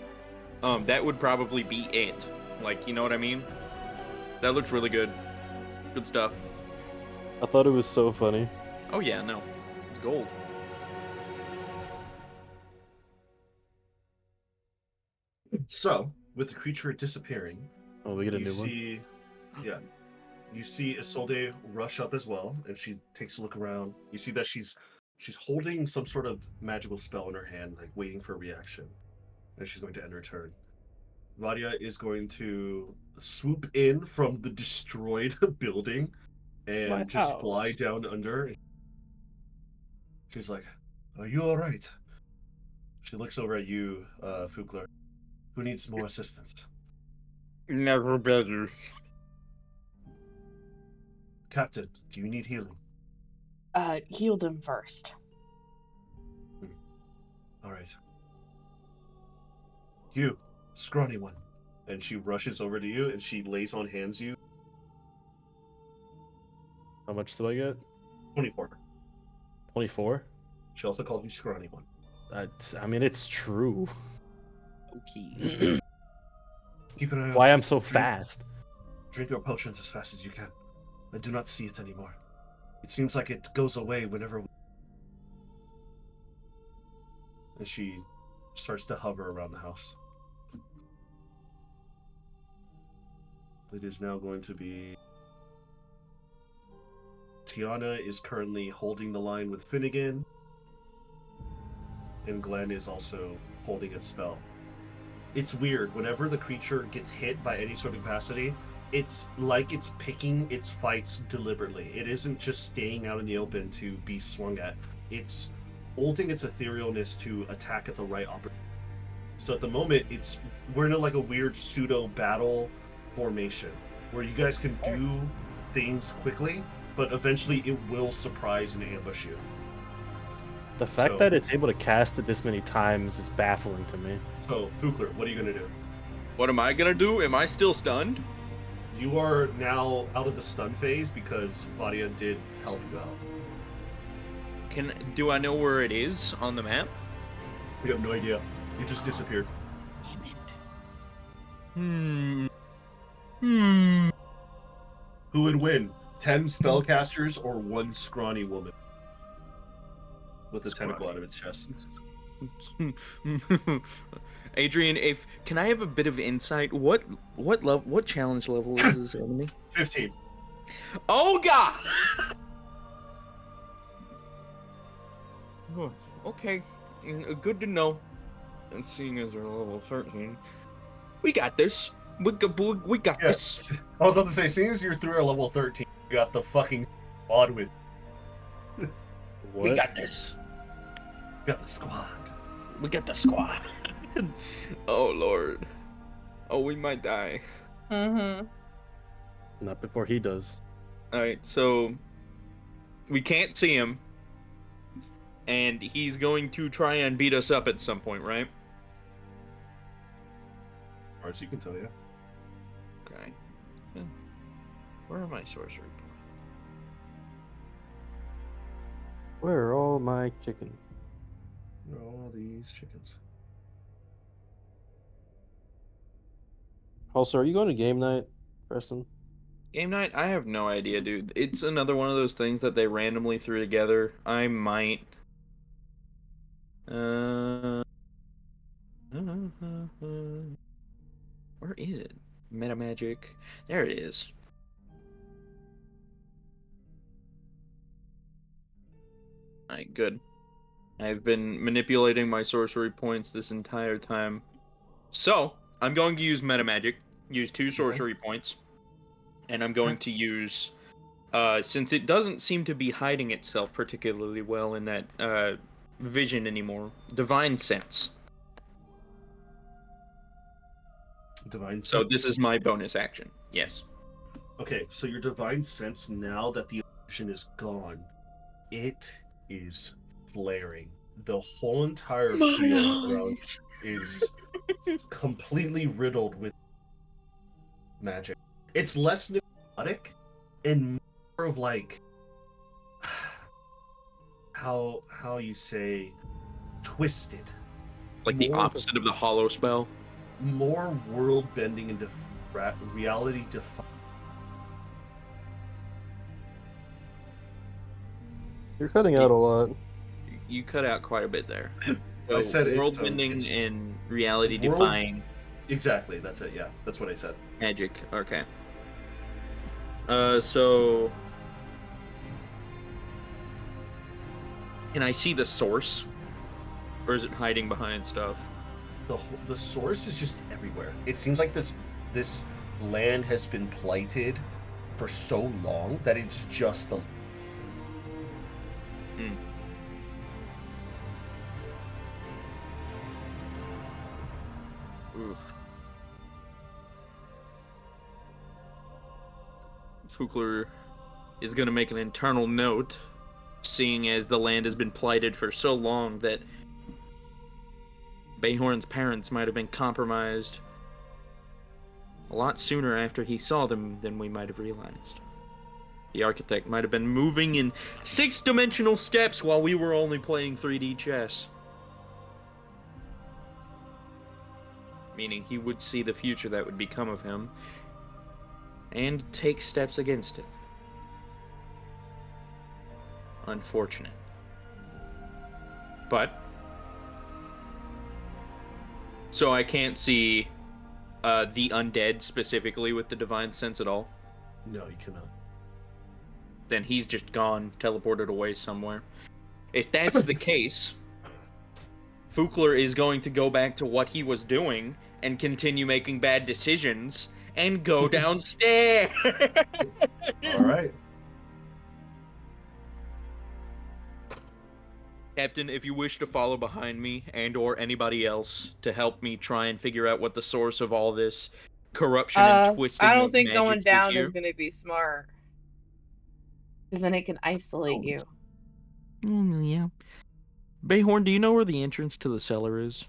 that would probably be it. Like, you know what I mean? That looks really good. Good stuff. I thought it was so funny. Oh yeah, no. It's gold. So, with the creature disappearing, Oh, we get a you new one. see, yeah, you see Isolde rush up as well, and she takes a look around. You see that she's holding some sort of magical spell in her hand, like waiting for a reaction, and she's going to end her turn. Vadia is going to swoop in from the destroyed building and My just fly house. down under. She's like, "Are you all right?" She looks over at you, Fugler. Who needs more assistance? Never better. Captain, do you need healing? Heal them first. All right. You, scrawny one. And she rushes over to you and she lays on hands you. How much do I get? 24. 24? She also called you scrawny one. I mean, it's true. Okay. Keep an eye out. Why I'm so Drink- fast? Drink your potions as fast as you can. I do not see it anymore. It seems like it goes away whenever we... And she starts to hover around the house. It is now going to be... Tiana is currently holding the line with Finnegan. And Glenn is also holding a spell. It's weird. Whenever the creature gets hit by any sort of capacity, it's like it's picking its fights deliberately. It isn't just staying out in the open to be swung at. It's holding its etherealness to attack at the right opportunity. So at the moment, we're in like a weird pseudo battle formation where you guys can do things quickly, but eventually it will surprise and ambush you. The fact So- that it's able to cast it this many times is baffling to me. So, Fugler, what are you going to do? What am I gonna do? Am I still stunned? You are now out of the stun phase because Vadia did help you out. Do I know where it is on the map? You have no idea. You just disappeared. Damn it. Who would win? 10 spellcasters or one scrawny woman? With a tentacle out of its chest. Adrian, can I have a bit of insight? What challenge level is this enemy? 15. Oh god! Oh, okay, good to know. And seeing as we're level 13, we got this. We got this. Yes. I was about to say, seeing as you're through our level 13, you got the fucking squad with What? We got this. you got the squad. We got the squad. Oh lord. Oh, we might die. Mm-hmm. Not before he does. Alright, so we can't see him. And he's going to try and beat us up at some point, right? As far as you can tell, yeah. Okay. Where are my sorcery points? Where are all my chickens? Where are all these chickens? Also, are you going to game night, Preston? Game night? I have no idea, dude. It's another one of those things that they randomly threw together. I might. Where is it? Meta Magic. There it is. Alright, good. I've been manipulating my sorcery points this entire time. So, I'm going to use meta magic, use 2 sorcery points, and I'm going to use, since it doesn't seem to be hiding itself particularly well in that vision anymore, Divine Sense. Divine Sense. So this is my bonus action. Yes. Okay, so your Divine Sense, now that the illusion is gone, it is flaring. The whole entire field around is completely riddled with magic. It's less neurotic and more of like how you say twisted. Like the More opposite of the hollow spell. More world bending and reality defying. You're cutting out a lot. You cut out quite a bit there. I said it, world so bending it's- and reality World- defying Exactly, that's it. Yeah, that's what I said. magic. Okay. So can I see the source, or is it hiding behind stuff? The source is just everywhere. It seems like this land has been blighted for so long that it's just the. Oof. Fukler is going to make an internal note, seeing as the land has been blighted for so long that Bayhorn's parents might have been compromised a lot sooner after he saw them than we might have realized. The architect might have been moving in 6-dimensional steps while we were only playing 3D chess. Meaning he would see the future that would become of him and take steps against it. Unfortunate. But so I can't see the undead specifically with the Divine Sense at all. No, you cannot. Then he's just gone, teleported away somewhere. If that's the case, Fukler is going to go back to what he was doing and continue making bad decisions and go downstairs. All right. Captain, if you wish to follow behind me and or anybody else to help me try and figure out what the source of all this corruption and twisting I don't of think going magics down here. is going to be smart. Because then it can isolate you. Yeah. Bayhorn, do you know where the entrance to the cellar is?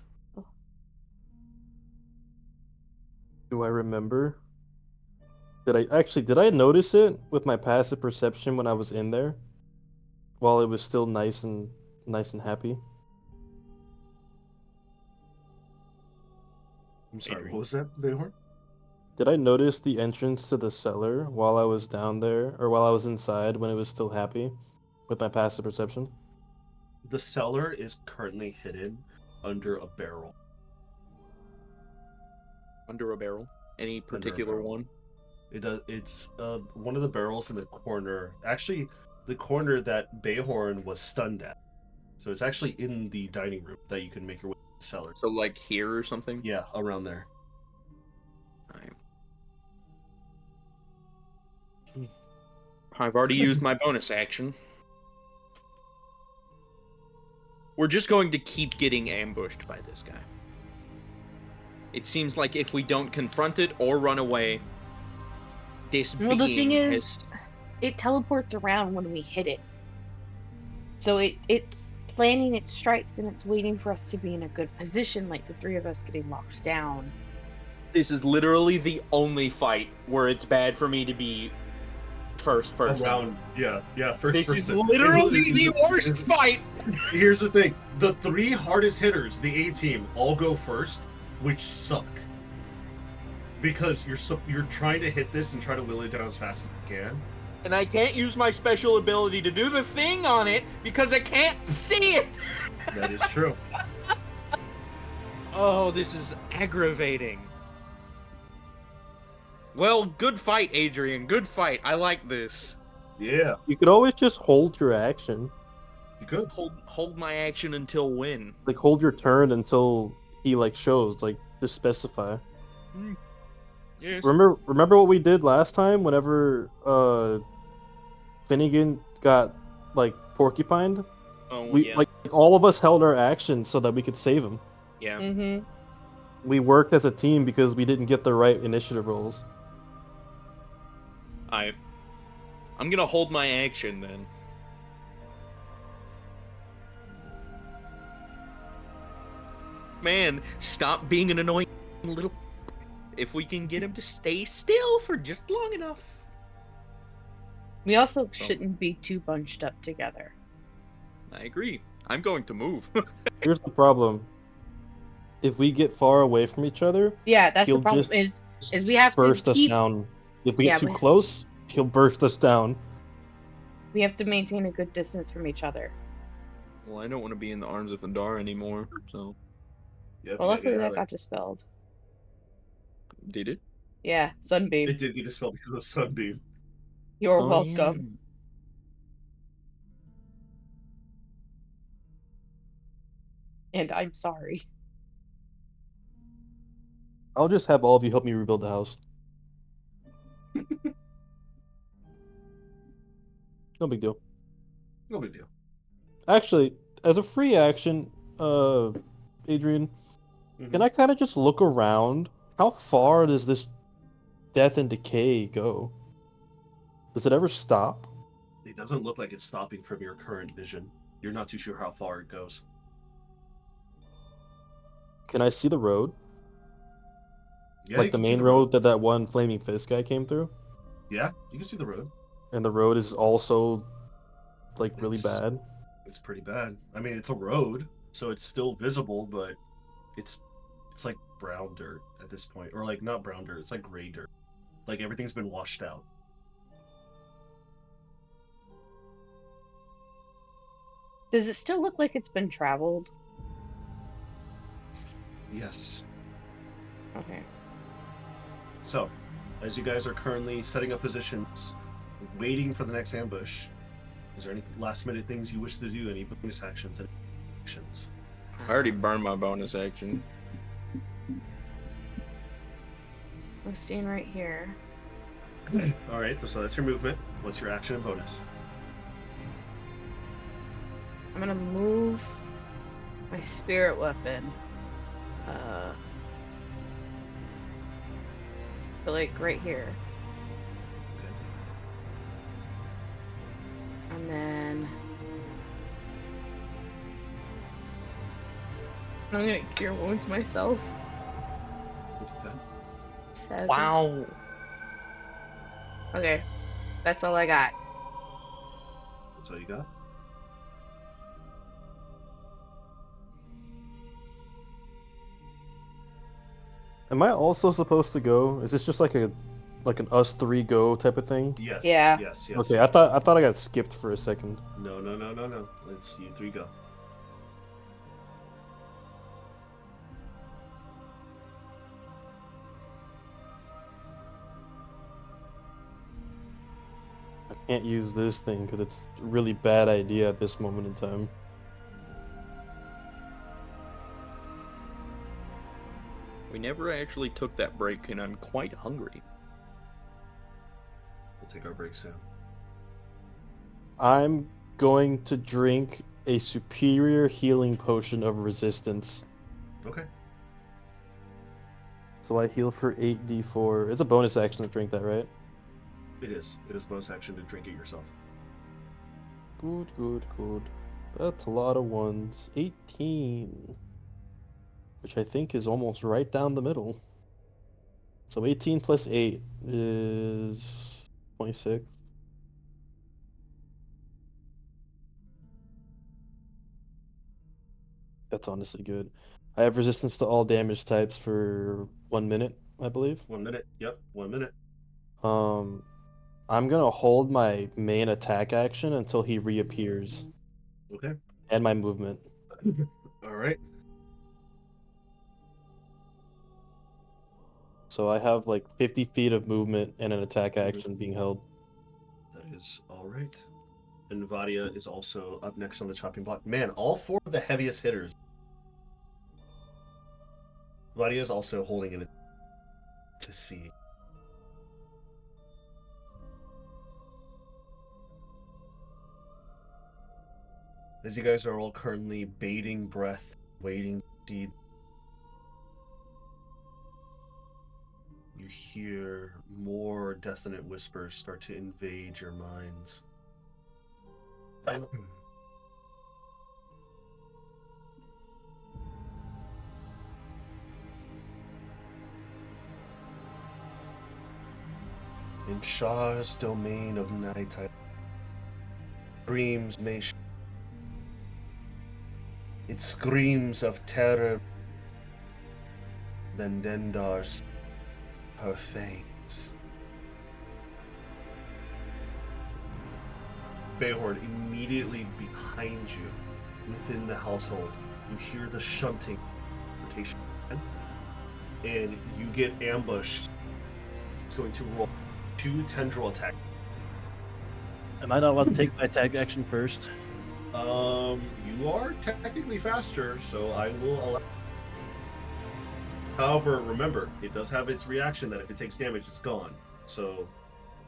Do I remember? Did I notice it with my passive perception when I was in there? While it was still nice and happy? I'm sorry, what was that, Bayhorn? Did I notice the entrance to the cellar while I was down there, or while I was inside when it was still happy with my passive perception? The cellar is currently hidden under a barrel. Under a barrel? Any particular barrel. one? It's one of the barrels in the corner. Actually, the corner that Bayhorn was stunned at. So it's actually in the dining room that you can make your way to the cellar. So like here or something? Yeah, around there. Alright. I've already used my bonus action. We're just going to keep getting ambushed by this guy. It seems like if we don't confront it or run away, this Well, the thing being is, it teleports around when we hit it. So it's planning its strikes and it's waiting for us to be in a good position, like the 3 of us getting locked down. This is literally the only fight where it's bad for me to be first person. Around, yeah, first This person. is literally the worst fight! Here's the thing. The 3 hardest hitters, the A team, all go first, which suck. Because you're trying to hit this and try to will it down as fast as you can. And I can't use my special ability to do the thing on it because I can't see it! That is true. Oh, this is aggravating. Well, good fight, Adrian. Good fight. I like this. Yeah. You could always just hold your action. You could. Hold my action until when? Like, hold your turn until he like shows. Like, just specify. Yes. Remember what we did last time? Whenever Finnegan got like porcupined, Oh we yeah. like all of us held our action so that we could save him. Yeah. Mm-hmm. We worked as a team because we didn't get the right initiative rolls. I'm gonna hold my action then. Man, stop being an annoying little. If we can get him to stay still for just long enough. We also shouldn't be too bunched up together. I agree. I'm going to move. Here's the problem. If we get far away from each other, Yeah, that's the he'll problem. just Is we have to burst us keep. down. If we Yeah, get too close, he'll burst us down. We have to maintain a good distance from each other. Well, I don't want to be in the arms of Thundar anymore, so. Yep, Well, you gotta luckily get out that of got dispelled. Did it? Yeah, sunbeam. It did get dispelled because of the sunbeam. You're Oh, welcome. And I'm sorry. I'll just have all of you help me rebuild the house. No big deal. No big deal. Actually, as a free action, Adrian, can I kind of just look around? How far does this death and decay go? Does it ever stop? It doesn't look like it's stopping from your current vision. You're not too sure how far it goes. Can I see the road? Yeah, Like you the can see main the road that that one flaming fist guy came through? Yeah, you can see the road. And the road is also like really It's- bad. It's pretty bad. I mean, it's a road, so it's still visible, but it's like brown dirt at this point, or like not brown dirt. It's like gray dirt. Like everything's been washed out. Does it still look like it's been traveled? Yes. Okay. So, as you guys are currently setting up positions, waiting for the next ambush, is there any last minute things you wish to do? Any bonus actions? Any actions? I already burned my bonus action. I'm staying right here. All right, so that's your movement. What's your action and bonus? I'm gonna move my spirit weapon. But like right here. And then I'm gonna cure wounds myself. Okay. 7. Wow. Okay. That's all I got. That's all you got? Am I also supposed to go? Is this just like an us three go type of thing? Yes. Yeah. Yes. Okay, I thought I got skipped for a second. No. Let's you three go. I can't use this thing because it's a really bad idea at this moment in time. We never actually took that break, and I'm quite hungry. We'll take our break soon. I'm going to drink a superior healing potion of resistance. Okay. So I heal for 8d4. It's a bonus action to drink that, right? It is. It is bonus action to drink it yourself. Good. That's a lot of ones. 18. Which I think is almost right down the middle. So 18 plus 8 is 26. That's honestly good. I have resistance to all damage types for 1 minute, I believe. 1 minute. Yep. 1 minute. I'm gonna hold my main attack action until he reappears. Okay. And my movement. All right. So I have like 50 feet of movement and an attack action being held. That is all right. And Vadia is also up next on the chopping block. Man, all 4 of the heaviest hitters. Vadia is also holding it to see. As you guys are all currently bating breath, waiting to see, you hear more dissonant whispers start to invade your minds. In Shah's domain of night, dreams may it screams of terror, then Dendar's her fangs. Behorn, immediately behind you, within the household, you hear the shunting rotation, and you get ambushed. It's going to roll 2 tendril attacks. Am I not allowed to take my attack action first? You are technically faster, so I will allow. However, remember, it does have its reaction that if it takes damage, it's gone. So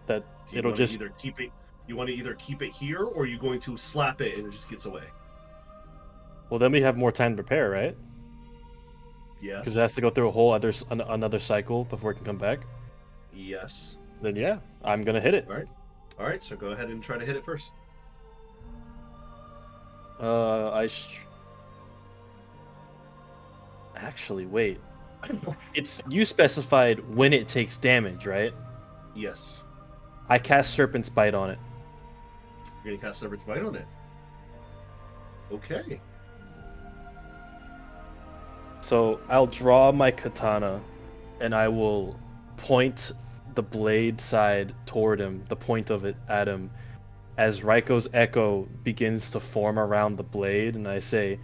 That you it'll want to just either keep it. You want to either keep it here, or you're going to slap it and it just gets away. well, then we have more time to prepare, right? Yes. Because it has to go through a whole another cycle before it can come back. Yes. Then yeah, I'm gonna hit it. All right. All right. So go ahead and try to hit it first. Actually, wait. It's you specified when it takes damage, right? Yes. I cast Serpent's Bite on it. You're gonna cast Serpent's Bite on it. Okay. So I'll draw my katana, and I will point the blade side toward him, the point of it at him, as Raiko's echo begins to form around the blade, and I say,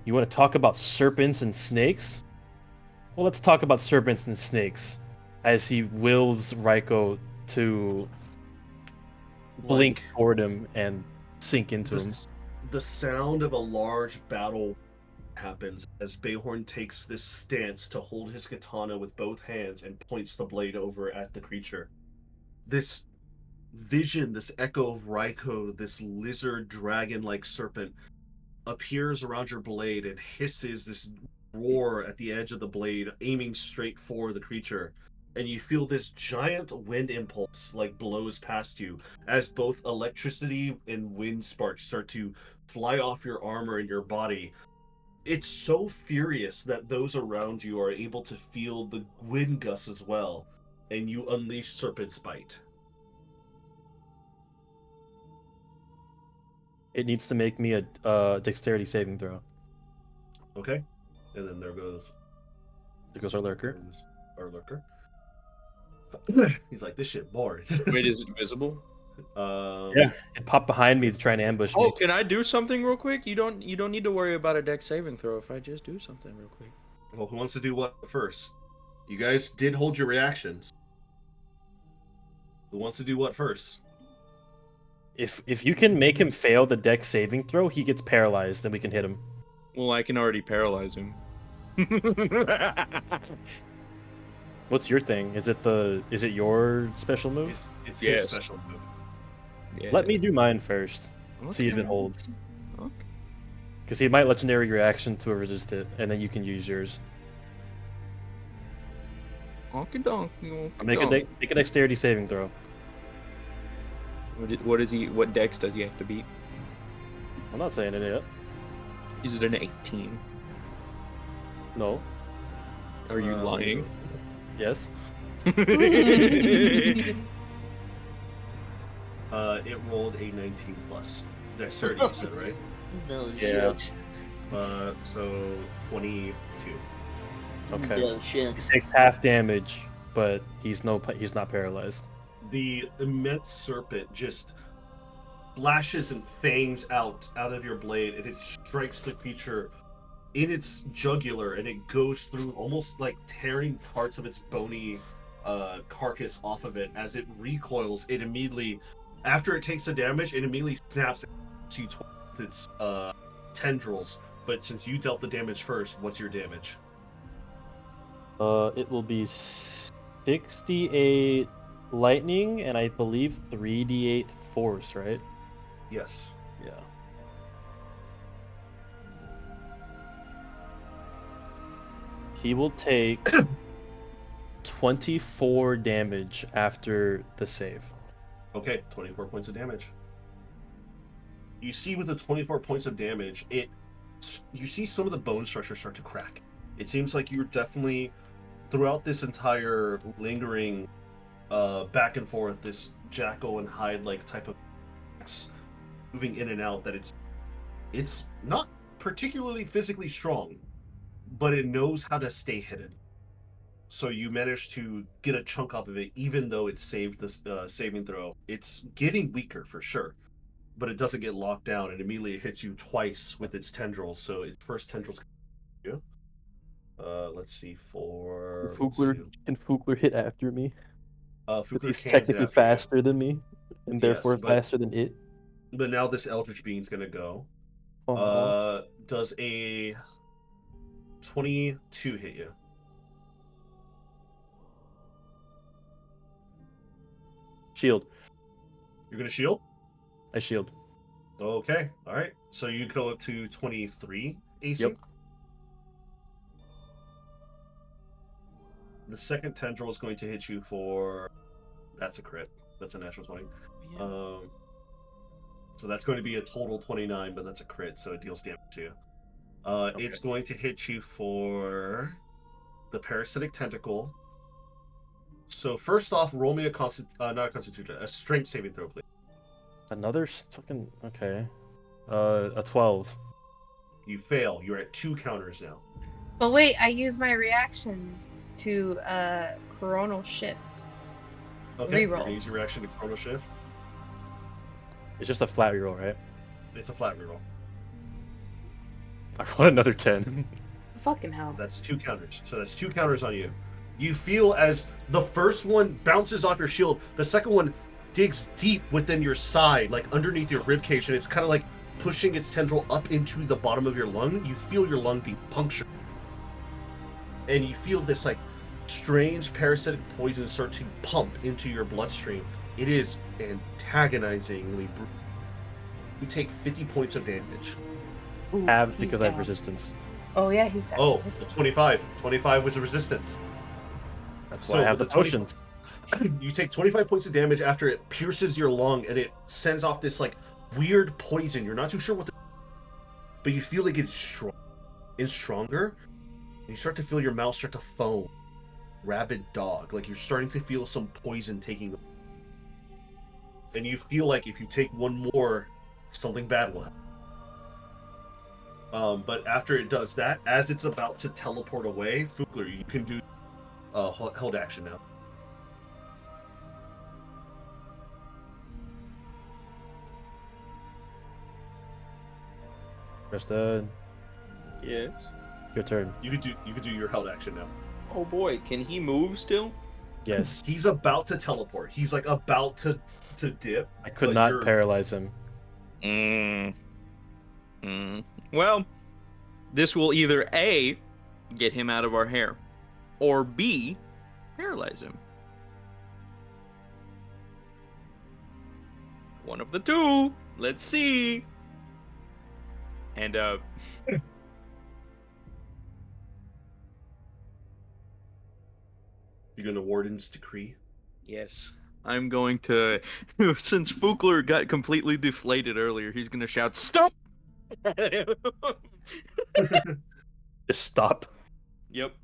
"You want to talk about serpents and snakes? Well, let's talk about serpents and snakes." As he wills Raiko to blink toward him and sink into him. The sound of a large battle happens as Behorn takes this stance to hold his katana with both hands and points the blade over at the creature. This vision, this echo of Raiko, this lizard dragon-like serpent, appears around your blade and hisses this roar at the edge of the blade, aiming straight for the creature. And you feel this giant wind impulse like blows past you as both electricity and wind sparks start to fly off your armor and your body. It's so furious that those around you are able to feel the wind gusts as well, and you unleash Serpent's Bite. It needs to make me a dexterity saving throw. Okay, and then there goes Our lurker. Our lurker. He's like, this shit boring. Wait, is it visible? Yeah, it popped behind me to try and ambush me. Oh, can I do something real quick? You don't need to worry about a dex saving throw if I just do something real quick. Well, who wants to do what first? You guys did hold your reactions. Who wants to do what first? If you can make him fail the dex saving throw, he gets paralyzed, then we can hit him. Well, I can already paralyze him. What's your thing? Is it your special move? It's Yes. his special move. Yeah. Let me do mine first. See if it Okay. holds. Okay. Because he might legendary reaction to resist it, and then you can use yours. Okie dokie. Make a dexterity saving throw. What is he? What dex does he have to beat? I'm not saying it yet. Is it an 18? No. Are you lying? Yes. It rolled a 19 plus. Dexterity, you said, right? No Yeah. shit. So 22. Okay. No He shit. takes half damage, but he's not paralyzed. The immense serpent just flashes and fangs out of your blade, and it strikes the creature in its jugular, and it goes through, almost like tearing parts of its bony carcass off of it. As it recoils, it immediately After it takes the damage, it immediately snaps to its tendrils. But since you dealt the damage first, what's your damage? It will be 68 lightning and I believe 3d8 force, right? Yes. Yeah. He will take 24 damage after the save. Okay, 24 points of damage. You see with the 24 points of damage, you see some of the bone structure start to crack. It seems like you're definitely, throughout this entire lingering back and forth, this Jackal and Hyde like type of moving in and out, that it's not particularly physically strong, but it knows how to stay hidden. So you managed to get a chunk off of it, even though it saved the saving throw. It's getting weaker for sure, but it doesn't get locked down, and immediately it hits you twice with its tendrils. So its first tendrils. Let's see for. Can Fugler hit after me? Fugler He's can hit technically after you. faster than me, and therefore Yes, faster than it. But now this Eldritch Beam's gonna go. Does a 22 hit you? Shield. You're gonna shield? I shield. Okay, all right. So you go up to 23 AC. Yep. The second tendril is going to hit you for. That's a crit. That's a natural 20. Yeah. So that's going to be a total 29, but that's a crit, so it deals damage to you. It's going to hit you for the parasitic tentacle. So first off, roll me a strength saving throw, please. Another fucking okay. A 12. You fail. You're at 2 counters now. But wait, I use my reaction to coronal shift. Okay. Reroll. You're gonna use your reaction to chrono shift. It's just a flat reroll, right? It's a flat reroll. I rolled another 10. Fucking hell. That's 2 counters. So that's 2 counters on you. You feel as the first one bounces off your shield, the second one digs deep within your side, like underneath your ribcage, and it's kind of like pushing its tendril up into the bottom of your lung. You feel your lung being punctured. And you feel this like strange parasitic poison start to pump into your bloodstream. It is antagonizingly brutal. You take 50 points of damage. Ooh, Halved he's because I have down. resistance. Oh yeah, he's got Oh, resistance. 25. 25 was a resistance. That's why I have the with 20 potions. You take 25 points of damage after it pierces your lung, and it sends off this like weird poison. You're not too sure what but you feel like it's stronger. And you start to feel your mouth start to foam. Rabid dog. Like you're starting to feel some poison taking. And you feel like if you take one more, something bad will happen. But after it does that, as it's about to teleport away, Fugler, you can do held action now. Krista, Yes. your turn. You could do your held action now. Oh boy, can he move still? Yes. He's about to teleport. He's like about to dip. I could but not you're- paralyze him. Well, this will either A, get him out of our hair, or B, paralyze him. One of the two. Let's see. And You're gonna Warden's Decree. yes, I'm going to. Since Fugler got completely deflated earlier, he's gonna shout, "Stop!" Just stop. Yep.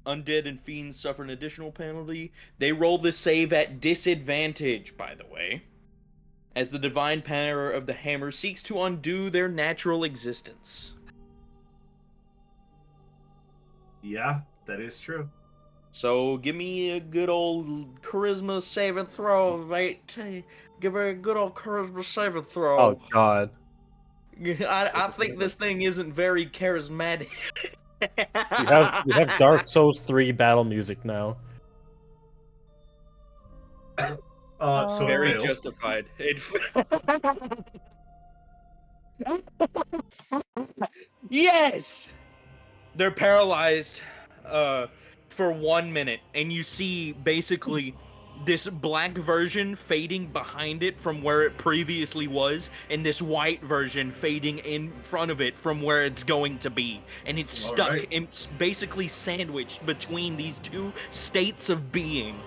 Undead and fiends suffer an additional penalty. They roll the save at disadvantage, by the way, as the divine power of the hammer seeks to undo their natural existence. Yeah, that is true. So give me a good old charisma saving throw, mate. Give her a good old charisma saving throw. Oh God. I think this thing isn't very charismatic. We have Dark Souls 3 battle music now. So it Very fails. justified. Yes! They're paralyzed for 1 minute, and you see basically this black version fading behind it from where it previously was, and this white version fading in front of it from where it's going to be. And it's All stuck, right. it's basically sandwiched between these two states of being.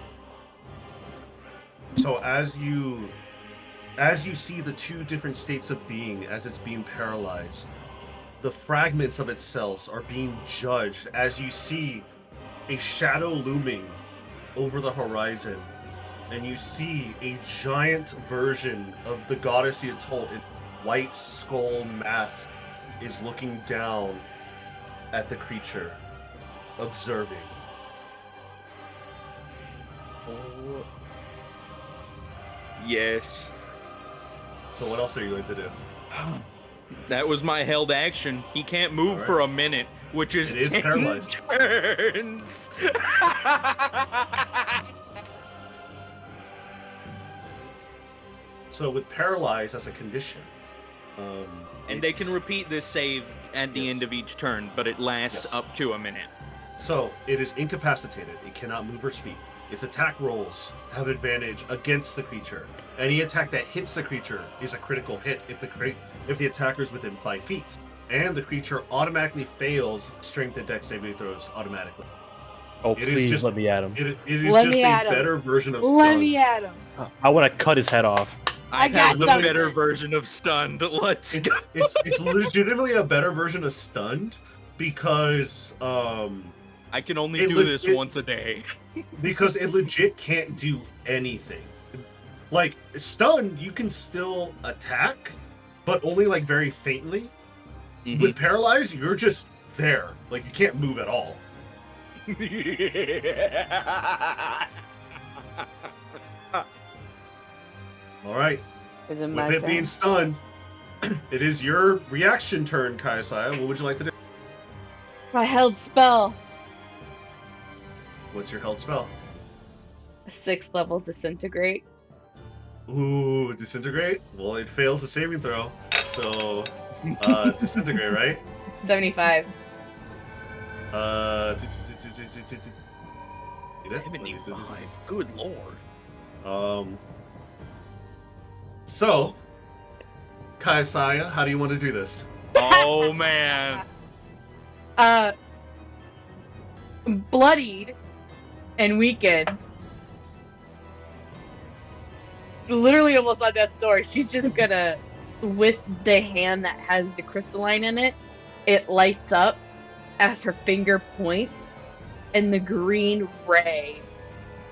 So as you see the two different states of being as it's being paralyzed, the fragments of its cells are being judged as you see a shadow looming over the horizon, and you see a giant version of the goddess you told in white skull mask is looking down at the creature, observing. Oh. Yes. So what else are you going to do? That was my held action. He can't move Alright. for a minute, which is It is 10 paralyzed. turns. So with paralyzed as a condition, And they can it's- repeat this save at the Yes. end of each turn, but it lasts Yes. up to a minute. So it is incapacitated. It cannot move or speak. Its attack rolls have advantage against the creature. Any attack that hits the creature is a critical hit if the attacker is within 5 feet, and the creature automatically fails strength and dex saving throws automatically. Oh, It is please just- let me at him. It is Let just me a at him. better version of Let stun. me at him. I want to cut his head off. I I got have the something. better version of stunned. Let's go. It's legitimately a better version of stunned because I can only It do lit- this it- once a day. because it legit can't do anything. Like stunned, you can still attack, but only like very faintly. Mhm. With paralyzed, you're just there. Like you can't move at all. All right. Is it With my it turn? being stunned, it is your reaction turn, Kaisaya. What would you like to do? My held spell. What's your held spell? A 6th level disintegrate. Ooh, disintegrate. Well, it fails the saving throw, so disintegrate, right? 75. 75. Good lord. So, Kaisaya, how do you want to do this? Oh man. Bloodied and weakened. Literally almost on death's door. She's just gonna, with the hand that has the crystalline in it, it lights up as her finger points, and the green ray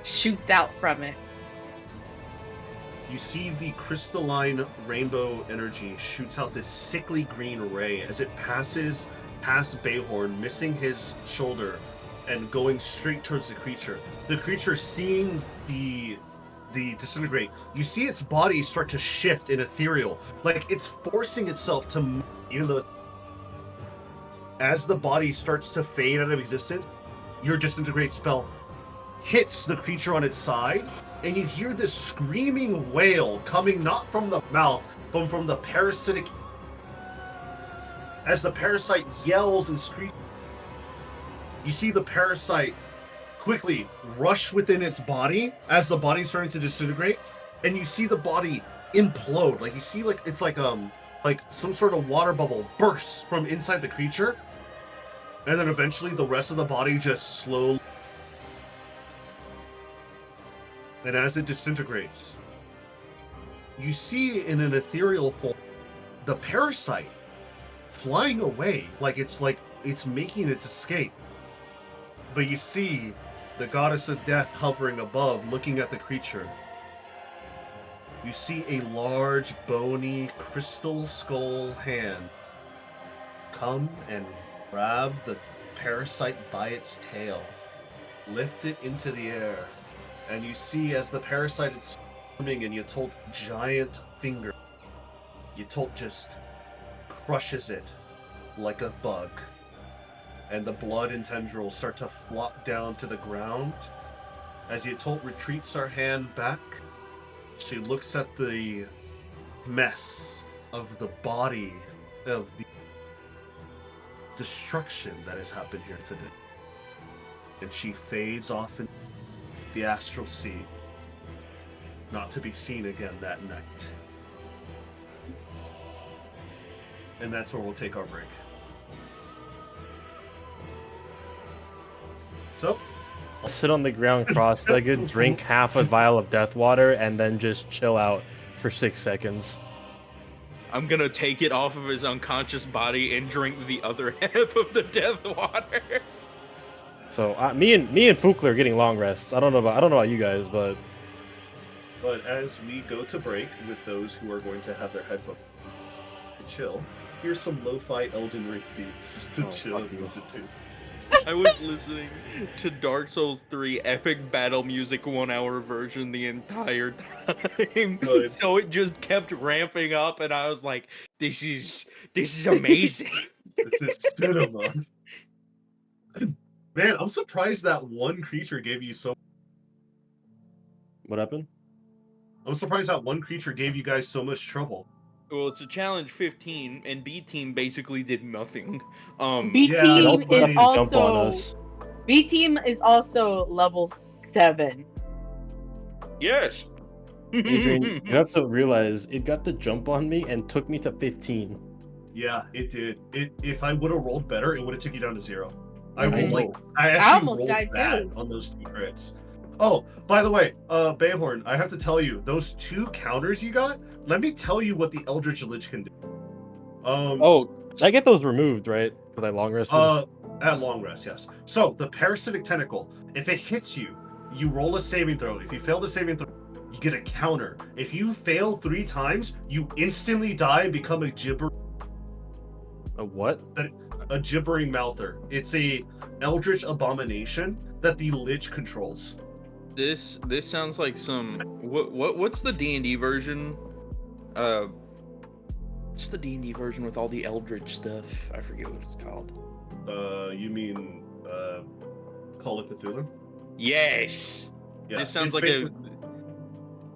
shoots out from it. You see the crystalline rainbow energy shoots out this sickly green ray as it passes past Bayhorn, missing his shoulder, and going straight towards the creature. The creature, seeing the disintegrate, you see its body start to shift in ethereal, like it's forcing itself to move, even though as the body starts to fade out of existence, your disintegrate spell hits the creature on its side, and you hear this screaming wail coming not from the mouth, but from the parasitic. As the parasite yells and screams, you see the parasite quickly rush within its body as the body's starting to disintegrate, and you see the body implode. Like you see, like it's like some sort of water bubble bursts from inside the creature, and then eventually the rest of the body just slowly. And as it disintegrates, you see in an ethereal form the parasite flying away, like it's making its escape. But you see the goddess of death hovering above, looking at the creature. You see a large, bony, crystal skull hand come and grab the parasite by its tail, lift it into the air, and you see as the parasite is swimming and Yatolt giant finger, Yatolt just crushes it like a bug, and the blood and tendrils start to flop down to the ground as Yatolt retreats her hand back She looks at the mess of the body of the destruction that has happened here today. And she fades off in the astral sea, not to be seen again that night. And that's where we'll take our break. So, I'll sit on the ground cross-legged, drink half a vial of death water, and then just chill out for 6 seconds. I'm gonna take it off of his unconscious body and drink the other half of the death water. So me and Fukler are getting long rests. I don't know about you guys, but as we go to break with those who are going to have their headphones to chill, here's some lo-fi Elden Ring beats to chill and listen to. I was listening to Dark Souls 3 epic battle music 1 hour version the entire time. Good. So it just kept ramping up and I was like, this is amazing. This is cinema. Man, I'm surprised that one creature gave you so. what happened? I'm surprised that one creature gave you guys so much trouble. Well, it's a challenge 15 and B team basically did nothing. B Yeah, team don't is need to jump on also us. B team is also level 7. Yes. Adrian, you have to realize it got the jump on me and took me to 15. Yeah, it did. If I would have rolled better, it would have took you down to 0. I Mhm. rolled I actually almost rolled died, bad too. on those 2 crits. Oh, by the way, Bayhorn, I have to tell you, those 2 counters you got, let me tell you what the Eldritch Lich can do. Oh, I get those removed, right? Because I long rested. At long rest, yes. So the parasitic tentacle, if it hits you, you roll a saving throw. If you fail the saving throw, you get a counter. If you fail 3 times, you instantly die and become a A what? gibbering mouther. It's a eldritch abomination that the Lich controls. This sounds like some what's the D&D version? What's the D&D version with all the Eldritch stuff? I forget what it's called. You mean Call of Cthulhu? Yes. Yeah, This sounds it's like basically-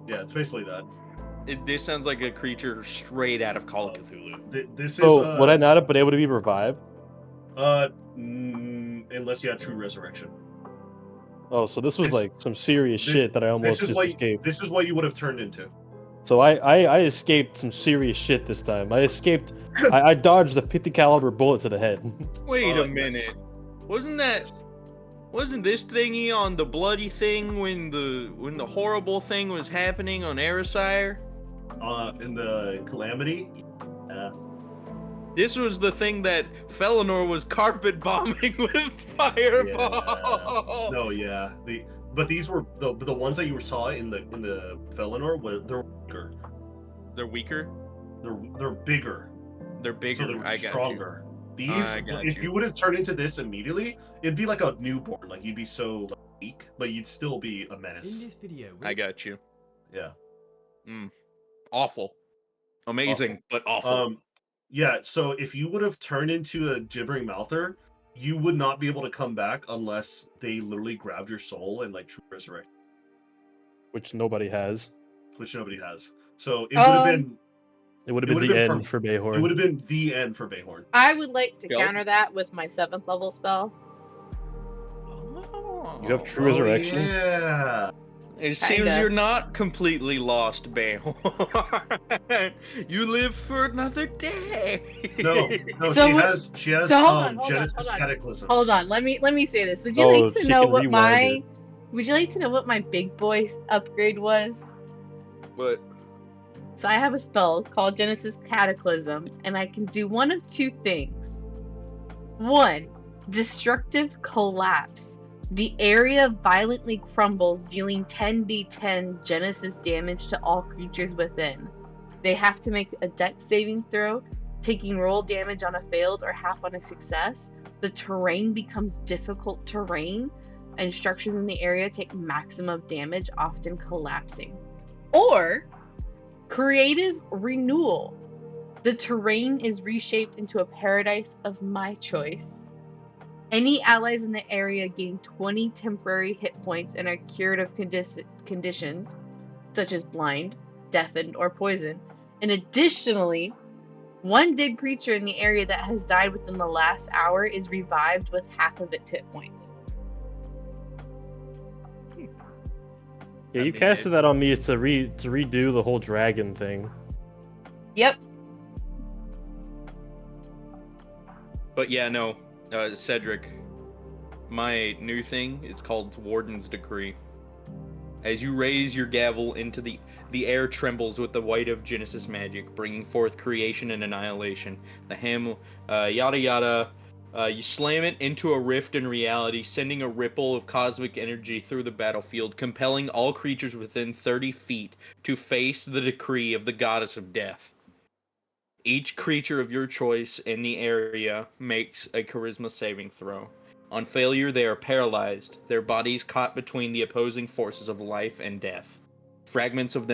Yeah, it's basically that. This sounds like a creature straight out of Call of Cthulhu. This is So would I not have been able to be revived? Unless you had true resurrection. Oh, so this was This- like some serious shit that I almost just escaped. This is what you would have turned into. So I escaped some serious shit this time. I escaped. I dodged a 50 caliber bullet to the head. Wait a Yes. minute. Wasn't this thingy on the bloody thing when the horrible thing was happening on Erisire? In the Calamity. This was the thing that Felinor was carpet bombing with fireball. No, yeah. But these were the ones that you saw in the Felinor. They're weaker. They're weaker. They're bigger. They're bigger. So they were I got stronger. I These, got if you. you would have turned into this immediately, it'd be like a newborn. Like you'd be so weak, but you'd still be a In menace. this video, I got you. Yeah. Awful. Amazing, but awful. Yeah. So if you would have turned into a gibbering mouther, you would not be able to come back unless they literally grabbed your soul and like true resurrect, Which nobody has. which nobody has. So it would have been. It would have It been would've the been end for Bayhorn. It would have been the end for Bayhorn. I would like to Yep. counter that with my 7th level spell. You have true resurrection. Yeah. It seems Kinda. you're not completely lost, Bayhorn. You live for another day. No, So she what- has so hold on, Genesis hold on. Cataclysm. Hold on, let me say this. Would you Oh, like to she know can what rewind Would you like to know what my big boy upgrade was? But So I have a spell called Genesis Cataclysm, and I can do one of 2 things. 1, destructive collapse. The area violently crumbles, dealing 10d10 Genesis damage to all creatures within. They have to make a dex saving throw, taking roll damage on a failed or half on a success. The terrain becomes difficult terrain, and structures in the area take maximum damage, often collapsing. Or creative renewal. The terrain is reshaped into a paradise of my choice. Any allies in the area gain 20 temporary hit points and are cured of conditions. such as blind, deafened, or poisoned. And additionally, one dead creature in the area that has died within the last hour is revived with half of its hit points. Yeah, I you mean, casted that on me to redo the whole dragon thing. Yep. But yeah, no, Cedric, my new thing is called Warden's Decree. As you raise your gavel into the air trembles with the weight of Genesis magic, bringing forth creation and annihilation. The ham, yada yada. You slam it into a rift in reality, sending a ripple of cosmic energy through the battlefield, compelling all creatures within 30 feet to face the decree of the goddess of death. Each creature of your choice in the area makes a charisma saving throw. On failure, they are paralyzed, their bodies caught between the opposing forces of life and death. Fragments of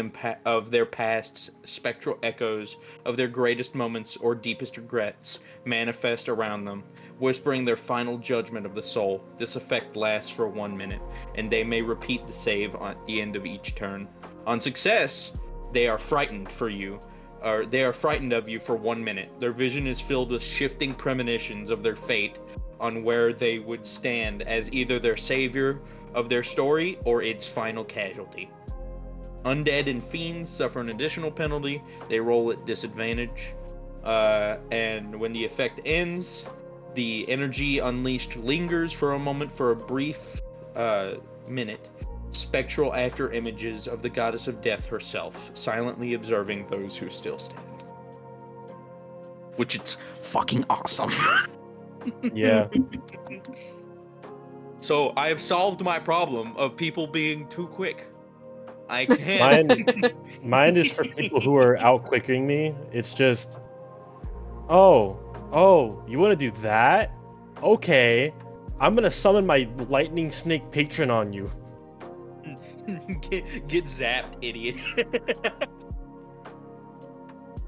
of their past, spectral echoes of their greatest moments or deepest regrets manifest around them, whispering their final judgment of the soul. This effect lasts for 1 minute, and they may repeat the save at the end of each turn. On success, they are frightened for you. They are frightened of you for 1 minute. Their vision is filled with shifting premonitions of their fate on where they would stand as either their savior of their story or its final casualty. Undead and fiends suffer an additional penalty. They roll at disadvantage. And when the effect ends, the energy unleashed lingers for a moment for a brief minute. Spectral after images of the goddess of death herself, silently observing those who still stand. Which it's fucking awesome. Yeah. So I have solved my problem of people being too quick. I can't. Mine is for people who are outquicking me. It's just, oh, you want to do that? Okay, I'm gonna summon my lightning snake patron on you. Get zapped, idiot.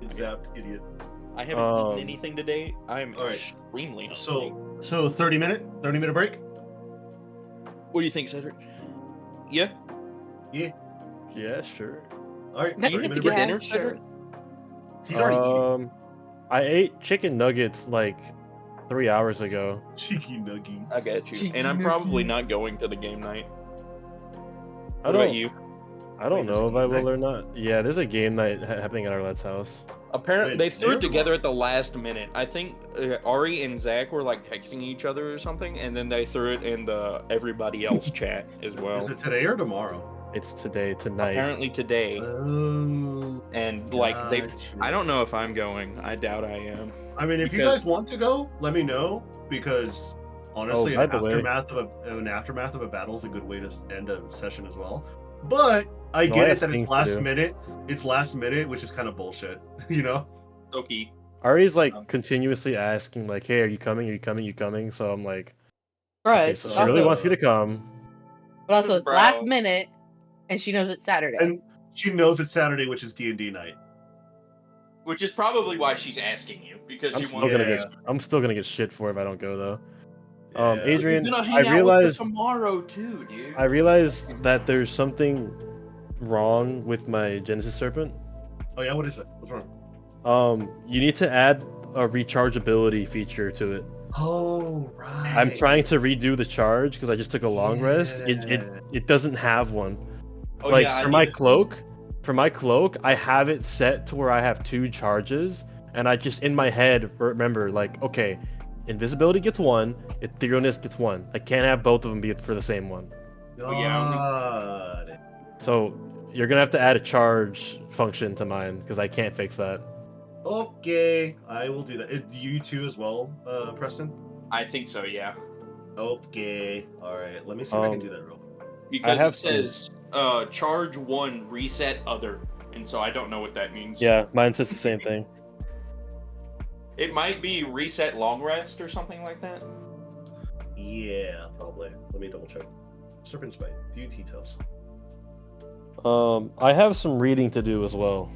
Zapped, idiot. I haven't eaten anything today. I'm All right. extremely hungry. So 30 minute break? What do you think, Cedric? Yeah? Yeah. Yeah, sure. All right. Do you 30 have to minute get break. dinner, sure. Cedric? He's already eating. I ate chicken nuggets like 3 hours ago. Cheeky nuggies. I got you. Chicken And I'm probably nuggets. not going to the game night. I What about don't. you? I don't Wait, there's know a if I game will night? or not. Yeah, there's a game night happening at our lad's house. Apparently, Wait, they threw it today or together at the last minute. I think Ari and Zach were like texting each other or something, and then they threw it in the everybody else chat as well. Is it today or tomorrow? It's tonight. Apparently today, Oh. and like they, Gotcha. I don't know if I'm going. I doubt I am. I mean, if you Because- guys want to go, let me know, because honestly, by the way- an aftermath of a battle is a good way to end a session as well. But I No, get I it have that it's things to last do. minute. It's last minute, which is kind of bullshit, you know? Okay. Ari's like continuously asking, like, "Hey, are you coming? Are you coming? You coming?" So I'm like, Bruh, okay, it's so she really also, wants me to come. but also it's Bro. last minute, and she knows it's Saturday. And she knows it's Saturday, which is D&D night. Which is probably why she's asking you, because I'm she still wants gonna to. get. I'm still gonna get shit for if I don't go though. Yeah. Adrian, You're gonna I hang out with realized her tomorrow too, dude. I realized that there's something wrong with my Genesis Serpent. Oh yeah, what is it? What's wrong? You need to add a rechargeability feature to it. Oh right. I'm trying to redo the charge because I just took a long rest. It doesn't have one. Oh, Like yeah, I for need my to- cloak, I have it set to where I have 2 charges, and I just in my head remember like, okay, invisibility gets 1, etherealness gets 1. I can't have both of them be for the same one. God. So you're gonna have to add a charge function to mine because I can't fix that. Okay, I will do that. You too as well, Preston? I think so, yeah. Okay. Alright, let me see if I can do that real quick. Because have it says charge 1, reset other, and so I don't know what that means. Yeah, mine says the same thing. It might be reset long rest or something like that. Yeah, probably. Let me double check. Serpent's Bite, view details. I have some reading to do as well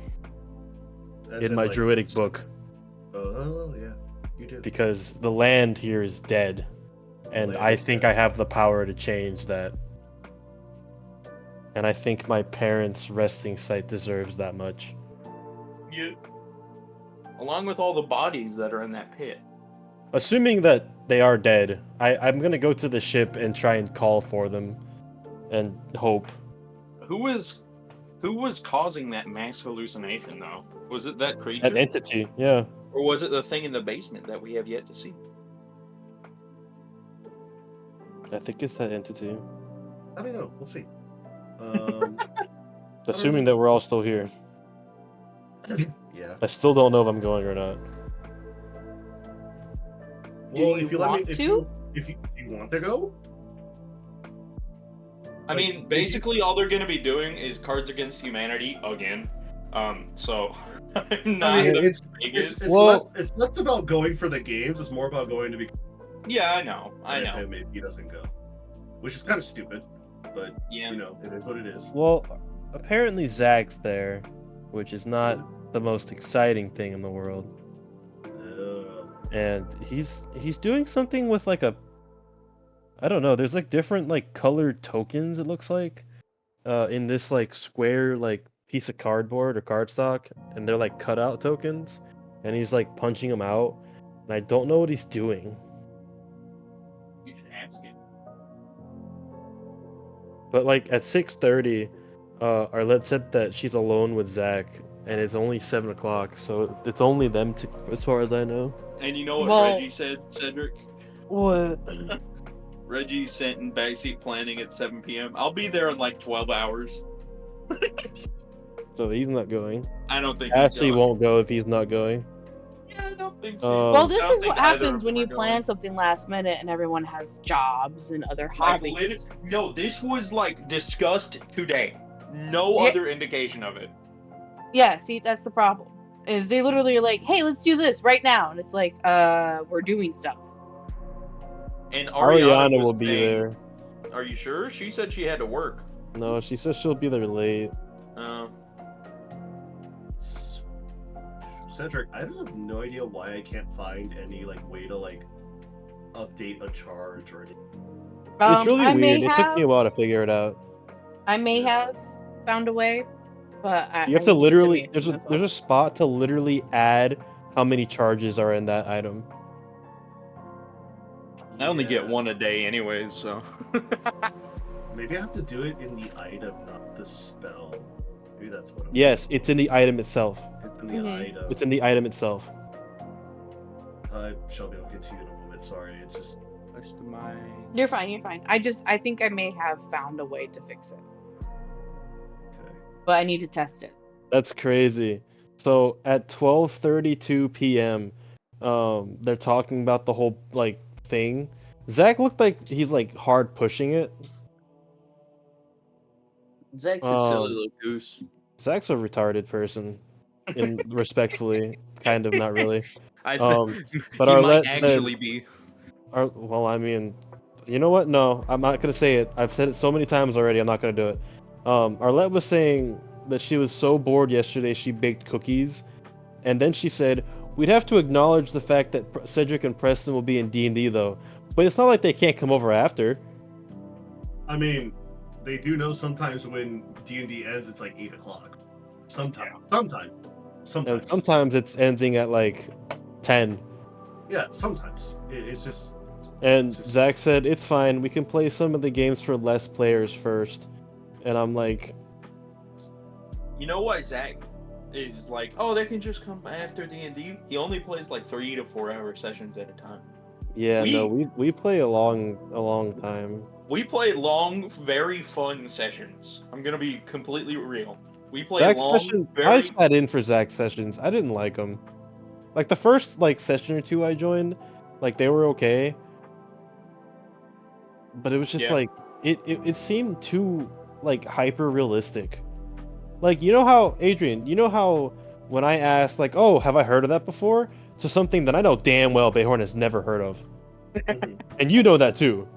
As in my like- druidic book Oh, yeah, you do. because the land here is dead, and land I is think dead. I have the power to change that. and I think my parents' resting site deserves that much. Yeah. Along with all the bodies that are in that pit. Assuming that they are dead, I'm gonna go to the ship and try and call for them, and hope. Who was causing that mass hallucination though? Was it that creature? That entity, yeah. Or was it the thing in the basement that we have yet to see? I think it's that entity. I don't know. We'll see. Assuming that we're all still here. Yeah. I still don't know if I'm going or not. Well, you if you let me, want if to? you want to go, I mean, basically all they're gonna be doing is Cards Against Humanity again. So I'm not I mean, the it's biggest. it's less about going for the games. It's more about going to be. Yeah, I know. Him if he doesn't go, which is kind of stupid, but Yeah. you know, it is what it is. Well, apparently Zach's there, which is not the most exciting thing in the world. And he's doing something with like a, I don't know, there's like different like colored tokens, it looks like, in this like square like piece of cardboard or cardstock, and they're like cutout tokens, and he's like punching them out, and I don't know what he's doing. You should ask him. But like at 6:30, Arlette said that she's alone with Zach, and it's only 7 o'clock, so it's only them two, as far as I know. And you know what Well- Reggie said, Cedric? What? Reggie sent in backseat planning at 7 p.m. I'll be there in like 12 hours. So he's not going. I don't think Ashley he's going. won't go if he's not going. Yeah, I don't think so. Well, Um, this I don't is what think either happens of when them you are going. plan something last minute and everyone has jobs and other Like, hobbies. no, this was like discussed today. No Yeah. other indication of it. Yeah, see, that's the problem. Is they literally are like, hey, let's do this right now. And it's like, we're doing stuff. And Ariana was will be saying, there. Are you sure? She said she had to work. No, she says she'll be there late. Cedric, I have no idea why I can't find any like way to like update a charge or anything. It's really I may weird. It took me a have- while to figure it out. I may Yeah. have found a way, but You have I to need literally, some there's info. a spot to literally add how many charges are in that item. I only get Yeah. one a day anyways, so. Maybe I have to do it in the item, not the spell. Maybe that's what. Yes, it's in the item itself. It's in the Mhm. item. It's in the item itself. Shelby, I'll get to you in a moment. Sorry, it's just. You're fine, you're fine. I think I may have found a way to fix it, Okay. but I need to test it. That's crazy. So at 12:32 p.m., they're talking about the whole like thing. Zach looked like he's like hard pushing it. Zach's a silly little goose. Zach's a retarded person, in respectfully, kind of, not really. I But he Arlette might said- actually be. Well, I mean, you know what? No, I'm not gonna say it. I've said it so many times already. I'm not gonna do it. Arlette was saying that she was so bored yesterday she baked cookies, and then she said we'd have to acknowledge the fact that Cedric and Preston will be in D&D though. But it's not like they can't come over after. I mean, they do know sometimes when D&D ends, it's like 8 o'clock. Sometimes. And sometimes it's ending at like 10. Yeah, sometimes. It's just. And Zach said it's fine. We can play some of the games for less players first. And I'm like, You know why Zach is like, oh, they can just come after D&D? He only plays like 3 to 4 hour sessions at a time. yeah, no, we play a long time. We play long, very fun sessions. I'm gonna be completely real. We play Zach long, sessions. I very. sat in for Zach sessions. I didn't like them. Like the first like session or two I joined, like they were okay. But it was just Yeah. like it seemed too like hyper realistic. Like you know how Adrian, you know how when I asked like, oh, have I heard of that before? So something that I know damn well Bayhorn has never heard of, and you know that too.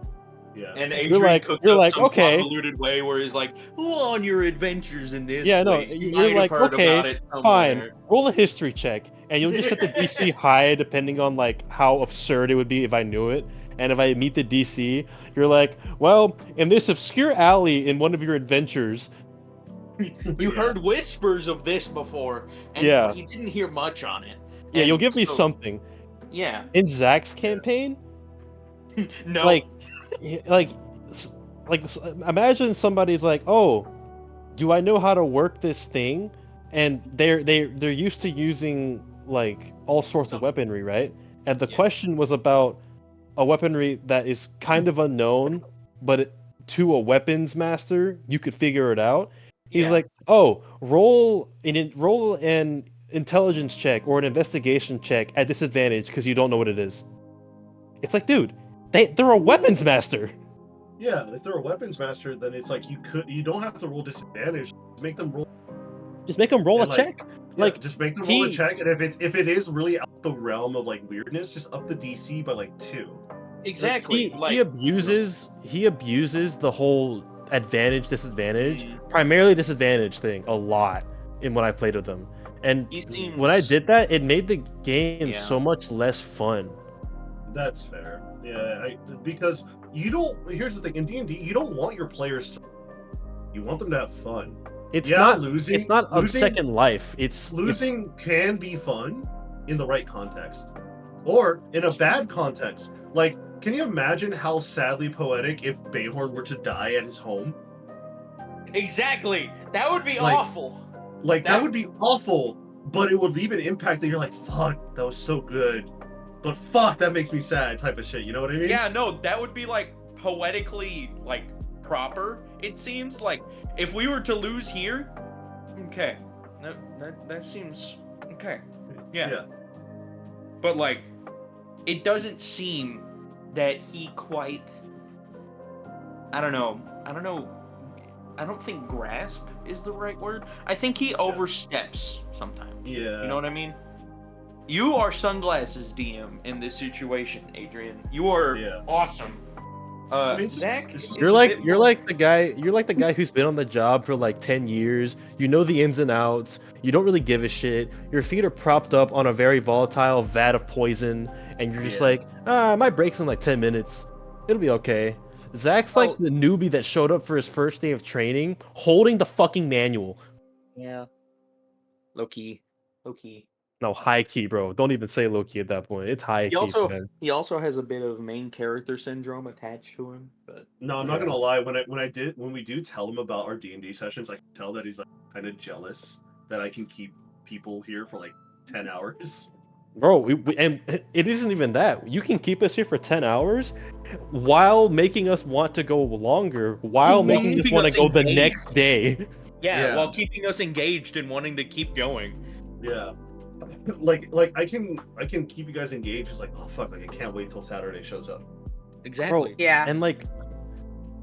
Yeah. And You're Adrian like- cooked you're up like, some okay. convoluted way where he's like, "Well, on your adventures in this Yeah, no, place, you you're might like, have heard okay, about it somewhere." Fine, roll a history check, and you'll just set the DC high depending on like how absurd it would be if I knew it, and if I meet the DC, you're like, well, in this obscure alley in one of your adventures, You heard whispers of this before, and Yeah. you didn't hear much on it. yeah, you'll And give me so- something. Yeah. In Zach's campaign, No. like, imagine somebody's like, oh, do I know how to work this thing? And they're used to using like all sorts of weaponry, right? And the Yeah. question was about a weaponry that is kind of unknown, but to a weapons master, you could figure it out. He's Yeah. like, oh, roll an intelligence check or an investigation check at disadvantage because you don't know what it is. It's like, dude, they're a weapons master. Yeah, if they're a weapons master, then it's like you don't have to roll disadvantage. Just make them roll. Just make them roll a And, like, check. Yeah, Like, just make them roll a he- check, and if it is really out the realm of like weirdness, just up the DC by like 2. Exactly. He abuses the whole advantage disadvantage, Mm. primarily disadvantage thing a lot in when I played with him. And He seems... when I did that, it made the game Yeah. so much less fun. That's fair. Yeah, because you don't. Here's the thing: in D&D, you don't want your players to. You want them to have fun. It's Yeah, not losing- It's not a losing- second life. It's Losing can be fun in the right context, or in a bad context. Like, can you imagine how sadly poetic if Bayhorn were to die at his home? Exactly. That would be Like- awful. Like that That- would be awful, but it would leave an impact that you're like, fuck, that was so good, but fuck, that makes me sad, type of shit. You know what I mean? Yeah, no, that would be like poetically like proper. It seems like if we were to lose here, okay, that seems okay. Yeah. But like, it doesn't seem that he quite. I don't know. I don't think grasp is the right word. I think he oversteps sometimes. Yeah. You know what I mean? You are Sunglasses DM in this situation, Adrian. You are Yeah. awesome. I mean, it's just- Zach, it's just- is You're a like bit you're more- like the guy who's been on the job for like 10 years. You know the ins and outs. You don't really give a shit. Your feet are propped up on a very volatile vat of poison, and you're just Yeah. like, my break's in like 10 minutes. It'll be okay. Zach's Well- like the newbie that showed up for his first day of training, holding the fucking manual. Yeah. Low key. No, high key, bro. Don't even say low key at that point. It's high key, man. He also has a bit of main character syndrome attached to him, but No, I'm not gonna lie. When we do tell him about our D&D sessions, I can tell that he's like kind of jealous that I can keep people here for like 10 hours. Bro, and it isn't even that. You can keep us here for 10 hours while making us want to go longer, while making us keeping want to us go the engaged. next day. Yeah. while keeping us engaged and wanting to keep going. Yeah. Like I can keep you guys engaged. It's like, oh fuck, like I can't wait till Saturday shows up. Exactly. Yeah. And like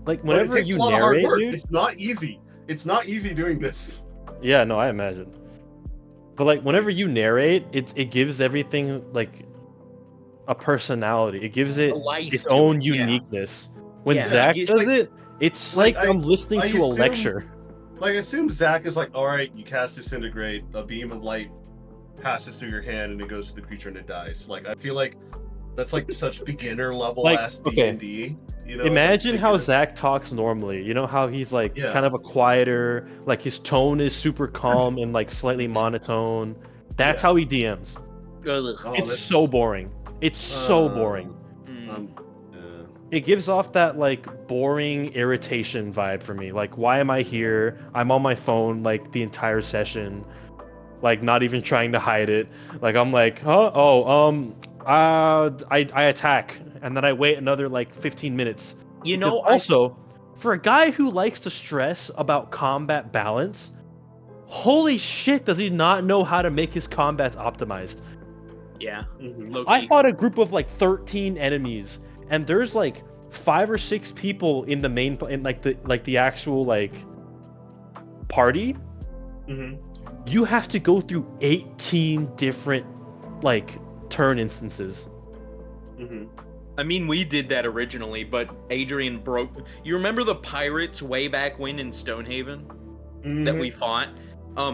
But it whenever takes you a lot of hard narrate, work. dude. It's not easy. It's not easy doing this. Yeah, no, I imagine. But like whenever you narrate, it gives everything like a personality. It gives it A life its to own it, yeah. uniqueness. When Yeah. Zach It's does like- it, it's like, like I'm listening I to a assume- lecture. Like I assume Zach is like, all right, you cast Disintegrate, a beam of light passes through your hand and it goes to the creature and it dies. Like I feel like that's like such beginner level Like, ass okay. D&D. You know, Imagine like, how you're- Zach talks normally. You know how he's like Yeah. kind of a quieter, like his tone is super calm and like slightly monotone. That's Yeah. how he DMs. Oh, It's that's- so boring. It's so Uh, boring. Mm. It gives off that like boring irritation vibe for me. Like, why am I here? I'm on my phone like the entire session, like not even trying to hide it. Like I'm like, huh? Oh, I attack, and then I wait another like 15 minutes. You Because know, also, for a guy who likes to stress about combat balance, holy shit, does he not know how to make his combats optimized? yeah. Mhm. Low I key. fought a group of like 13 enemies, and there's like 5 or 6 people in the main, in like the actual like party. Mhm. You have to go through 18 different like turn instances. Mhm. I mean, we did that originally, but Adrian broke. You remember the pirates way back when in Stonehaven that Mhm. we fought?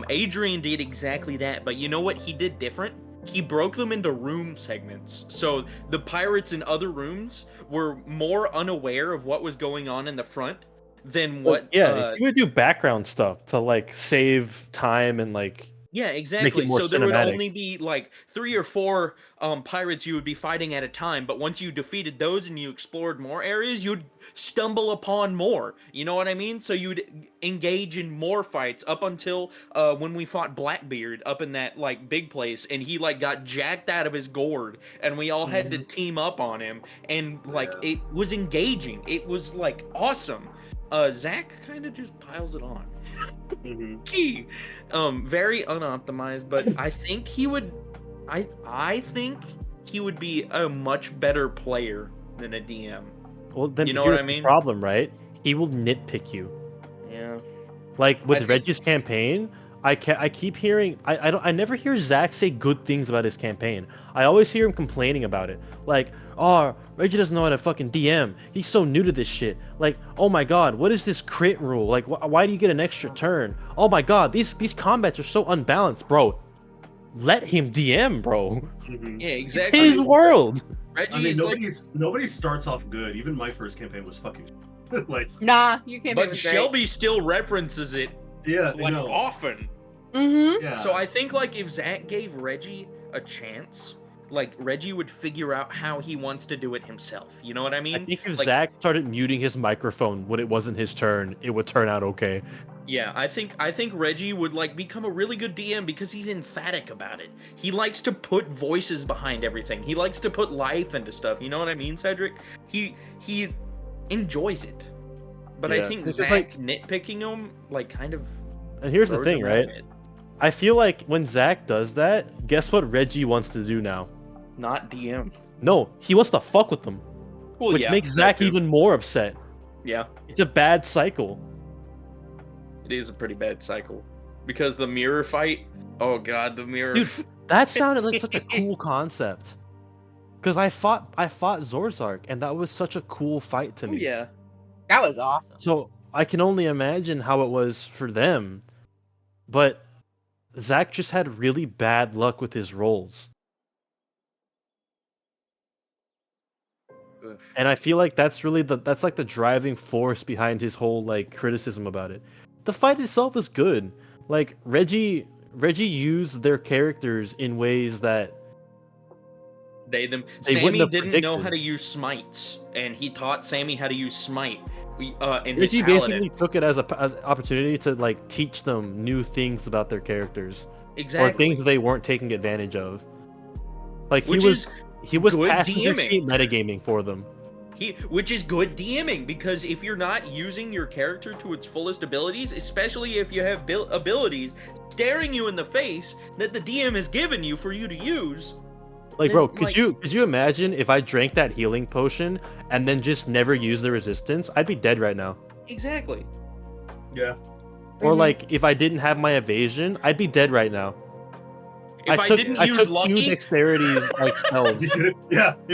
Adrian did exactly that, but you know what he did different? he broke them into room segments. So the pirates in other rooms were more unaware of what was going on in the front than what Yeah, he would do background stuff to like save time and like yeah, make it exactly. more So there would cinematic. only be like 3 or 4 pirates you would be fighting at a time, but once you defeated those and you explored more areas, you'd stumble upon more. You know what I mean? So you'd engage in more fights up until when we fought Blackbeard up in that like big place, and he like got jacked out of his gourd, and we all had to team up on him, and like Yeah. it was engaging. It was like awesome. Zach kind of just piles it on. Key. Very unoptimized, but I think he would I think he would be a much better player than a DM. Well, then You know here's what I the mean? problem, right? He will nitpick you. Yeah. Like with I think- Reggie's campaign, I keep hearing I never hear Zach say good things about his campaign. I always hear him complaining about it. Like, oh, Reggie doesn't know how to fucking DM. He's so new to this shit. Like, oh my god, what is this crit rule? Like, why do you get an extra turn? Oh my god, these combats are so unbalanced, bro. Let him DM, bro. Yeah, It's exactly. his world. Reggie I mean, is like, nobody starts off good. Even my first campaign was fucking like, Nah, you can't. but Shelby still references it yeah, like no, often. Mm-hmm. yeah. So I think like if Zach gave Reggie a chance, like Reggie would figure out how he wants to do it himself. You know what I mean? I think if Like, Zach started muting his microphone when it wasn't his turn, it would turn out okay. yeah, I think Reggie would like become a really good DM because he's emphatic about it. He likes to put voices behind everything. He likes to put life into stuff. You know what I mean, Cedric? He enjoys it. But I Yeah. think It's just Zach nitpicking him like kind of And here's the throws thing, him right? off it. I feel like when Zach does that, guess what Reggie wants to do now? Not DM. No, he wants to fuck with them, Well, which yeah, makes that Zach too. even more upset. Yeah, It's a bad cycle. it is a pretty bad cycle because the mirror fight. Oh god, the mirror. Dude, that sounded like such a cool concept. Cause I fought Zorzark, and that was such a cool fight to Oh, me. yeah. That was awesome. So I can only imagine how it was for them. But Zach just had really bad luck with his rolls. Ugh. And I feel like that's really that's like the driving force behind his whole like criticism about it. The fight itself is good. Like Reggie used their characters in ways that They wouldn't Sammy have didn't know how predicted. to use smites, and he taught Sammy how to use smite. In his Reggie paladin. basically took it as an opportunity to like teach them new things about their characters Exactly. or things they weren't taking advantage of. Like Which he is was good passenger DMing. seat metagaming for them. Which is good DMing, because if you're not using your character to its fullest abilities, especially if you have abilities staring you in the face that the DM has given you for you to use. Like, bro, then, could you imagine if I drank that healing potion and then just never used the resistance? I'd be dead right now. Exactly. yeah. Or Mhm. like if I didn't have my evasion, I'd be dead right now. If I didn't use took 2 lucky, dexterity like spells. If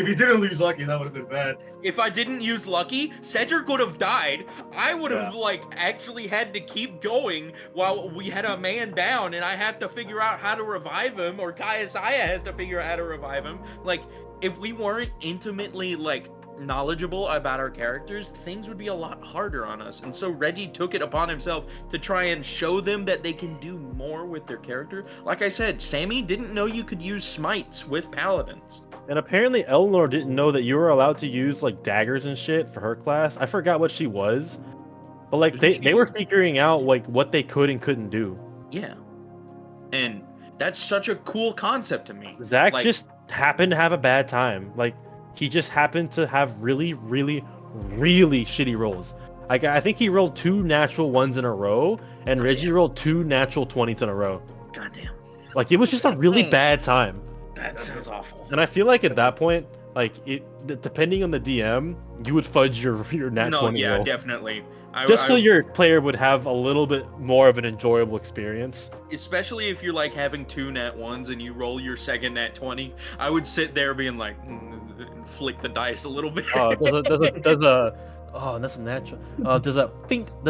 you didn't lose lucky, that would have been bad. if I didn't use lucky, Cedric would have died. I would have Yeah. like actually had to keep going while we had a man down, and I had to figure out how to revive him, or Kaiasaya has to figure out how to revive him. Like, if we weren't intimately like knowledgeable about our characters, things would be a lot harder on us. And so Reggie took it upon himself to try and show them that they can do more with their character. Like I said, Sammy didn't know you could use smites with paladins. And apparently Eleanor didn't know that you were allowed to use like daggers and shit for her class. I forgot what she was. But like Isn't they she- were figuring out like what they could and couldn't do. Yeah. And that's such a cool concept to me. Zach Like, just happened to have a bad time. Like he just happened to have really, really, really shitty rolls. Like I think he rolled 2 natural ones in a row, and Reggie rolled 2 natural 20s in a row. goddamn. Like it was just a really bad time. That sounds awful. And I feel like at that point, like depending on the DM, you would fudge your nat 20 yeah, roll. definitely. Just so your player would have a little bit more of an enjoyable experience. Especially if you're like having 2 nat 1s and you roll your second nat 20, I would sit there being like, and flick the dice a little bit. Oh, oh, that's a natural. Does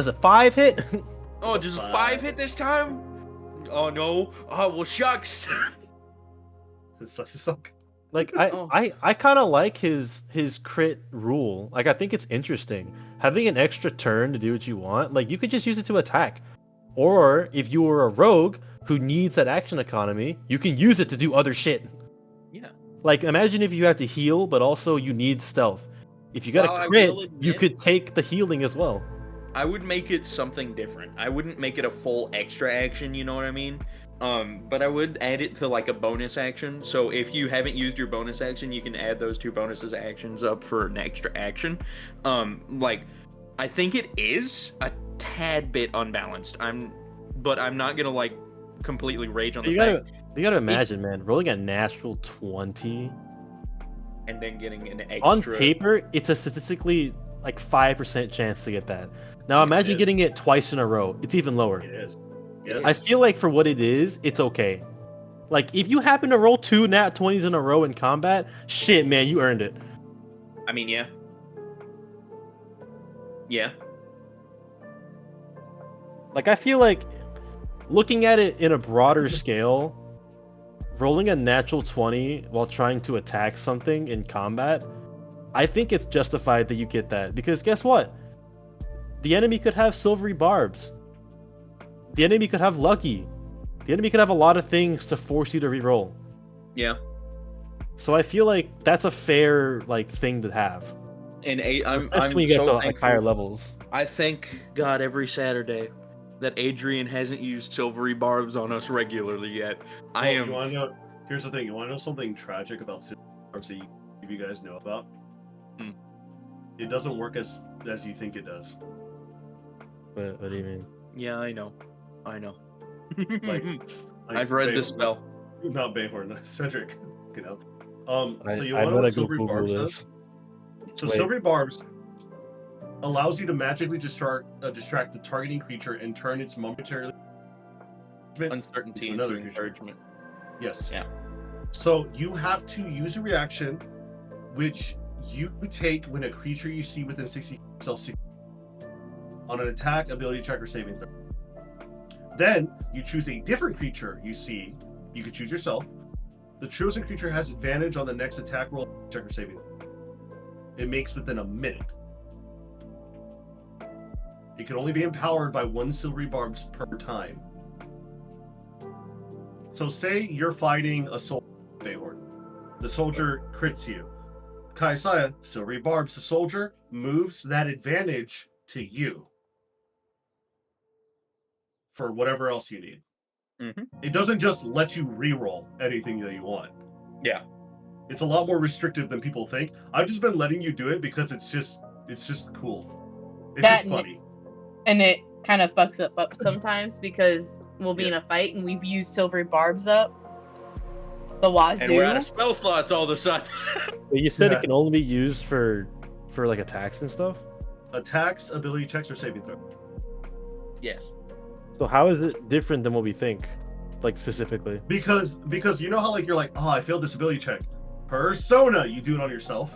a 5 hit? Oh, It's a does a 5 5. hit this time? Oh no. Oh well, shucks. It sucks to suck. Like Oh. I kind of like his crit rule. Like I think it's interesting having an extra turn to do what you want. Like you could just use it to attack, or if you were a rogue who needs that action economy, you can use it to do other shit. Yeah. Like imagine if you had to heal, but also you need stealth. If you got Well, a I crit, will you admit- could take the healing as well. I would make it something different. I wouldn't make it a full extra action, you know what I mean? But I would add it to like a bonus action. So if you haven't used your bonus action, you can add those 2 bonuses actions up for an extra action. Like I think it is a tad bit unbalanced. But I'm not gonna like completely rage on the fact You gotta imagine, man, rolling a natural 20 and then getting an on extra. paper, it's a statistically like 5% chance to get that. Now Yeah, imagine is. getting it twice in a row. It's even lower. It is. Yes. I feel like for what it is, it's okay. Like if you happen to roll 2 nat 20s in a row in combat, shit, man, you earned it. I mean, yeah. Yeah. Like I feel like looking at it in a broader scale, rolling a natural 20 while trying to attack something in combat, I think it's justified that you get that because guess what? The enemy could have silvery barbs. The enemy could have lucky. The enemy could have a lot of things to force you to reroll. Yeah. So I feel like that's a fair like thing to have. And Especially when you get so to like thankful. higher levels. I thank God every Saturday that Adrian hasn't used silvery barbs on us regularly yet. I Well, am. You want to know? Here's the thing. You want to know something tragic about silver barbs that you guys know about? Hmm. It doesn't work as you think it does. What do you mean? Yeah, I know. I know. Like I've read the spell. Not Bayhorn, Cedric. You know. So you I want to know better what go silvery Google barbs this. does? So Wait. silvery barbs allows you to magically distract the targeting creature and turn its momentarily Uncertainty into another into creature. encouragement. Yes. Yeah. So you have to use a reaction, which you take when a creature you see within 60 yourself on an attack, ability check, or saving throw. Then you choose a different creature you see. You could choose yourself. The chosen creature has advantage on the next attack roll, check, or saving throw. It makes within a minute. It can only be empowered by 1 silvery barbs per time. So say you're fighting a soldier, Bayhorn. The soldier crits you. Kaisaya, silvery barbs, the soldier moves that advantage to you for whatever else you need. Mm-hmm. It doesn't just let you reroll anything that you want. Yeah. It's a lot more restrictive than people think. I've just been letting you do it because it's just cool. It's That just funny. And it kind of fucks up sometimes because we'll be in a fight and we've used silvery barbs up the wazoo. And we're out of spell slots all of a sudden. But you said Yeah. it can only be used for like attacks and stuff? Attacks, ability checks, or saving throw. Yes. So how is it different than what we think? Like specifically? Because you know how like you're like, oh, I failed this ability check. Persona, you do it on yourself.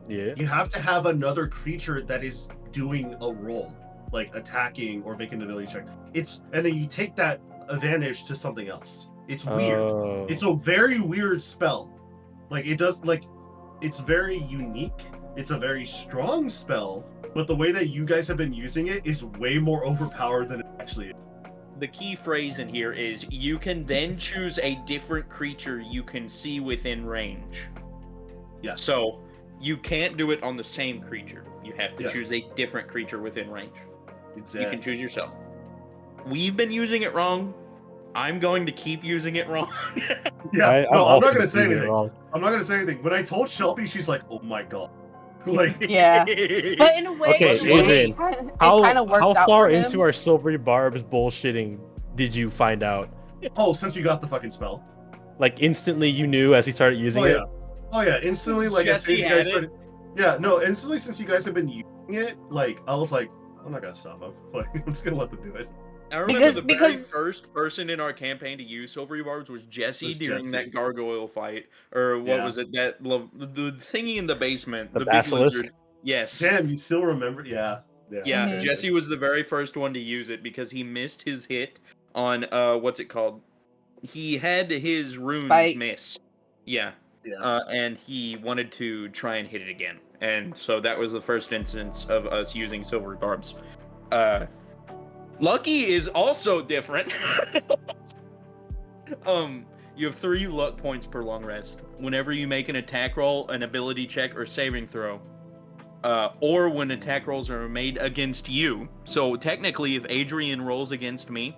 Yeah. You have to have another creature that is doing a roll, like attacking or making an ability check. And then you take that advantage to something else. It's weird. Oh. It's a very weird spell. Like it does it's very unique. It's a very strong spell, but the way that you guys have been using it is way more overpowered than it actually is. The key phrase in here is you can then choose a different creature you can see within range. Yes. So you can't do it on the same creature. You have to Yes. choose a different creature within range. Exactly. You can choose yourself. We've been using it wrong. I'm going to keep using it wrong. Yeah. I'm I'm not also gonna say doing it anything. wrong. I'm not gonna say anything. When I told Shelby, she's like, "Oh my god." Like, Yeah. But in a way, Okay, Adrian, it kind How of works out far for him. into our silvery barbs bullshitting did you find out? oh, since you got the fucking spell. Like instantly you knew as he started using it? Oh yeah. Instantly, Since like as soon as Jesse you guys had it? started. Yeah, no. Instantly, since you guys have been using it, like I was like, I'm not gonna stop them. Like, I'm just gonna let them do it. I remember the very Because- first person in our campaign to use silvery barbs was Jesse during Jesse. that gargoyle fight, or what Yeah. was it? The thingy in the basement, The the big basilisk? lizard. Yes. Damn, you still remember? Yeah. Yeah, Mhm. Jesse was the very first one to use it because he missed his hit on what's it called? He had his runes Spike. miss. Yeah. Yeah. And he wanted to try and hit it again. And so that was the first instance of us using silver barbs. Lucky is also different. You have 3 luck points per long rest. Whenever you make an attack roll, an ability check, or saving throw, or when attack rolls are made against you. So technically, if Adrian rolls against me,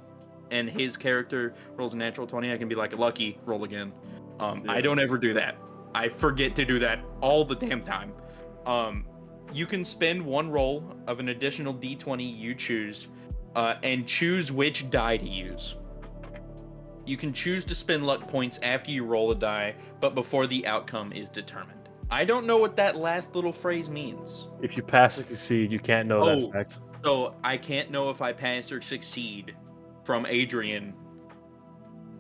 and his character rolls a natural 20, I can be like, Lucky, roll again. I don't ever do that. I forget to do that all the damn time. You can spend 1 roll of an additional d20 you choose, and choose which die to use. You can choose to spend luck points after you roll a die, but before the outcome is determined. I don't know what that last little phrase means. If you pass or succeed, you can't know that fact. So I can't know if I pass or succeed from Adrian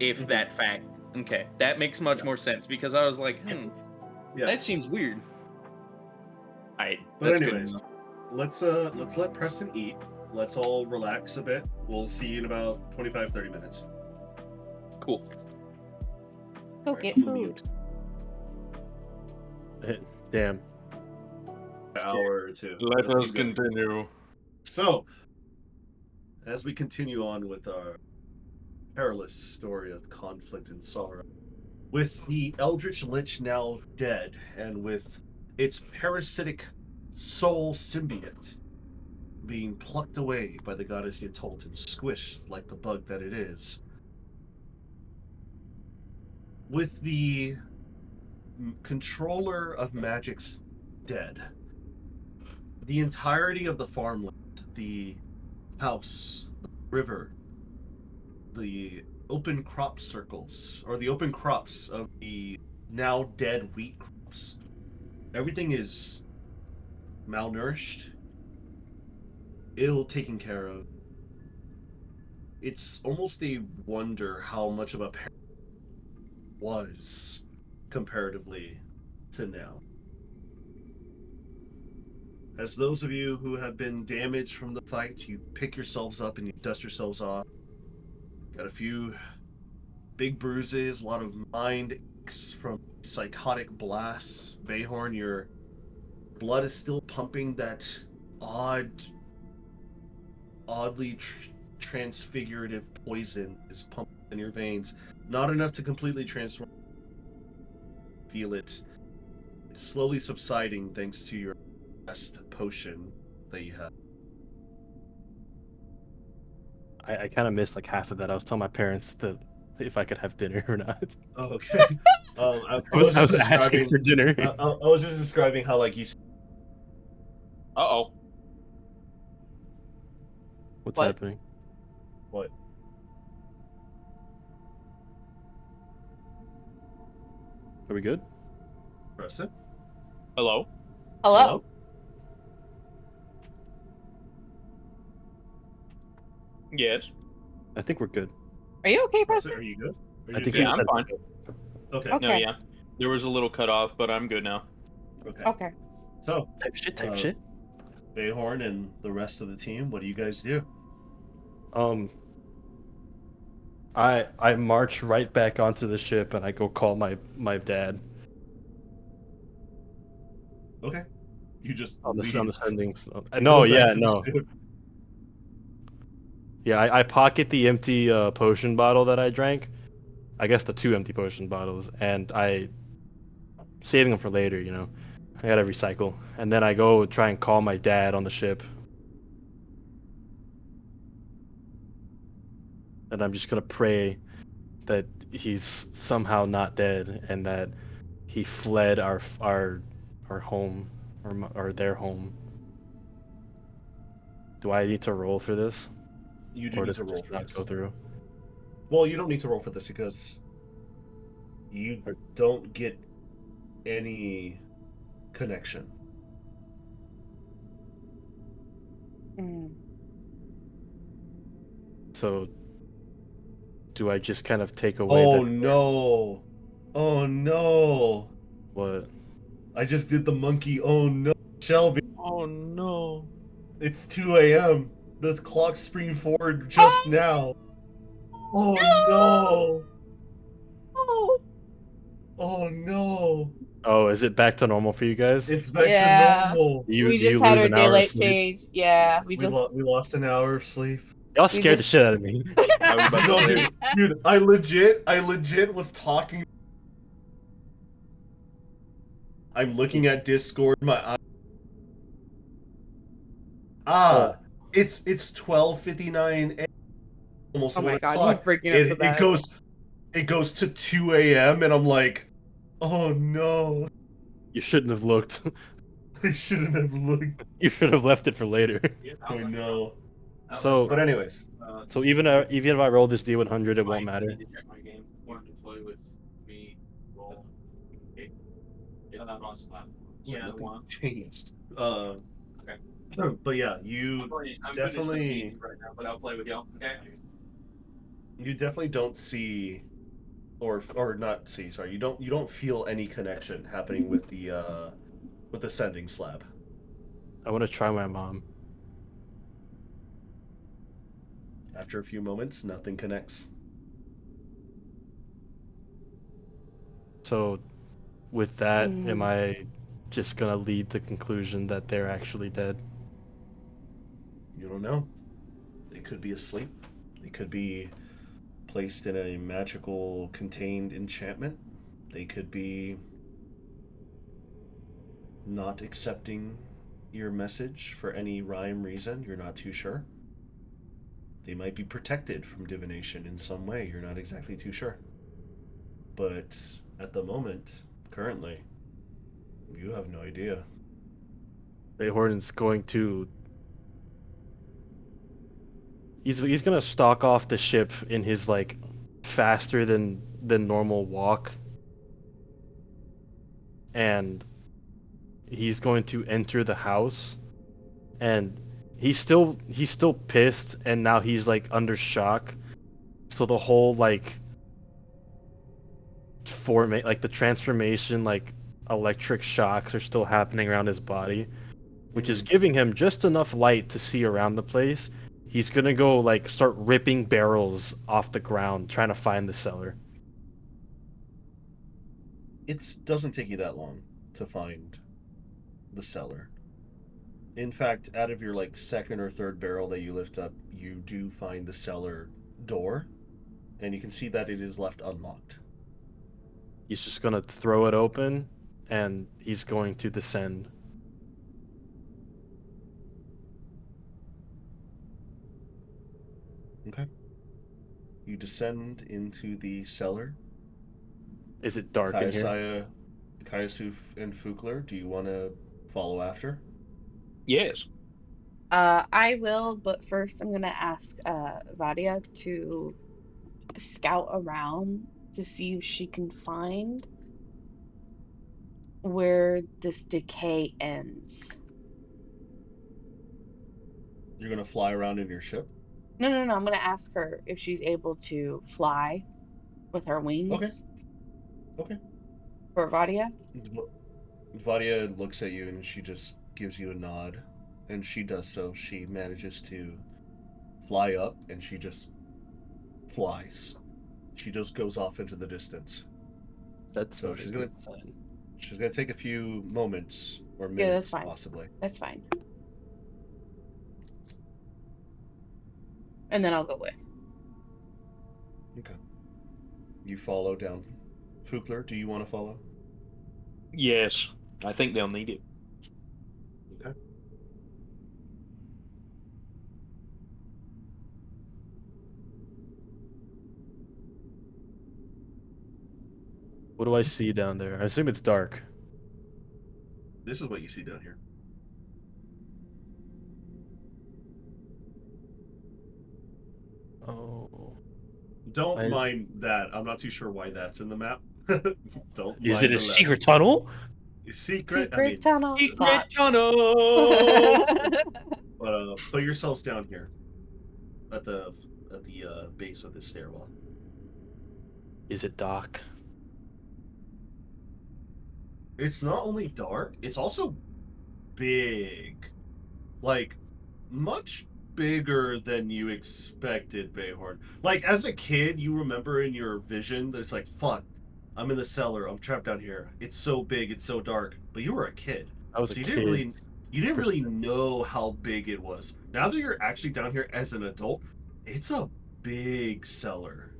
if that fact. Okay, that makes much more sense because I was like, that seems weird. Alright, But anyways, let's let Preston eat. Let's all relax a bit. We'll see you in about 25-30 minutes. Cool. Go Alright, get I'm gonna mute. food. Damn. An hour or two. Let Let's us keep going. continue. So, as we continue on with our perilous story of conflict and sorrow, with the Eldritch Lich now dead, and with its parasitic soul symbiote being plucked away by the goddess Yatult and squished like the bug that it is, with the controller of magics dead, the entirety of the farmland, the house, the river, the open crop circles, or the open crops of the now dead wheat crops, everything is malnourished, ill taken care of. It's almost a wonder how much of a parent was comparatively to now. As those of you who have been damaged from the fight, you pick yourselves up and you dust yourselves off. Got a few big bruises, a lot of mind aches from psychotic blasts. Bayhorn, your blood is still pumping that oddly transfigurative poison is pumping in your veins. Not enough to completely transform. Feel it. It's slowly subsiding thanks to your rest potion that you have. I kind of missed like half of that. I was telling my parents that if I could have dinner or not. Oh, okay. I was just asking describing for dinner. I was just describing how like you. Uh-oh. What's What? happening? What? Are we good? Preston? Hello? Hello? Yes. I think we're good. Are you okay, Preston, Preston? are you good? Are I you think good? you I'm said fine. Okay. Okay. No, yeah. There was a little cutoff, but I'm good now. Okay. Okay. So, type shit. Bayhorn and the rest of the team, what do you guys do? I march right back onto the ship and I go call my dad Okay. You just on the leave. sendings. You No, go back yeah, to the no. ship. Yeah, I pocket the empty potion bottle that I drank. I guess the 2 empty potion bottles, and I saving them for later. You know, I gotta recycle, and then I go try and call my dad on the ship, and I'm just gonna pray that he's somehow not dead and that he fled our home or their home. Do I need to roll for this? You do Or need does to it roll just for not this. go through? Well, you don't need to roll for this because you don't get any connection. Mm. So, do I just kind of take away Oh that? no! Oh no! What? I just did the monkey. Oh no, Shelby! Oh, no. It's 2 a.m. The clock spring forward just now. Oh no! Oh, Oh Oh no! Oh, is it back to normal for you guys? It's back Yeah. to normal. Do you We do you just had lose our an hour of daylight sleep? change. Yeah, we We lost an hour of sleep. Y'all we scared the just- shit out of me. I was about to No, say, dude, I legit was talking. I'm looking at Discord. Oh, It's 12:59, almost Oh my 1 god, o'clock. he's breaking up so It bad. goes to 2 a.m. and I'm like, oh no, you shouldn't have looked. I shouldn't have looked. You should have left it for later. I know. So, But anyways, so even if I roll this D100, it won't matter. yeah, nothing changed. But yeah, you definitely don't see, or not see. Sorry, you don't feel any connection happening with the sending slab. I want to try my mom. After a few moments, nothing connects. So, with that, am Mm. I just gonna lead the conclusion that they're actually dead? You don't know. They could be asleep. They could be placed in a magical contained enchantment. They could be not accepting your message for any rhyme reason. You're not too sure. They might be protected from divination in some way. You're not exactly too sure. But at the moment, currently, you have no idea. Bayhorn's going to. He's gonna stalk off the ship in his like faster than normal walk, and he's going to enter the house, and he's still pissed, and now he's like under shock. So the whole like the transformation, like electric shocks are still happening around his body, which is giving him just enough light to see around the place. He's gonna go like start ripping barrels off the ground, trying to find the cellar. It doesn't take you that long to find the cellar. In fact, out of your like second or third barrel that you lift up, you do find the cellar door, and you can see that it is left unlocked. He's just gonna throw it open, and he's going to descend. Okay. You descend into the cellar. Is it dark in here? Kaiasu, and Fukler, do you want to follow after? yes. I will, but first I'm gonna ask Vadia to scout around to see if she can find where this decay ends. You're going to fly around in your ship? No, I'm gonna ask her if she's able to fly with her wings. Okay. For Vadia. Vadia looks at you and she just gives you a nod. And she does so. She manages to fly up and she just flies. She just goes off into the distance. That's So not a she's good gonna sign. take a few moments or Yeah, minutes, that's fine. possibly. That's fine. And then I'll go with. Okay. You follow down. Fukler, do you want to follow? Yes. I think they'll need it. Okay. What do I see down there? I assume it's dark. This is what you see down here. Oh. Don't mind that. I'm not too sure why that's in the map. Don't Is mind it a the secret tunnel? secret? Tunnel. Secret tunnel! But put yourselves down here at the base of the stairwell. Is it dark? It's not only dark, it's also big. Like, much bigger than you expected, Bayhorn. Like, as a kid, you remember in your vision that it's like, fuck, I'm in the cellar. I'm trapped down here. It's so big. It's so dark. But you were a kid, I was so a you kid. didn't really know how big it was. Now that you're actually down here as an adult, it's a big cellar.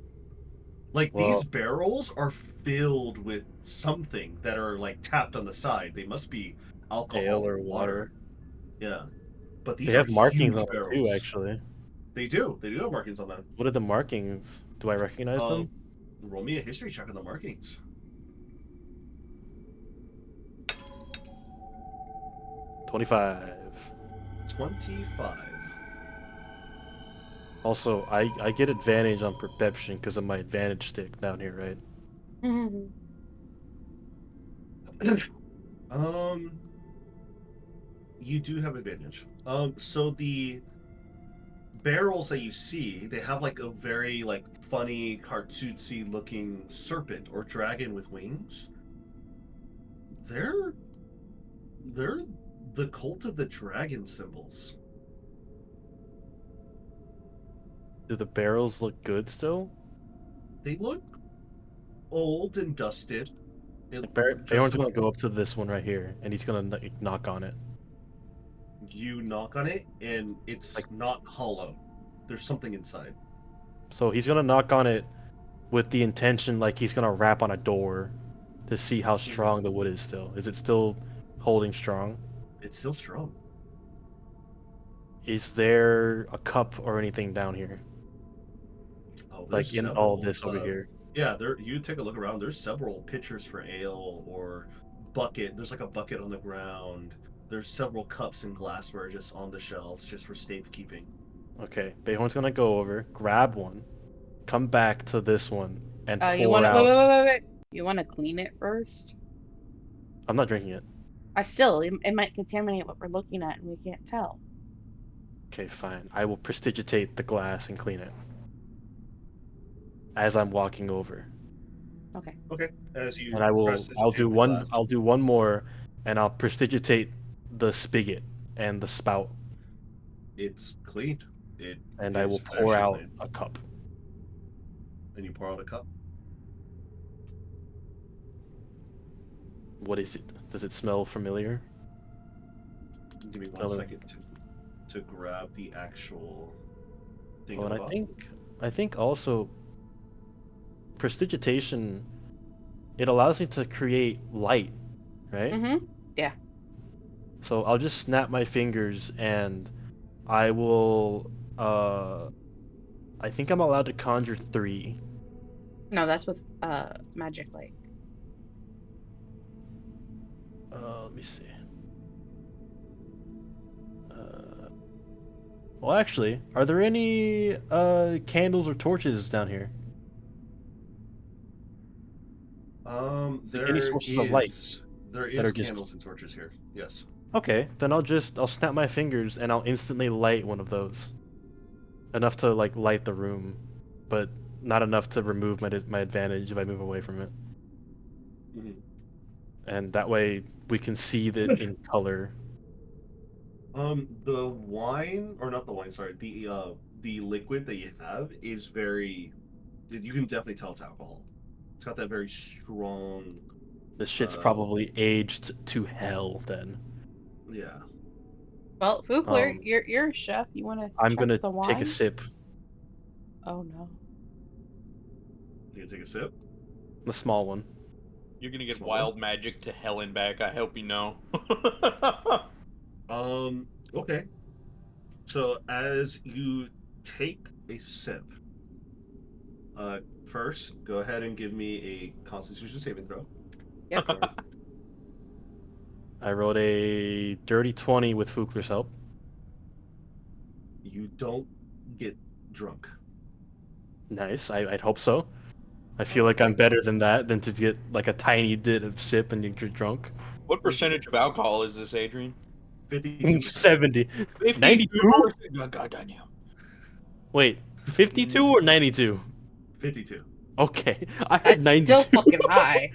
Like these Well, barrels are filled with something that are like tapped on the side. They must be alcohol ale or or water. water. Yeah, but They these are have markings huge on them too, barrels. actually. They do. They do have markings on them. What are the markings? Do I recognize them? Roll me a history check on the markings. 25. 25. Also, I get advantage on perception because of my advantage stick down here, right? You do have advantage. So the barrels that you see, they have like a very like funny, cartoonsy looking serpent or dragon with wings. They're they're the cult of the dragon symbols. Do the barrels look good still? They look old and dusted. Like Just Beorn's gonna about. go up to this one right here, and he's gonna knock on it. You knock on it, and it's Like, not hollow. There's something inside. so he's gonna knock on it with the intention, like he's gonna rap on a door to see how strong the wood is still. Is it still holding strong? It's still strong. Is there a cup or anything down here? Oh, there's Like in all several. this over here? Yeah, there. You take a look around. There's several pitchers for ale or bucket. There's like a bucket on the ground. There's several cups and glassware just on the shelves, just for safekeeping. Okay, Beorn's gonna go over, grab one, come back to this one, and You pour want to out. wait. You want to clean it first? I'm not drinking it. It might contaminate what we're looking at, and we can't tell. Okay, fine. I will prestidigitate the glass and clean it as I'm walking over. Okay. Okay. As And you I'll do prestidigitate the glass, one more, and I'll prestidigitate the spigot and the spout, it's cleaned. It and I is will pour freshly out cleaned. a cup. And you pour out a cup. What is it? Does it smell familiar? Give me one Smell it. second to grab the actual thing Oh, of and the bottle. I think also prestidigitation, it allows me to create light, right? Mm-hmm. Yeah. So I'll just snap my fingers and I will I think I'm allowed to conjure 3. No, that's with magic light. Let me see. Well, actually, are there any candles or torches down here? Like any There sources of light is that are just candles and torches here. Yes. okay? Then I'll snap my fingers and I'll instantly light one of those. Enough to like light the room, but not enough to remove my advantage if I move away from it. Mhm. And that way we can see that in color. The wine, or not the wine, sorry, the liquid that you have is very. You can definitely tell it's alcohol. It's got that very strong. This shit's Uh, probably aged to hell then. yeah. Well, Fugler, Um, you're a chef. You want to I'm check gonna the take a wine? sip. Oh no. You gonna take a sip? The small one. You're gonna get Small wild magic to hell and back. I hope you know. Okay. So as you take a sip, first go ahead and give me a Constitution saving throw. Yep. I rolled a dirty 20 with Fugler's help. You don't get drunk. Nice. I'd hope so. I feel like I'm Okay. better than that than to get like a tiny bit of sip and you're drunk. What percentage of alcohol is this, Adrian? 52%. 70. 92? God damn you. Wait, 52 or 92? 52. Okay, I had That's 92. still fucking high.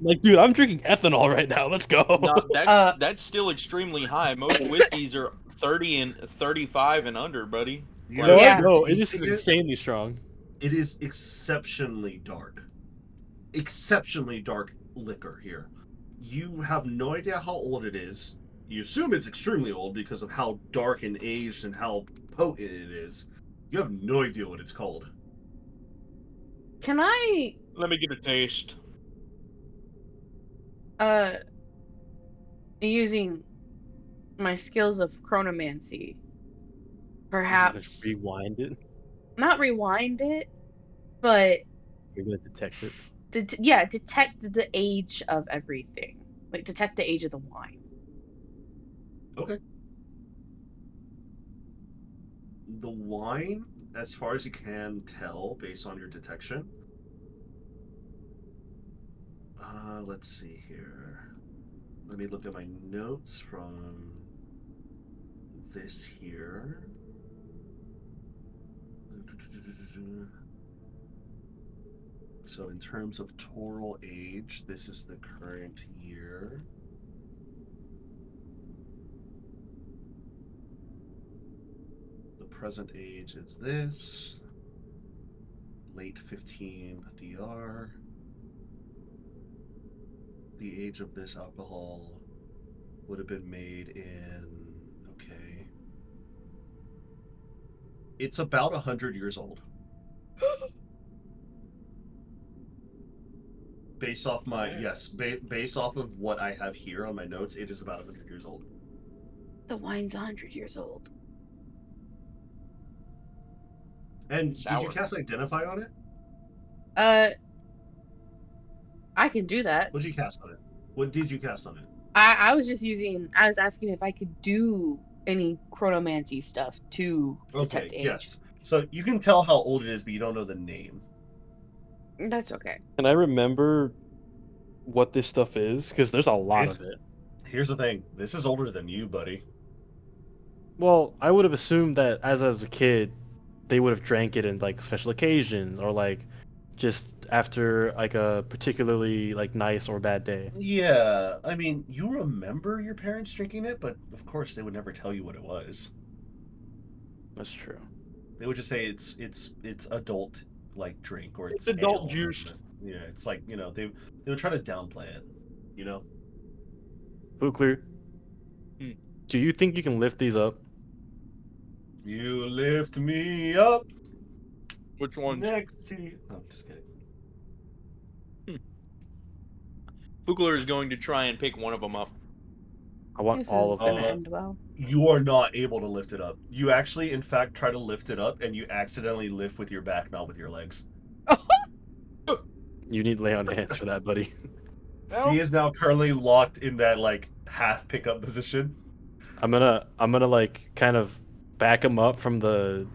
Like, dude, I'm drinking ethanol right now. Let's go. No, that's still extremely high. Most whiskeys are 30 and 35 and under, buddy. You No, guys I Yeah. are know. It is tasting insanely strong. It is exceptionally dark. exceptionally dark liquor here. You have no idea how old it is. You assume it's extremely old because of how dark and aged and how potent it is. You have no idea what it's called. Can I Let me get a taste. using my skills of chronomancy, Just perhaps rewind it. not rewind it, but You're gonna detect it. detect the age of everything. Like detect the age of the wine. Okay. The wine, as far as you can tell based on your detection. Let's see here. Let me look at my notes from this here. So in terms of total age, this is the current year. The present age is this. Late 15 DR. The age of this alcohol would have been made in, okay. It's about 100 years old. Based off my, yes, based off of what I have here on my notes, it is about 100 years old. The wine's 100 years old. And Sour. did you cast Identify on it? I can do that. What did you cast on it? What did you cast on it? I was just using. I was asking if I could do any chronomancy stuff to detect age. Yes. So you can tell how old it is, but you don't know the name. That's okay. Can I remember what this stuff is? Because there's a lot of it. Here's the thing. This is older than you, buddy. Well, I would have assumed that as a kid, they would have drank it in like special occasions or like just after like a particularly like nice or bad day. Yeah, I mean, you remember your parents drinking it, but of course they would never tell you what it was. That's true. They would just say it's adult like drink or it's adult ale or juice. something. Yeah, it's like, they would try to downplay it, you know? Bookler, do you think you can lift these up? You lift me up Which ones? next to you. Oh, I'm just kidding. Fugler is going to try and pick one of them up. I want This all is of gonna them. end well. You are not able to lift it up. You actually, in fact, try to lift it up and you accidentally lift with your back, not with your legs. You need lay on hands for that, buddy. He is now currently locked in that like half pickup position. I'm gonna like kind of back him up from the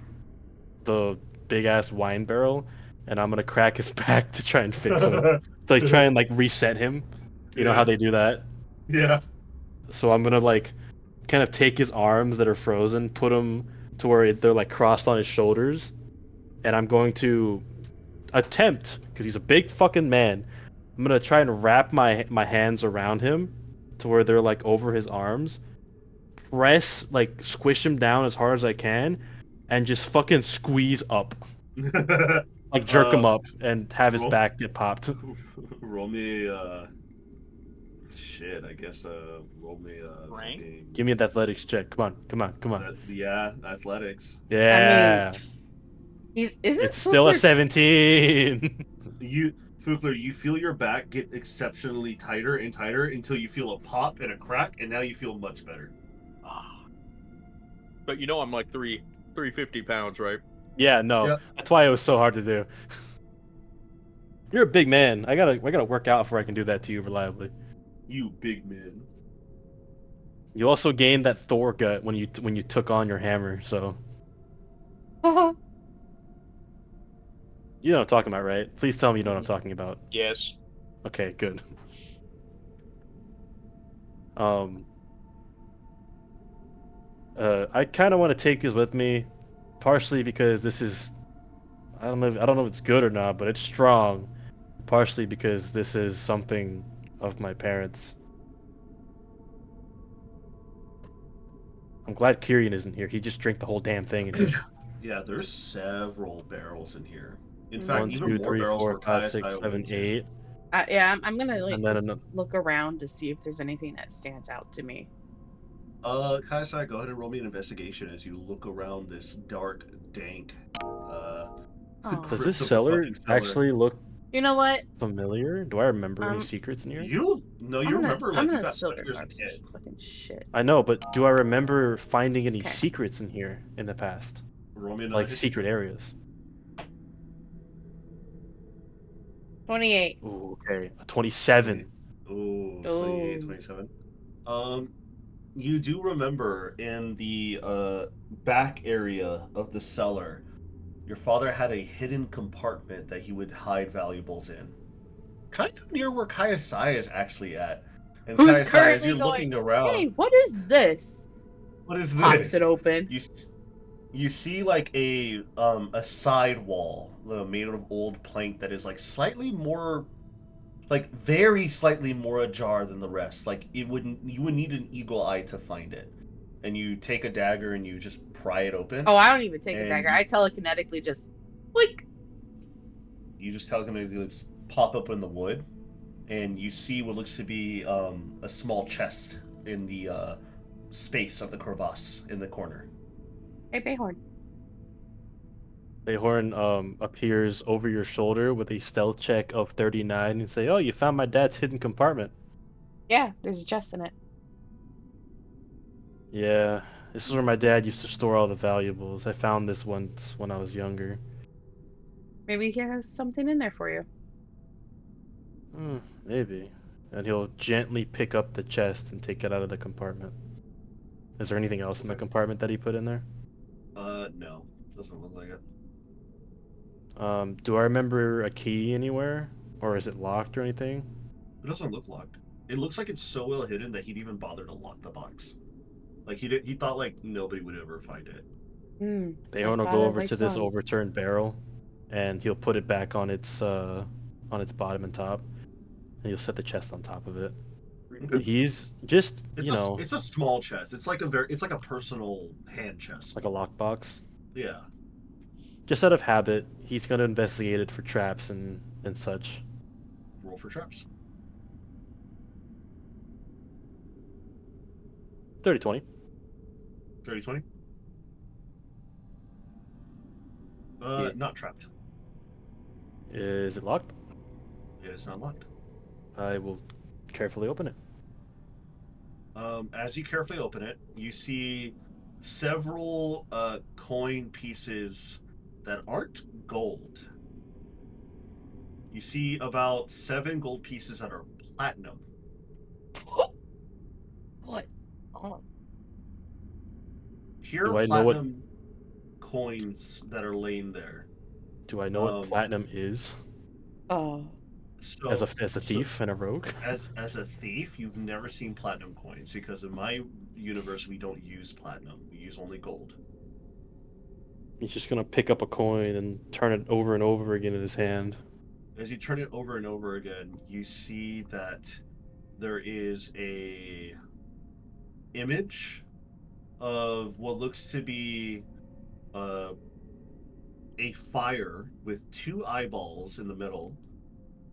big ass wine barrel, and I'm gonna crack his back to try and fix him. To like try and like reset him. You know how Yeah. they do that? Yeah. So I'm gonna like kind of take his arms that are frozen, put them to where they're like crossed on his shoulders, and I'm going to attempt, because he's a big fucking man, I'm gonna try and wrap my hands around him to where they're like over his arms, press like squish him down as hard as I can, and just fucking squeeze up, like jerk him up and have his roll- back get popped. Roll me shit, I guess roll me Rank? fucking Give me an athletics check. Come on. athletics. Yeah. I mean, isn't It's still a Fugler- 17. Fugler, you feel your back get exceptionally tighter and tighter until you feel a pop and a crack, and now you feel much better. But you know I'm like 350 pounds, right? Yeah, no. Yep. That's why it was so hard to do. You're a big man. I gotta work out before I can do that to you reliably. You big man. You also gained that Thor gut when you took on your hammer, so you know what I'm talking about, right? Please tell me you know what I'm talking about. Yes. Okay, good. I kind of want to take this with me, partially because this is, I don't know if it's good or not, but it's strong. Partially because this is something of my parents. I'm glad Kyrian isn't here. He just drank the whole damn thing in here. Yeah, there's several barrels in here. In Mm. fact, 1, even 2, more 3, barrels 4, where 5, Kai's 6, guy 7, went to. 8. Yeah, I'm gonna like And then just ano- look around to see if there's anything that stands out to me. Kaisai, go ahead and roll me an investigation as you look around this dark, dank, Oh, Does this crypt of a cellar fucking cellar. actually look you know what? familiar? Do I remember any Um, secrets in here? No, I'm you gonna remember I'm like you gonna got silver spiders as carve a this kid. fucking shit. I know, but do I remember finding any Okay. secrets in here in the past? Roll me another Like history secret check. areas? 28. Ooh, okay. A 27. Ooh, 28, Oh. 27. You do remember in the back area of the cellar, your father had a hidden compartment that he would hide valuables in. Kind of near where Kayasai is actually at. And Who's Kayasai, as currently you're going, looking around, hey, what is this? what is Pops it this? open. You see like a side wall made out of old plank that is like slightly more, like very slightly more ajar than the rest. Like you would need an eagle eye to find it. And you take a dagger and you just pry it open. Oh, I don't even take a And dagger. I telekinetically just boink. you just telekinetically just pop open the wood, and you see what looks to be a small chest in the space of the crevasse in the corner. Hey, Bayhorn. Bayhorn appears over your shoulder with a stealth check of 39 and say, "Oh, you found my dad's hidden compartment." Yeah, there's a chest in it. Yeah, this is where my dad used to store all the valuables. I found this once when I was younger. Maybe he has something in there for you. Maybe. And he'll gently pick up the chest and take it out of the compartment. Is there anything else in the Okay. compartment that he put in there? No, doesn't look like it. Do I remember a key anywhere? Or is it locked or anything? It doesn't look locked. It looks like it's so well hidden that he'd even bother to lock the box. Like he thought like nobody would ever find it. My Bayhorn will go father over to likes this overturned barrel, and he'll put it back on its bottom and top, and he'll set the chest on top of it. Okay. He's just, It's a small chest. It's like a personal hand chest. like a lockbox. Yeah. Just out of habit, he's gonna investigate it for traps and such. Roll for traps. 30-20. 30-20. Yeah. Not trapped. Is it locked? It is not locked. I will carefully open it. As you carefully open it, you see several coin pieces that aren't gold. You see about 7 gold pieces that are platinum. What? Oh. Pure Do I know what- platinum coins that are laying there. Do I know what platinum is? Oh. So, As a thief and a rogue? As a thief, you've never seen platinum coins because in my universe we don't use platinum. We use only gold. He's just gonna pick up a coin and turn it over and over again in his hand. As you turn it over and over again, you see that there is a image of what looks to be a fire with 2 eyeballs in the middle.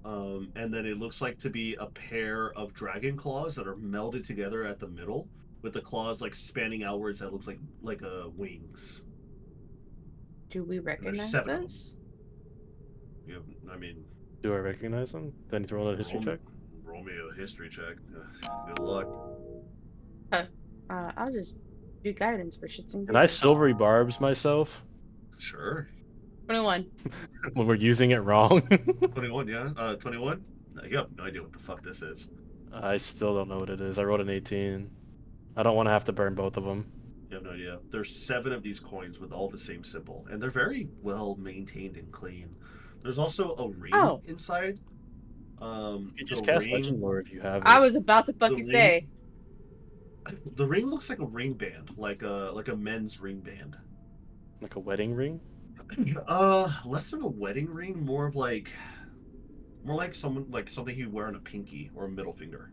And then it looks like to be a pair of dragon claws that are melded together at the middle, with the claws like spanning outwards that look like wings. Do we recognize 7 of them. this? Do I recognize him? Do I need to roll a history check? Roll me a history check. Good luck. I'll just do guidance for shits and Can I giggles. silvery barbs myself Sure. 21. when we're using it wrong? 21, yeah. 21. You have no idea what the fuck this is. I still don't know what it is. I rolled an 18. I don't want to have to burn both of them. You have no idea. There's 7 of these coins with all the same symbol, and they're very well maintained and clean. There's also a ring inside. You just cast Legend Lore if you have it. I was about to fucking say. The ring looks like a ring band, like a men's ring band. Like a wedding ring? Less than a wedding ring, more like something you'd wear on a pinky or a middle finger.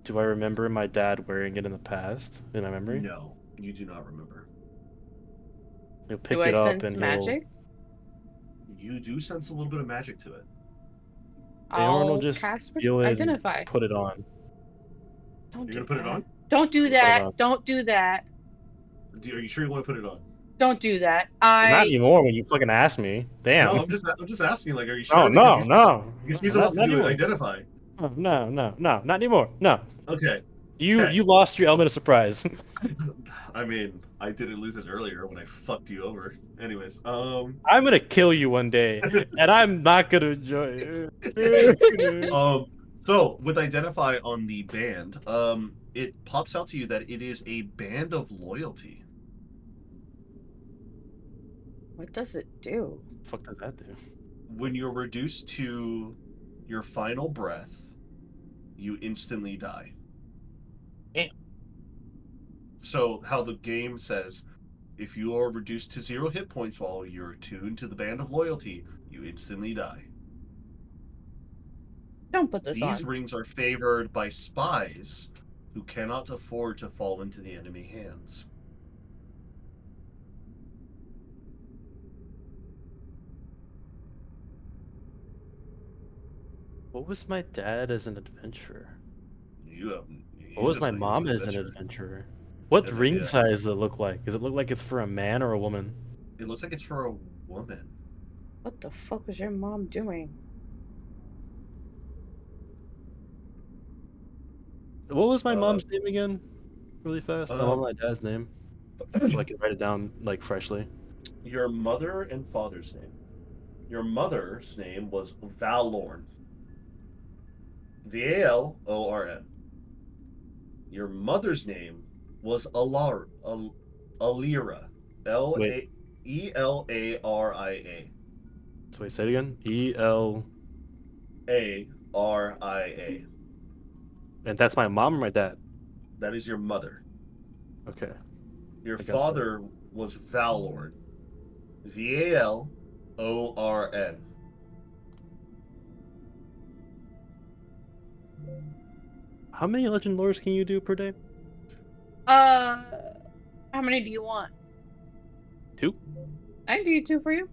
Do I remember my dad wearing it in the past in my memory? No, you do not remember. He'll pick Do it I up sense and magic? You do sense a little bit of magic to it. Aorn will I'll just cast feel it and identify. put it on. Don't You're do gonna put it that. on? Don't do Put it that. on. Don't do that. Are you sure you want to put it on? Don't do that. Well, not anymore when you fucking ask me. Damn. No, I'm just asking. Like, are you No, sure? no, no. Because he's Not about to do anymore. identify. No, not anymore. No. Okay. You Okay. lost your element of surprise. I mean, I didn't lose it earlier when I fucked you over. Anyways, I'm gonna kill you one day, and I'm not gonna enjoy it. So with identify on the band, it pops out to you that it is a band of loyalty. What does it do? The fuck does that do? When you're reduced to your final breath, you instantly die. Damn. So how the game says, if you are reduced to 0 hit points while you're attuned to the band of loyalty, you instantly die. Don't put this These on. rings are favored by spies who cannot afford to fall into the enemy hands. What was my dad as an adventurer? What What was my mom as an adventurer? What No ring idea. size does it look like? Does it look like it's for a man or a woman? It looks like it's for a woman. What the fuck is your mom doing? What was my mom's name again? Really fast. My mom Um, and my dad's name, so I can write it down like freshly. Your mother and father's name. Your mother's name was Valorn. Valorn. Your mother's name was Alira. Wait. Elaria. So wait, say it again. E-L. Aria. And that's my mom or my dad? That is your mother. Okay. Your I got that. father was Valorn. Valorn. How many legend lores can you do per day? How many do you want? 2. I can do 2 for you.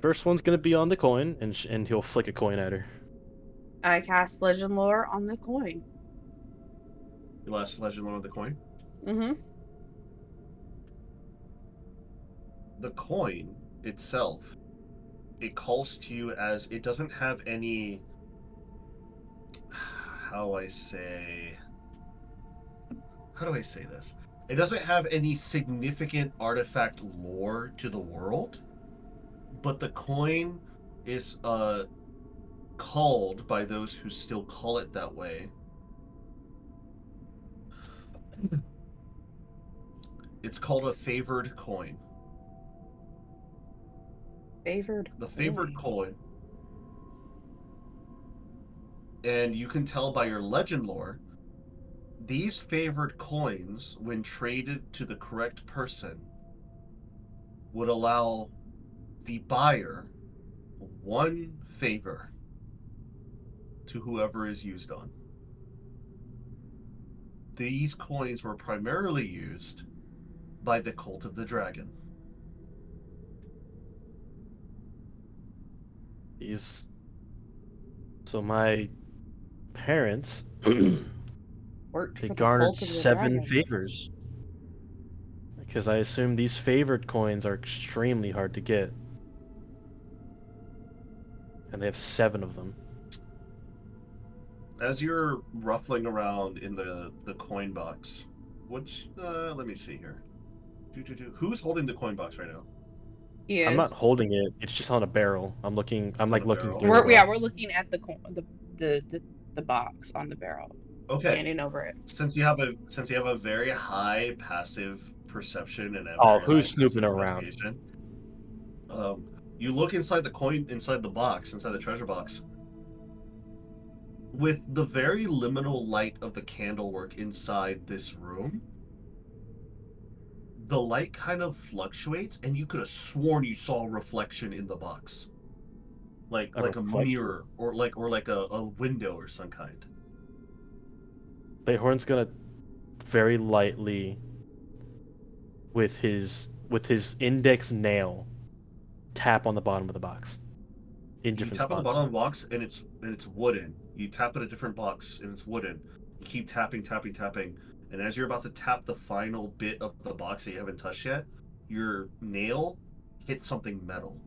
First one's gonna be on the coin, and he'll flick a coin at her. I cast Legend Lore on the coin. Your last legend lore of the coin. Mm-hmm. The coin itself, it calls to you as it doesn't have any. How do I say this? It doesn't have any significant artifact lore to the world, but the coin is called by those who still call it that way. It's called a favored coin. Favored The favored coin. And you can tell by your legend lore, these favored coins, when traded to the correct person, would allow the buyer 1 favor to whoever is used on. These coins were primarily used by the Cult of the Dragon. So my parents worked they for the garnered Cult of the 7 Dragon. favors. Because I assume these favored coins are extremely hard to get. And they have 7 of them. As you're ruffling around in the coin box, let me see here. Who's holding the coin box right now? He is. I'm not holding it. It's just on a barrel. I'm looking on like a looking barrel? through We're it. we're looking at the box on the barrel. Okay. Standing over it. Since you have a very high passive perception and a Oh, very who's high snooping passive around? investigation, you look inside the box, inside the treasure box. With the very liminal light of the candlework inside this room, the light kind of fluctuates, and you could have sworn you saw a reflection in the box, like a reflection? mirror or like a window or some kind. Bayhorn's gonna very lightly with his index nail tap on the bottom of the box. in You different tap on the spots. bottom of the box, and it's wooden. You tap at a different box, and it's wooden. You keep tapping, and as you're about to tap the final bit of the box that you haven't touched yet, your nail hits something metal,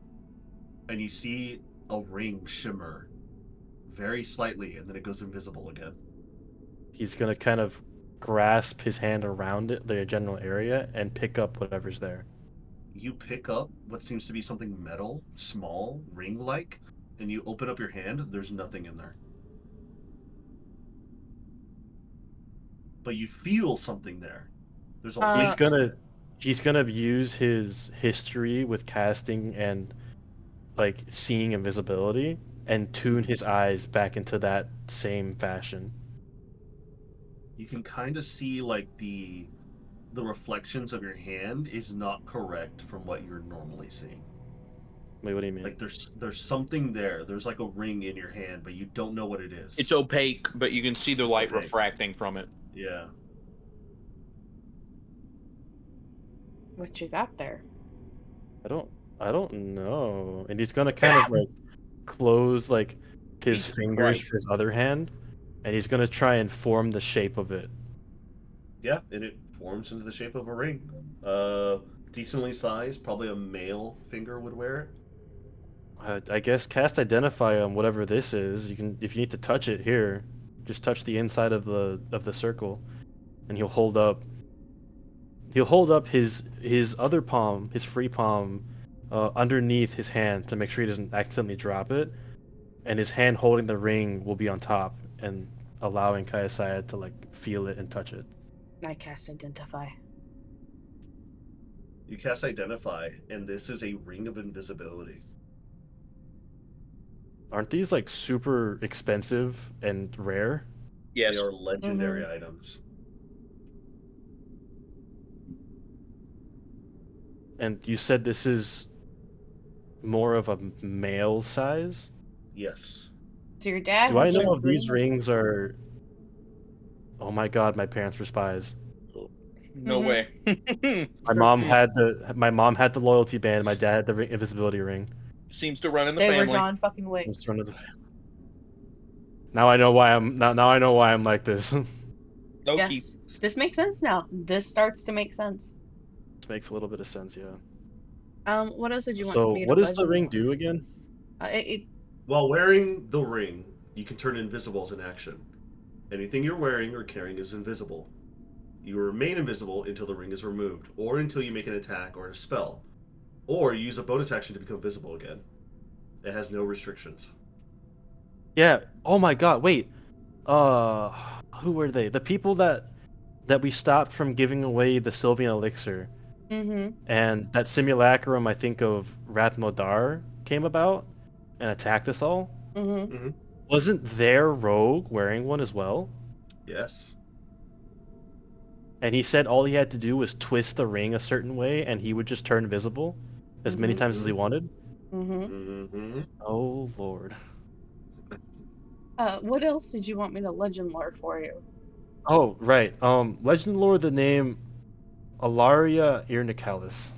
and you see a ring shimmer very slightly, and then it goes invisible again. He's gonna kind of grasp his hand around it, the general area, and pick up whatever's there. You pick up what seems to be something metal, small, ring-like, and you open up your hand. There's nothing in there. But you feel something there. There's a He's weight to gonna it. he's gonna use his history with casting and like seeing invisibility and tune his eyes back into that same fashion. You can kind of see like the reflections of your hand is not correct from what you're normally seeing. Wait, what do you mean? Like there's something there. There's like a ring in your hand, but you don't know what it is. It's opaque, but you can see the light Opaque. refracting from it. Yeah. What you got there? I don't know. And he's gonna kind of like close like his Jesus fingers Christ. for his other hand, and he's gonna try and form the shape of it. Yeah, and it forms into the shape of a ring. Decently sized, probably a male finger would wear it. I guess cast identify on whatever this is. You can, if you need to touch it here, just touch the inside of the circle, and he'll hold up his other palm, his free palm, underneath his hand to make sure he doesn't accidentally drop it, and his hand holding the ring will be on top and allowing Kayasaya to like feel it and touch it. I cast identify. You cast identify, and this is a ring of invisibility. Aren't these like super expensive and rare? Yes. They are legendary items. And you said this is more of a male size? Yes. So your dad Do I has know a if these ring? rings are... Oh my god, my parents were spies. No way. My mom had the loyalty band, my dad had the invisibility ring. Seems to run in the They family. were John fucking It's Wicks. one of the... Now I know why I'm like this. Loki. Yes. This makes sense now. This starts to make sense. This makes a little bit of sense, yeah. What else did you want So, me to what does the legend ring lore? do again? While wearing the ring, you can turn invisibles in action. Anything you're wearing or carrying is invisible. You remain invisible until the ring is removed, or until you make an attack or a spell, or you use a bonus action to become visible again. It has no restrictions. Yeah. Oh my god, wait. Who were they? The people that we stopped from giving away the Sylvian elixir. Mm-hmm. And that simulacrum, I think, of Rathmodar came about and attacked us all. Mm-hmm. Wasn't their rogue wearing one as well? Yes. And he said all he had to do was twist the ring a certain way and he would just turn visible as many times as he wanted? Mm-hmm. Oh, Lord. What else did you want me to legend lore for you? Oh, right. Legend lore the name Alaria Irnicalis.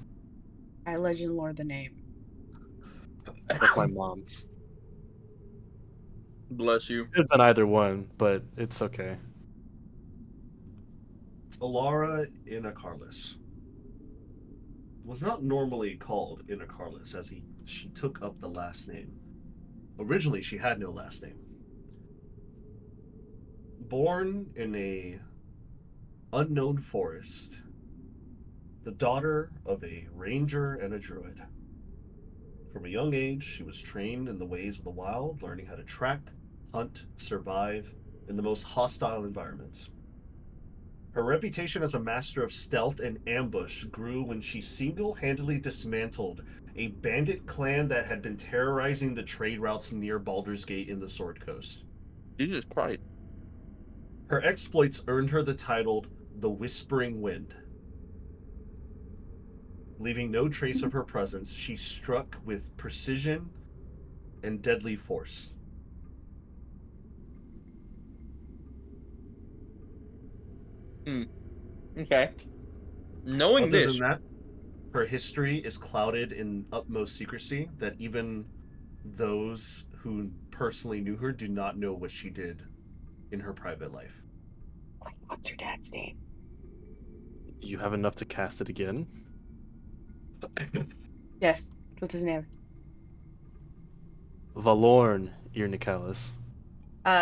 I legend lore the name. That's my mom. Bless you. Could have done either one, but it's okay. Alara Inacarlis was not normally called Inacarlis, as she took up the last name. Originally, she had no last name. Born in a unknown forest, the daughter of a ranger and a druid. From a young age, she was trained in the ways of the wild, learning how to track, hunt, survive in the most hostile environments. Her reputation as a master of stealth and ambush grew when she single-handedly dismantled a bandit clan that had been terrorizing the trade routes near Baldur's Gate in the Sword Coast. Jesus Christ. Her exploits earned her the title the Whispering Wind. Leaving no trace of her presence, she struck with precision and deadly force. Okay. Knowing Other this, than that, her history is clouded in utmost secrecy that even those who personally knew her do not know what she did in her private life. What's your dad's name? Do you have enough to cast it again? Yes. What's his name? Valorn Irnicalis.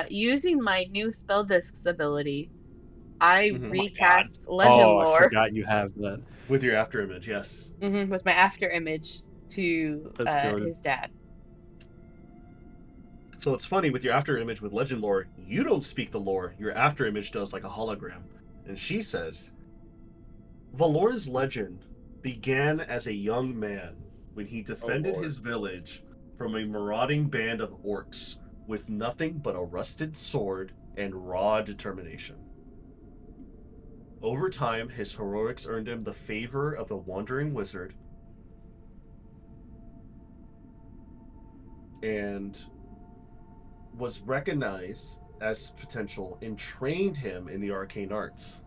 Using my new spell discs ability, I Mhm. recast legend Oh, I lore forgot you have that. With your after image, yes. with my after image to That's good. his dad. So it's funny with your after image with legend lore, you don't speak the lore. Your after image does like a hologram, and she says, Valorn's legend began as a young man when he defended Lord. his village from a marauding band of orcs with nothing but a rusted sword and raw determination. Over time, his heroics earned him the favor of a wandering wizard and was recognized as potential and trained him in the arcane arts.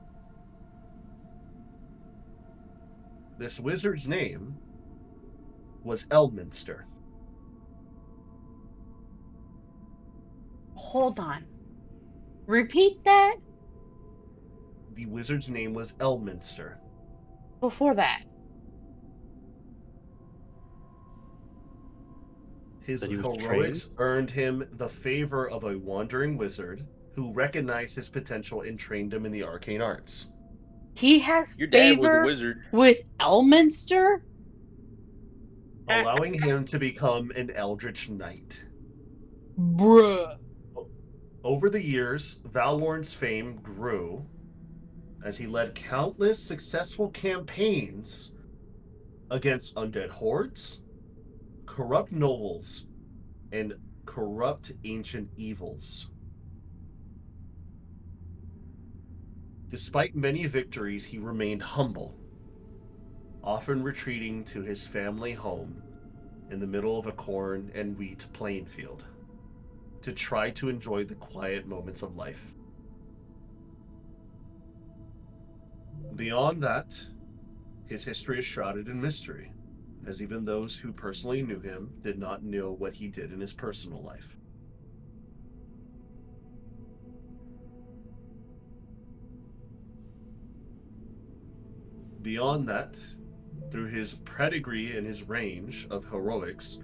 This wizard's name was Elminster. Hold on. Repeat that The wizard's name was Elminster. before that. His That he was heroics earned him the favor of a wandering wizard who recognized his potential and trained him in the arcane arts. He has Your dad was a favor wizard. with Elminster? Allowing him to become an eldritch knight. Bruh. Over the years, Valorn's fame grew as he led countless successful campaigns against undead hordes, corrupt nobles, and corrupt ancient evils. Despite many victories, he remained humble, often retreating to his family home in the middle of a corn and wheat plain field to try to enjoy the quiet moments of life. Beyond that, his history is shrouded in mystery, as even those who personally knew him did not know what he did in his personal life. Beyond that, through his pedigree and his range of heroics,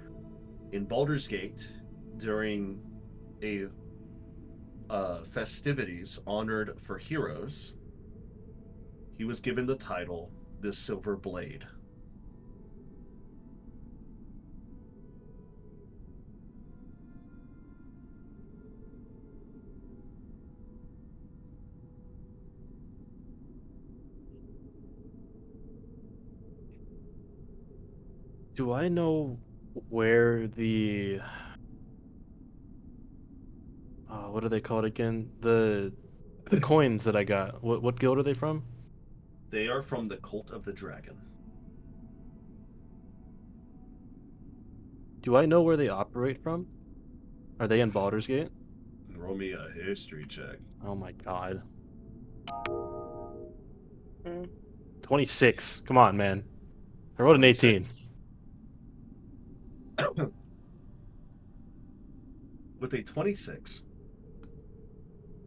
in Baldur's Gate, during a festivities honored for heroes, he was given the title the Silver Blade. Do I know where the what are they called again? The coins that I got. What guild are they from? They are from the Cult of the Dragon. Do I know where they operate from? Are they in Baldur's Gate? Roll me a history check. Oh my god. Mm. 26. Come on, man. I rolled an 18. With a 26.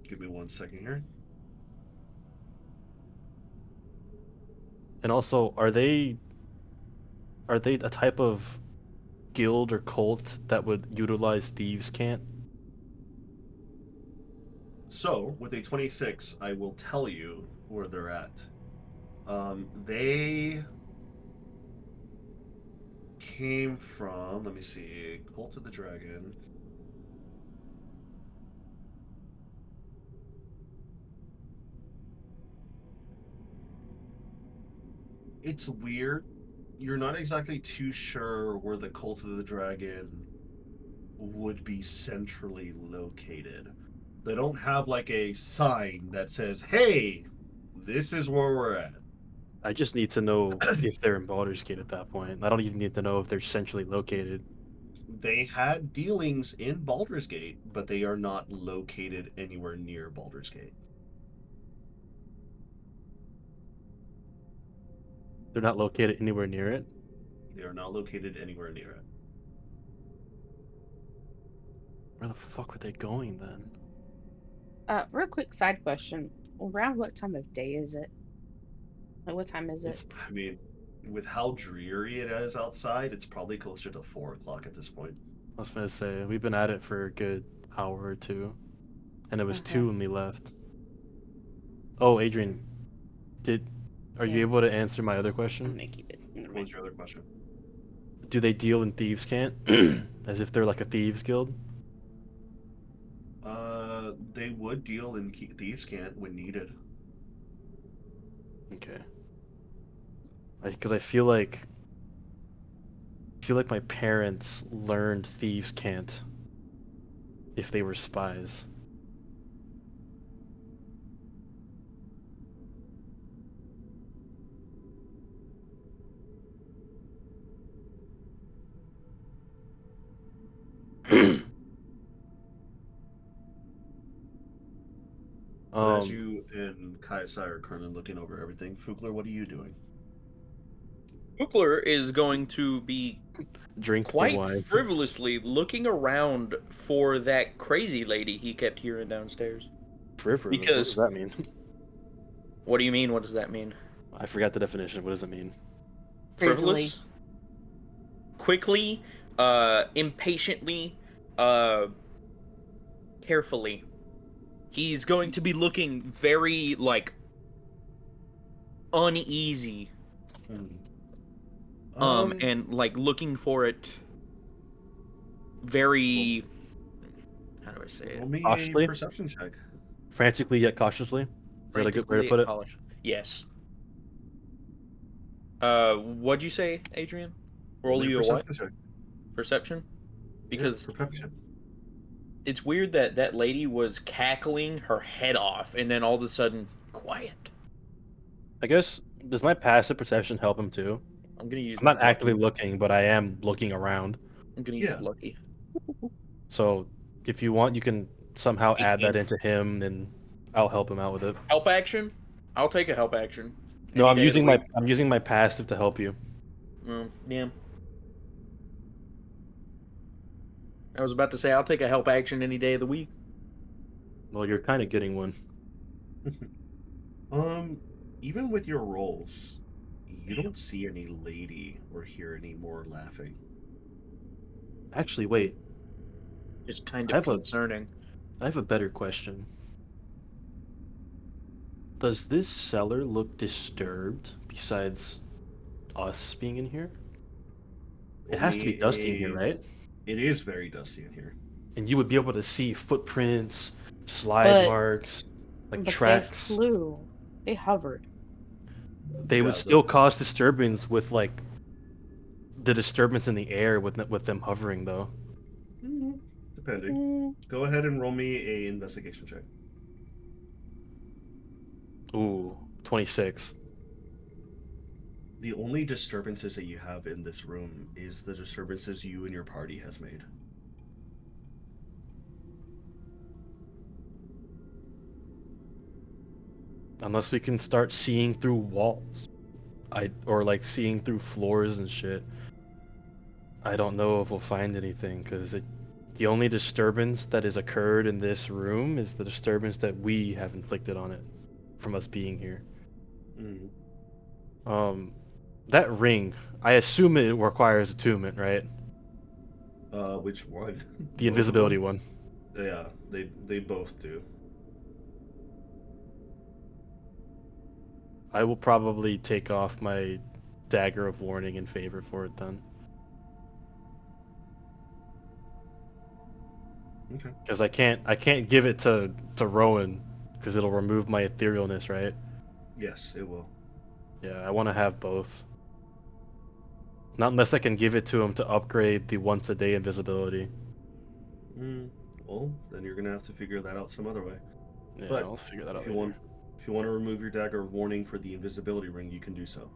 Give me 1 second here. And also, are they a type of guild or cult that would utilize thieves' cant? So, with a 26, I will tell you where they're at. They came from, let me see, Cult of the Dragon. It's weird. You're not exactly too sure where the Cult of the Dragon would be centrally located. They don't have like a sign that says, hey, this is where we're at. I just need to know if they're in Baldur's Gate at that point. I don't even need to know if they're centrally located. They had dealings in Baldur's Gate, but they are not located anywhere near Baldur's Gate. They're not located anywhere near it. They are not located anywhere near it. Where the fuck were they going then? Real quick side question. Around what time of day is it? Like, what time is it? I mean, with how dreary it is outside, it's probably closer to 4 o'clock at this point. I was gonna say, we've been at it for a good hour or two. And it was Okay. 2 when we left. Oh, Adrian, are you Yeah. able to answer my other I'm question? gonna keep it. Never What mind. was your other question? Do they deal in thieves' cant? As if they're like a thieves guild? They would deal in thieves' cant when needed. Okay. Because I feel like my parents learned thieves' cant if they were spies. But as you and Kaisai are currently looking over everything, Fugler, what are you doing? Hookler is going to be Drink the quite wine. frivolously looking around for that crazy lady he kept hearing downstairs. Frivolous. What Because does that mean? what do you mean? What does that mean? I forgot the definition. What does it mean? Frivolous? Quickly, impatiently, carefully. He's going to be looking very, like, uneasy. And, like, looking for it very... How do I say Roll it? me a Cautiously? perception check. Frantically yet cautiously? Is that a good way to put it? Polished. Yes. What'd you say, Adrian? Roll me a you a what? perception check. Perception? Because Yeah, perception. it's weird that that lady was cackling her head off, and then all of a sudden, quiet. I guess, does my passive perception help him too? I'm gonna use I'm my not actively lucky. looking, but I am looking around. I'm gonna Yeah. use lucky. So if you want, you can somehow add 18. that into him, and I'll help him out with it. Help action? I'll take a help action. No, Any I'm day of the using week. my passive to help you. Yeah. I was about to say I'll take a help action any day of the week. Well, you're kind of getting one. Even with your rolls, you don't see any lady or hear any more laughing. Actually, wait. It's kind I of have a- concerning. I have a better question. Does this cellar look disturbed besides us being in here? It has to be dusty in here, right? It is very dusty in here. And you would be able to see footprints, slide But- marks, like But tracks. they flew. They hovered. They would Yeah, still cause disturbance with like the disturbance in the air with them hovering though. Depending. Mm, Go ahead and roll me a investigation check. Ooh, 26. The only disturbances that you have in this room is the disturbances you and your party has made. Unless we can start seeing through walls. Or like seeing through floors and shit. I don't know if we'll find anything because the only disturbance that has occurred in this room is the disturbance that we have inflicted on it from us being here. That ring, I assume it requires attunement, right? Which one? The invisibility one. Yeah, they both do. I will probably take off my dagger of warning in favor for it then. Okay. Because I can't give it to Rowan because it'll remove my etherealness, right? Yes, it will. Yeah, I want to have both. Not unless I can give it to him to upgrade the once a day invisibility. Well, then you're gonna have to figure that out some other way. Yeah, But I'll figure that out If you later. want to remove your dagger of warning for the invisibility ring, you can do so.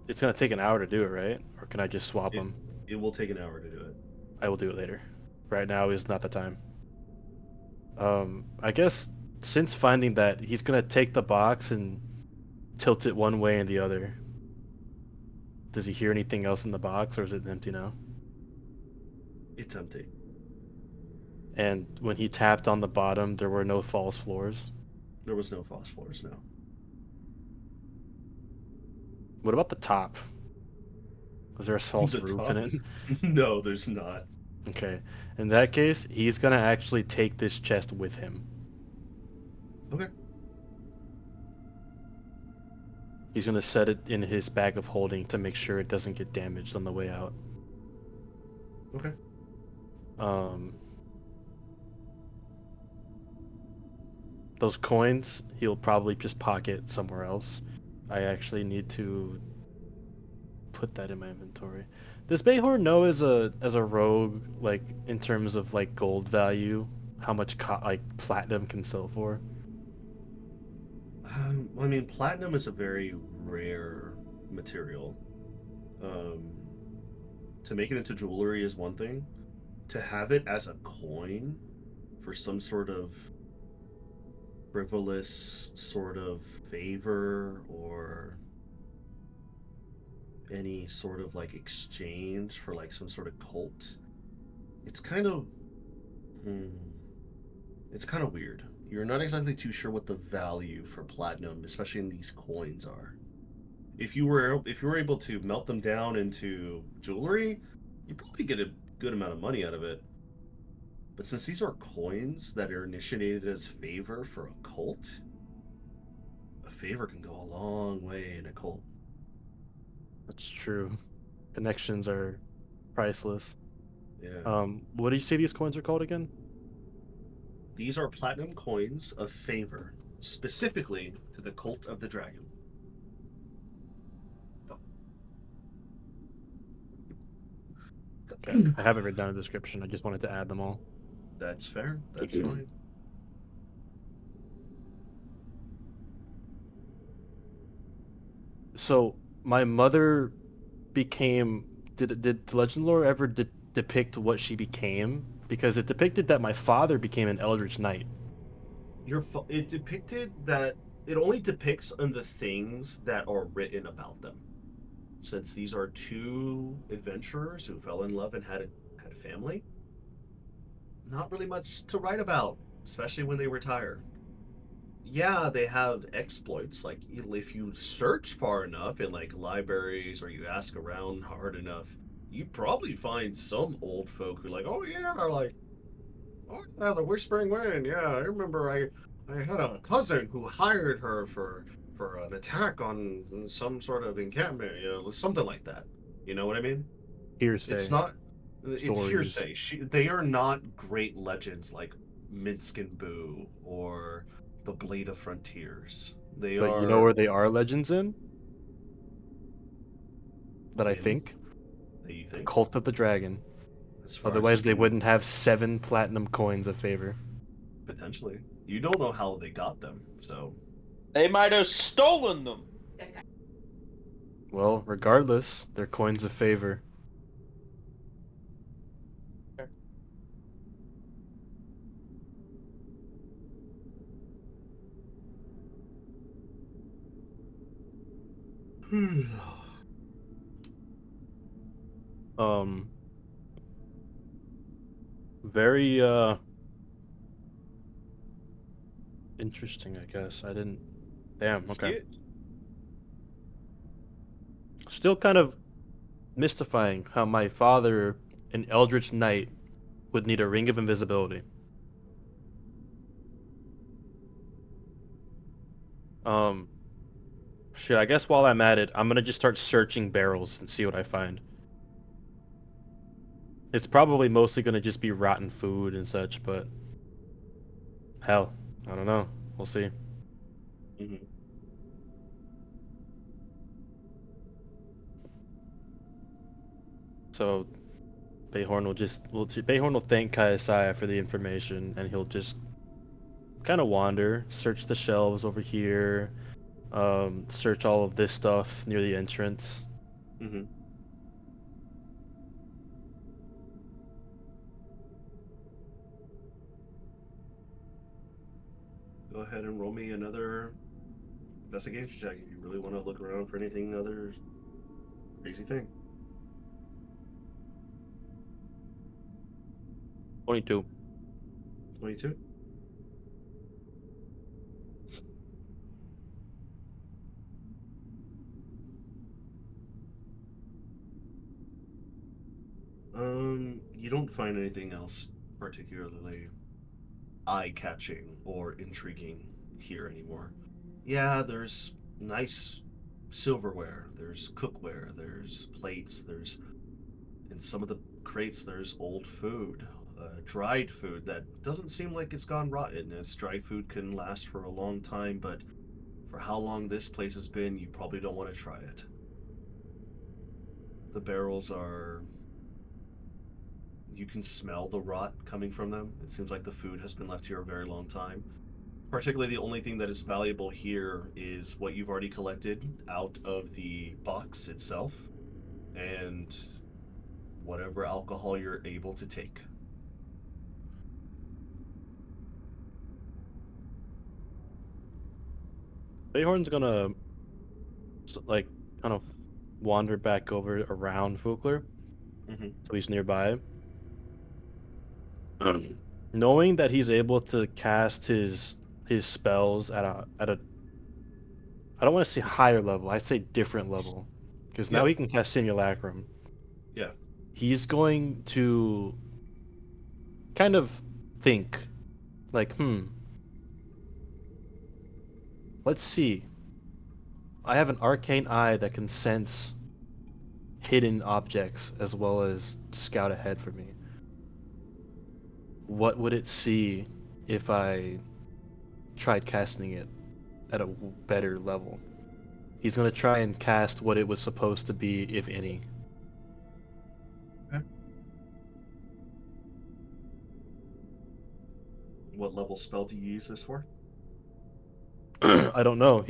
It's gonna take an hour to do it, right? Or can I just swap them? It will take an hour to do it. I will do it later. Right now is not the time. I guess since finding that, he's gonna take the box and tilt it one way and the other. Does he hear anything else in the box, or is it empty now? It's empty. And when he tapped on the bottom, there were no false floors. There was no false floors, no. What about the top? Was there a false The roof top? in it? No, there's not. Okay. In that case, he's gonna actually take this chest with him. Okay. He's gonna set it in his bag of holding to make sure it doesn't get damaged on the way out. Okay. Those coins, he'll probably just pocket somewhere else. I actually need to put that in my inventory. Does Bayhorn know as a rogue, like in terms of like gold value, how much like platinum can sell for? I mean, platinum is a very rare material. Um, to make it into jewelry is one thing. To have it as a coin for some sort of frivolous sort of favor or any sort of like exchange for like some sort of cult, it's kind of it's kind of weird. You're not exactly too sure what the value for platinum, especially in these coins, are. If you were able to melt them down into jewelry, you probably get a good amount of money out of it. But since these are coins that are initiated as favor for a cult, a favor can go a long way in a cult. That's true. Connections are priceless. Yeah. What do you say these coins are called again? These are platinum coins of favor, specifically to the cult of the dragon. Okay, I have it written down in the description. I just wanted to add them all. That's fair. That's fine. So my mother became. Did the legend lore ever depict what she became? Because it depicted that my father became an Eldritch Knight. It depicted that it only depicts on the things that are written about them. Since these are two adventurers who fell in love and had a family, not really much to write about, especially when they retire. Yeah, they have exploits. Like if you search far enough in like libraries or you ask around hard enough, you probably find some old folk who are like, oh yeah, like, oh yeah, the Whispering Wind. Yeah, I remember I had a cousin who hired her for an attack on some sort of encampment, something like that. You know what I mean? It's Hearsay not. It's stories. hearsay. They are not great legends like Minsk and Boo or the Blade of Frontiers. They But you know are where they are legends in? That I in think? that you The think, Cult of the Dragon. as far as you Otherwise, they can wouldn't have 7 platinum coins of favor. potentially. You don't know how they got them, so They might have stolen them. Well, regardless, they're coins of favor. Um, very interesting, I guess. I didn't. Damn. Okay. Shit. Still kind of mystifying how my father, an Eldritch Knight, would need a ring of invisibility. Um, Shit. I guess while I'm at it, I'm gonna just start searching barrels and see what I find. It's probably mostly gonna just be rotten food and such, but hell, I don't know. We'll see. Mhm. So Bayhorn will thank Kaiasaya for the information, and he'll just kind of wander, search the shelves over here, search all of this stuff near the entrance. Mm-hmm. Go ahead and roll me another investigation check if you really want to look around for anything other crazy thing. 22. 22. You don't find anything else particularly eye-catching or intriguing here anymore. Yeah, there's nice silverware, there's cookware, there's plates, there's in some of the crates there's old food, dried food that doesn't seem like it's gone rotten, as dry food can last for a long time, but for how long this place has been, you probably don't want to try it. The barrels are. You can smell the rot coming from them. It seems like the food has been left here a very long time. Particularly, the only thing that is valuable here is what you've already collected out of the box itself and whatever alcohol you're able to take. Bayhorn's gonna like kind of wander back over around Fukler, Mm-hmm. so he's nearby. Knowing that he's able to cast his spells at a I don't want to say higher level, I'd say different level, because now Yeah, he can cast Simulacrum. yeah. He's going to kind of think like, let's see. I have an arcane eye that can sense hidden objects as well as scout ahead for me. What would it see if I tried casting it at a better level? He's going to try and cast what it was supposed to be, if any. Okay. What level spell do you use this for? I don't know.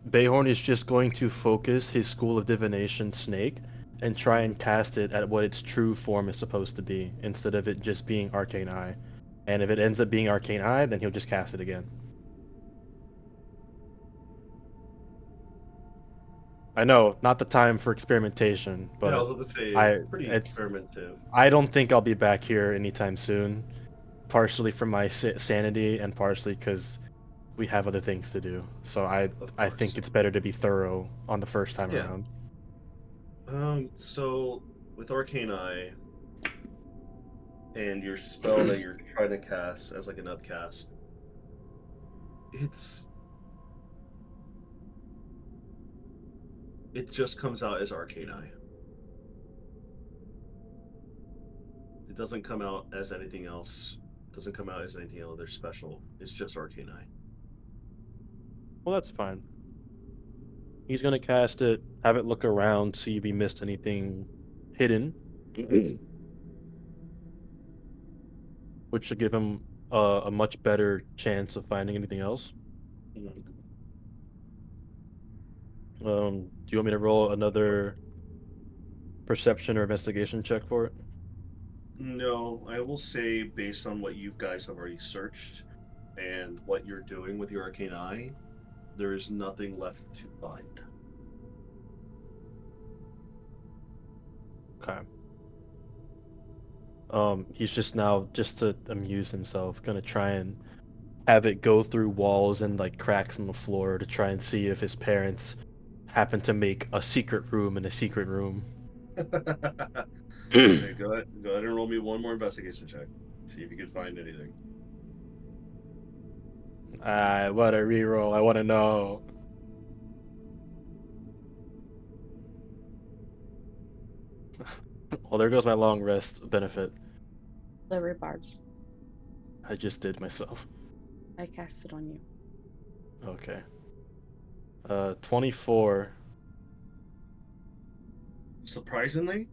Bayhorn is just going to focus his School of Divination snake and try and cast it at what its true form is supposed to be, instead of it just being Arcane Eye. And if it ends up being Arcane Eye, then he'll just cast it again. I know, not the time for experimentation, Yeah, I but was going to say I pretty it's experimentative. I don't think I'll be back here anytime soon. Partially for my sanity, and partially because we have other things to do. So Of I think course. it's better to be thorough on the first time Yeah. around. So with Arcane Eye and your spell that you're trying to cast as like an upcast, it just comes out as Arcane Eye. It doesn't come out as anything else. It doesn't come out as anything other special. It's just Arcane Eye. Well, that's fine. He's gonna cast it, have it look around, see if he missed anything hidden, which should give him a much better chance of finding anything else. Do you want me to roll another perception or investigation check for it? No, I will say based on what you guys have already searched and what you're doing with your Arcane Eye, there is nothing left to find. Okay. He's just now, just to amuse himself, gonna try and have it go through walls and like cracks in the floor to try and see if his parents happen to make a secret room in a secret room. Okay, go ahead and roll me one more investigation check. See if you can find anything. What a reroll! I want to know. Well, there goes my long rest benefit. The rebarbs. I just did myself. I cast it on you. Okay. 24. Surprisingly,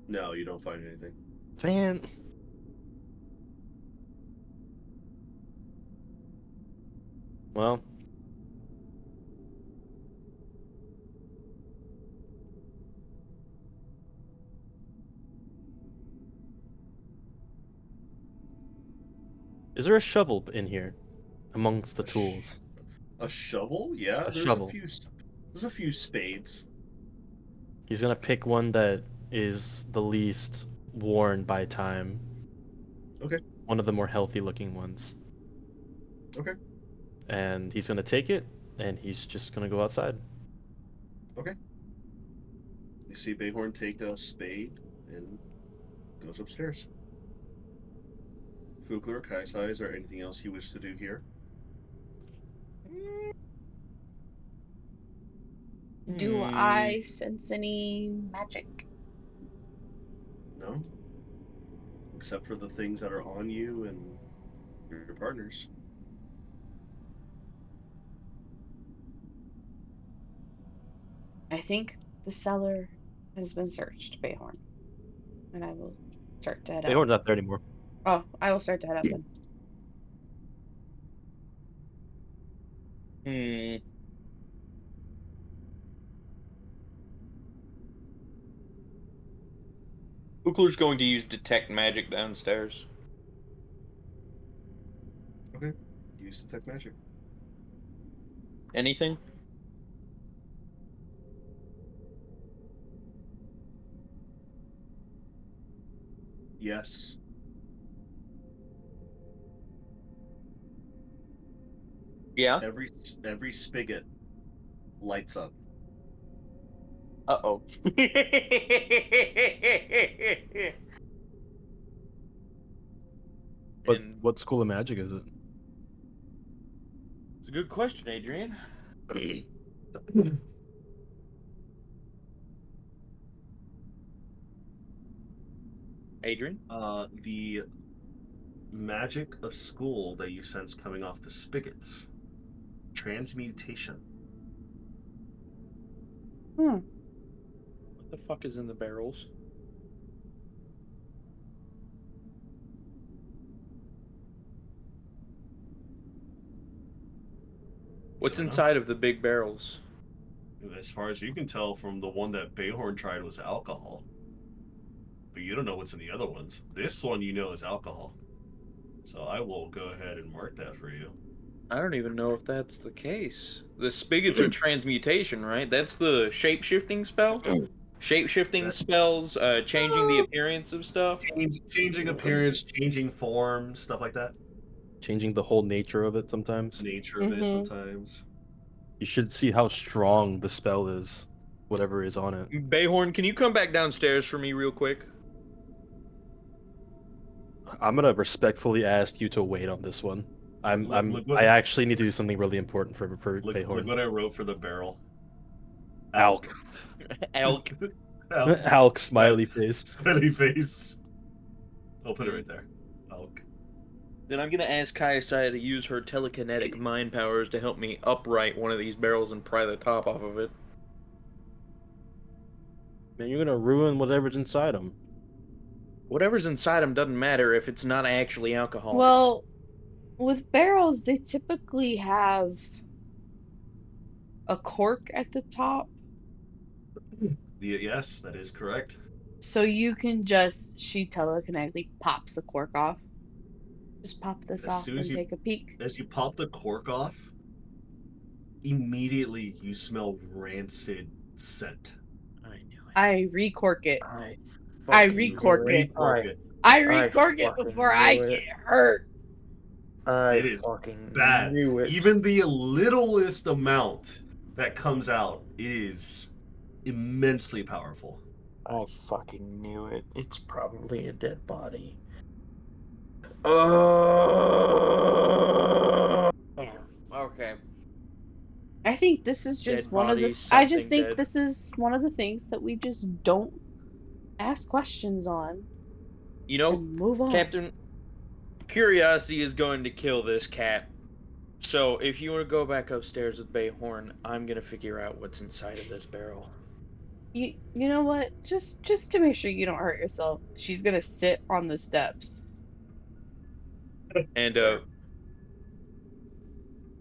no, you don't find anything. Man. Well. Is there a shovel in here amongst the tools? A shovel? Yeah, A there's shovel. There's a few spades. He's gonna pick one that is the least worn by time. Okay. one of the more healthy-looking ones. Okay. And he's gonna take it, and he's just gonna go outside. Okay. You see Bayhorn take a spade and goes upstairs. Fugler or Kaisai, is there anything else you wish to do here? Do I sense any magic? No. Except for the things that are on you and your partners. I think the cellar has been searched, Bayhorn. And I will start to head out. Bayhorn's not there anymore. Oh, I will start to head out then. Fugler's going to use detect magic downstairs. Okay. Use detect magic. Anything? Yes. Yeah. Every spigot lights up. Uh-oh. But And what school of magic is it? it's a good question, Adrian. Adrian? The magic of school that you sense coming off the spigots. Transmutation. What the fuck is in the barrels? What's You don't know? inside of the big barrels? As far as you can tell from the one that Bayhorn tried was alcohol. But you don't know what's in the other ones. This one you know is alcohol. So I will go ahead and mark that for you. I don't even know if that's the case. The spigots are transmutation, right? That's the shape-shifting spell? Shape-shifting spells, changing the appearance of stuff? Changing appearance, changing form, stuff like that. Changing the whole nature of it sometimes. Nature of it sometimes. You should see how strong the spell is, whatever is on it. Bayhorn, can you come back downstairs for me real quick? I'm gonna respectfully ask you to wait on this one. I actually need to do something really important for Look Bayhorn. what I wrote for the barrel. Alk. Elk. Alk smiley face. Smiley face. I'll put it right there. Alk. Then I'm gonna ask Kaisai to use her telekinetic mind powers to help me upright one of these barrels and pry the top off of it. Man, you're gonna ruin whatever's inside them. Whatever's inside them doesn't matter if it's not actually alcohol. Well, with barrels, they typically have a cork at the top. Yes, that is correct. So you can she telekinetically pops the cork off. Just pop this off and take a peek. As you pop the cork off, immediately you smell rancid scent. I knew it. I recork it. I recork it. Recork it. I recork it before I get hurt. It is bad. Even the littlest amount that comes out is immensely powerful. I fucking knew it. It's probably a dead body. Okay. I think this is just Dead one of the. body, I just something think dead. this is one of the things that we just don't ask questions on. You know, And move on. Captain, curiosity is going to kill this cat. So if you want to go back upstairs with Bayhorn, I'm gonna figure out what's inside of this barrel. You know what? Just to make sure you don't hurt yourself, she's gonna sit on the steps. And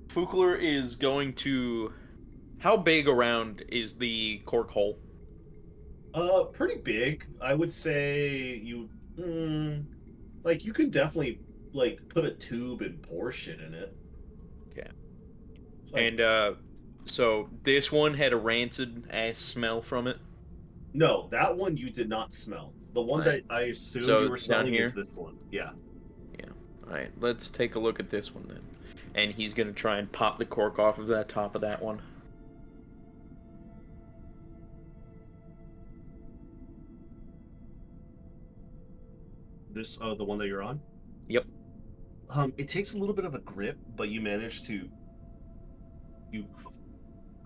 Fugler is going to. How big around is the cork hole? Pretty big. I would say you like you can definitely like put a tube and pour shit in it. Okay. Like, And so this one had a rancid ass smell from it. no, that one you did not smell. The one Right. that I assumed So you were down smelling here? is this one. Yeah. Alright, let's take a look at this one then. And he's gonna try and pop the cork off of that top of that one. This, the one that you're on? Yep. It takes a little bit of a grip, but you manage to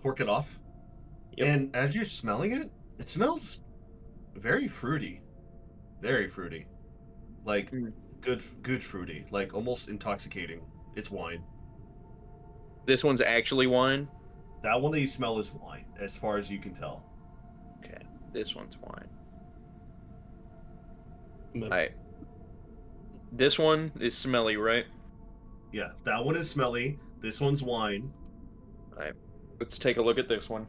cork it off. Yep. And as you're smelling it, it smells very fruity. Very fruity. Like good fruity. Like almost intoxicating. It's wine. This one's actually wine? That one that you smell is wine, as far as you can tell. Okay, this one's wine. No. Alright. This one is smelly, right? Yeah, that one is smelly. This one's wine. Alright. Let's take a look at this one.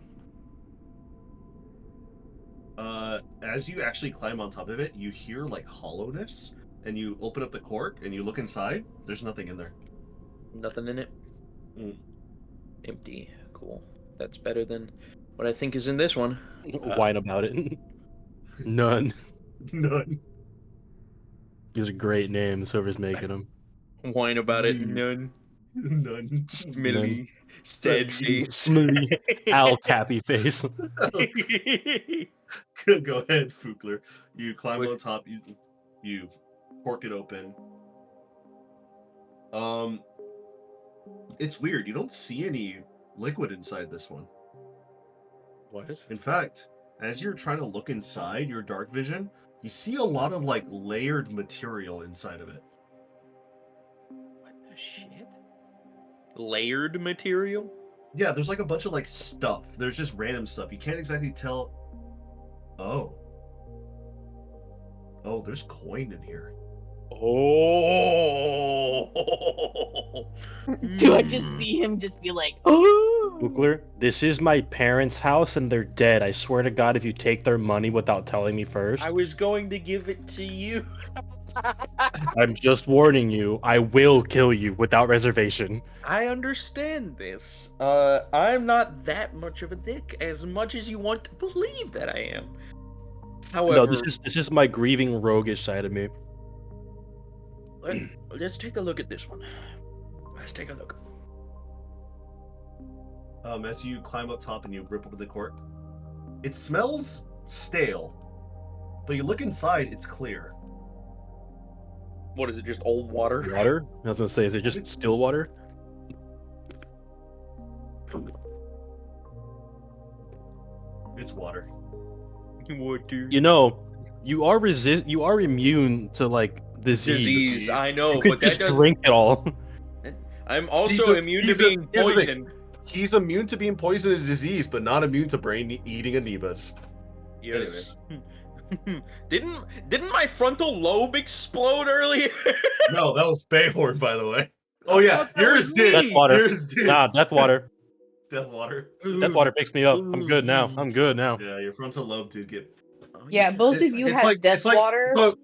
As you actually climb on top of it, you hear like hollowness, and you open up the cork and you look inside. There's nothing in there. Nothing in it? Mm. Empty. Cool. That's better than what I think is in this one. Whine about it. None. None. These are great names, whoever's making them. Whine about it. Mm. None. None. Smelly. Sad face. Smoothie. Al Cappy face. Go ahead, Fukler. You climb on top. You cork it open. It's weird. You don't see any liquid inside this one. What? In fact, as you're trying to look inside your dark vision, you see a lot of like layered material inside of it. What the shit? Layered material? Yeah, there's like a bunch of like stuff. There's just random stuff. You can't exactly tell. Oh, there's coin in here. Oh. Do I just see him just be like, oh? Buchler, this is my parents' house and they're dead. I swear to God, if you take their money without telling me first, I was going to give it to you. I'm just warning you, I will kill you without reservation. I understand this. I'm not that much of a dick, as much as you want to believe that I am. However, No, this is my grieving roguish side of me. let's take a look at this one. Let's take a look. As you climb up top and you rip open the cork, it smells stale, but you look inside, it's clear. What is it, just old water? Water? I was gonna say, is it just still water? It's water. Water. You know, you are immune to like disease. I know, You could but just that doesn't. drink it all. I'm also immune to being here's the thing. poisoned. He's immune to being poisoned and disease, but not immune to brain-eating amoebas. Yes. Didn't my frontal lobe explode earlier? No, that was Bayhorn, by the way. Oh I yeah, thought that yours was did. Death water. Yours did. Nah, death water. Death water. Death water picks me up. I'm good now. I'm good now. Yeah, your frontal lobe did get. Oh, Yeah, both of you had death water. So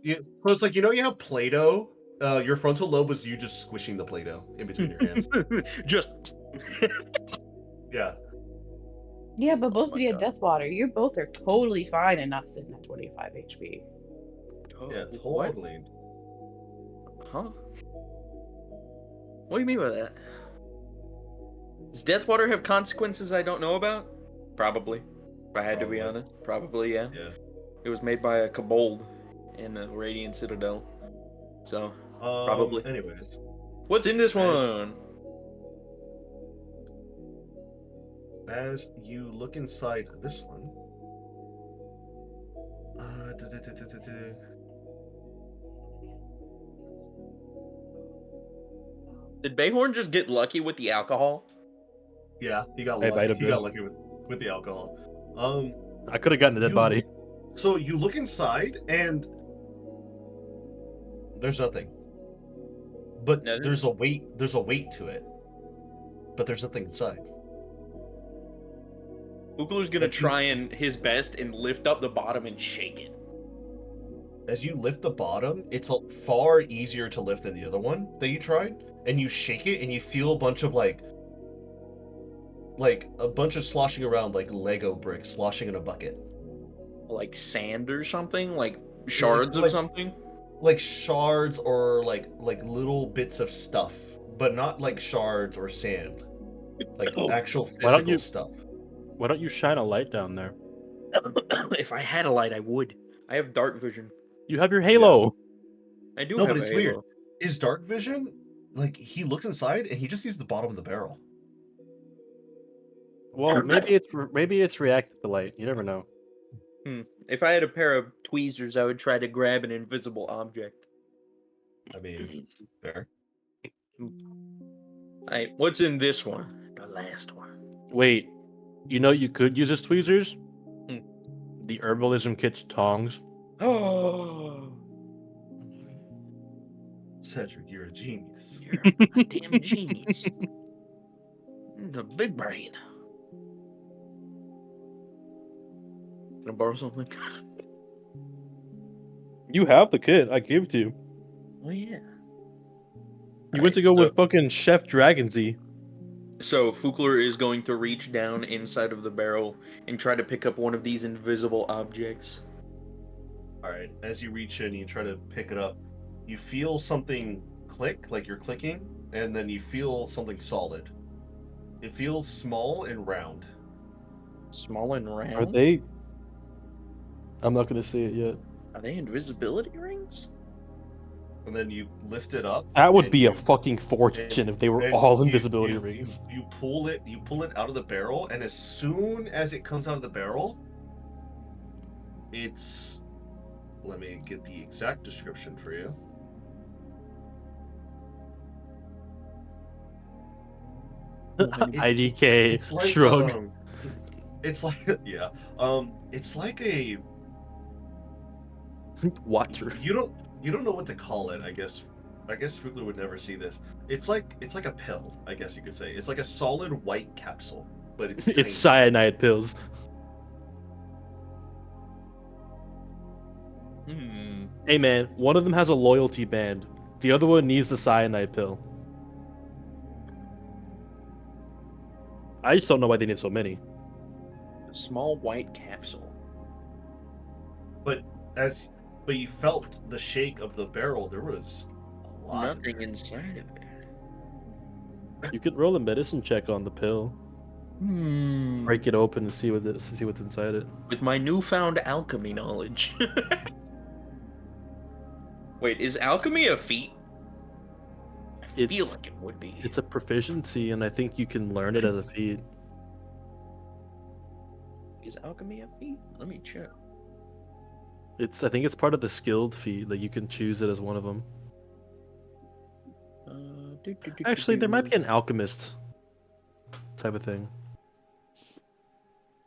it's like, you know, you have Play-Doh. Your frontal lobe was you just squishing the Play-Doh in between your hands. Just. Yeah. Yeah, but both my of you had God. death water. You both are totally fine and not sitting at 25 HP. Yeah, What? totally. Huh? What do you mean by that? Does death water have consequences I don't know about? Probably. If I had to be Probably. honest. Probably, yeah. Yeah. It was made by a kobold in the Radiant Citadel. So, Probably. Anyways, what's in this one? as you look inside this one, Did Bayhorn just get lucky with the alcohol? yeah, he got Hey, lucky. Vita He got Bill. lucky with the alcohol. I could have gotten a dead You- body. So you look inside and there's nothing. But Nothing? there's a weight to it. But there's nothing inside. Ukulu's gonna But you- try and his best and lift up the bottom and shake it. As you lift the bottom, it's far easier to lift than the other one that you tried. And you shake it and you feel a bunch of like a bunch of sloshing around like Lego bricks sloshing in a bucket. Like sand or something? Like shards of like- something? like shards or like little bits of stuff, but not like shards or sand. Like actual Why don't physical you- stuff. Why don't you shine a light down there? If I had a light, I would. I have dark vision. You have your halo. I do No, have but a it's halo. weird. Is dark vision like he looks inside and he just sees the bottom of the barrel? Well, maybe it's reactive to light. You never know. If I had a pair of tweezers, I would try to grab an invisible object. I mean, fair. Alright, what's in this one? The last one. Wait, you could use as tweezers? Hmm. The herbalism kit's tongs. Oh, Cedric, you're a genius. you're a damn genius. The big brain. Can I borrow something? You have the kit. I gave it to you. Oh yeah. You went to go Alright, with fucking Chef Dragonsy. So Fukler is going to reach down inside of the barrel and try to pick up one of these invisible objects. Alright, as you reach in, you try to pick it up. You feel something click, like you're clicking, and then you feel something solid. It feels small and round. Small and round. Are they? I'm not gonna say it yet. Are they invisibility rings? And then you lift it up. That would and be a you- fucking fortune if they were and all you- invisibility you- rings. You pull it out of the barrel, and as soon as it comes out of the barrel, it's, let me get the exact description for you. IDK It's like shrug. it's like yeah. It's like a Water. you don't know what to call it, I guess. I guess Fugler would never see this. It's like a pill, I guess you could say. It's like a solid white capsule, but it's tiny. It's cyanide pills. Hey man, one of them has a loyalty band. The other one needs the cyanide pill. I just don't know why they need so many. A small white capsule. But you felt the shake of the barrel. There was a lot. Nothing inside of it. You could roll a medicine check on the pill. Break it open and see what's inside it. With my newfound alchemy knowledge. Wait, is alchemy a feat? I feel It's- like it would be. It's a proficiency, and I think you can learn it as a feat. Is alchemy a feat? Let me check. I think it's part of the skilled feat. Like you can choose it as one of them. Actually, there might be an alchemist type of thing.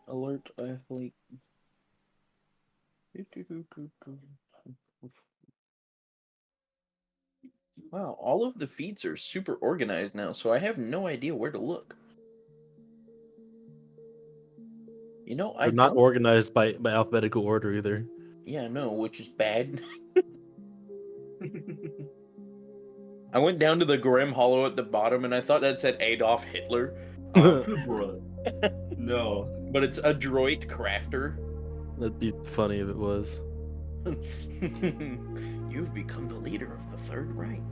Alert athlete. Wow, all of the feeds are super organized now, so I have no idea where to look. You know, I They're not don't- organized by alphabetical order either. Yeah, no, which is bad. I went down to the Grim Hollow at the bottom, and I thought that said Adolf Hitler. Bruh. No. But it's adroit crafter. That'd be funny if it was. You've become the leader of the Third Reich.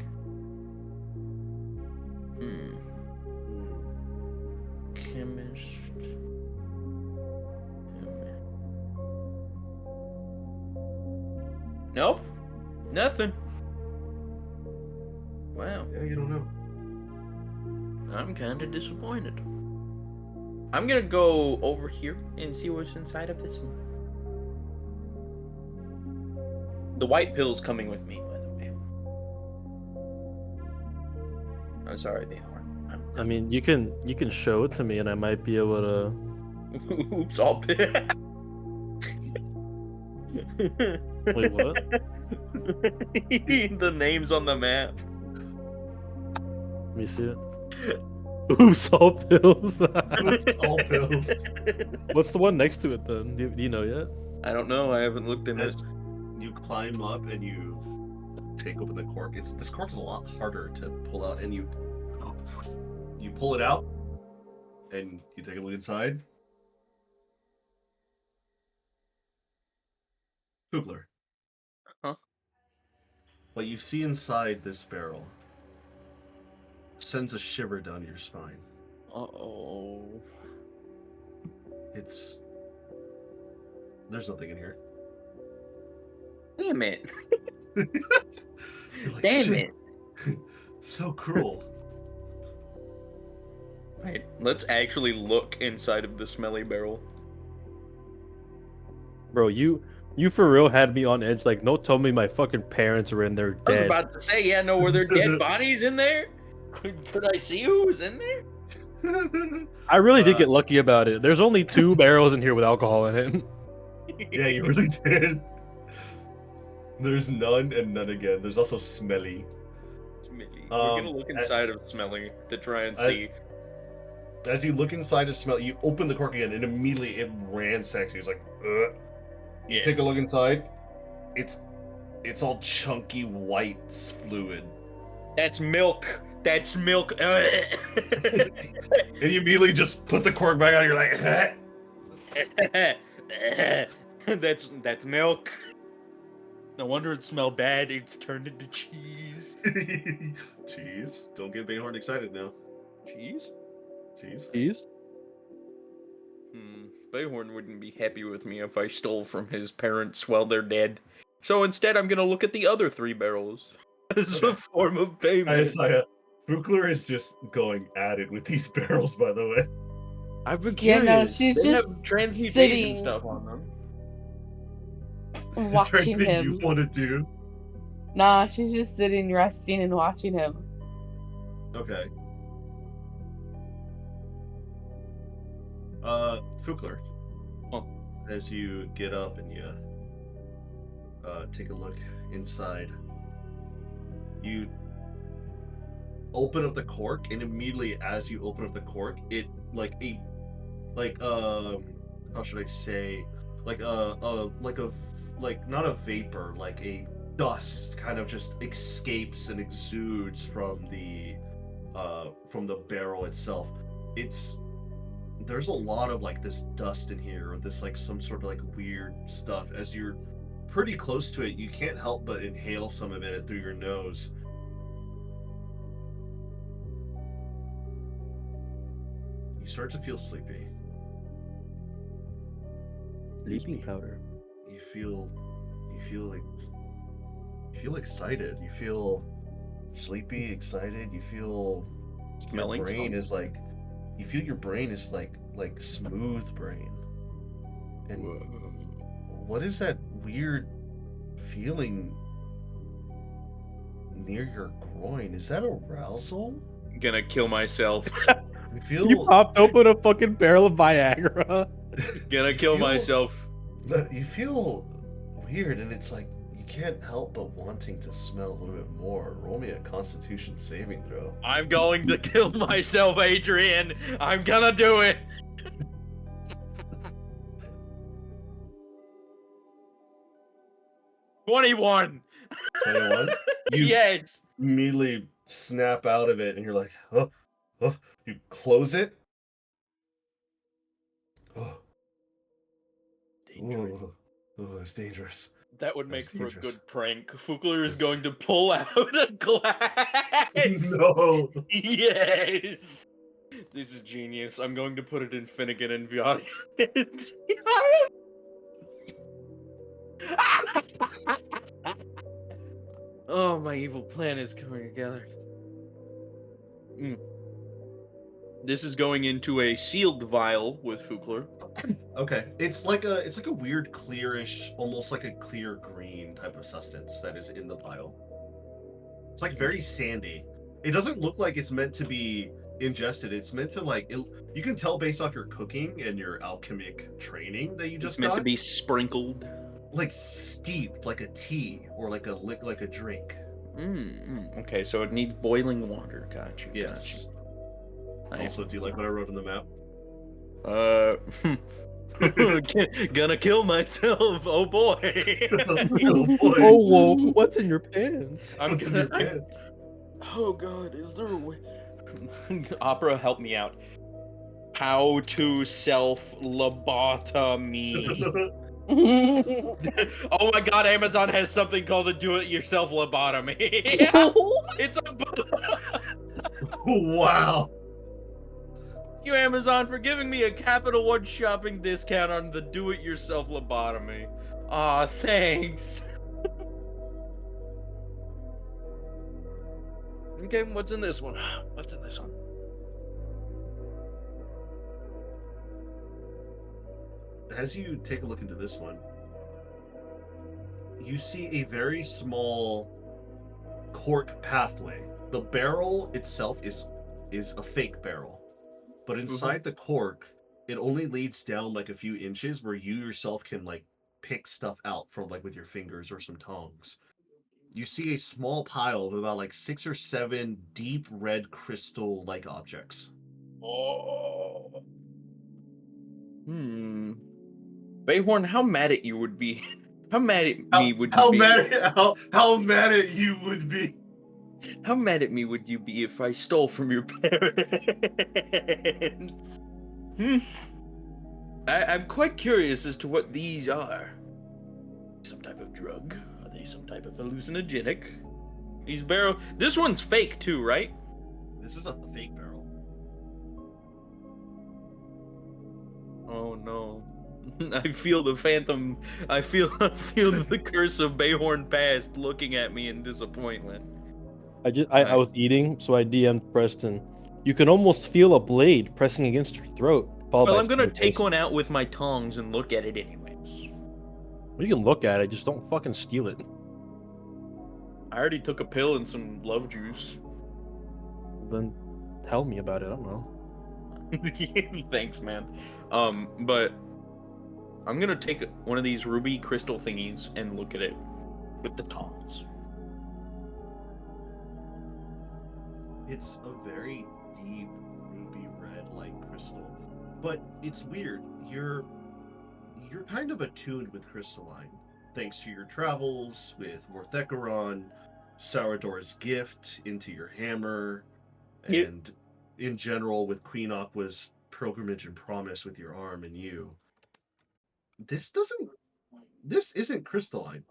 Chemist. Nope. Nothing. Wow. Yeah, you don't know. I'm kind of disappointed. I'm gonna go over here and see what's inside of this one. The white pill's coming with me, by the way. I'm sorry, they aren't. I mean, you can show it to me, and I might be able to. Oops, all Wait, what? The names on the map. Let me see it. Oops, all pills. Oops, all pills. What's the one next to it then? Do you know yet? I don't know. I haven't looked in As this. you climb up and you take open the cork, this cork's a lot harder to pull out, and you pull it out, and you take a look inside. Hoopler. Huh? what you see inside this barrel sends a shiver down your spine. Uh-oh. There's nothing in here. Damn it. You're like, Damn shit. it. So cruel. Right, let's actually look inside of the smelly barrel. Bro, you for real had me on edge. Like, don't tell me my fucking parents are in there I was dead. about to say, yeah, no, were there dead bodies in there? Could I see who was in there? I really did get lucky about it. There's only 2 barrels in here with alcohol in it. Yeah, you really did. There's none and none again. There's also smelly. Smelly. We're gonna look inside of Smelly to try and see. As you look inside of Smelly, you open the cork again, and immediately it ransacks you. It's like, ugh. You take a look inside. It's all chunky white fluid. That's milk. That's milk. And you immediately just put the cork back on. You're like, that's milk. No wonder it smelled bad. It's turned into cheese. Cheese. Don't get Bayhorn excited now. Cheese? Cheese? Bayhorn wouldn't be happy with me if I stole from his parents while they're dead. So instead, I'm gonna look at the other 3 barrels as a form of payment. Isaiah, Fukler is just going at it with these barrels, by the way. I've been Yeah, curious. no, she's They just have transmutation sitting- stuff on them. Is there Watching anything him. you want to do? Nah, she's just sitting, resting, and watching him. Okay. Fukler. Oh. As you get up and you take a look inside, you open up the cork, and immediately as you open up the cork, it how should I say, like not a vapor, like a dust kind of just escapes and exudes from the barrel itself. There's a lot of like this dust in here, or this like some sort of like weird stuff. As you're pretty close to it, you can't help but inhale some of it through your nose. You start to feel sleepy. Sleeping powder. You feel excited. You feel sleepy, excited. You feel Smelling your brain something. is like, you feel your brain is like smooth brain. And what is that weird feeling near your groin? Is that arousal? Gonna kill myself. You feel You popped open a fucking barrel of Viagra. Gonna kill feel- myself. you feel weird, and it's like you can't help but wanting to smell a little bit more. Roll me a Constitution saving throw. I'm going to kill myself, Adrian. I'm gonna do it. 21. 21. You Yes. immediately snap out of it, and you're like, oh. You close it. Oh, it's dangerous. That would make That's for a dangerous. good prank. Fukler is going to pull out a glass. No. Yes. This is genius. I'm going to put it in Finnegan and Viati. Oh, my evil plan is coming together. This is going into a sealed vial with Fukler. Okay, it's like a weird clearish, almost like a clear green type of substance that is in the vial. It's like very sandy. It doesn't look like it's meant to be ingested. It's meant to you can tell based off your cooking and your alchemic training that you just It's meant got, to be sprinkled. like steeped, like a tea or like a drink. Okay, so it needs boiling water. Got you. Yes. Nice. Also, do you like what I wrote on the map? Gonna kill myself. Oh boy. Oh boy. Oh, whoa, what's in your pants? I'm What's in gonna. your pants? Oh god, is there a way? Opera, help me out. How to self lobotomy. Oh my god, Amazon has something called a do-it-yourself lobotomy. It's a Wow. you Amazon for giving me a Capital One shopping discount on the do-it-yourself lobotomy. Aw, thanks. Okay, what's in this one? What's in this one? As you take a look into this one, you see a very small cork pathway. The barrel itself is a fake barrel, but inside the cork, it only leads down like a few inches where you yourself can like pick stuff out from like with your fingers or some tongs. You see a small pile of about like 6 or 7 deep red crystal like objects. Oh. Bayhorn, how mad at you would be? How mad at me would you be? How mad at you would be? How mad at me would you be if I stole from your parents? I'm quite curious as to what these are. Some type of drug? Are they some type of hallucinogenic? These barrel. This one's fake too, right? This is a fake barrel. Oh no. I feel the phantom. I feel the curse of Bayhorn past looking at me in disappointment. I was eating, so I DM'd Preston. You can almost feel a blade pressing against your throat. Well, I'm gonna take one out with my tongs and look at it anyways. You can look at it, just don't fucking steal it. I already took a pill and some love juice. Then tell me about it. I don't know. Thanks, man. But I'm gonna take one of these ruby crystal thingies and look at it with the tongs. It's a very deep ruby red like crystal. But it's weird. You're kind of attuned with crystalline, thanks to your travels with Vorthecaron, Saurodor's gift into your hammer, and in general with Queen Aqua's pilgrimage and promise with your arm and you. This isn't crystalline.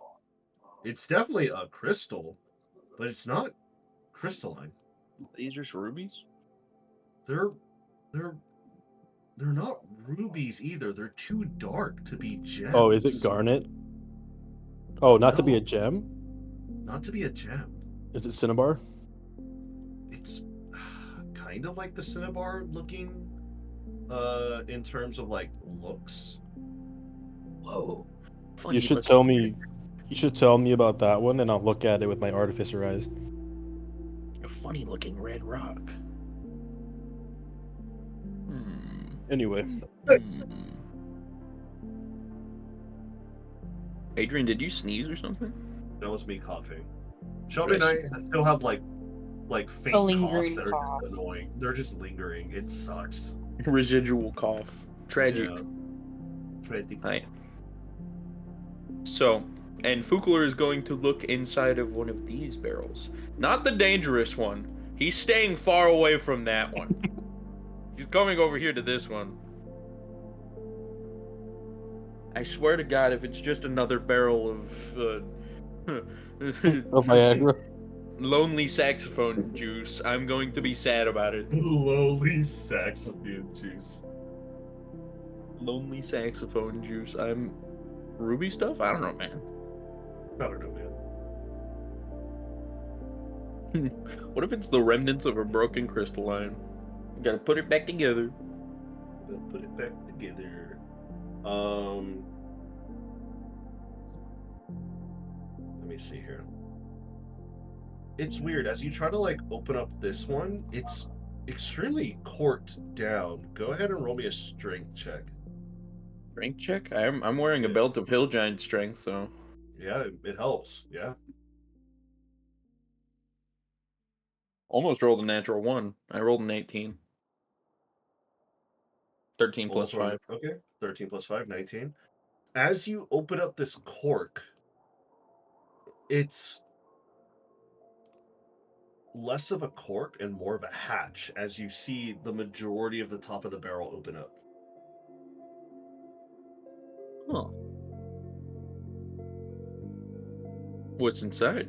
It's definitely a crystal, but it's not crystalline. These are just rubies? They're not rubies either. They're too dark to be gems. Oh, is it garnet? Oh, not to be No. a gem? Not to be a gem. Is it cinnabar? It's kind of like the cinnabar looking in terms of like looks. Whoa. You should tell me about that one, and I'll look at it with my artificer eyes. A funny looking red rock. Anyway. Adrian, did you sneeze or something? That was me coughing. Shelby and I still have like faint coughs that are just annoying. They're just lingering. It sucks. Residual cough. Tragic. Yeah. Tragic. Hi. So, and Fukler is going to look inside of one of these barrels. Not the dangerous one. He's staying far away from that one. He's coming over here to this one. I swear to God, if it's just another barrel of Of Viagra? lonely saxophone juice, I'm going to be sad about it. Lonely saxophone juice. Lonely saxophone juice. I'm ruby stuff? I don't know, man. I don't know, man. What if it's the remnants of a broken crystalline? You gotta put it back together. Put it back together. Let me see here. It's weird. As you try to like open up this one, it's extremely corked down. Go ahead and roll me a strength check. Strength check? I'm wearing a belt of hill giant strength, so. Yeah, it helps. Yeah. Almost rolled a natural 1. I rolled an 18. 13 plus 5. Okay. 13 plus 5, 19. As you open up this cork, it's less of a cork and more of a hatch as you see the majority of the top of the barrel open up. Huh. What's inside?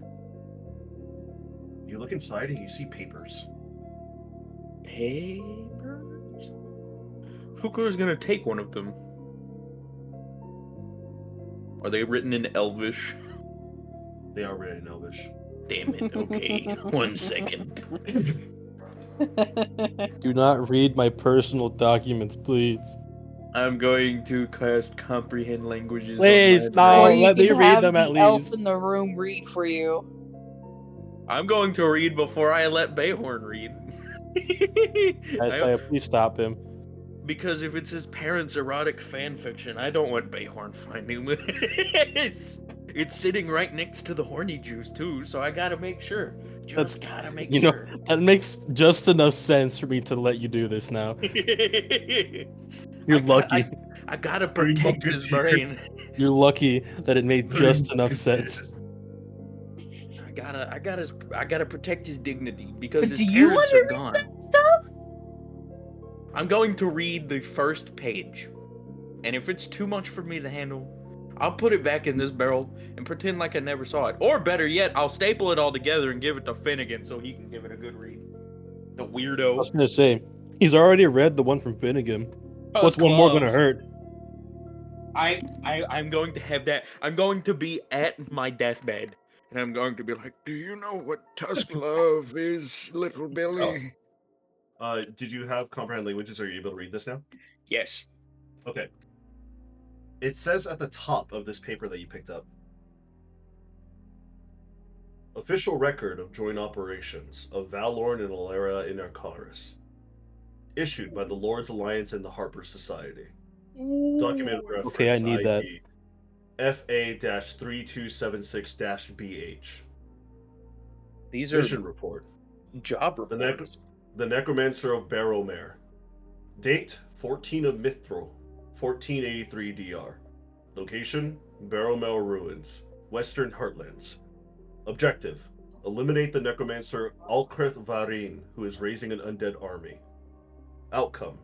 You look inside and you see papers. Papers? Fukler's gonna take one of them. Are they written in Elvish? They are written in Elvish. Damn it, okay. 1 second. Do not read my personal documents, please. I'm going to cast Comprehend Languages Please, on my no. Or brain. you let me can read have them the at elf least. in the room read for you. I'm going to read before I let Bayhorn read. Isaiah, please stop him. Because if it's his parents' erotic fan fiction, I don't want Bayhorn finding this. It's sitting right next to the horny juice too, so I gotta make sure. Just gotta make You know, sure. that makes just enough sense for me to let you do this now. You're lucky. I gotta Three protect his Musketeers. brain. You're lucky that it made Three just enough Musketeers. sense. I gotta protect his dignity because But his do you parents are gone. understand stuff? I'm going to read the first page, and if it's too much for me to handle, I'll put it back in this barrel and pretend like I never saw it. Or better yet, I'll staple it all together and give it to Finnegan so he can give it a good read. The I was weirdo. gonna say, he's already read the one from Finnegan. What's one more gonna hurt? I'm going to have that. I'm going to be at my deathbed, and I'm going to be like, "Do you know what Tusk love is, little Billy?" Did you have comprehend languages? Are you able to read this now? Yes. Okay. It says at the top of this paper that you picked up, official record of joint operations of Valorn and Alara in Arcaris, issued by the Lord's Alliance and the Harper Society. Document reference Okay, I need that. ID FA-3276-BH. These are Mission report. job The, reports. the Necromancer of Barrowmare. Date 14 of Mithril, 1483 DR. Location Barrowmare Ruins, Western Heartlands. Objective: eliminate the Necromancer Alkrith Varin, who is raising an undead army. Outcome: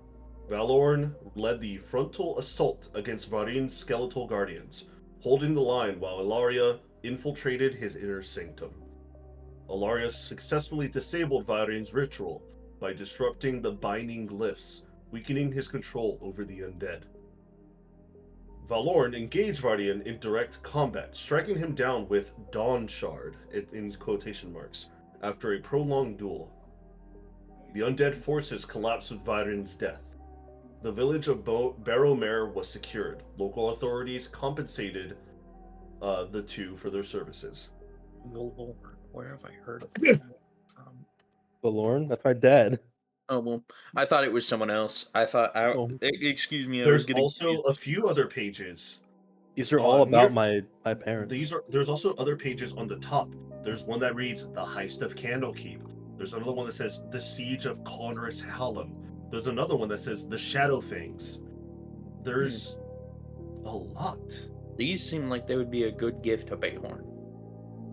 Valorn led the frontal assault against Varin's skeletal guardians, holding the line while Ilaria infiltrated his inner sanctum. Ilaria successfully disabled Varin's ritual by disrupting the binding glyphs, weakening his control over the undead. Valorn engaged Vardian in direct combat, striking him down with Dawn Shard, in quotation marks, after a prolonged duel. The undead forces collapsed with Vardian's death. The village of Barrowmare was secured. Local authorities compensated the two for their services. Where have I heard of that from? Valorn? That's my dad. Oh well, I thought it was someone else. Oh. Excuse me, I was There's getting also confused. a few other pages. These are all near- about my parents. There's also other pages on the top. There's one that reads The Heist of Candlekeep. There's another one that says The Siege of Conris Hallow. There's another one that says The Shadowfangs. There's a lot. These seem like they would be a good gift to Bayhorn.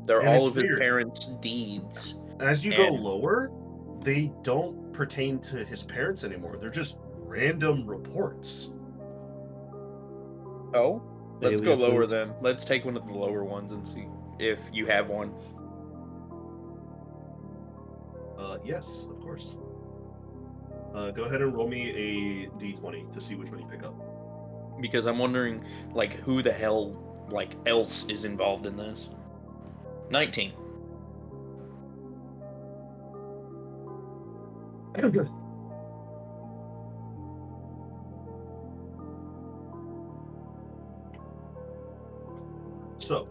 They're And all it's of his weird. parents' deeds. As you go And- lower, they don't pertain to his parents anymore. They're just random reports. Oh? Let's go lower Aliases. then. Let's take one of the lower ones and see if you have one. Yes, of course. Go ahead and roll me a d20 to see which one you pick up. Because I'm wondering, like, who the hell, like, else is involved in this. 19. So,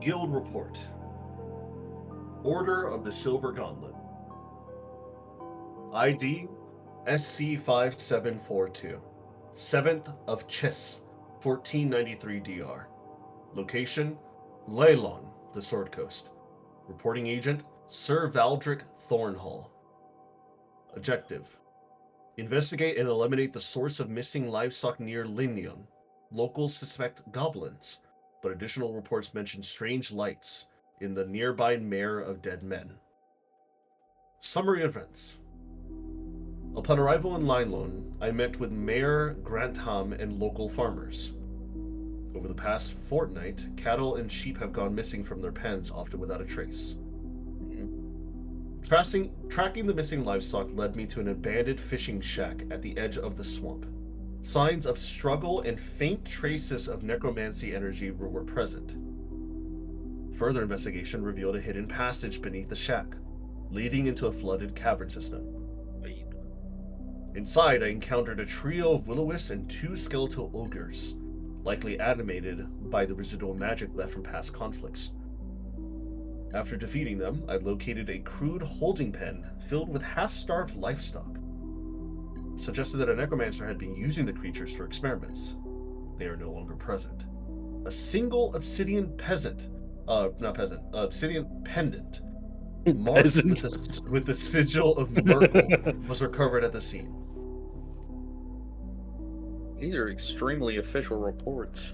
Guild Report. Order of the Silver Gauntlet. ID SC5742. 7th of Chis, 1493 DR. Location Leylon, the Sword Coast. Reporting agent Sir Valdric Thornhall. Objective: investigate and eliminate the source of missing livestock near Limnium. Locals suspect goblins, but additional reports mention strange lights in the nearby Mare of Dead Men. Summary events. Upon arrival in Linelone, I met with Mayor Grantham and local farmers. Over the past fortnight, cattle and sheep have gone missing from their pens, often without a trace. Tracking the missing livestock led me to an abandoned fishing shack at the edge of the swamp. Signs of struggle and faint traces of necromancy energy were present. Further investigation revealed a hidden passage beneath the shack, leading into a flooded cavern system. Inside, I encountered a trio of will-o-wisps and 2 skeletal ogres, likely animated by the residual magic left from past conflicts. After defeating them, I located a crude holding pen filled with half-starved livestock. Suggested that a necromancer had been using the creatures for experiments. They are no longer present. A single obsidian obsidian pendant marked with the sigil of Merkel was recovered at the scene. These are extremely official reports.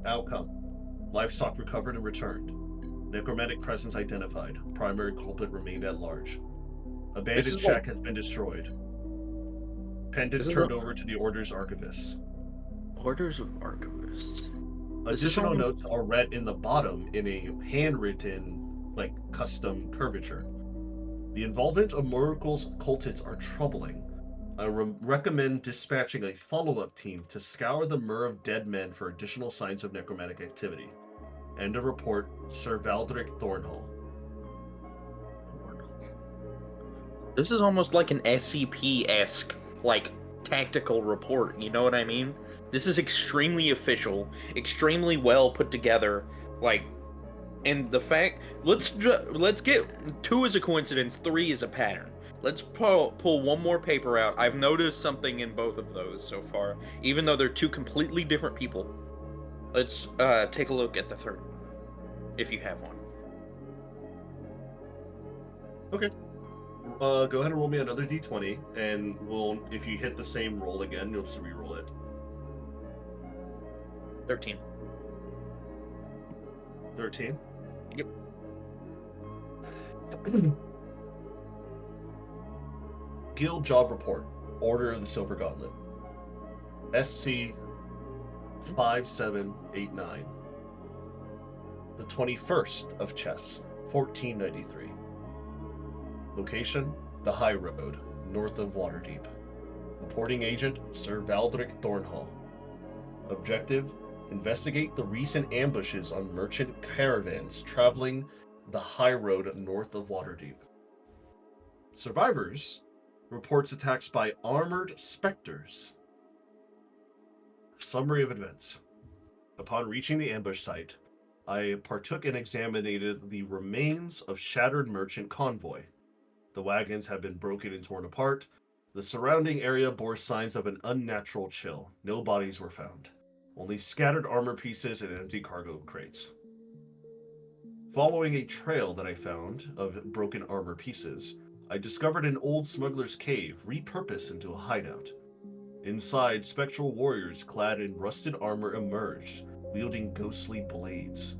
Outcome: livestock recovered and returned. Necromantic presence identified. Primary culprit remained at large. Abandoned shack has been destroyed. Pendant turned over to the Order's Archivists. Orders of Archivists. Additional notes are read in the bottom in a handwritten, custom curvature. The involvement of Merkel's cultists are troubling. I recommend dispatching a follow-up team to scour the Mur of dead men for additional signs of necromantic activity. End of report, Sir Valdric Thornhall. This is almost like an SCP-esque, tactical report, you know what I mean? This is extremely official, extremely well put together, and the fact, let's get 2 as a coincidence, 3 as a pattern. Let's pull one more paper out. I've noticed something in both of those so far, even though they're 2 completely different people. Let's take a look at the 3rd one, if you have one. Okay. Go ahead and roll me another d20, and if you hit the same roll again, you'll just re-roll it. 13. 13? Yep. Guild Job Report. Order of the Silver Gauntlet. SC 5789. The 21st of Chess, 1493. Location: the High Road, north of Waterdeep. Reporting agent: Sir Valdric Thornhall. Objective: investigate the recent ambushes on merchant caravans traveling the High Road north of Waterdeep. Survivors: reports attacks by armored specters. Summary of events. Upon reaching the ambush site, I partook and examined the remains of shattered merchant convoy. The wagons had been broken and torn apart. The surrounding area bore signs of an unnatural chill. No bodies were found. Only scattered armor pieces and empty cargo crates. Following a trail that I found of broken armor pieces, I discovered an old smuggler's cave repurposed into a hideout. Inside, spectral warriors clad in rusted armor emerged, wielding ghostly blades.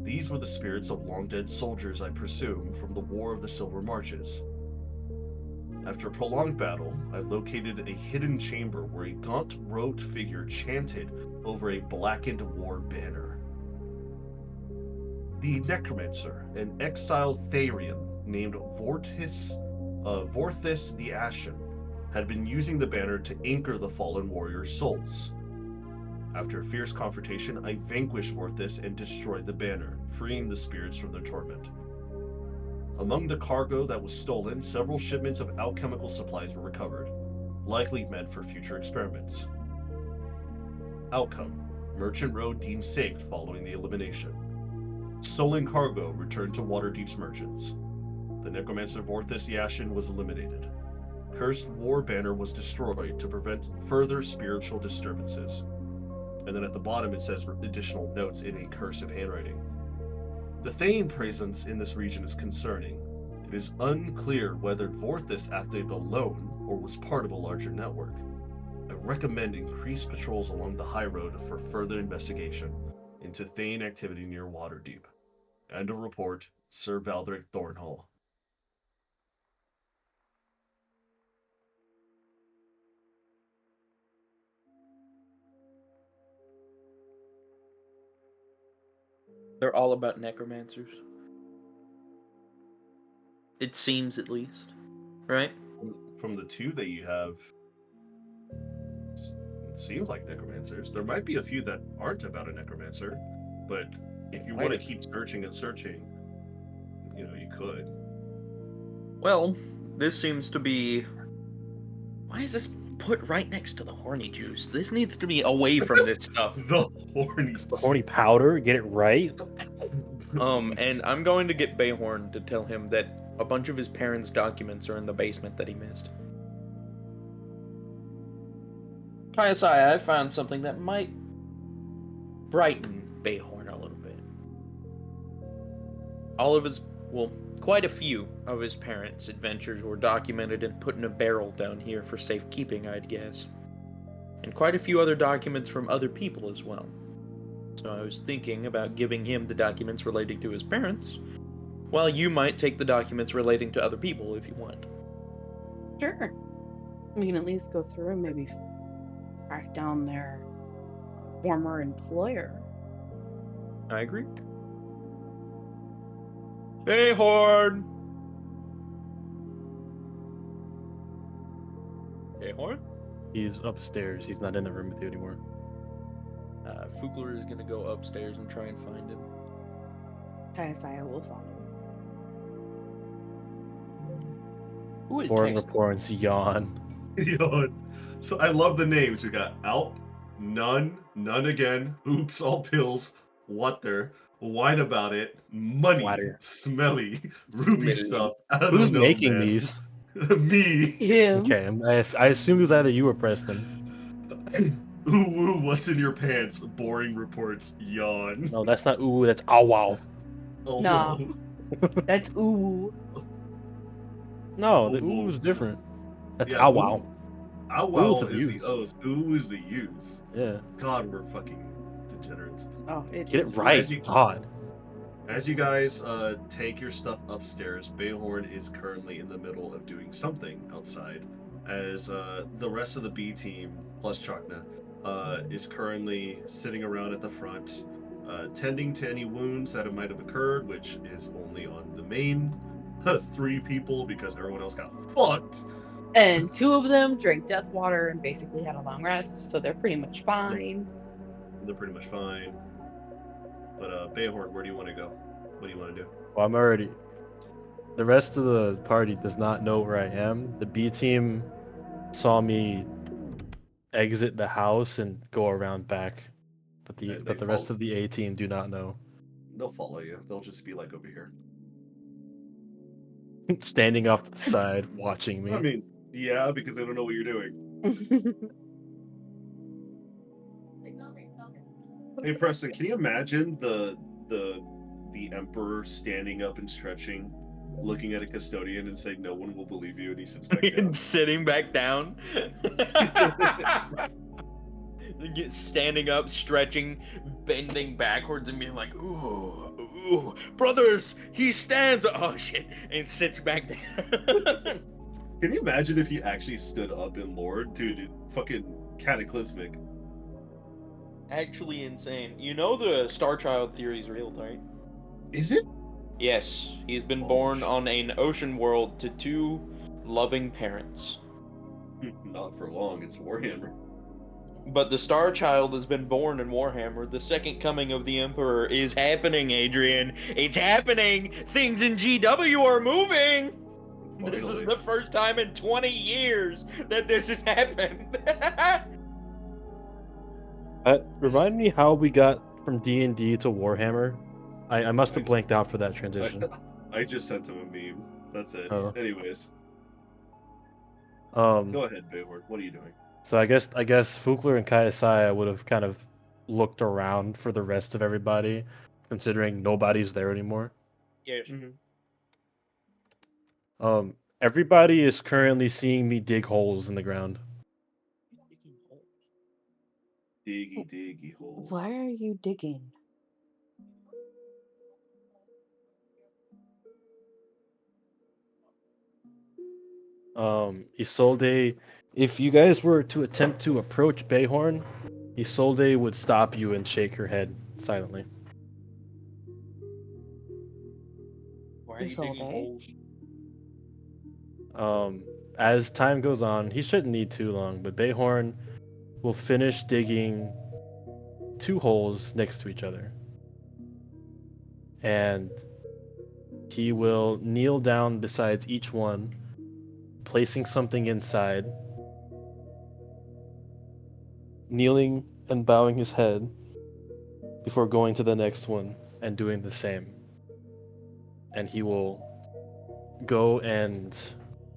These were the spirits of long-dead soldiers, I presume, from the War of the Silver Marches. After a prolonged battle, I located a hidden chamber where a gaunt-robed figure chanted over a blackened war banner. The necromancer, an exiled Therian named Vorthis the Ashen, had been using the banner to anchor the fallen warriors' souls. After a fierce confrontation, I vanquished Vorthis and destroyed the banner, freeing the spirits from their torment. Among the cargo that was stolen, several shipments of alchemical supplies were recovered, likely meant for future experiments. Outcome: Merchant Road deemed safe following the elimination. Stolen cargo returned to Waterdeep's merchants. The necromancer Vorthis Yashin was eliminated. Cursed war banner was destroyed to prevent further spiritual disturbances. And then at the bottom it says additional notes in a cursive handwriting. The Thane presence in this region is concerning. It is unclear whether Vorthis acted alone or was part of a larger network. I recommend increased patrols along the high road for further investigation into Thane activity near Waterdeep. End of report, Sir Valdric Thornhall. They're all about necromancers. It seems, at least. Right? From the two that you have, it seems like necromancers. There might be a few that aren't about a necromancer, but if you want to keep searching and searching, you could. Well, this seems to be... Why is this put right next to the horny juice? This needs to be away from this stuff. The horny. The horny powder, get it right. And I'm going to get Bayhorn to tell him that a bunch of his parents' documents are in the basement that he missed. KSI, I found something that might brighten Bayhorn a little bit. Quite a few of his parents' adventures were documented and put in a barrel down here for safekeeping, I'd guess. And quite a few other documents from other people as well. So I was thinking about giving him the documents relating to his parents, while you might take the documents relating to other people if you want. Sure. We can at least go through and maybe track down their former employer. I agree. Bayhorn! Bayhorn? He's upstairs. He's not in the room with you anymore. Fugler is gonna go upstairs and try and find him. KSI will follow. Who is Boring texting? reports, yawn. So I love the names. We got Alp, None, None again, Oops, All Pills, Water, Wine About It, Money, Water. Smelly, Ruby Smelly. Stuff. I don't Who's know, making man. these? Me. Him. Okay, I assumed it was either you or Preston. Ooh, what's in your pants? Boring reports. Yawn. No, that's not ooh, that's ow wow. Oh, Nah. no. That's ooh. No, the Ooh. ooh is different. That's Yeah, ow ooh. wow. Ow Ooh wow is the is the use. O's. Ooh is the U's. Yeah. God, we're fucking degenerates. Oh, Get is it right, As you- God. As you guys take your stuff upstairs, Bayhorn is currently in the middle of doing something outside, as the rest of the B team, plus Chakna, is currently sitting around at the front, tending to any wounds that might have occurred, which is only on the main 3 people because everyone else got fucked. And 2 of them drank death water and basically had a long rest, so they're pretty much fine. They're pretty much fine. But Bayhorn, where do you want to go? What do you want to do? Well, I'm already. The rest of the party does not know where I am. The B team saw me exit the house and go around back, but They the rest follow- of the A team do not know. They'll follow you. They'll just be like over here. Standing off to the side, watching me. I mean, yeah, because they don't know what you're doing. Hey Preston, can you imagine the emperor standing up and stretching, looking at a custodian and saying no one will believe you, and he sits back down. Sitting back down. Standing up, stretching, bending backwards, and being like, ooh, ooh, brothers, he stands. Oh shit, and sits back down. Can you imagine if he actually stood up in lore? Dude, fucking cataclysmic. Actually insane. You know the Star Child theory is real, right? Is it? Yes, he's been Oh, born shit. on an ocean world to 2 loving parents. Not for long, it's Warhammer. But the Star Child has been born in Warhammer. The second coming of the Emperor is happening, Adrian. It's happening! Things in GW are moving! This Finally. is the first time in 20 years that this has happened. Remind me how we got from D&D to Warhammer. I must have blanked out for that transition. I just sent him a meme. That's it. Oh. Anyways, Um, go ahead, Bayhorn. What are you doing? so I guess Fukler and Kaiasai would have kind of looked around for the rest of everybody, considering nobody's there anymore. Yes. Everybody is currently seeing me dig holes in the ground. Diggy hole. Why are you digging? Isolde, if you guys were to attempt to approach Bayhorn, Isolde would stop you and shake her head silently. Why are you This all digging day? holes? As time goes on, he shouldn't need too long, but Bayhorn will finish digging 2 holes next to each other. And he will kneel down beside each one, placing something inside, kneeling and bowing his head before going to the next one and doing the same. And he will go and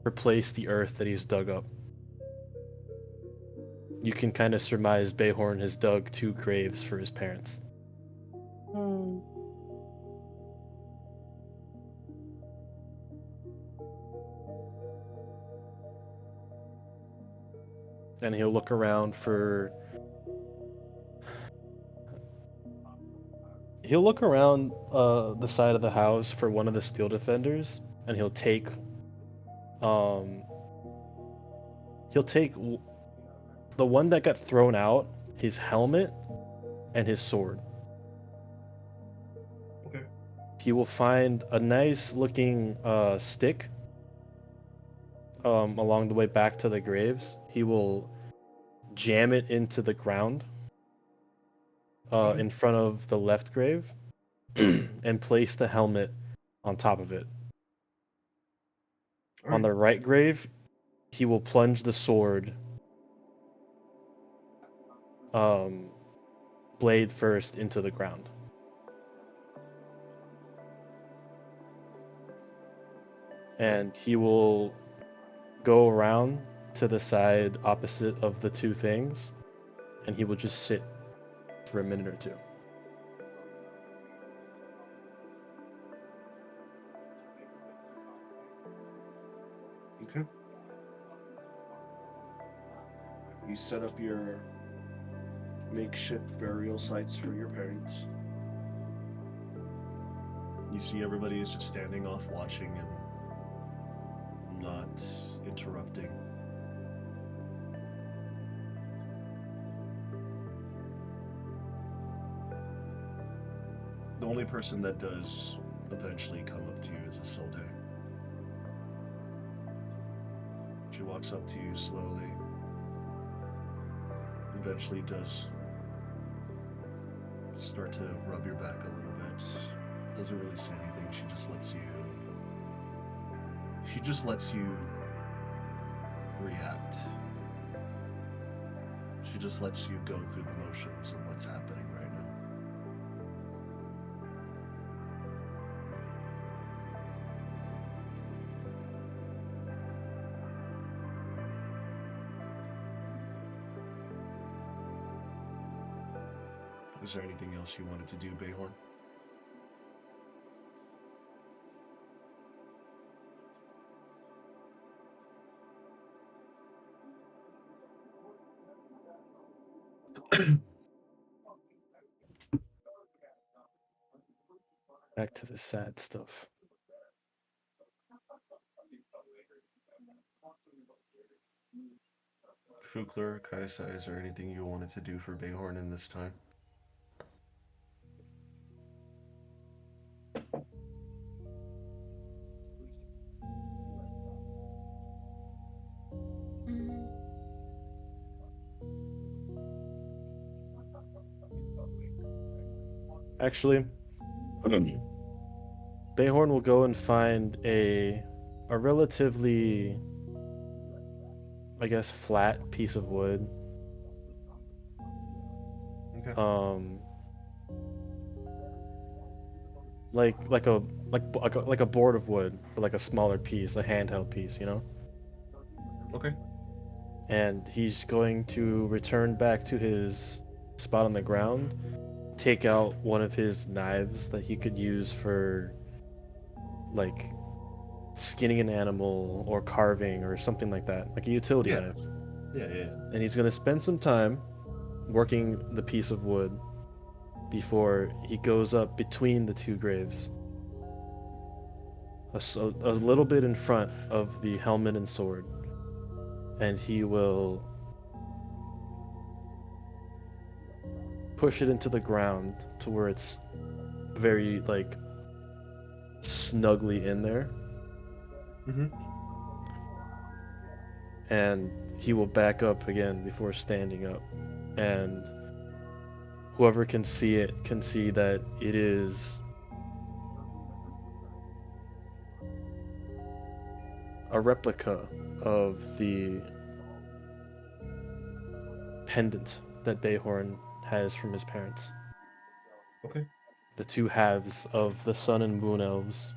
replace the earth that he's dug up. You can kind of surmise Bayhorn has dug 2 graves for his parents. Hmm. And he'll look around the side of the house for one of the steel defenders, and he'll take the one that got thrown out, his helmet and his sword. Okay. He will find a nice looking stick along the way back to the graves. He will jam it into the ground Okay. in front of the left grave and place the helmet on top of it. All On right. the right grave, he will plunge the sword blade first into the ground. And he will go around to the side opposite of the 2 things, and he will just sit for a minute or 2. Okay. You set up your makeshift burial sites for your parents. You see everybody is just standing off watching and not interrupting. The only person that does eventually come up to you is Isolde. She walks up to you slowly. Eventually does start to rub your back a little bit. Doesn't really say anything. She just lets you react. She just lets you go through the motions of what's happening right now. Is there anything else you wanted to do, Bayhorn? Back to the sad stuff. Fukler, Kaisai, is there anything you wanted to do for Bayhorn in this time? Actually, Bayhorn will go and find a relatively, I guess, flat piece of wood. Okay. Like a board of wood, but like a smaller piece, a handheld piece, you know? Okay. And he's going to return back to his spot on the ground, take out one of his knives that he could use for like skinning an animal or carving or something like that, like a utility Yeah. knife. Yeah. And he's gonna spend some time working the piece of wood before he goes up between the 2 graves. A little bit in front of the helmet and sword. And he will push it into the ground to where it's very like snugly in there, Mm-hmm. and he will back up again before standing up. And whoever can see it can see that it is a replica of the pendant that Bayhorn has from his parents. Okay. The two halves of the sun and moon elves.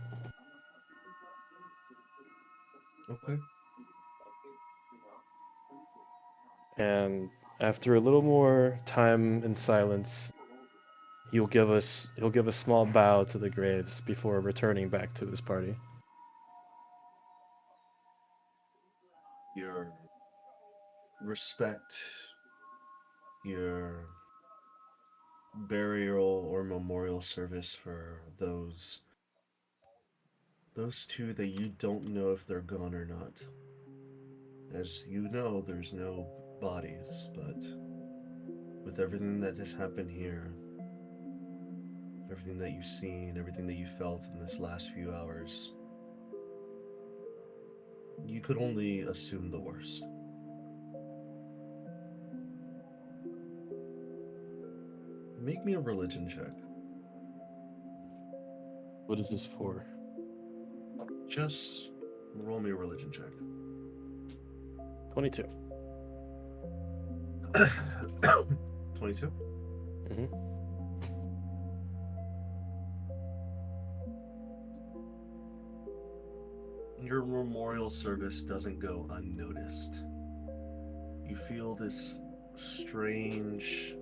Okay. And after a little more time in silence, he'll give a small bow to the graves before returning back to his party. Your respect, your burial or memorial service for those two that you don't know if they're gone or not. As you know, there's no bodies, but with everything that has happened here, everything that you've seen, everything that you felt in this last few hours, you could only assume the worst. Make me a religion check. What is this for? Just roll me a religion check. 22. 22? Mm-hmm. Your memorial service doesn't go unnoticed. You feel this strange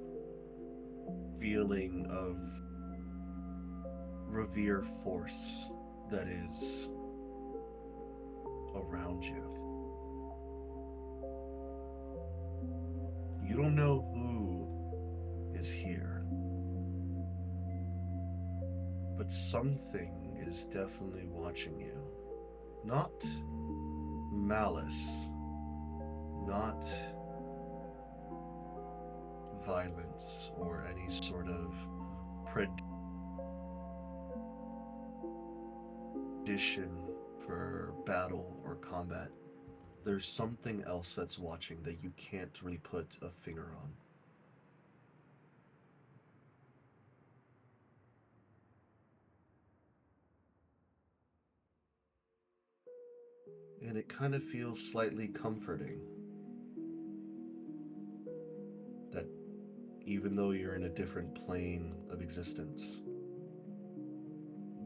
feeling of revere force that is around you. You don't know who is here, but something is definitely watching you. Not malice, not violence or any sort of prediction for battle or combat. There's something else that's watching that you can't really put a finger on. And it kind of feels slightly comforting that even though you're in a different plane of existence,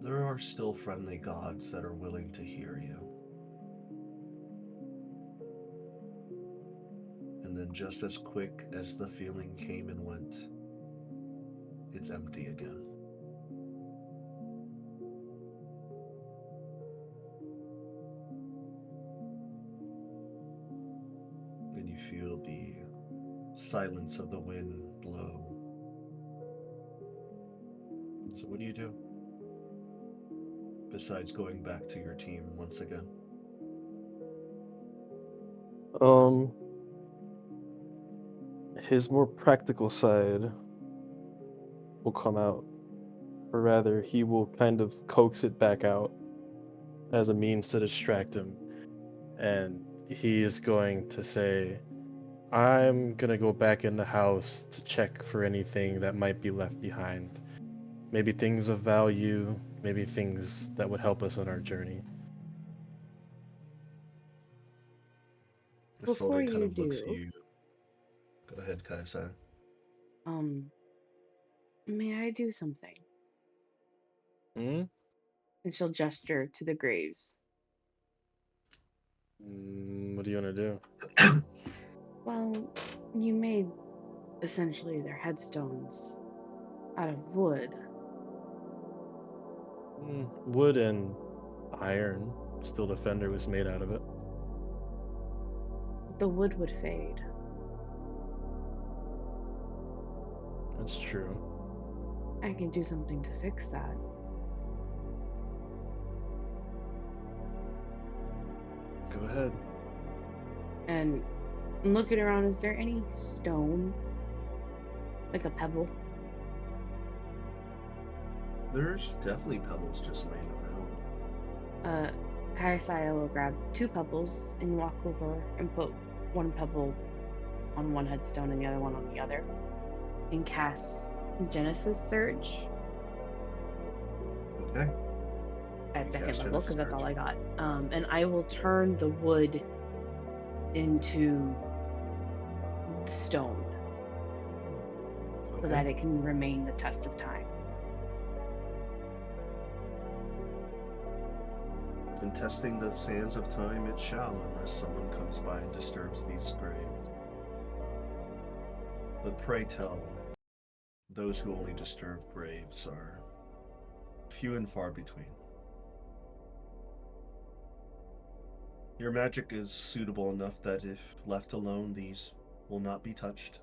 there are still friendly gods that are willing to hear you. And then just as quick as the feeling came and went, it's empty again. And you feel the silence of the wind blow. So what do you do? Besides going back to your team once again? His more practical side will come out, or rather, he will kind of coax it back out as a means to distract him. And he is going to say, I'm gonna go back in the house to check for anything that might be left behind. Maybe things of value, maybe things that would help us on our journey. Before Isolde kind you of looks at do, you. Go ahead, Kaisa. may I do something? Hmm? And she'll gesture to the graves. What do you want to do? Well, you made essentially their headstones out of wood. Wood and iron. Steel Defender was made out of it. The wood would fade. That's true. I can do something to fix that. Go ahead. And looking around, is there any stone? Like a pebble? There's definitely pebbles just laying around. Kaiasaya will grab 2 pebbles and walk over and put 1 pebble on one headstone and the other one on the other, and cast Genesis Surge Okay. at You second cast level Genesis because that's all Surge. I got. And I will turn the wood into stone so that Okay. it can remain the test of time. In testing the sands of time it shall, unless someone comes by and disturbs these graves. But pray tell, those who only disturb graves are few and far between. Your magic is suitable enough that if left alone, these will not be touched.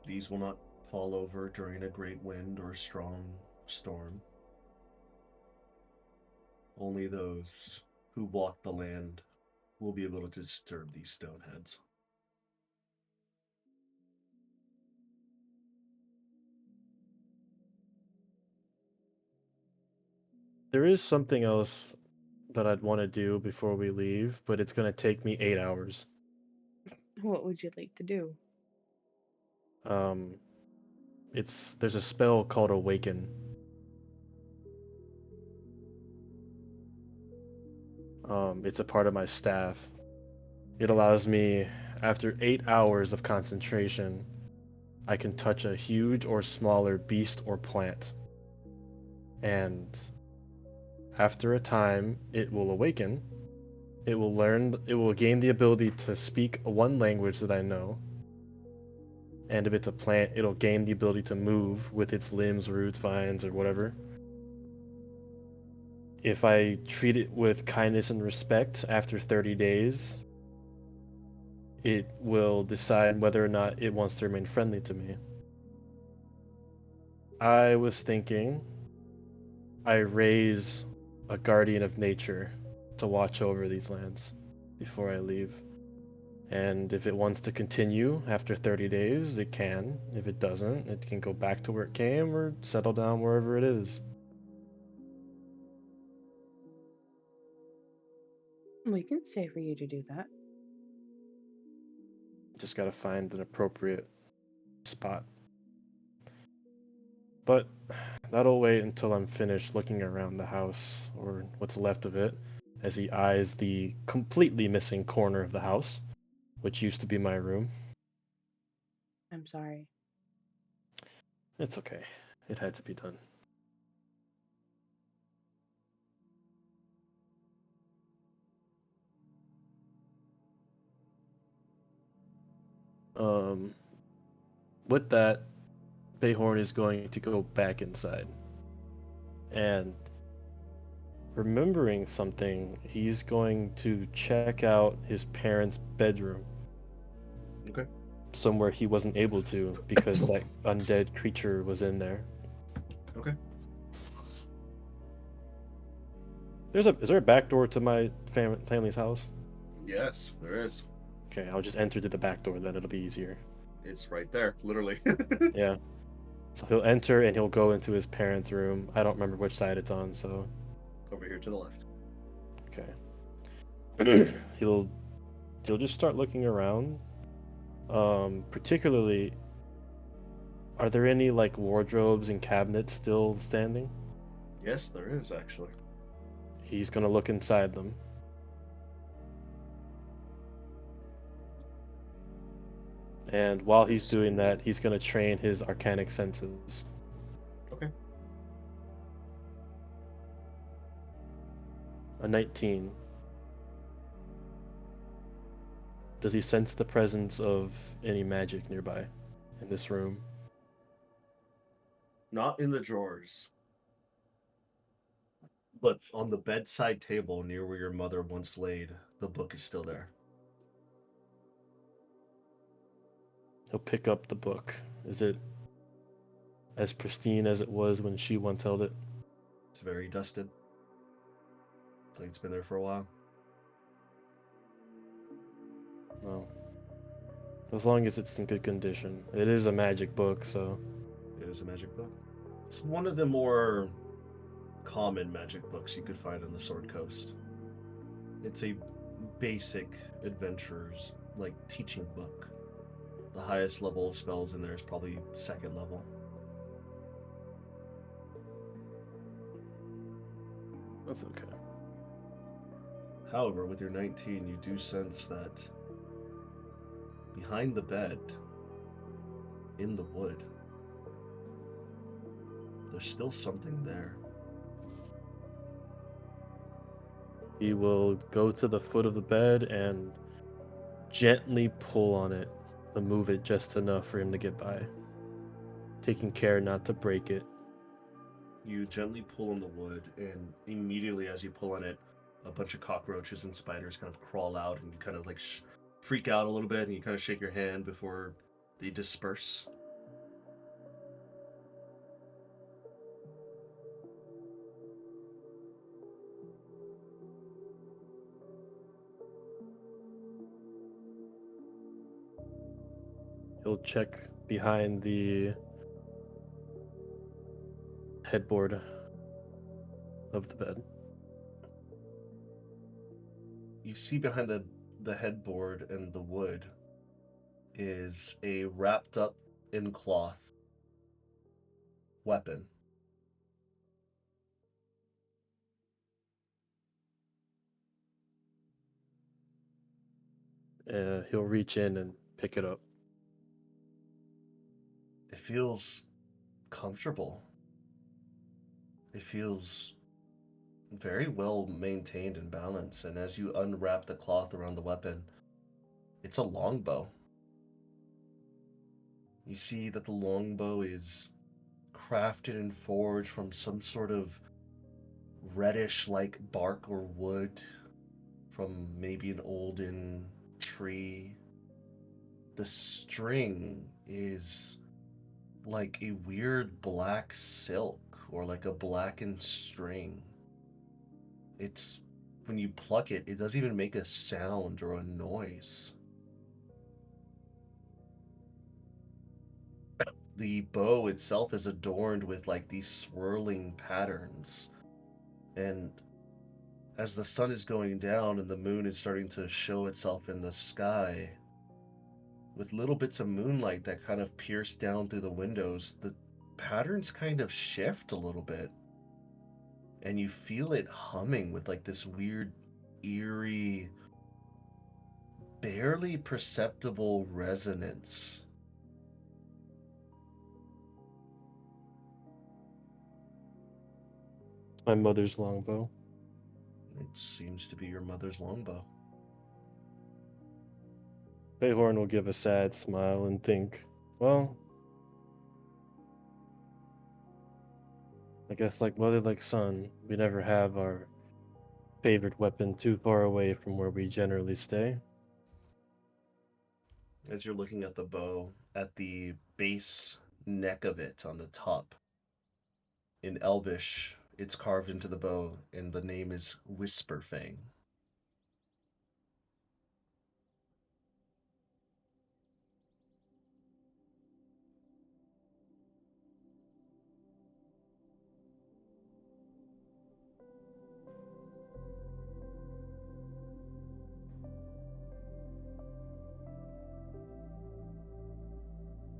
These will not fall over during a great wind or strong storm. Only those who walk the land will be able to disturb these stone heads. There is something else that I'd want to do before we leave, but it's going to take me 8 hours. What would you like to do? Um, there's a spell called Awaken. It's a part of my staff. It allows me, after 8 hours of concentration, I can touch a huge or smaller beast or plant. And after a time, it will awaken. It will gain the ability to speak one language that I know. And if it's a plant, it'll gain the ability to move with its limbs, roots, vines, or whatever. If I treat it with kindness and respect after 30 days, it will decide whether or not it wants to remain friendly to me. I was thinking I raise a guardian of nature to watch over these lands before I leave. And if it wants to continue after 30 days, it can. If it doesn't, it can go back to where it came or settle down wherever it is. We can say for you to do that. Just gotta find an appropriate spot. But that'll wait until I'm finished looking around the house, or what's left of it, as he eyes the completely missing corner of the house, which used to be my room. I'm sorry. It's okay. It had to be done. With that, Bayhorn is going to go back inside. And remembering something, he's going to check out his parents' bedroom. Okay. Somewhere he wasn't able to because that undead creature was in there. Okay. Is there a back door to my family's house? Yes, there is. Okay, I'll just enter through the back door then, it'll be easier. It's right there, literally. Yeah. So he'll enter and he'll go into his parents' room. I don't remember which side it's on, so Over here to the left. okay. he'll just start looking around. Particularly, are there any like wardrobes and cabinets still standing? Yes, there is actually. He's gonna look inside them. And while he's doing that, he's gonna train his arcanic senses. Okay. A 19. Does he sense the presence of any magic nearby in this room? Not in the drawers, but on the bedside table near where your mother once laid, the book is still there. He'll pick up the book. Is it as pristine as it was when she once held it? It's very dusted. Like it's been there for a while. No. As long as it's in good condition. It is a magic book, so. It is a magic book. It's one of the more common magic books you could find on the Sword Coast. It's a basic adventurer's like teaching book. The highest level of spells in there is probably 2nd level. That's okay. However, with your 19, you do sense that behind the bed, in the wood, there's still something there. He will go to the foot of the bed and gently pull on it to move it just enough for him to get by, taking care not to break it. You gently pull on the wood, and immediately as you pull on it, a bunch of cockroaches and spiders kind of crawl out, and you kind of like freak out a little bit, and you kind of shake your hand before they disperse. He'll check behind the headboard of the bed. You see behind the headboard and the wood is a wrapped up in cloth weapon. He'll reach in and pick it up. It feels comfortable. It feels very well maintained and balanced, and as you unwrap the cloth around the weapon, it's a longbow. You see that the longbow is crafted and forged from some sort of reddish like bark or wood from maybe an olden tree. The string is like a weird black silk or like a blackened string. It's when you pluck it, it doesn't even make a sound or a noise. The bow itself is adorned with like these swirling patterns, and as the sun is going down and the moon is starting to show itself in the sky, with little bits of moonlight that kind of pierce down through the windows, the patterns kind of shift a little bit, and you feel it humming with like this weird, eerie, barely perceptible resonance. My mother's longbow. It seems to be your mother's longbow. Bayhorn will give a sad smile and think, well, I guess like mother, like son, we never have our favorite weapon too far away from where we generally stay. As you're looking at the bow, at the base neck of it on the top, in Elvish, it's carved into the bow, and the name is Whisperfang.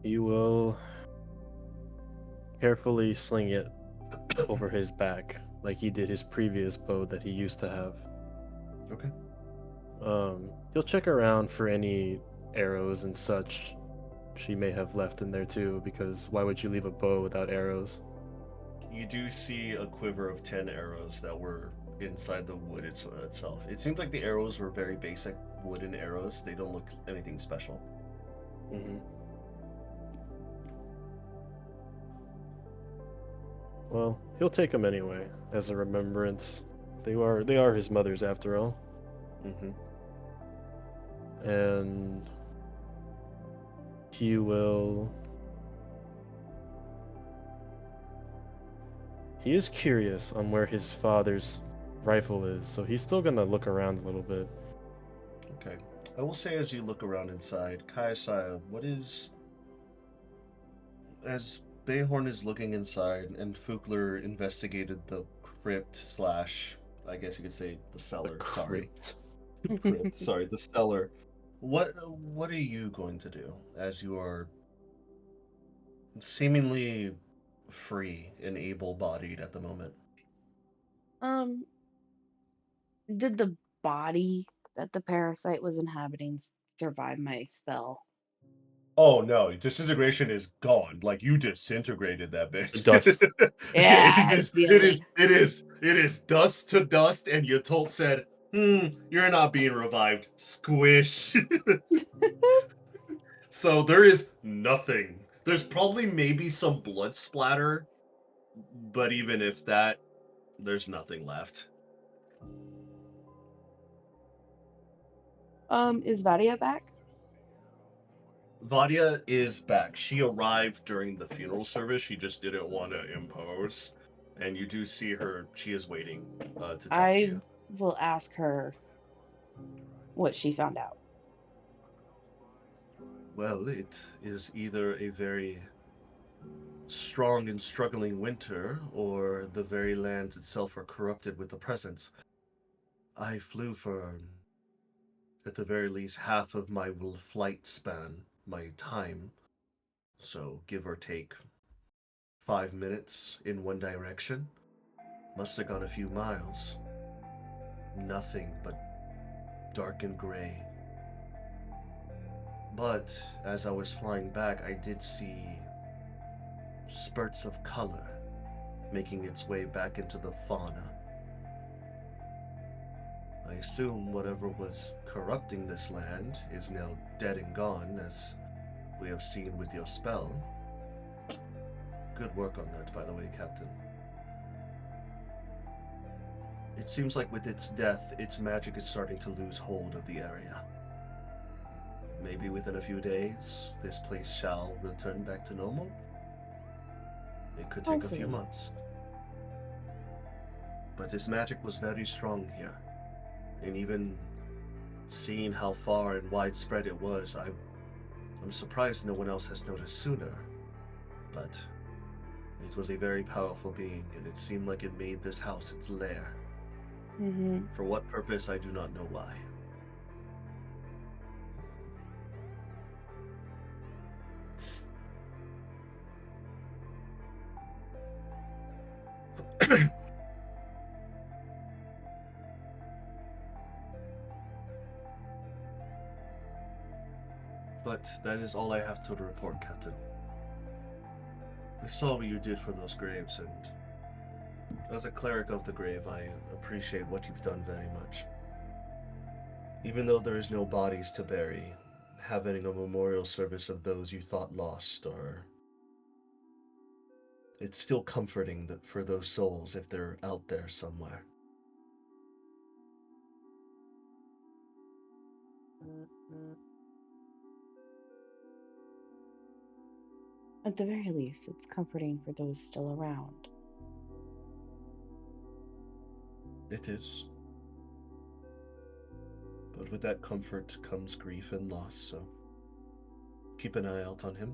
He will carefully sling it over his back, like he did his previous bow that he used to have. Okay. He'll check around for any arrows and such she may have left in there too, because why would you leave a bow without arrows? You do see a quiver of 10 arrows that were inside the wood itself. It seems like the arrows were very basic wooden arrows. They don't look anything special. Mm-hmm. Well, he'll take them anyway, as a remembrance. They are his mother's after all. Mm-hmm. And he will... He is curious on where his father's rifle is, so he's still gonna look around a little bit. Okay. I will say as you look around inside, Kaiasaya, what is... As Bayhorn is looking inside and Fukler investigated the crypt slash, I guess you could say the cellar. Sorry, Crypt. crypt. Sorry, the cellar. What are you going to do as you are seemingly free and able-bodied at the moment? Did the body that the parasite was inhabiting survive my spell? Oh no, disintegration is gone. Like you disintegrated that bitch. Dust. Yeah, it I is, feel it is dust to dust, and your tolt said, you're not being revived. Squish. So there is nothing. There's probably maybe some blood splatter, but even if that, there's nothing left. Is Vadia back? Vadia is back. She arrived during the funeral service. She just didn't want to impose. And you do see her. She is waiting to talk to I you. will ask her what she found out. Well, it is either a very strong and struggling winter, or the very lands itself are corrupted with the presence. I flew for, at the very least, half of my flight span, my time. So, give or take 5 minutes in one direction. Must have gone a few miles. Nothing but dark and gray. But as I was flying back, I did see spurts of color making its way back into the fauna. I assume whatever was corrupting this land is now dead and gone, as we have seen with your spell. Good work on that, by the way, Captain. It seems like with its death, its magic is starting to lose hold of the area. Maybe within a few days, this place shall return back to normal. It could take a few Hopefully. months. But its magic was very strong here. And even seeing how far and widespread it was, I'm surprised no one else has noticed sooner. But it was a very powerful being, and it seemed like it made this house its lair. Mm-hmm. For what purpose, I do not know why. But that is all I have to report, Captain. I saw what you did for those graves, and as a cleric of the grave, I appreciate what you've done very much. Even though there is no bodies to bury, having a memorial service of those you thought lost, it's still comforting for those souls if they're out there somewhere. At the very least, it's comforting for those still around. It is. But with that comfort comes grief and loss, so keep an eye out on him.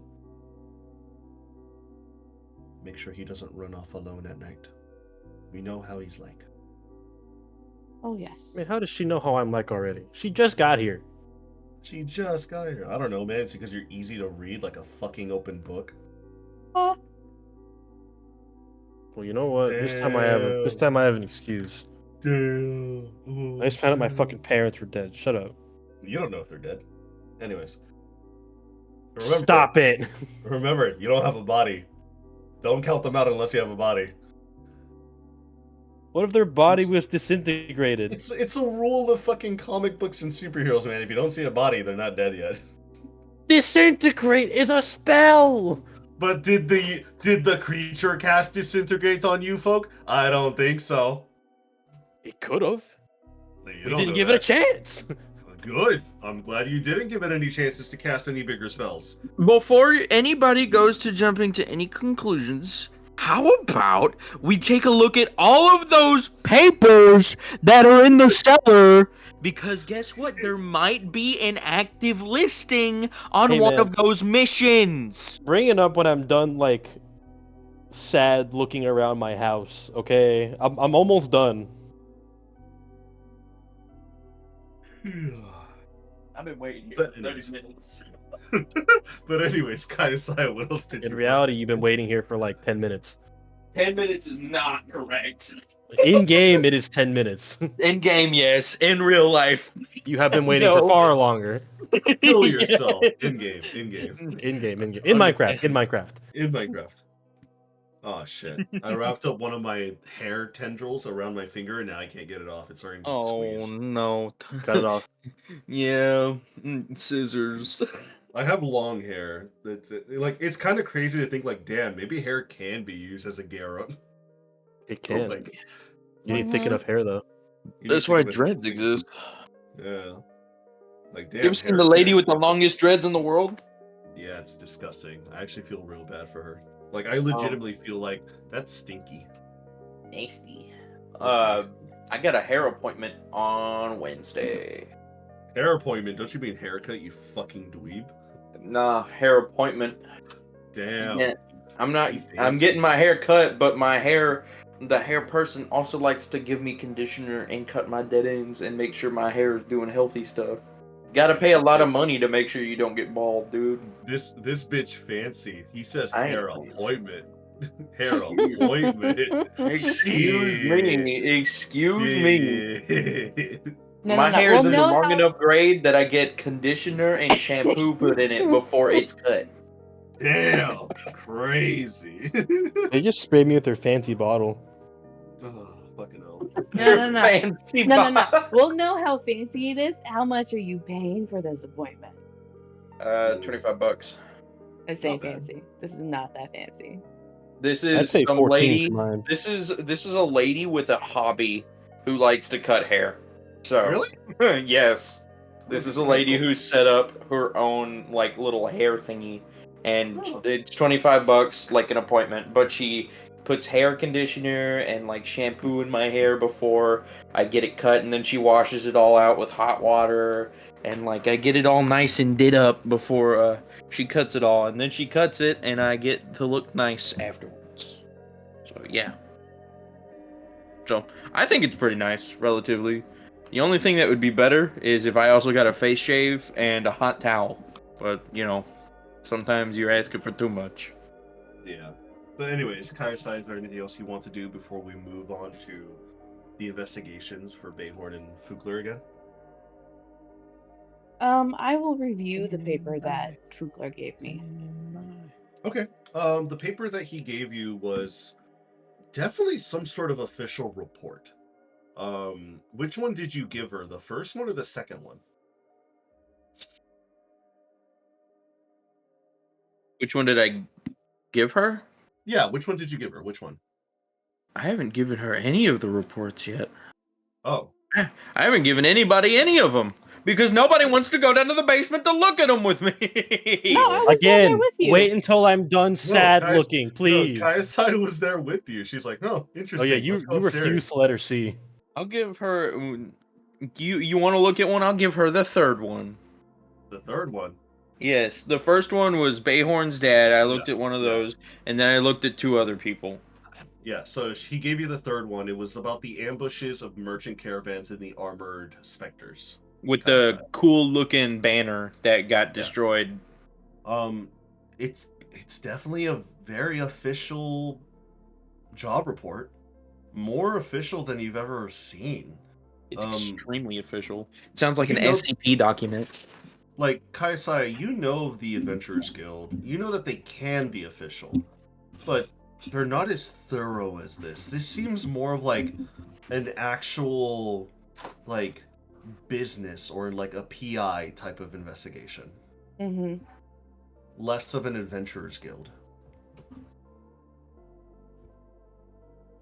Make sure he doesn't run off alone at night. We know how he's like. Oh, yes. I mean, how does she know how I'm like already? She just got here. She just got here. I don't know, man. It's because you're easy to read like a fucking open book. Oh, Well, you know what? This time I have an excuse. Damn. I just found out my fucking parents were dead. Shut up. You don't know if they're dead. Anyways. Stop it. Remember, you don't have a body. Don't count them out unless you have a body. What if their body was disintegrated? It's a rule of fucking comic books and superheroes, man. If you don't see a body, they're not dead yet. Disintegrate is a spell. But did the creature cast disintegrate on you folk? I don't think so. It could have. You We don't didn't know give that. it a chance. Good. I'm glad you didn't give it any chances to cast any bigger spells. Before anybody goes to jumping to any conclusions, how about we take a look at all of those papers that are in the cellar? Because guess what? There might be an active listing on Hey, one man. of those missions. Bring it up when I'm done, like, sad looking around my house. Okay, I'm almost done. I've been waiting here But for 30 anyways. minutes. But anyways, Kaisai, what else did In you reality, want? you've been waiting here for like 10 minutes. 10 minutes is not correct. In game, it is 10 minutes. In game, yes. In real life, You have been waiting for No. far longer. Kill yourself in game. In game. In game. In Okay. Minecraft. In Minecraft. In Minecraft. Oh shit! I wrapped up one of my hair tendrils around my finger, and now I can't get it off. It's starting to Oh squeeze. no. Cut it off. Yeah. Scissors. I have long hair. That's like it's kind of crazy to think like, damn, maybe hair can be used as a gear up. It can. Like, You need thick Mhm. enough hair though. you That's need to why think of it. dreads exist. Yeah. Like You damn. ever seen hair the can lady with the actually- longest dreads in the world? Yeah, it's disgusting. I actually feel real bad for her. Like I legitimately feel like that's stinky. Nasty. That's nasty. I got a hair appointment on Wednesday. Hair appointment? Don't you mean haircut? You fucking dweeb. Nah, hair appointment. Damn. Yeah, I'm not. You I'm fancy. getting my hair cut, but the hair person also likes to give me conditioner and cut my dead ends and make sure my hair is doing healthy stuff. Gotta pay a lot of money to make sure you don't get bald, dude. This bitch fancy. He says I hair ain't fancy. appointment. Hair appointment. Excuse me. Excuse me. Shit. No, My no, no. hair We'll is in the know long how. enough grade that I get conditioner and shampoo put in it before it's cut. Damn. Crazy. They just sprayed me with their fancy bottle. Oh, fucking hell. No, no, no. Fancy No, no, no. bot. We'll know how fancy it is. How much are you paying for this appointment? $25. This Not ain't bad. fancy. This is not that fancy. This I'd is say some 14 lady. for mine. This is a lady with a hobby who likes to cut hair. So Really? yes, this is a lady who set up her own like little hair thingy, and Oh. it's $25 like an appointment. But she puts hair conditioner and like shampoo in my hair before I get it cut, and then she washes it all out with hot water, and like I get it all nice and did up before she cuts it all, and then she cuts it, and I get to look nice afterwards. So yeah. So I think it's pretty nice, relatively. The only thing that would be better is if I also got a face shave and a hot towel. But you know, sometimes you're asking for too much. Yeah. But anyways, Kaisai, is there anything else you want to do before we move on to the investigations for Bayhorn and Fugler again? I will review the paper that Trugler gave me. Okay. The paper that he gave you was definitely some sort of official report. Which one did you give her? The first one or the second one? Which one did I give her? Yeah, which one did you give her? Which one? I haven't given her any of the reports yet. Oh. I haven't given anybody any of them because nobody wants to go down to the basement to look at them with me. No, I was down there Again, with you. wait until I'm done sad guys, looking, please. No, Kaisai was there with you. She's like, oh, Oh interesting. yeah, you Let's go refuse upstairs. to let her see. I'll give her. You want to look at one? I'll give her the third one. The third one. Yes, the first one was Bayhorn's dad. I looked Yeah, at one of yeah. those, and then I looked at two other people. Yeah, so he gave you the third one. It was about the ambushes of merchant caravans and the armored specters. With the cool-looking banner that got destroyed. It's definitely a very official job report. More official than you've ever seen. It's extremely official. It sounds like you an know- SCP document. Like, Kaisai, you know of the Adventurers Guild. You know that they can be official. But they're not as thorough as this. This seems more of like an actual, like, business or like a PI type of investigation. Mm-hmm. Less of an Adventurers Guild.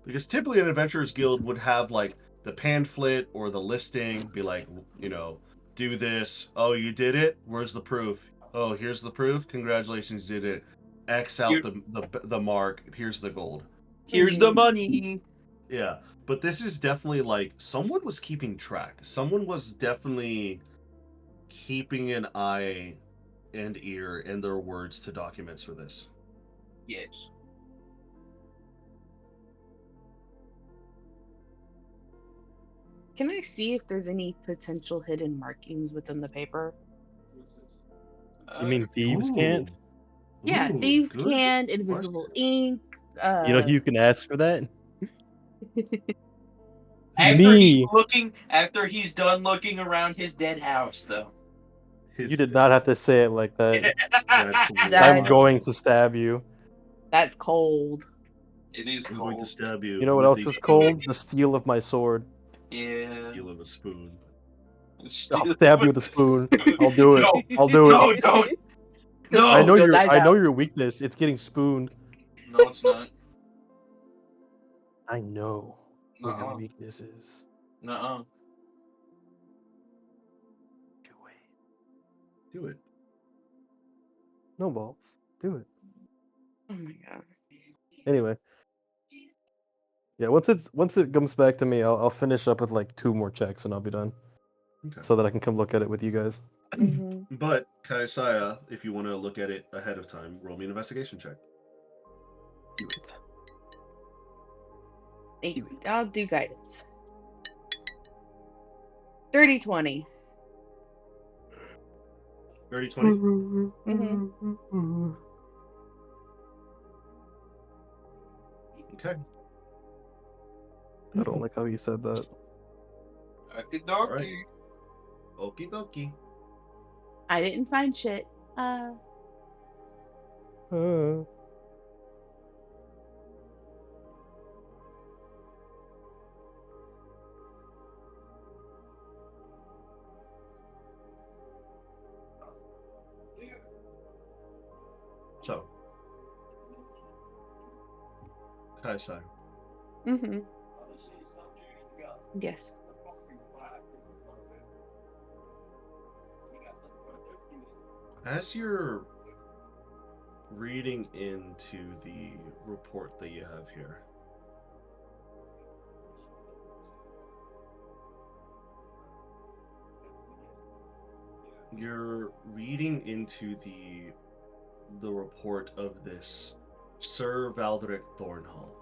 Because typically an Adventurers Guild would have like the pamphlet or the listing, be like, you know, do this. Oh, you did it? Where's the proof? Oh, here's the proof. Congratulations, you did it. X out the mark. Here's the gold. Here's the money. Yeah, but this is definitely like someone was keeping track. Someone was definitely keeping an eye and ear and their words to documents for this. Yes. Can I see if there's any potential hidden markings within the paper? You mean thieves can't? Yeah, Ooh, thieves good can, invisible question. ink. You know who you can ask for that? After Me. after he's done looking around his dead house, though. You did not have to say it like that. That's I'm That's going to stab you. that's cold. It is I'm going to cold. stab you. You know what with else the is cold? The steel of my sword. Yeah. steel of a spoon. I'll stab you with a spoon. I'll do it. No, I'll do it. no, don't. Just No. I know those your eyes I know out. your weakness. It's getting spooned. No, it's not. I know what your Nuh-uh. weakness is. Nuh-uh. Do it. Do it. No balls. Do it. Oh my god. Anyway. Yeah, once it comes back to me, I'll finish up with like 2 more checks and I'll be done. Okay. So that I can come look at it with you guys. Mhm. But Kaisaya, if you want to look at it ahead of time, roll me an investigation check. Do it. I'll do guidance. 30-20. 30-20? Mhm. Okay. I don't like how you said that. Okie-dokie. Okie dokie. I didn't find shit. So, Kaisai, Mhm. Yes. as you're reading into the report that you have here, you're reading into the report of this Sir Valderic Thornhall.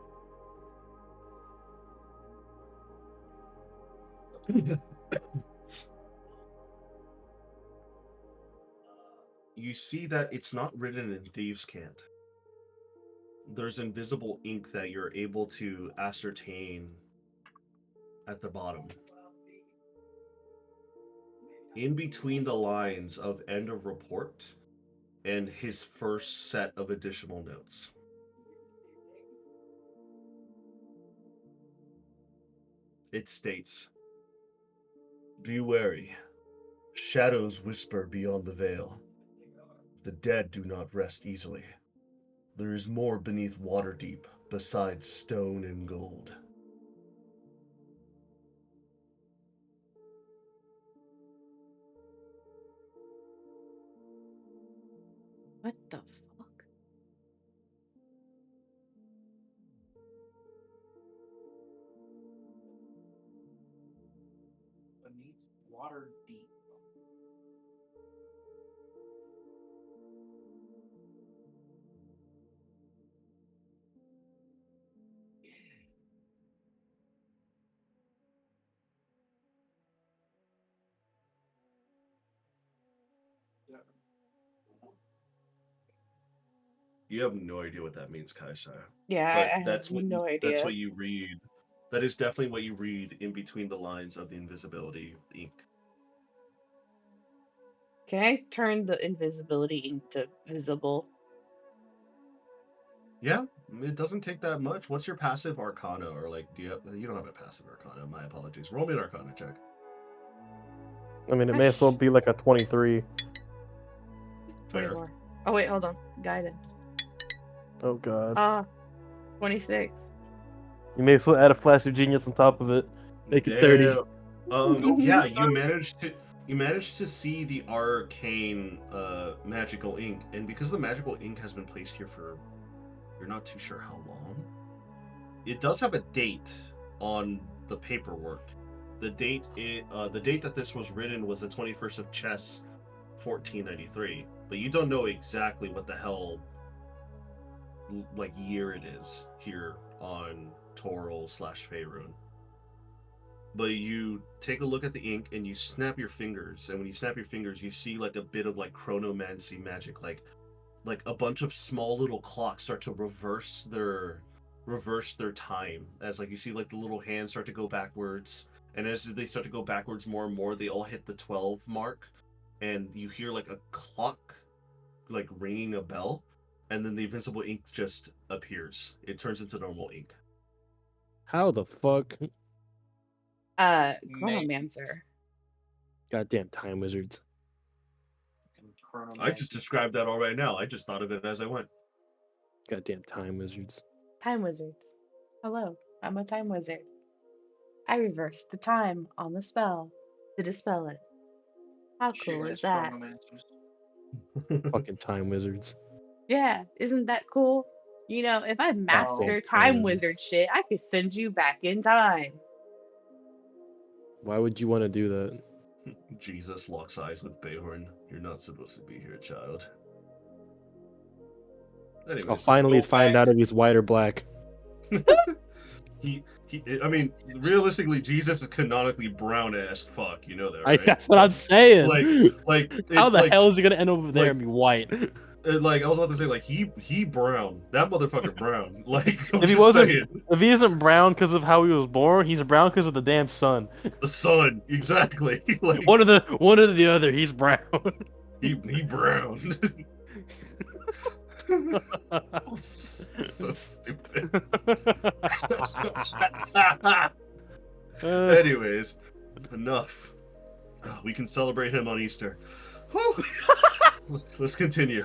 You see that it's not written in Thieves' Cant. There's invisible ink that you're able to ascertain at the bottom. In between the lines of end of report and his first set of additional notes. It states, "Be wary. Shadows whisper beyond the veil. The dead do not rest easily. There is more beneath Waterdeep besides stone and gold." What the fuck? Beneath water deep. You have no idea what that means, Kaisai. Yeah, But I have no that's idea. what you read. That is definitely what you read in between the lines of the invisibility ink. Can I turn the invisibility ink to visible? Yeah, it doesn't take that much. What's your passive arcana, or like, you don't have a passive arcana? My apologies. Roll me an arcana check. I mean, it may as well be like a 23. 24. Oh wait, hold on. Guidance. Oh god. 26. You may as well add a flash of genius on top of it. Make it 30. Yeah, you managed to see the arcane magical ink, and because the magical ink has been placed here for you're not too sure how long. It does have a date on the paperwork. The date that this was written was the 21st of Chess, 1493. But you don't know exactly what the hell like year it is here on Toril /Faerun. but you take a look at the ink and you snap your fingers, and when you snap your fingers, you see like a bit of like chronomancy magic, like a bunch of small little clocks start to reverse their time, as like you see like the little hands start to go backwards, and as they start to go backwards more and more, they all hit the 12 mark, and you hear like a clock like ringing a bell, and then the invincible ink just appears. It turns into normal ink. How the fuck? Chronomancer. Goddamn time wizards. I just described that all right now. I just thought of it as I went. Goddamn time wizards. Time wizards. Hello, I'm a time wizard. I reverse the time on the spell to dispel it. How cool is that? Fucking time wizards. Yeah, isn't that cool? You know, if I master time wizard shit, I could send you back in time. Why would you want to do that? Jesus locks eyes with Bayhorn. You're not supposed to be here, child. Anyways, I'll finally find out if he's white or black. I mean, realistically, Jesus is canonically brown as fuck. You know that, right? That's what I'm saying. How the hell is he gonna end over there and be white? Like I was about to say, like he brown. That motherfucker brown. Like if he isn't brown because of how he was born, he's brown because of the damn sun. The sun, exactly. Like one or the other. He's brown. he brown. So stupid. Anyways, enough. We can celebrate him on Easter. Let's continue.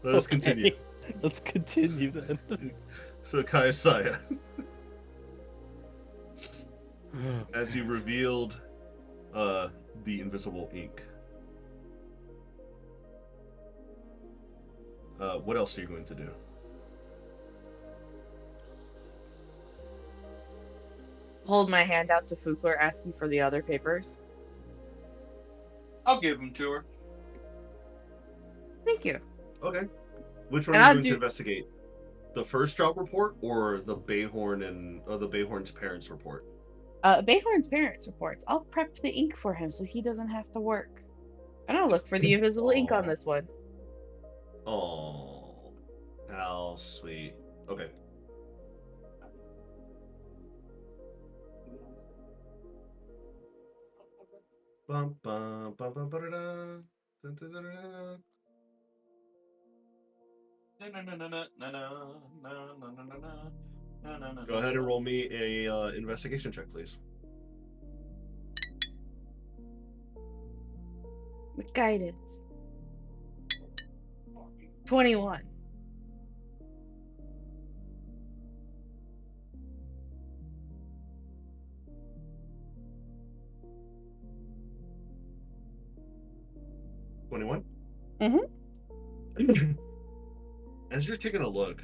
Let's continue. Let's continue then. So Kaiasaya, as you revealed the invisible ink, what else are you going to do? Hold my hand out to Fukler, asking for the other papers. I'll give them to her. Thank you. Okay. Which one are you going to investigate? The first job report or the Bayhorn and the Bayhorn's parents report? Bayhorn's parents reports. I'll prep the ink for him so he doesn't have to work. And I'll look for the invisible ink on this one. Oh, how sweet. Okay. Bum, bum, bum, bum, ba-da-da. Dun, dun, dun, dun, dun. Go ahead and roll me a investigation check, please. Guidance. 21. Mm-hmm. As you're taking a look,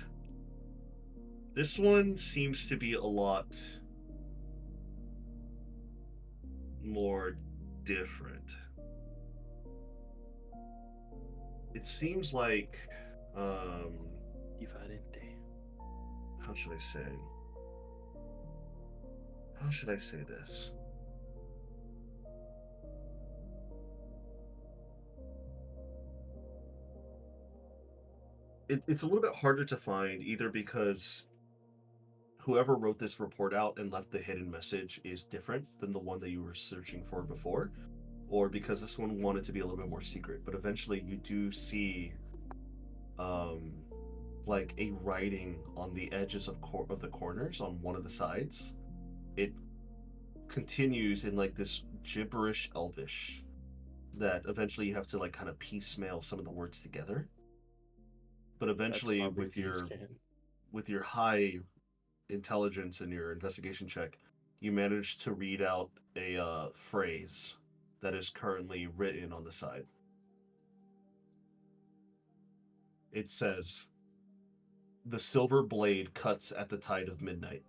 this one seems to be a lot more different. It seems like, how should I say this? It's a little bit harder to find, either because whoever wrote this report out and left the hidden message is different than the one that you were searching for before, or because this one wanted to be a little bit more secret. But eventually you do see like a writing on the edges of the corners on one of the sides. It continues in like this gibberish Elvish that eventually you have to like kind of piecemeal some of the words together. But eventually with your high intelligence and your investigation check, you manage to read out a phrase that is currently written on the side. It says, "The silver blade cuts at the tide of midnight."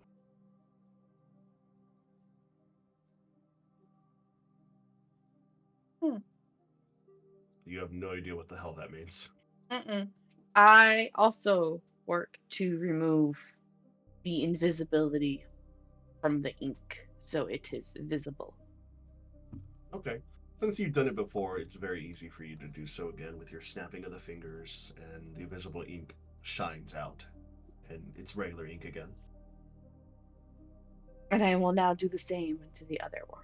You have no idea what the hell that means. I also work to remove the invisibility from the ink. so it is visible. Okay. Since you've done it before, it's very easy for you to do so again with your snapping of the fingers, and the invisible ink shines out, and it's regular ink again. And I will now do the same to the other one.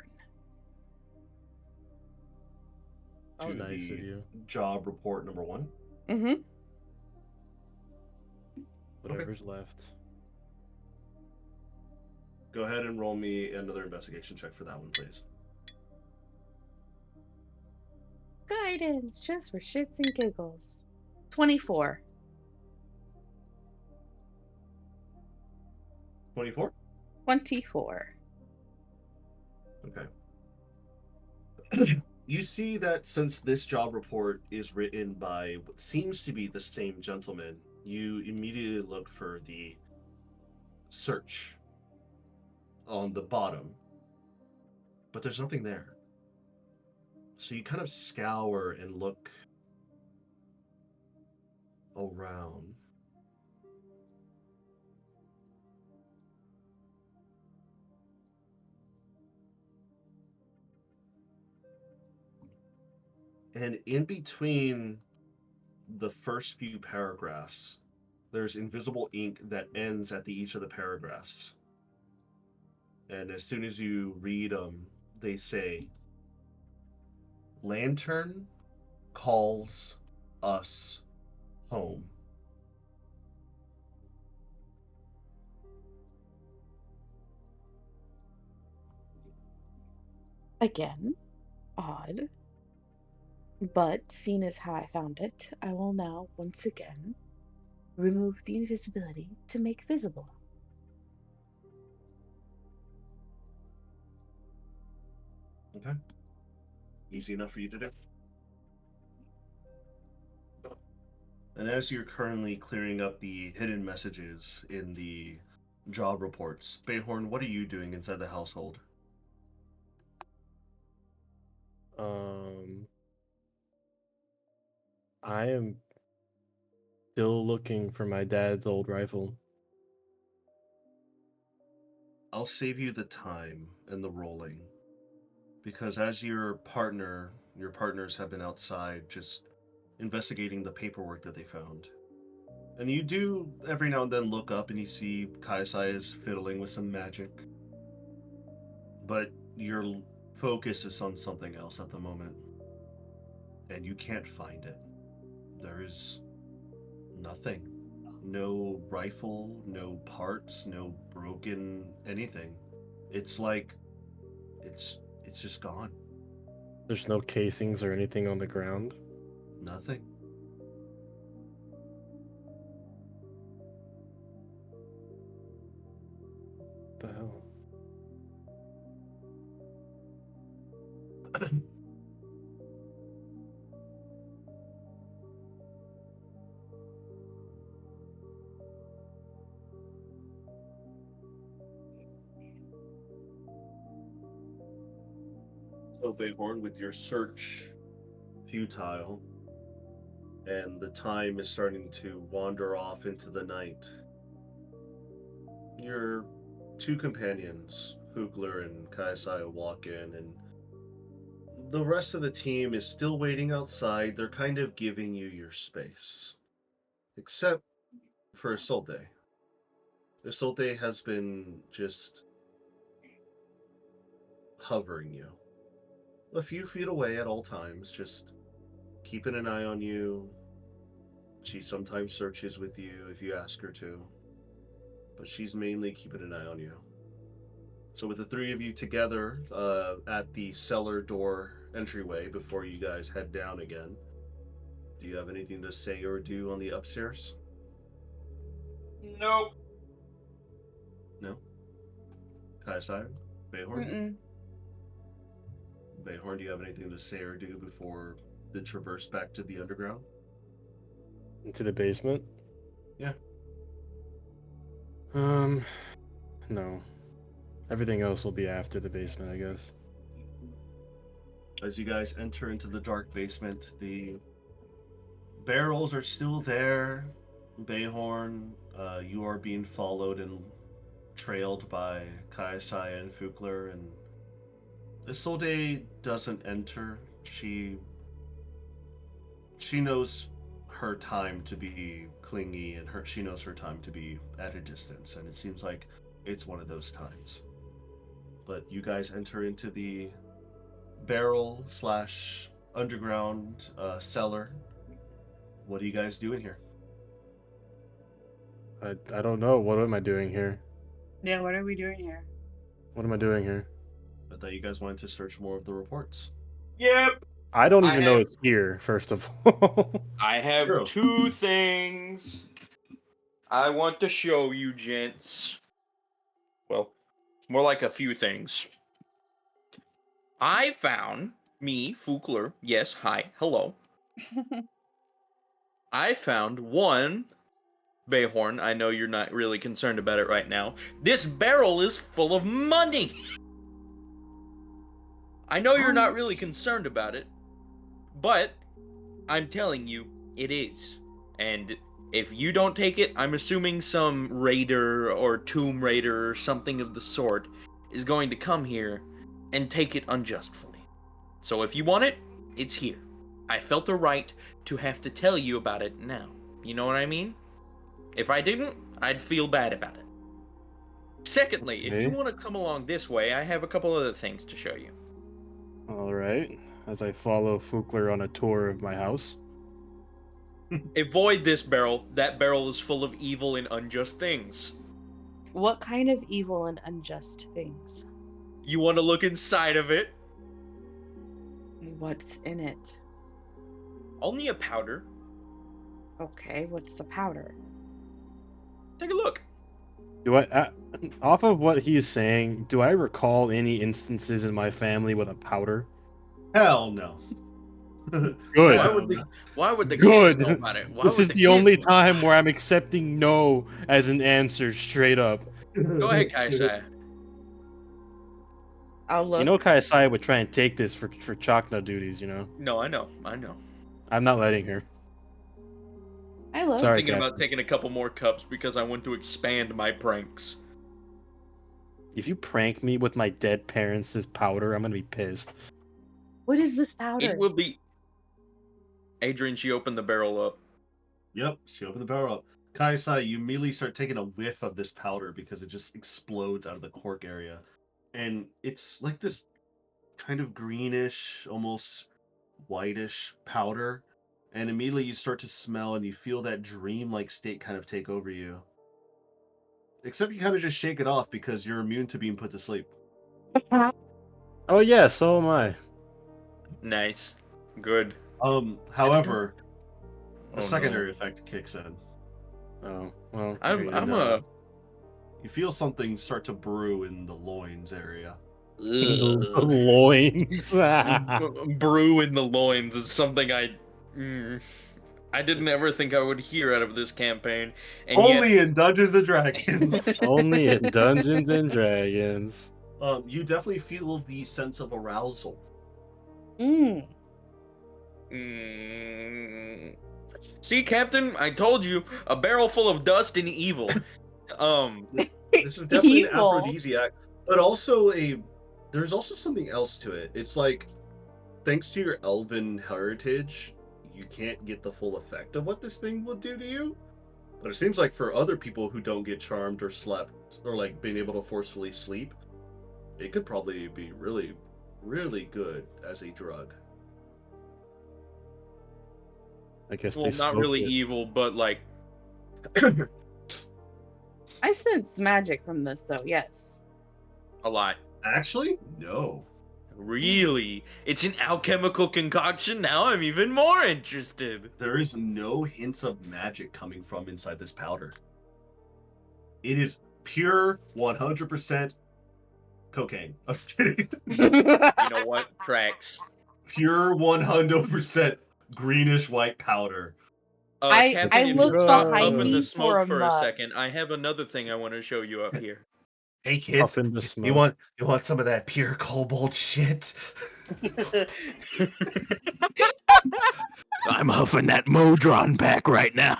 How To nice the of you. job report number 1. Mm-hmm. Whatever's left. Go ahead and roll me another investigation check for that one, please. Guidance, just for shits and giggles. 24. 24? 24. Okay. You see that since this job report is written by what seems to be the same gentleman, you immediately look for the search on the bottom, but there's nothing there. So you kind of scour and look around. And in between the first few paragraphs, there's invisible ink that ends at each of the paragraphs. And as soon as you read them, they say, Lantern calls us home. Again, odd. But seeing as how I found it, I will now once again remove the invisibility to make visible. Okay. Easy enough for you to do. And as you're currently clearing up the hidden messages in the job reports, Bayhorn, what are you doing inside the household? I am still looking for my dad's old rifle. I'll save you the time and the rolling. Because as your partners have been outside just investigating the paperwork that they found. And you do every now and then look up and you see Kaisai is fiddling with some magic. But your focus is on something else at the moment. And you can't find it. There is nothing. No rifle, no parts, no broken anything. It's like it's just gone. There's no casings or anything on the ground. Nothing. What the hell? So Bighorn, with your search futile, and the time is starting to wander off into the night, your two companions, Hugler and Kaisai, walk in, and the rest of the team is still waiting outside. They're kind of giving you your space. Except for Isolde. Isolde has been just hovering you. A few feet away at all times, just keeping an eye on you. She sometimes searches with you if you ask her to, but she's mainly keeping an eye on you. So with the three of you together at the cellar door entryway before you guys head down again, do you have anything to say or do on the upstairs? Nope. No? Kaisai? Bayhorn? Mm-mm. Bayhorn, do you have anything to say or do before the traverse back to the underground? Into the basement? Yeah. No. Everything else will be after the basement, I guess. As you guys enter into the dark basement, the barrels are still there. Bayhorn, you are being followed and trailed by Kaisai and Fugler, and Isolde doesn't enter. She knows her time to be clingy, and she knows her time to be at a distance, and it seems like it's one of those times. But you guys enter into the barrel / underground cellar. What are you guys doing here? I don't know. What am I doing here? Yeah, what are we doing here? What am I doing here? I thought you guys wanted to search more of the reports. Yep. I don't I even know have- it's here, first of all. I have True. 2 things I want to show you, gents. Well, more like a few things. I found me, Fugler. Yes, hi, hello. I found one Bayhorn. I know you're not really concerned about it right now. This barrel is full of money. I know you're not really concerned about it, but I'm telling you, it is. And if you don't take it, I'm assuming some raider or tomb raider or something of the sort is going to come here and take it unjustly. So if you want it, it's here. I felt the right to have to tell you about it now. You know what I mean? If I didn't, I'd feel bad about it. Secondly, if you Okay. want to come along this way, I have a couple other things to show you. All right. As I follow Fugler on a tour of my house. Avoid this barrel. That barrel is full of evil and unjust things. What kind of evil and unjust things? You want to look inside of it? What's in it? Only a powder. Okay, what's the powder? Take a look. Do I, off of what he's saying, do I recall any instances in my family with a powder? Hell no. Good. Why would the Good. kids know about it? Why This would is the the only kids know? time where I'm accepting no as an answer straight up. Go ahead, Kaisai. I'll look. You know Kaisai would try and take this for Chakna duties, you know? No, I know. I'm not letting her. I look. Sorry, Thinking Captain. about taking a couple more cups because I want to expand my pranks. If you prank me with my dead parents' powder, I'm gonna be pissed. What is this powder? It will be. Adrian, she opened the barrel up. Yep, she opened the barrel up. Kaisai, you immediately start taking a whiff of this powder because it just explodes out of the cork area. And it's like this kind of greenish, almost whitish powder. And immediately you start to smell and you feel that dream-like state kind of take over you. Except you kind of just shake it off because you're immune to being put to sleep. Oh yeah, so am I. Nice. Good. However, Oh, a no. secondary effect kicks in. Oh, well. I'm And, a. You feel something start to brew in the loins area. loins. Brew in the loins is something I didn't ever think I would hear out of this campaign. And Only yet, in Dungeons and Dragons. Only in Dungeons and Dragons. You definitely feel the sense of arousal. Mm. See, Captain, I told you, a barrel full of dust and evil. This is definitely an Evil. aphrodisiac, but also there's also something else to it. It's like, thanks to your elven heritage, you can't get the full effect of what this thing will do to you. But it seems like for other people who don't get charmed or slept, or like being able to forcefully sleep, it could probably be really, really good as a drug. I guess Well, they not smoked really it. evil, but like, I sense magic from this, though. Yes. a lot. Actually, no. Really? It's an alchemical concoction? Now I'm even more interested. There is no hints of magic coming from inside this powder. It is pure 100% cocaine. I'm just kidding. You know what? Tracks. Pure 100% greenish white powder. Captain, I if you look stop behind puffing me the for smoke a for a mug. second, I have another thing I want to show you up here. Hey kids, Puff in the smoke. you want some of that pure kobold shit? I'm huffing that Modron pack right now.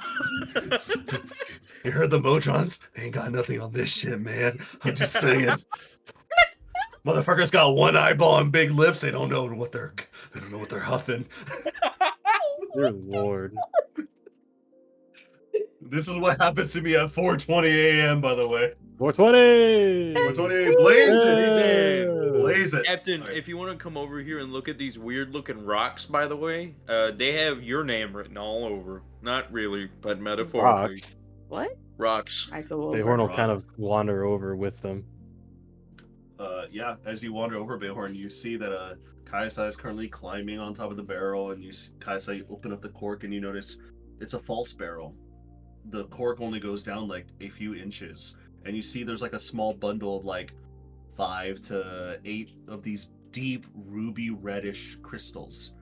You heard the Motrons? They ain't got nothing on this shit, man. I'm just saying. Motherfuckers got one eyeball and big lips. They don't know what they're huffing. Dear Lord. This is what happens to me at 4:20 a.m. By the way. 420! 4:20, blaze it, Yeah. blaze it. Captain, Alright. if you want to come over here and look at these weird-looking rocks, by the way, they have your name written all over. Not really, but metaphorically. Rocks. What? Rocks. I go over. Bayhorn will Rocks. kind of wander over with them. Yeah, as you wander over Bayhorn, you see that Kaisai is currently climbing on top of the barrel, and you see Kaisai open up the cork, and you notice it's a false barrel. The cork only goes down like a few inches, and you see there's like a small bundle of like 5 to 8 of these deep ruby reddish crystals.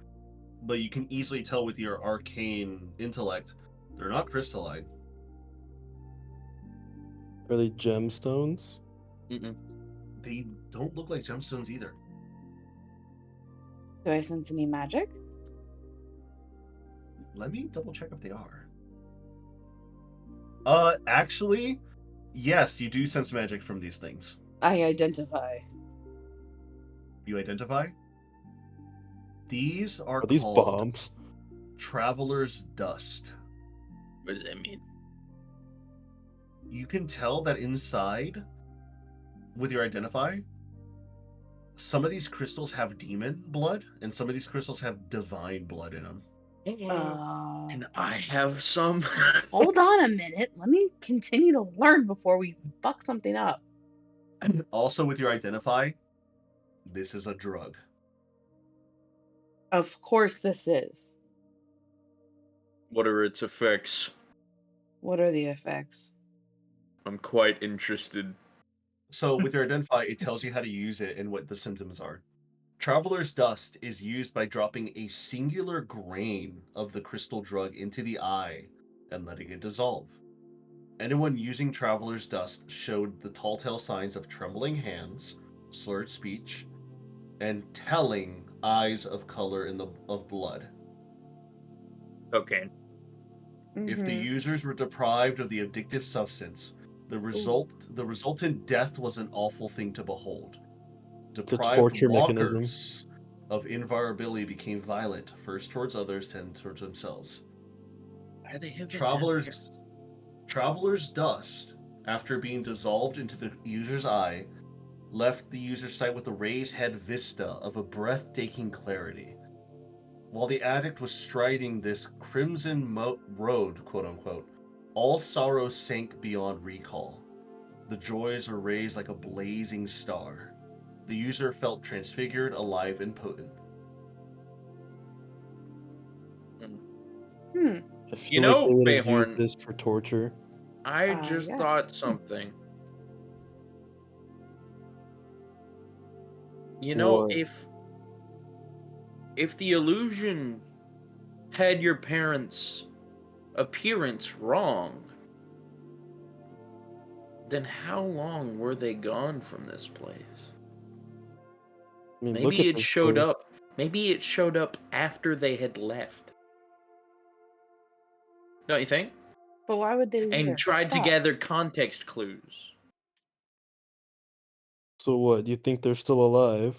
But you can easily tell with your arcane intellect, they're not crystalline. Are they gemstones? Mm-mm. They don't look like gemstones either. Do I sense any magic? Let me double check if they are. Actually, yes, you do sense magic from these things. I identify. You identify? These are Are these called bombs? Traveler's Dust. What does that mean? You can tell that inside, with your identify, some of these crystals have demon blood, and some of these crystals have divine blood in them. And I have some. Hold on a minute. Let me continue to learn before we fuck something up. Also, with your identify, this is a drug. Of course this is. What are its effects? What are the effects? I'm quite interested. So with your identify, it tells you how to use it and what the symptoms are. Traveler's Dust is used by dropping a singular grain of the crystal drug into the eye and letting it dissolve. Anyone using Traveler's Dust showed the telltale signs of trembling hands, slurred speech, and telling eyes of color of blood. Okay. If the Mhm. users were deprived of the addictive substance, the resultant death was an awful thing to behold. Deprived torture mechanism. walkers of invulnerability became violent, first towards others, then towards themselves. Why do they have Traveler's Dust, after being dissolved into the user's eye, left the user's sight with a raised head vista of a breathtaking clarity. While the addict was striding this crimson road, quote-unquote, all sorrow sank beyond recall. The joys were raised like a blazing star. The user felt transfigured, alive, and potent. Hmm. I feel You like know, they would have used Bayhorn, this for torture. I just Yeah. thought something. You know, What? if the illusion had your parents' appearance wrong, then how long were they gone from this place? I mean, look Maybe at it this showed place. up. Maybe it showed up after they had left. Don't you think? But why would they leave their And tried to stuff? gather context clues. So what? You think they're still alive?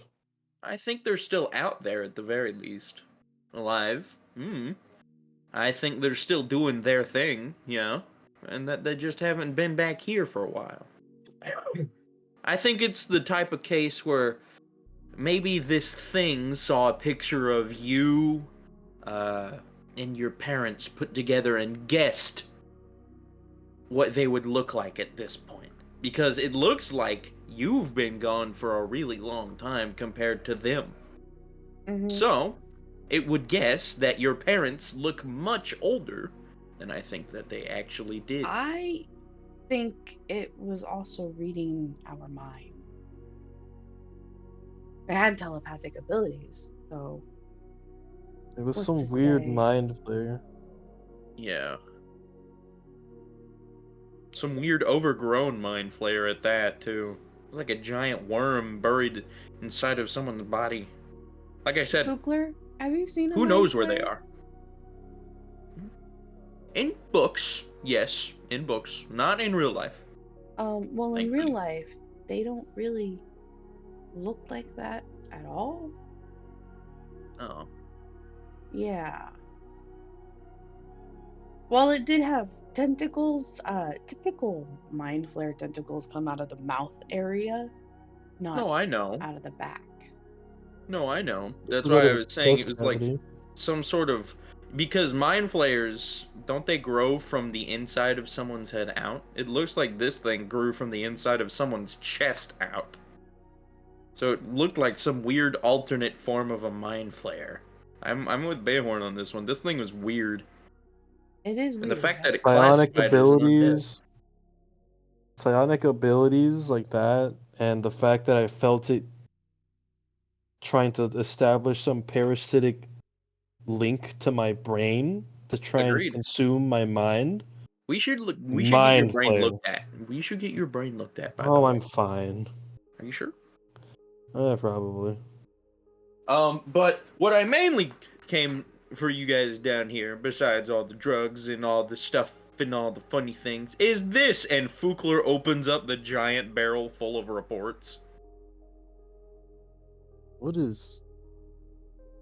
I think they're still out there at the very least. Alive. I think they're still doing their thing, and that they just haven't been back here for a while. I think it's the type of case where maybe this thing saw a picture of you and your parents put together and guessed what they would look like at this point. Because it looks like you've been gone for a really long time compared to them. Mhm. So, it would guess that your parents look much older than I think that they actually did. I think it was also reading our mind. It had telepathic abilities, so It was What's some to weird say? mind flare. Yeah. Some weird overgrown mind flayer at that, too. It was like a giant worm buried inside of someone's body. Like I said, Kugler, have you seen a who mind knows where they flayer? are? In books, yes. in books, not in real life. Well, in Thankfully. real life, they don't really look like that at all. Oh. Yeah. While it did have tentacles, typical mind flare tentacles come out of the mouth area, not No, I know. out of the back. No, I know. This That's was out why of I his was saying chest it was like cavity. some sort of, because mind flayers, don't they grow from the inside of someone's head out? It looks like this thing grew from the inside of someone's chest out. So it looked like some weird alternate form of a mind flare. I'm with Bayhorn on this one. This thing was weird. It is And the weird. fact that it Psionic classified as an undead. psionic abilities like that, and the fact that I felt it trying to establish some parasitic link to my brain to try and Agreed. consume my mind. We should get your Mind brain flare. looked at. We should get your brain looked at, by the Oh, way. I'm fine. Are you sure? Probably. But what I mainly came for you guys down here, besides all the drugs and all the stuff and all the funny things, is this. And Fukler opens up the giant barrel full of reports. What is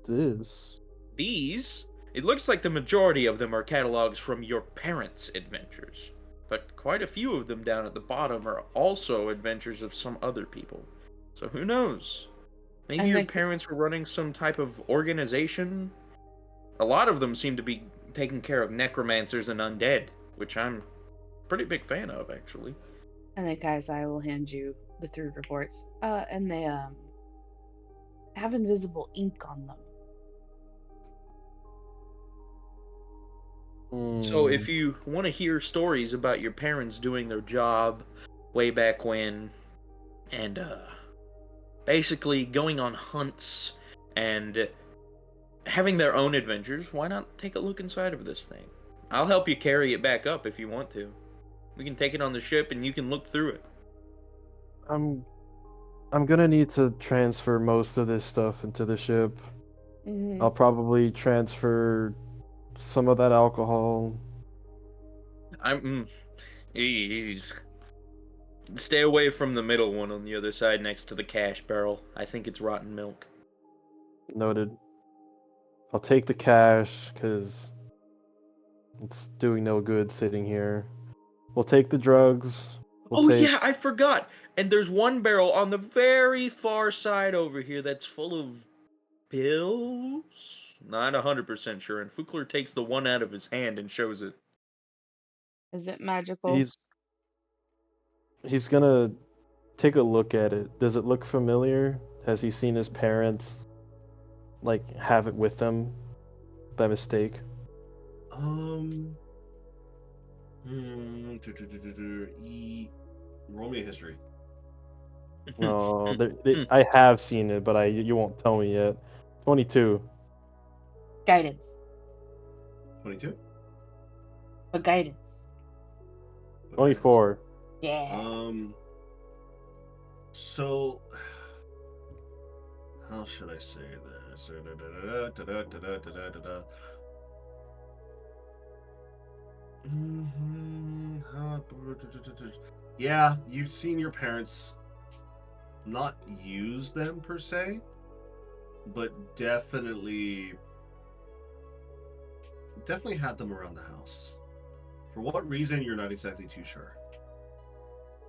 this? These, it looks like the majority of them are catalogs from your parents' adventures. But quite a few of them down at the bottom are also adventures of some other people. So who knows? Maybe And your like- parents were running some type of organization. A lot of them seem to be taking care of necromancers and undead, which I'm a pretty big fan of, actually. And then, guys, I will hand you the 3 reports. And they have invisible ink on them. So if you want to hear stories about your parents doing their job way back when, and basically going on hunts and having their own adventures, why not take a look inside of this thing? I'll help you carry it back up if you want to. We can take it on the ship and you can look through it. I'm gonna need to transfer most of this stuff into the ship. Mhm. I'll probably transfer some of that alcohol. Stay away from the middle one on the other side next to the cash barrel. I think it's rotten milk. Noted. I'll take the cash because it's doing no good sitting here. We'll take the drugs. Yeah, I forgot. And there's one barrel on the very far side over here that's full of pills? Not 100% sure. And Fukler takes the one out of his hand and shows it. Is it magical? He's gonna take a look at it. Does it look familiar? Has he seen his parents like have it with them by mistake? Roll me a history. No, I have seen it, but you won't tell me yet. 22. Guidance. 22? But guidance. 24. Yeah. So how should I say this? Yeah, you've seen your parents not use them per se, but definitely had them around the house. For what reason, you're not exactly too sure.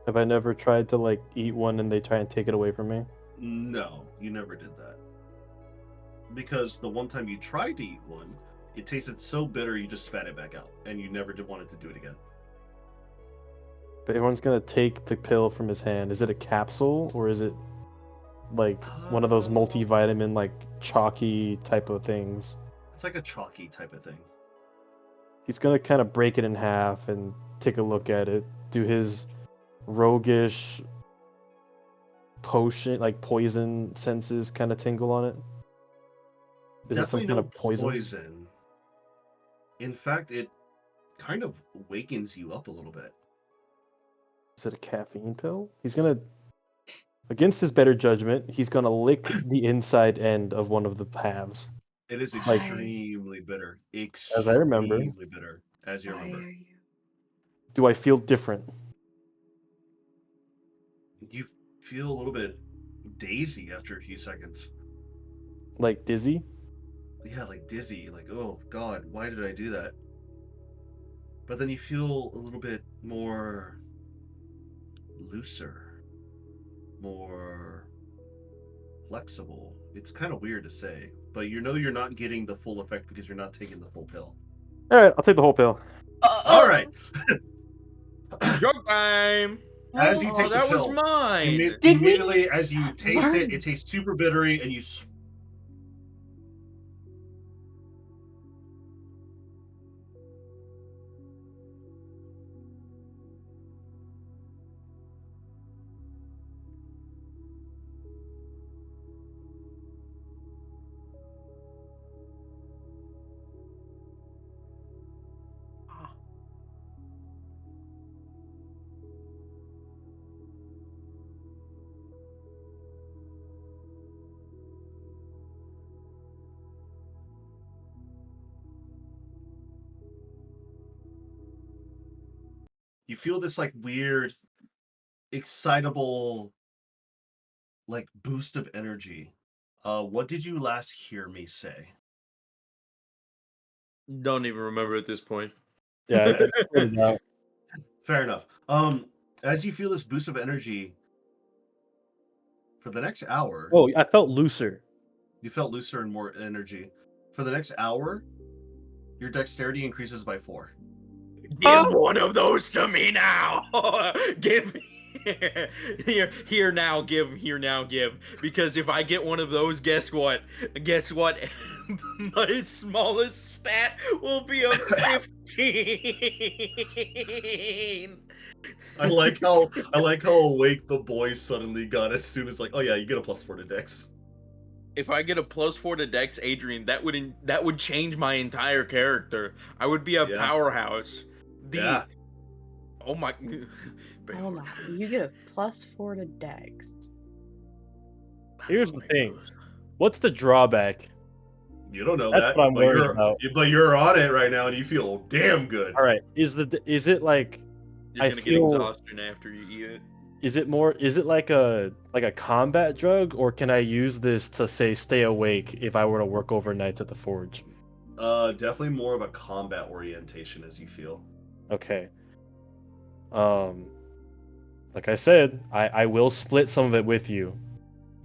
Have I never tried to like eat one and they try and take it away from me? No, you never did that. Because the one time you tried to eat one, it tasted so bitter you just spat it back out, and you never wanted to do it again. But everyone's gonna take the pill from his hand. Is it a capsule or is it like one of those multivitamin like chalky type of things? It's like a chalky type of thing. He's gonna kind of break it in half and take a look at it. Do his roguish poison senses kind of tingle on it? Is it some Definitely kind no of poison? poison. In fact, it kind of wakens you up a little bit. Is it a caffeine pill? He's gonna, against his better judgment, he's gonna lick the inside end of one of the halves. It is Like- extremely bitter. I remember. Extremely bitter, as you Why remember. are you? do I feel different? You feel a little bit dazy after a few seconds. Like dizzy? Yeah, like dizzy. Like, oh God, why did I do that? But then you feel a little bit more looser, more flexible. It's kind of weird to say, but you know you're not getting the full effect because you're not taking the full pill. All right, I'll take the whole pill. All right. Drug time. As you Oh, take the that was pill, mine. Did we immediately as you taste it, learn? it tastes super bittery, and you feel this like weird, excitable, like boost of energy. What did you last hear me say? Don't even remember at this point. Yeah, I figured it out. Fair enough. As you feel this boost of energy for the next hour, Oh, I felt looser. you felt looser and more energy. For the next hour, your dexterity increases by 4. Give one of those to me now. Give here now. Give. Because if I get one of those, guess what? My smallest stat will be a 15. I like how awake the boys suddenly got as soon as like, oh yeah, you get a +4 to dex. If I get a +4 to Dex, Adrian, that would change my entire character. I would be a Yeah. powerhouse. Yeah. Oh my. Hold on. You get a +4 to Dex. Here's the thing. What's the drawback? You don't know That's that, what I'm but worried about. you're on it right now, and you feel damn good. All right, is it like You're I gonna get feel- exhaustion after you eat it. is it like a combat drug, or can I use this to say stay awake if I were to work overnights at the forge? Definitely more of a combat orientation as you feel. Okay. Like I said, I will split some of it with you.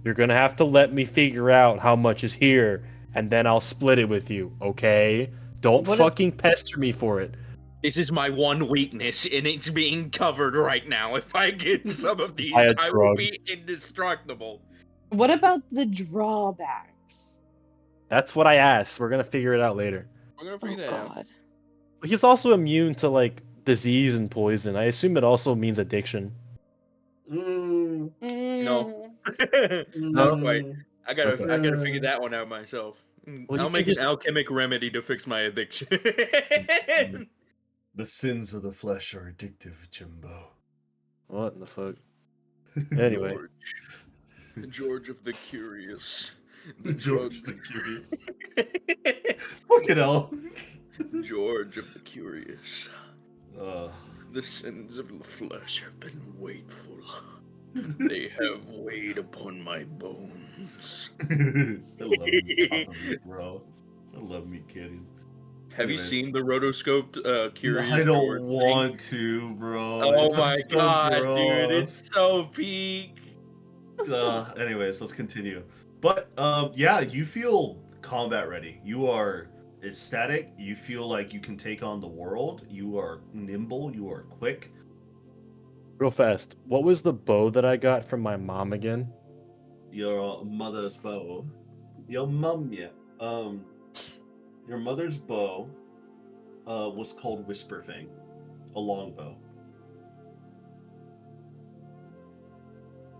You're gonna have to let me figure out how much is here, and then I'll split it with you, okay? Don't What if- fucking pester me for it. This is my one weakness, and it's being covered right now. If I get some of these, Buy a I will drug. be indestructible. What about the drawbacks? That's what I asked. We're gonna figure it out later. We're gonna Oh figure that out. God. He's also immune to like disease and poison. I assume it also means addiction. Mm, No. No? Not quite. I gotta Okay. figure that one out myself. Well, you I'll can make just- an alchemic remedy to fix my addiction. The sins of the flesh are addictive, Jimbo. What in the fuck? Anyway. George of the Curious. George the Curious. Fucking hell. George of the Curious. Uh, The sins of the flesh have been weightful. They have weighed upon my bones. I love you, Papa Meat, bro. I love meat canyon. Have you Anyways. seen the rotoscoped Curious I George don't thing? want to, bro. Oh It my looks so god, gross. dude, it's so peak. Anyways, let's continue. But yeah, you feel combat ready. You are ecstatic. You feel like you can take on the world. You are nimble. You are quick. Real fast. What was the bow that I got from my mom again? Your mother's bow. Your mum, yeah. Your mother's bow was called Whisperfang, a longbow.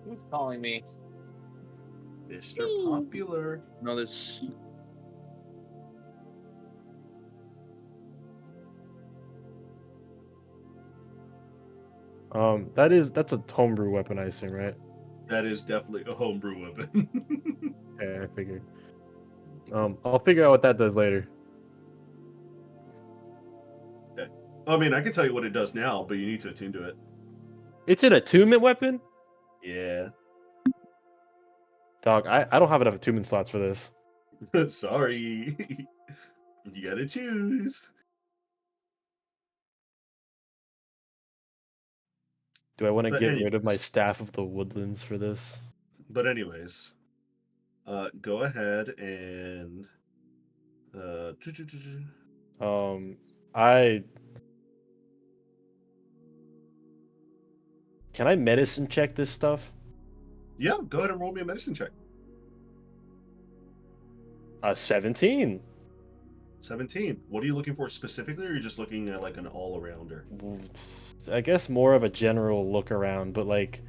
Who's calling me? Mr. Popular. No, this. That's a homebrew weapon, I assume, right? That is definitely a homebrew weapon. Okay, I figured. I'll figure out what that does later. Okay. I mean, I can tell you what it does now, but you need to attune to it. It's an attunement weapon? Yeah. Dog, I don't have enough attunement slots for this. Sorry. You gotta choose. Do I want to But get rid of my anyways. Staff of the Woodlands for this? But anyways, go ahead and I can I medicine check this stuff? yeah, go ahead and roll me a medicine check. 17. 17. What are you looking for specifically, or are you just looking at like an all-arounder? I guess more of a general look around, but like,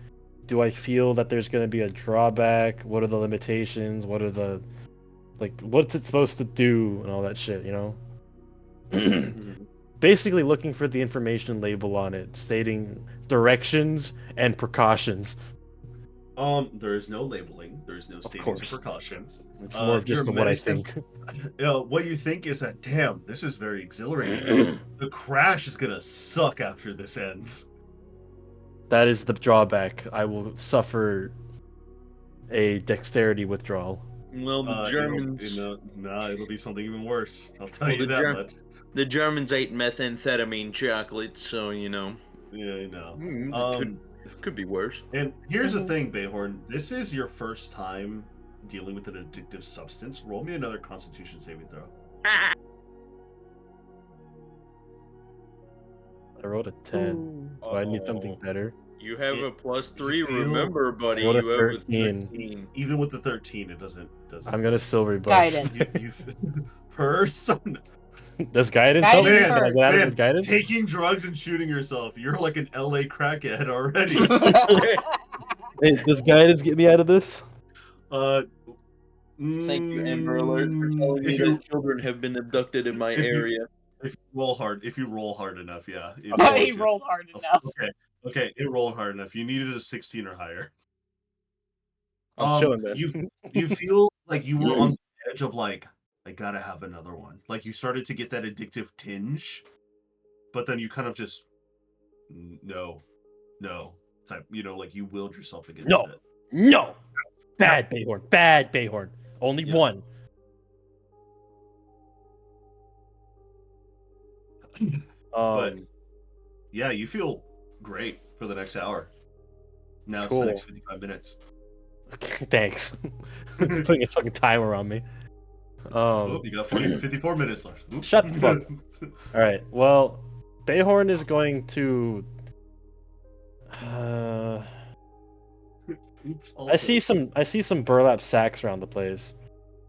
do I feel that there's going to be a drawback? What are the limitations? What are the, like, what's it supposed to do and all that shit, you know? Mhm. Basically looking for the information label on it, stating directions and precautions. There is no labeling. There's no statings or course. precautions. It's more of Your just what I medicine, think. what you think is that, damn, this is very exhilarating. The crash is gonna suck after this ends. That is the drawback. I will suffer a dexterity withdrawal. Well, the Germans. It'll be something even worse. I'll tell Well, you that much. The Germans ate methamphetamine chocolate, so you know. Yeah, I know. Could be worse. And here's the thing, Bayhorn. This is your first time dealing with an addictive substance. Roll me another Constitution saving throw. I rolled a 10. Do I need something better? You have a +3. you feel- Remember, buddy. I rolled a You have a 13. 13. Even with the 13, it doesn't. I'm gonna silver bucks. Guidance. Person. Does guidance help me? Guidance Can I get out of Man, with guidance? taking drugs and shooting yourself. You're like an LA crackhead already. Hey, does guidance get me out of this? Thank you, Amber Alert, for telling me that children have been abducted in my area. If you roll hard enough, yeah. But he rolled hard enough. Okay, it rolled hard enough. You needed a 16 or higher. I'm chilling, man. You feel like you were on the edge of like, I gotta have another one. Like you started to get that addictive tinge, but then you kind of just no type. You know, like you willed yourself against it. No. Bad Bayhorn. Bad Bayhorn. Only one. But yeah, you feel great for the next hour. Now it's the next 55 minutes. Okay, thanks. Putting a fucking timer on me. You got 54 minutes left. Oops. Shut the fuck up. Alright, well, Bayhorn is going to... I see some burlap sacks around the place.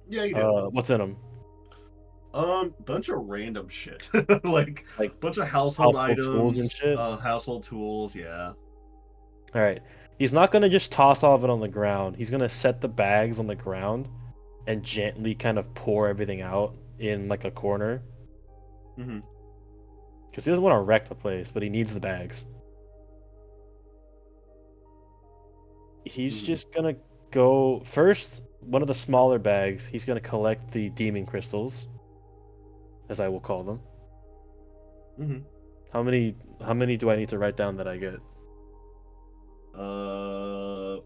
Yeah, you do. What's in them? Bunch of random shit. like bunch of household items, tools and shit. Household tools, yeah. All right. He's not gonna just toss all of it on the ground. He's gonna set the bags on the ground and gently kind of pour everything out in like a corner. Mm-hmm. Because he doesn't want to wreck the place, but he needs the bags. He's just gonna go first. One of the smaller bags. He's gonna collect the demon crystals, as I will call them. Mm-hmm. How many do I need to write down that I get?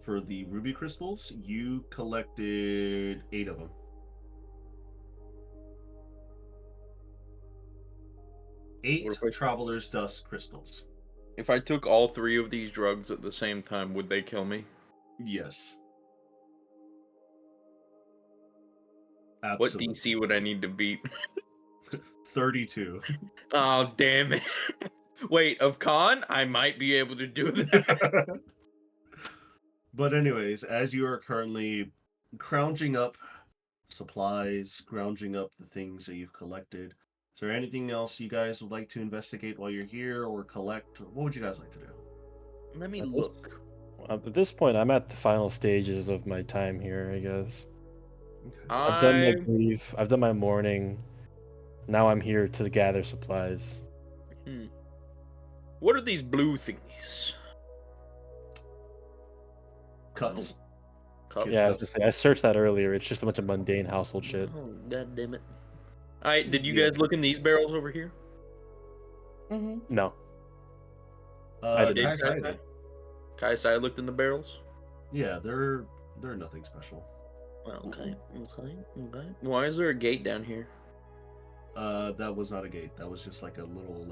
For the ruby crystals, you collected 8 of them. 8 Traveler's Dust crystals. If I took all 3 of these drugs at the same time, would they kill me? Yes. Absolutely. What DC would I need to beat? 32. Oh, damn it. Wait, of con? I might be able to do that. But anyways, as you are currently scrounging up supplies, scrounging up the things that you've collected, is there anything else you guys would like to investigate while you're here or collect? What would you guys like to do? Let me look. At this point, I'm at the final stages of my time here, I guess. Okay. I've done my brief. I've done my morning. Now I'm here to gather supplies. What are these blue thingies? Cups. Yeah, I was gonna say, I searched that earlier. It's just a bunch of mundane household shit. Oh, god damn it. Alright, did you guys look in these barrels over here? Mm-hmm. No. I did Kai not. Sai did. Kai Sai looked in the barrels. Yeah, they're nothing special. Okay. Why is there a gate down here? That was not a gate. That was just like a little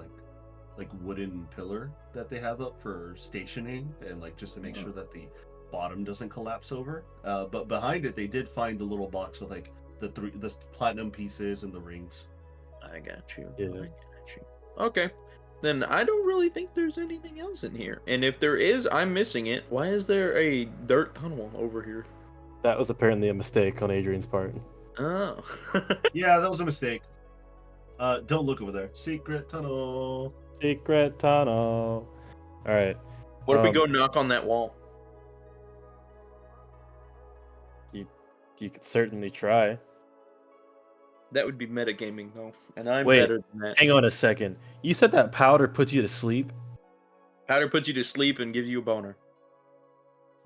like wooden pillar that they have up for stationing and like just to make sure that the bottom doesn't collapse over. But behind it, they did find the little box with like the platinum pieces and the rings. I got you. Yeah. I got you. Okay. Then I don't really think there's anything else in here. And if there is, I'm missing it. Why is there a dirt tunnel over here? That was apparently a mistake on Adrian's part. Oh. Yeah, that was a mistake. Don't look over there. Secret tunnel. Secret tunnel. All right. What if we go knock on that wall? You could certainly try. That would be metagaming, though. And I'm Wait, better than that. Hang on a second. You said that powder puts you to sleep? Powder puts you to sleep and gives you a boner.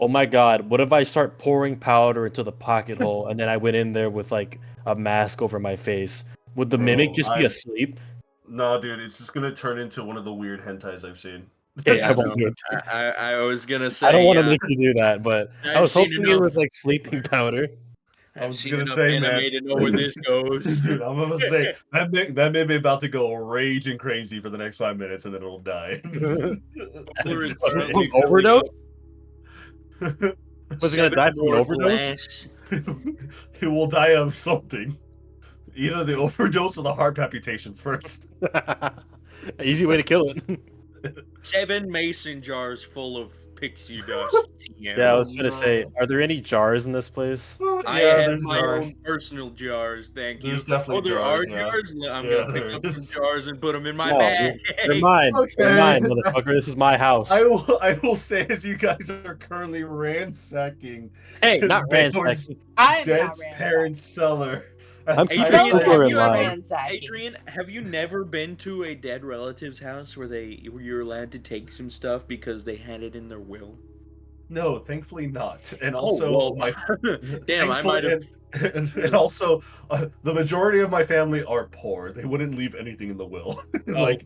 Oh my god, what if I start pouring powder into the pocket hole and then I went in there with like a mask over my face? Would the Bro, mimic just be asleep? No, dude, it's just gonna turn into one of the weird hentais I've seen. Yeah, I so won't do it. I was gonna say. I don't want to make you do that, but I I've was seen hoping it was like sleeping powder. I I've was seen gonna enough say, anime man, to know where this goes. dude, I'm gonna say that may be about to go raging crazy for the next 5 minutes, and then it'll die. Fuller is Just currently From overdose? like- Was he gonna die from an overdose? He will die of something. Either the overdose or the heart palpitations first. Easy way to kill it. 7 mason jars full of pixie dust. Yeah, I was gonna say, are there any jars in this place? I Yeah, have there's my jars. own personal jars, thank you. There's definitely there jars are now. jars? I'm Yeah, gonna pick there up is. some jars and put them in my No, bag. they're mine. They're Okay. mine, motherfucker. This is my house. I will say, as you guys are currently ransacking Hey, not Bayor's ransacking. I'm dead not parents' cellar. as I'm Kai keeping Sai Adrian, is- Cooper in have you ever- line. ransacking. Adrian, have you never been to a dead relative's house where you're allowed to take some stuff because they had it in their will? No, thankfully not. And also, well, my damn, I might have. and also, the majority of my family are poor. They wouldn't leave anything in the will. Like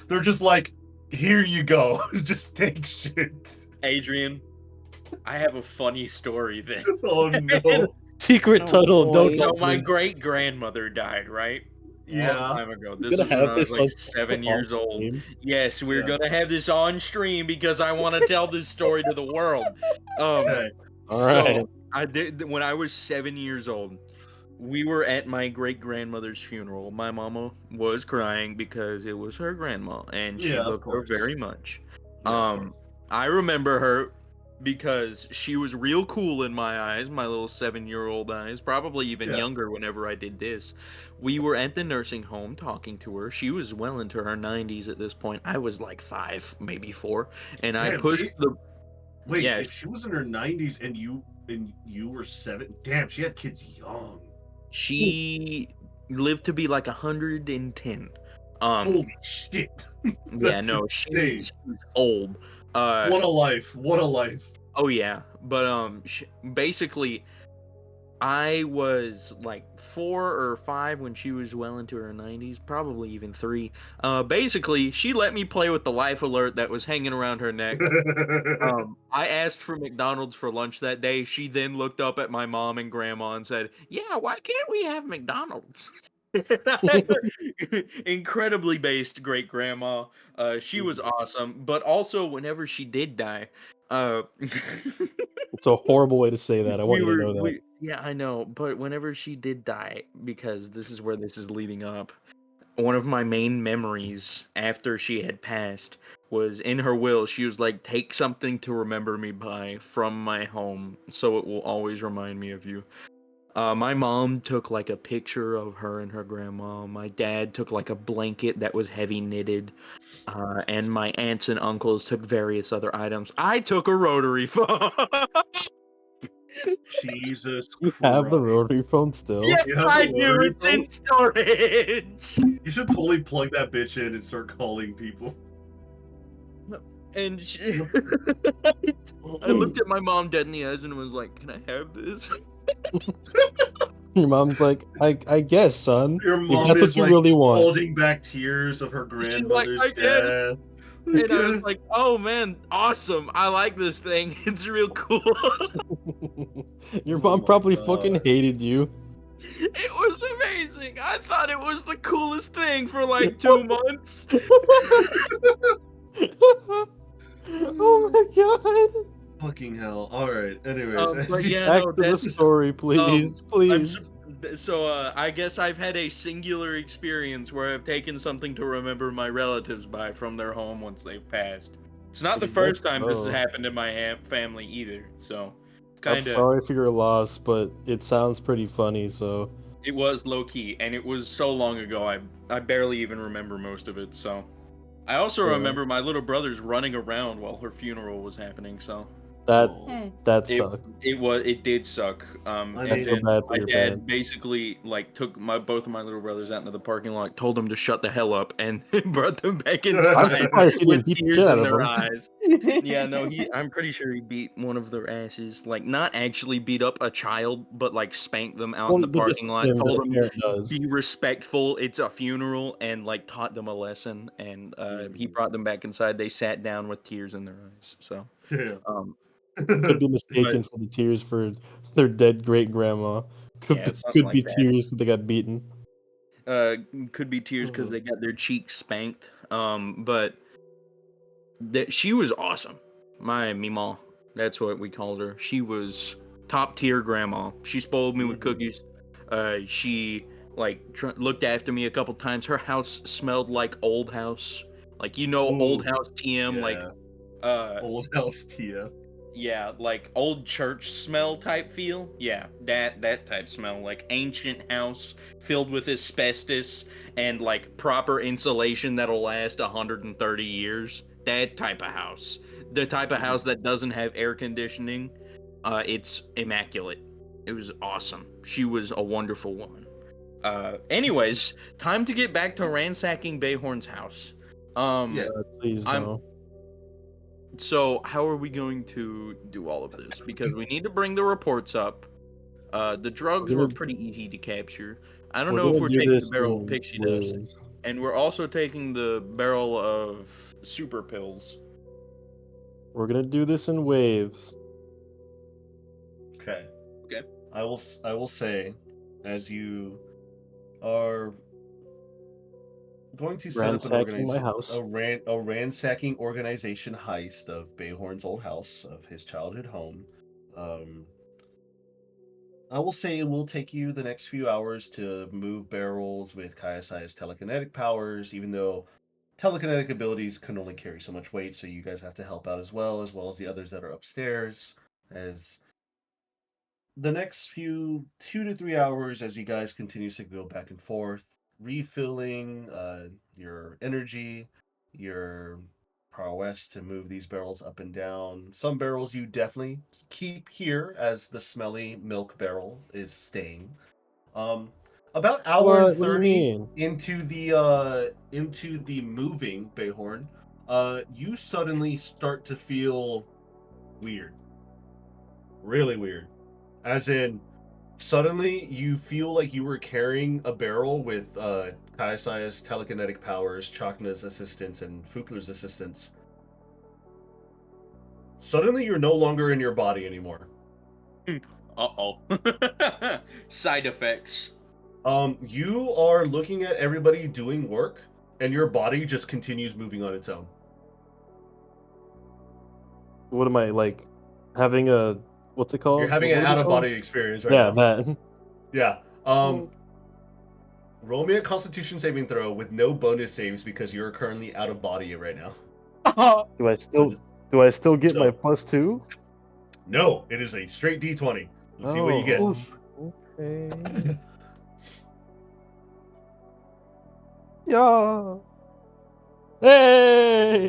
they're just like, here you go, just take shit. Adrian, I have a funny story then. Oh no. Secret Oh, tunnel. boy. Don't So tell my me. great grandmother died, right? A long Yeah. time ago. We're This gonna was when have I was this like on- 7 years on old. stream? Yes, we're Yeah. gonna have this on stream because I want to tell this story to the world. Okay. All right. So I did when I was 7 years old. We were at my great grandmother's funeral. My mama was crying because it was her grandma, and she Yeah, of loved her course. very much. Yeah, of course. I remember her because she was real cool in my eyes, my little 7-year-old eyes, probably even Yeah. younger whenever I did this. We were at the nursing home talking to her. She was well into her 90s at this point. I was like 5, maybe 4, and I Damn, pushed she- the Wait, yeah. if she was in her 90s and you were 7, damn, she had kids young. She lived to be like 110. Holy shit. Yeah, That's no, insane. she was old. What a life. What a life. Oh yeah, but basically, I was like 4 or 5 when she was well into her 90s, probably even 3. Basically, she let me play with the life alert that was hanging around her neck. I asked for McDonald's for lunch that day. She then looked up at my mom and grandma and said, "Yeah, why can't we have McDonald's?" Incredibly based great grandma. She was awesome, but also whenever she did die, It's a horrible way to say that. I want you to know that. yeah, I know, but whenever she did die, because this is where this is leading up, one of my main memories after she had passed was in her will. She was like, "Take something to remember me by from my home, so it will always remind me of you." My mom took like a picture of her and her grandma. My dad took like a blanket that was heavy knitted. And my aunts and uncles took various other items. I took a rotary phone. Jesus You Christ. have the rotary phone still? Yes, You have I the do. rotary It's in storage. You should totally plug that bitch in and start calling people. And I looked at my mom dead in the eyes and was like, "Can I have this?" Your mom's like, I guess, son. Your If mom that's what is you like really want. holding back tears of her She's like, grandmother's I get it. death. And I was like, oh man, awesome. I like this thing. It's real cool. Your Oh mom my probably God. fucking hated you. It was amazing. I thought it was the coolest thing for like 2 months. Oh my god. Fucking hell. Alright, anyways. But yeah, Back no, to the that's story, please. Please. I guess I've had a singular experience where I've taken something to remember my relatives by from their home once they've passed. It's not the I guess first time this has so. happened in my family either, so it's I'm kind of. sorry for your loss, but it sounds pretty funny, so. It was low key, and it was so long ago. I barely even remember most of it. So, I also Yeah. remember my little brothers running around while her funeral was happening. So That Oh. that it sucks. it did suck. I And mean- then bad for my your dad parents. basically like took both of my little brothers out into the parking lot, told them to shut the hell up, and brought them back I'm inside surprised he with didn't beat the tears shit out in of their them. eyes. Yeah, no, I'm pretty sure he beat one of their asses. Like, not actually beat up a child, but like spanked them out in the The parking lot. discipline that Told a them parent does. be respectful. It's a funeral, and like taught them a lesson. And he brought them back inside. They sat down with tears in their eyes. So, Yeah. Could be mistaken for the tears for their dead great grandma. Yeah, something Could be like that. tears that they got beaten. Could be tears because they got their cheeks spanked. But she was awesome. My Mima, that's what we called her. She was top tier grandma. She spoiled me with cookies. She like looked after me a couple times. Her house smelled like old house, like old Ooh, house TM, like old house Tia. yeah, like old church smell type feel. Yeah, that type smell, like ancient house filled with asbestos and like proper insulation that'll last 130 years. That type of house. The type of house that doesn't have air conditioning. It's immaculate. It was awesome. She was a wonderful woman. Anyways, time to get back to ransacking Bayhorn's house. Yeah. Please I'm- no. So how are we going to do all of this? Because we need to bring the reports up. The drugs We're were gonna- pretty easy to capture. I don't We're know if gonna we're do taking the this barrel of in pixie dust, waves. and we're also taking the barrel of super pills. We're gonna do this in waves. Okay. Okay. I will say, as you are going to set up an Ransacking my house. a ransacking organization heist of Bayhorn's old house, of his childhood home. I will say it will take you the next few hours to move barrels with Kaiasai's telekinetic powers, even though telekinetic abilities can only carry so much weight, so you guys have to help out as well as the others that are upstairs. As the next few 2 to 3 hours, as you guys continue to go back and forth, refilling your energy, your prowess to move these barrels up and down. Some barrels you definitely keep here, as the smelly milk barrel is staying. About hour What? and What do you 30 mean? into the moving Bayhorn, you suddenly start to feel weird. Really weird. As in, suddenly you feel like you were carrying a barrel with Kaiasai's telekinetic powers, Chakna's assistance, and Fukler's assistance. Suddenly you're no longer in your body anymore. Uh-oh. Side effects. You are looking at everybody doing work, and your body just continues moving on its own. What am I like? Having a what's it called? You're having What an are they out-of-body called? experience right Yeah, now. that. Yeah. Roll me a Constitution saving throw with no bonus saves because you're currently out of body right now. Oh, Do I still get my So- +2? No, it is a straight D20. Let's see what you get. Oh, okay. Yeah. Hey!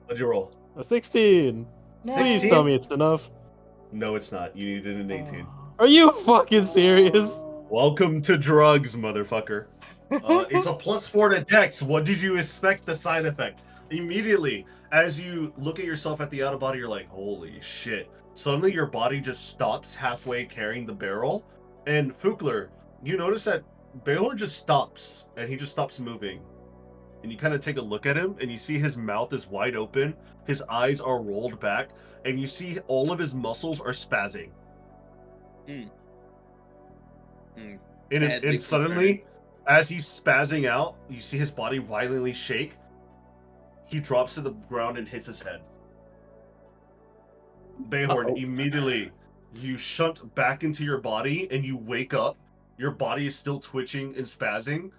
What'd you roll? A 16. Please 16? tell me it's enough. No, it's not. You needed an 18. Are you fucking serious? Welcome to drugs, motherfucker. It's a +4 to Dex. What did you expect the side effect? Immediately, as you look at yourself at the out of body, you're like, holy shit. Suddenly your body just stops halfway carrying the barrel. And Fukler, you notice that Baylor just stops and he just stops moving. And you kind of take a look at him and you see his mouth is wide open, his eyes are rolled back, and you see all of his muscles are spazzing. And suddenly, as he's spazzing out, you see his body violently shake. He drops to the ground and hits his head. Bayhorn, immediately, you shunt back into your body and you wake up. Your body is still twitching and spazzing.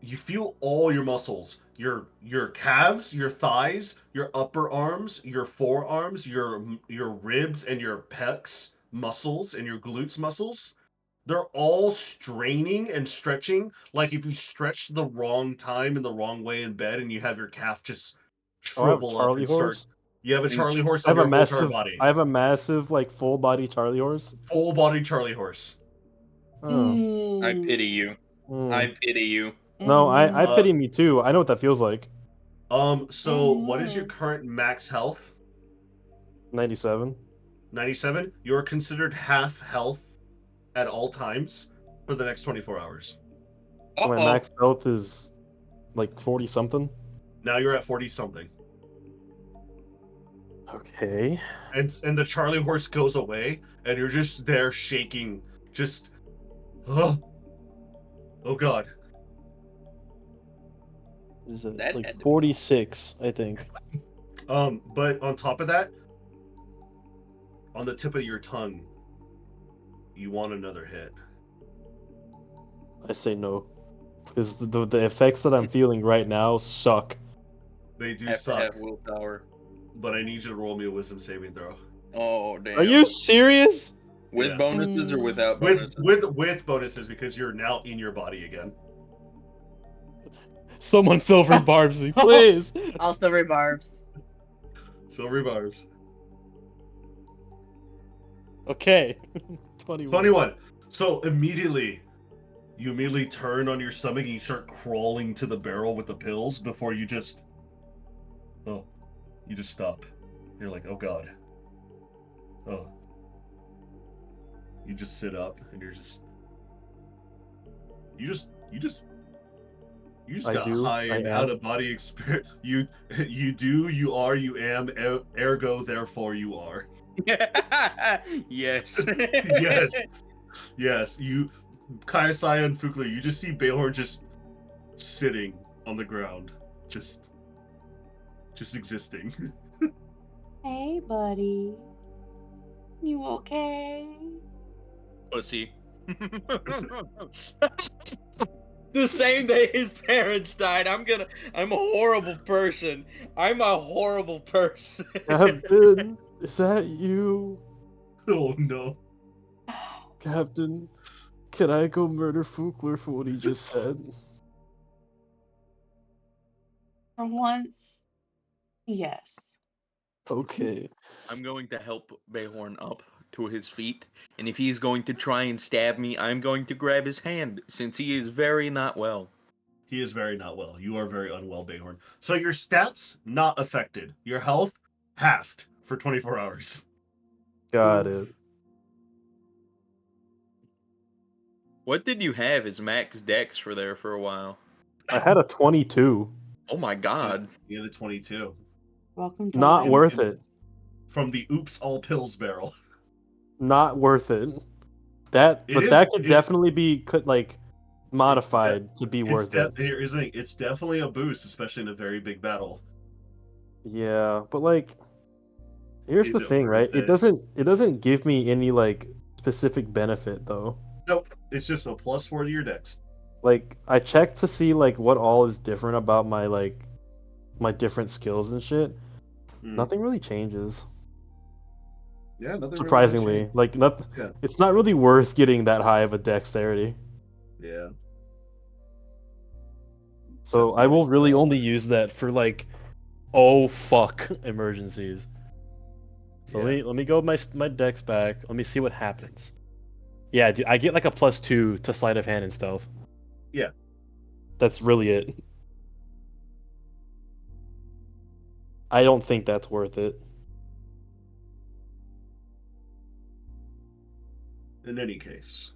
You feel all your muscles, your calves, your thighs, your upper arms, your forearms, your ribs, and your pecs muscles and your glutes muscles. They're all straining and stretching, like if you stretch the wrong time in the wrong way in bed and you have your calf just shrivel up and start. You have a Charlie horse on your whole entire body. I have a massive, like, full body Charlie horse. Full body Charlie horse. Oh. I pity you. I pity you. No, I pity me too. I know what that feels like. So what is your current max health? 97. 97? You're considered half health at all times for the next 24 hours. So my max health is like 40 something. Now you're at 40 something. Okay. And the Charlie horse goes away, and you're just there shaking, just, oh god. Is it like 46? I think. But on top of that, on the tip of your tongue, you want another hit. I say no, because the effects that I'm feeling right now suck. They do Have suck. to have willpower. But I need you to roll me a wisdom saving throw. Oh damn! Are you serious? With Yes. bonuses or without bonuses? With bonuses, because you're now in your body again. Someone silver barbs me, please. All silver barbs. Silver barbs. Okay. 21. 21. So you immediately turn on your stomach and you start crawling to the barrel with the pills before you just stop. You're like, oh god. Oh. You just sit up and you got high and out of body experience. You do, you are, you am, ergo therefore you are. Yes. Yes. You, Kaiasai and Fukler, you just see Baylor just sitting on the ground, just existing. Hey, buddy. You okay? Pussy. The same day his parents died. I'm a horrible person. I'm a horrible person. Captain, is that you? Oh no. Captain, can I go murder Fukler for what he just said? For once, yes. Okay. I'm going to help Bayhorn up to his feet, and if he's going to try and stab me, I'm going to grab his hand, since he is very not well. He is very not well. You are very unwell, Bayhorn. So your stats, not affected. Your health, halved for 24 hours. Got it. What did you have as max dex for there for a while? I had a 22. Oh my god. You had a 22. Welcome to Not life. worth it. From the oops all pills barrel. Not worth it. That could definitely be modified to be worth it. Here's the thing, it's definitely a boost, especially in a very big battle. Yeah, but here's the thing, right? it? It doesn't give me any specific benefit though. Nope, it's just a +4 to your dex. I checked to see what all is different about my my different skills and shit. Nothing really changes. Yeah, nothing. Surprisingly, really it's not really worth getting that high of a dexterity. Yeah. So I will really only use that for oh fuck emergencies. So let me go my dex back. Let me see what happens. Yeah, dude, I get a +2 to sleight of hand and stealth. Yeah. That's really it. I don't think that's worth it. In any case,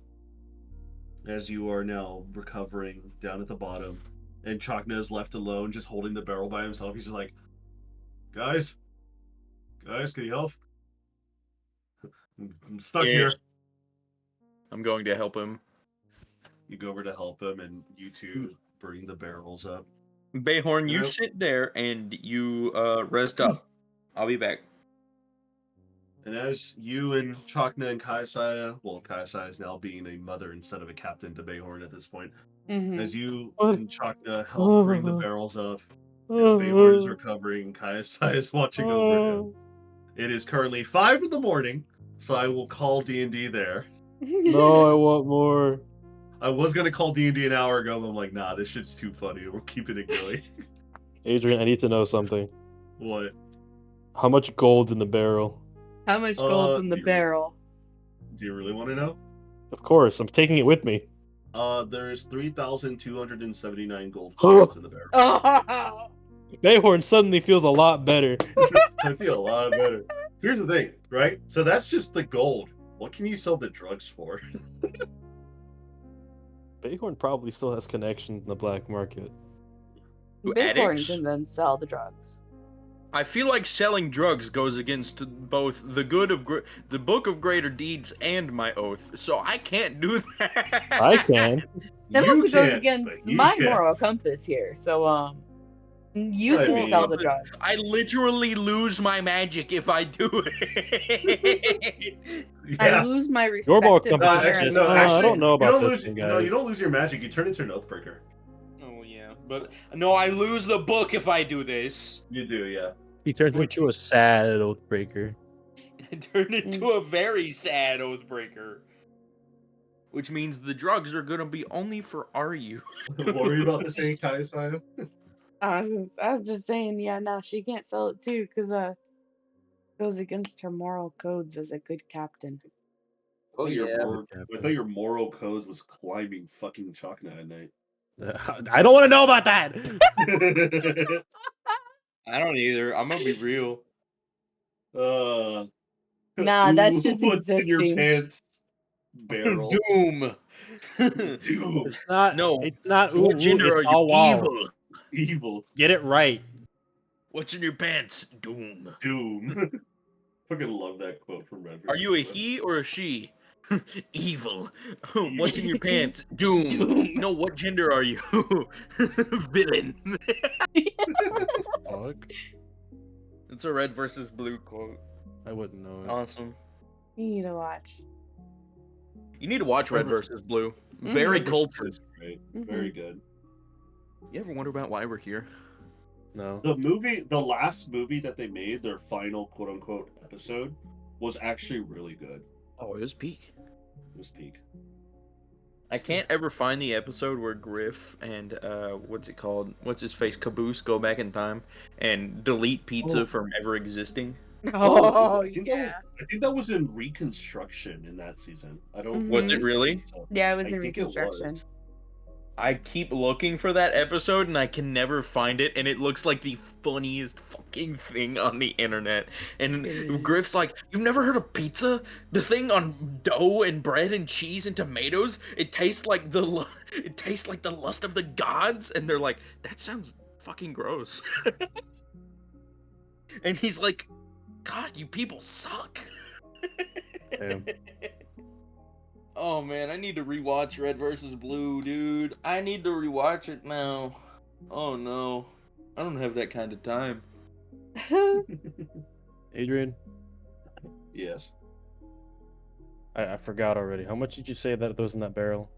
as you are now recovering down at the bottom, and Chakna is left alone, just holding the barrel by himself, he's just like, guys, can you help? I'm stuck Yes. here. I'm going to help him. You go over to help him, and you two bring the barrels up. Bayhorn, you Hello? sit there and you rest up. I'll be back. And as you and Chakna and Kaisaya, well, Kaisaya is now being a mother instead of a captain to Bayhorn at this point. Mhm. As you What? and Chakna help bring the barrels up, as Bayhorn is recovering, Kaisaya is watching over him. It is currently 5 in the morning, so I will call D&D there. No, I want more. I was gonna call D&D an hour ago, but I'm like, nah, this shit's too funny. We're keeping it going. Adrian, I need to know something. What? How much gold's in the barrel? How much gold's in the barrel? Do you really want to know? Of course, I'm taking it with me. There's 3,279 gold coins in the barrel. Oh, Bayhorn suddenly feels a lot better. I feel a lot better. Here's the thing, right? So that's just the gold. What can you sell the drugs for? Bayhorn probably still has connections in the black market. Bighorn Addicts? can then sell the drugs. I feel like selling drugs goes against both the the Book of Greater Deeds and my oath, so I can't do that. I can. It You also goes can't, but against he my can. moral compass here. So you I can mean- sell the drugs. I literally lose my magic if I do it. I Yeah. lose my Your moral respective compass honor is as just, a I captain. don't know you about don't this lose. one, No, you guys. don't lose your magic. You turn into an oathbreaker. Oh yeah, but no, I lose the book if I do this. You do, yeah. He turns into a sad oathbreaker. I turn into a very sad oathbreaker. Which means the drugs are gonna be only for Aryu. What were you about to say, Kaisaya? I was just saying, yeah, no, she can't sell it too, because goes against her moral codes as a good captain. Oh I yeah. thought your moral codes was climbing fucking Chakna at night. I don't want to know about that. I don't either. I'm gonna be real. Nah, that's ooh, just what's in your existing. pants? Barrel. Doom. Doom. It's not. No. It's not. What Ooh, gender it's are you? all wow. Evil. Evil. Get it right. What's in your pants? Doom. Doom. Fucking love that quote from Red. Are you a he or a she? Evil. What's in your pants? Doom. Doom. No, what gender are you? Villain. Fuck. It's a red versus blue quote. I wouldn't know it. Awesome. You need to watch. You need to watch Red Red versus- versus Blue. Mhm. Very Red versus cultured. Blue's great. Mhm. Very good. You ever wonder about why we're here? No. The last movie that they made, their final quote unquote episode, was actually really good. Oh, it was peak. It was peak. I can't ever find the episode where Griff and what's it called? What's his face? Caboose go back in time and delete pizza Oh. from ever existing. Oh, I think yeah. I think that was in Reconstruction in that season. I don't. Mhm. Was it really? So, Yeah, it was I in think it Reconstruction. was. I keep looking for that episode and I can never find it, and it looks like the funniest fucking thing on the internet. And It is. Griff's like, "You've never heard of pizza? The thing on dough and bread and cheese and tomatoes? It tastes like it tastes like the lust of the gods." And they're like, "That sounds fucking gross." And he's like, "God, you people suck." Damn. Oh man, I need to rewatch Red versus Blue, dude. I need to rewatch it now. Oh no. I don't have that kind of time. Adrian, Yes. I forgot already. How much did you say that was in that barrel?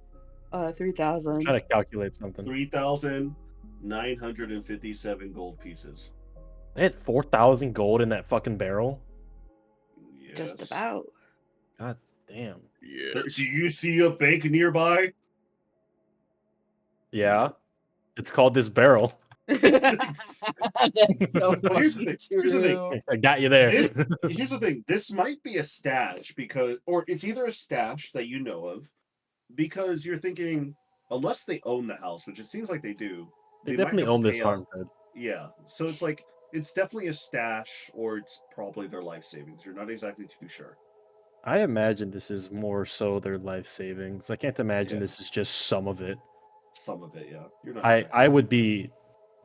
3,000. I'm trying to calculate something. 3,957 gold pieces. They had 4,000 gold in that fucking barrel? Yes. Just about. God damn. Do you see a bank nearby? Yeah. It's called this barrel. That's so But here's the fucking thing. Here's the thing. true. I got you there. Here's the thing. This might be a stash or it's either a stash that you know of, because you're thinking, unless they own the house, which it seems like they do. They might definitely have to own this pay out- farm code. Yeah. So it's like It's definitely a stash, or it's probably their life savings. You're not exactly too sure. I imagine this is more so their life savings. I can't imagine Yeah. this is just some of it. Some of it, yeah. You're not I exactly. would be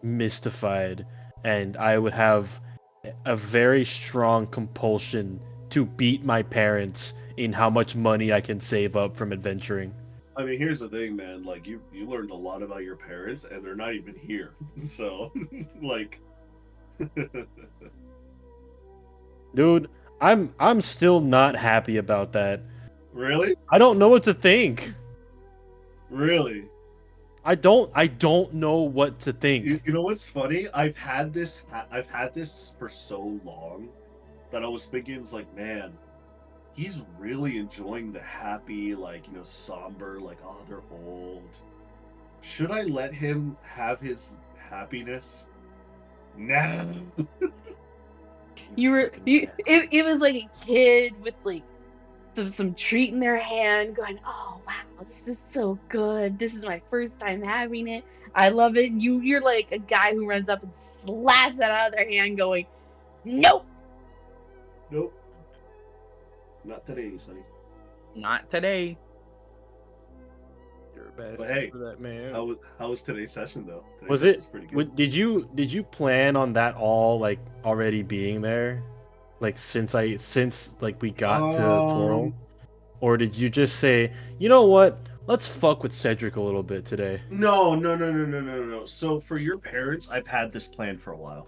mystified, and I would have a very strong compulsion to beat my parents in how much money I can save up from adventuring. I mean, here's the thing, man. Like, you learned a lot about your parents, and they're not even here. So, like, Dude, I'm still not happy about that. really, I don't know what to think. really. I don't know what to think. You know what's funny? I've had this for so long that I was thinking, it's like, man, he's really enjoying the happy, like, somber, like, oh, they're old. Should I let him have his happiness? Nah. It was like a kid with like some treat in their hand going, oh wow, this is so good, this is my first time having it, I love it. And you're like a guy who runs up and slaps that out of their hand going, nope. Nope. Not today, Sonny. Not today. You're a bastard But hey, for that, man. how was today's session though? Today's Was session it? was pretty good. Did you plan on that all like already being there, like since like we got to Toril, or did you just say, you know what? Let's fuck with Cedric a little bit today. No. So for your parents, I've had this plan for a while.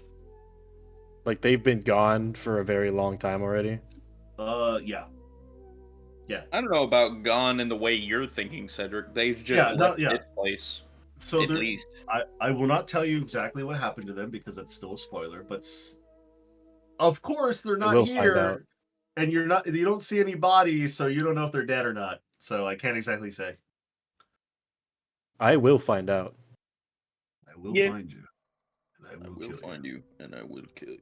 Like they've been gone for a very long time already. Yeah. I don't know about gone in the way you're thinking, Cedric. They've just Yeah, no, left yeah. this place. So At least. I will not tell you exactly what happened to them because that's still a spoiler. But of course they're not We'll find out. here, and you don't see any bodies, so you don't know if they're dead or not. So I can't exactly say. I will find out. I will Yeah. find you, and I will kill find you, and I will kill you.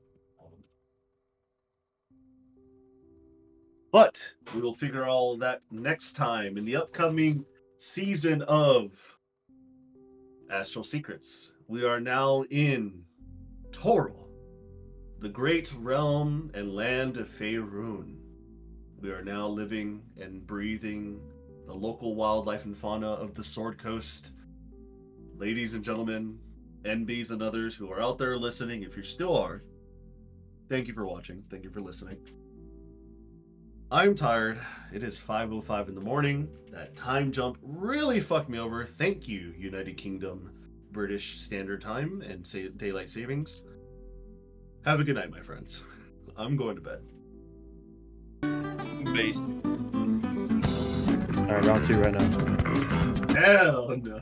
But we will figure all of that next time in the upcoming season of Astral Secrets. We are now in Toril, the great realm and land of Faerun. We are now living and breathing the local wildlife and fauna of the Sword Coast. Ladies and gentlemen, NBs and others who are out there listening, if you still are, thank you for watching. Thank you for listening. I'm tired. It is 5:05 in the morning. That time jump really fucked me over. Thank you, United Kingdom, British Standard Time, and Daylight Savings. Have a good night, my friends. I'm going to bed. Base. All right, round 2 right now. Hell no.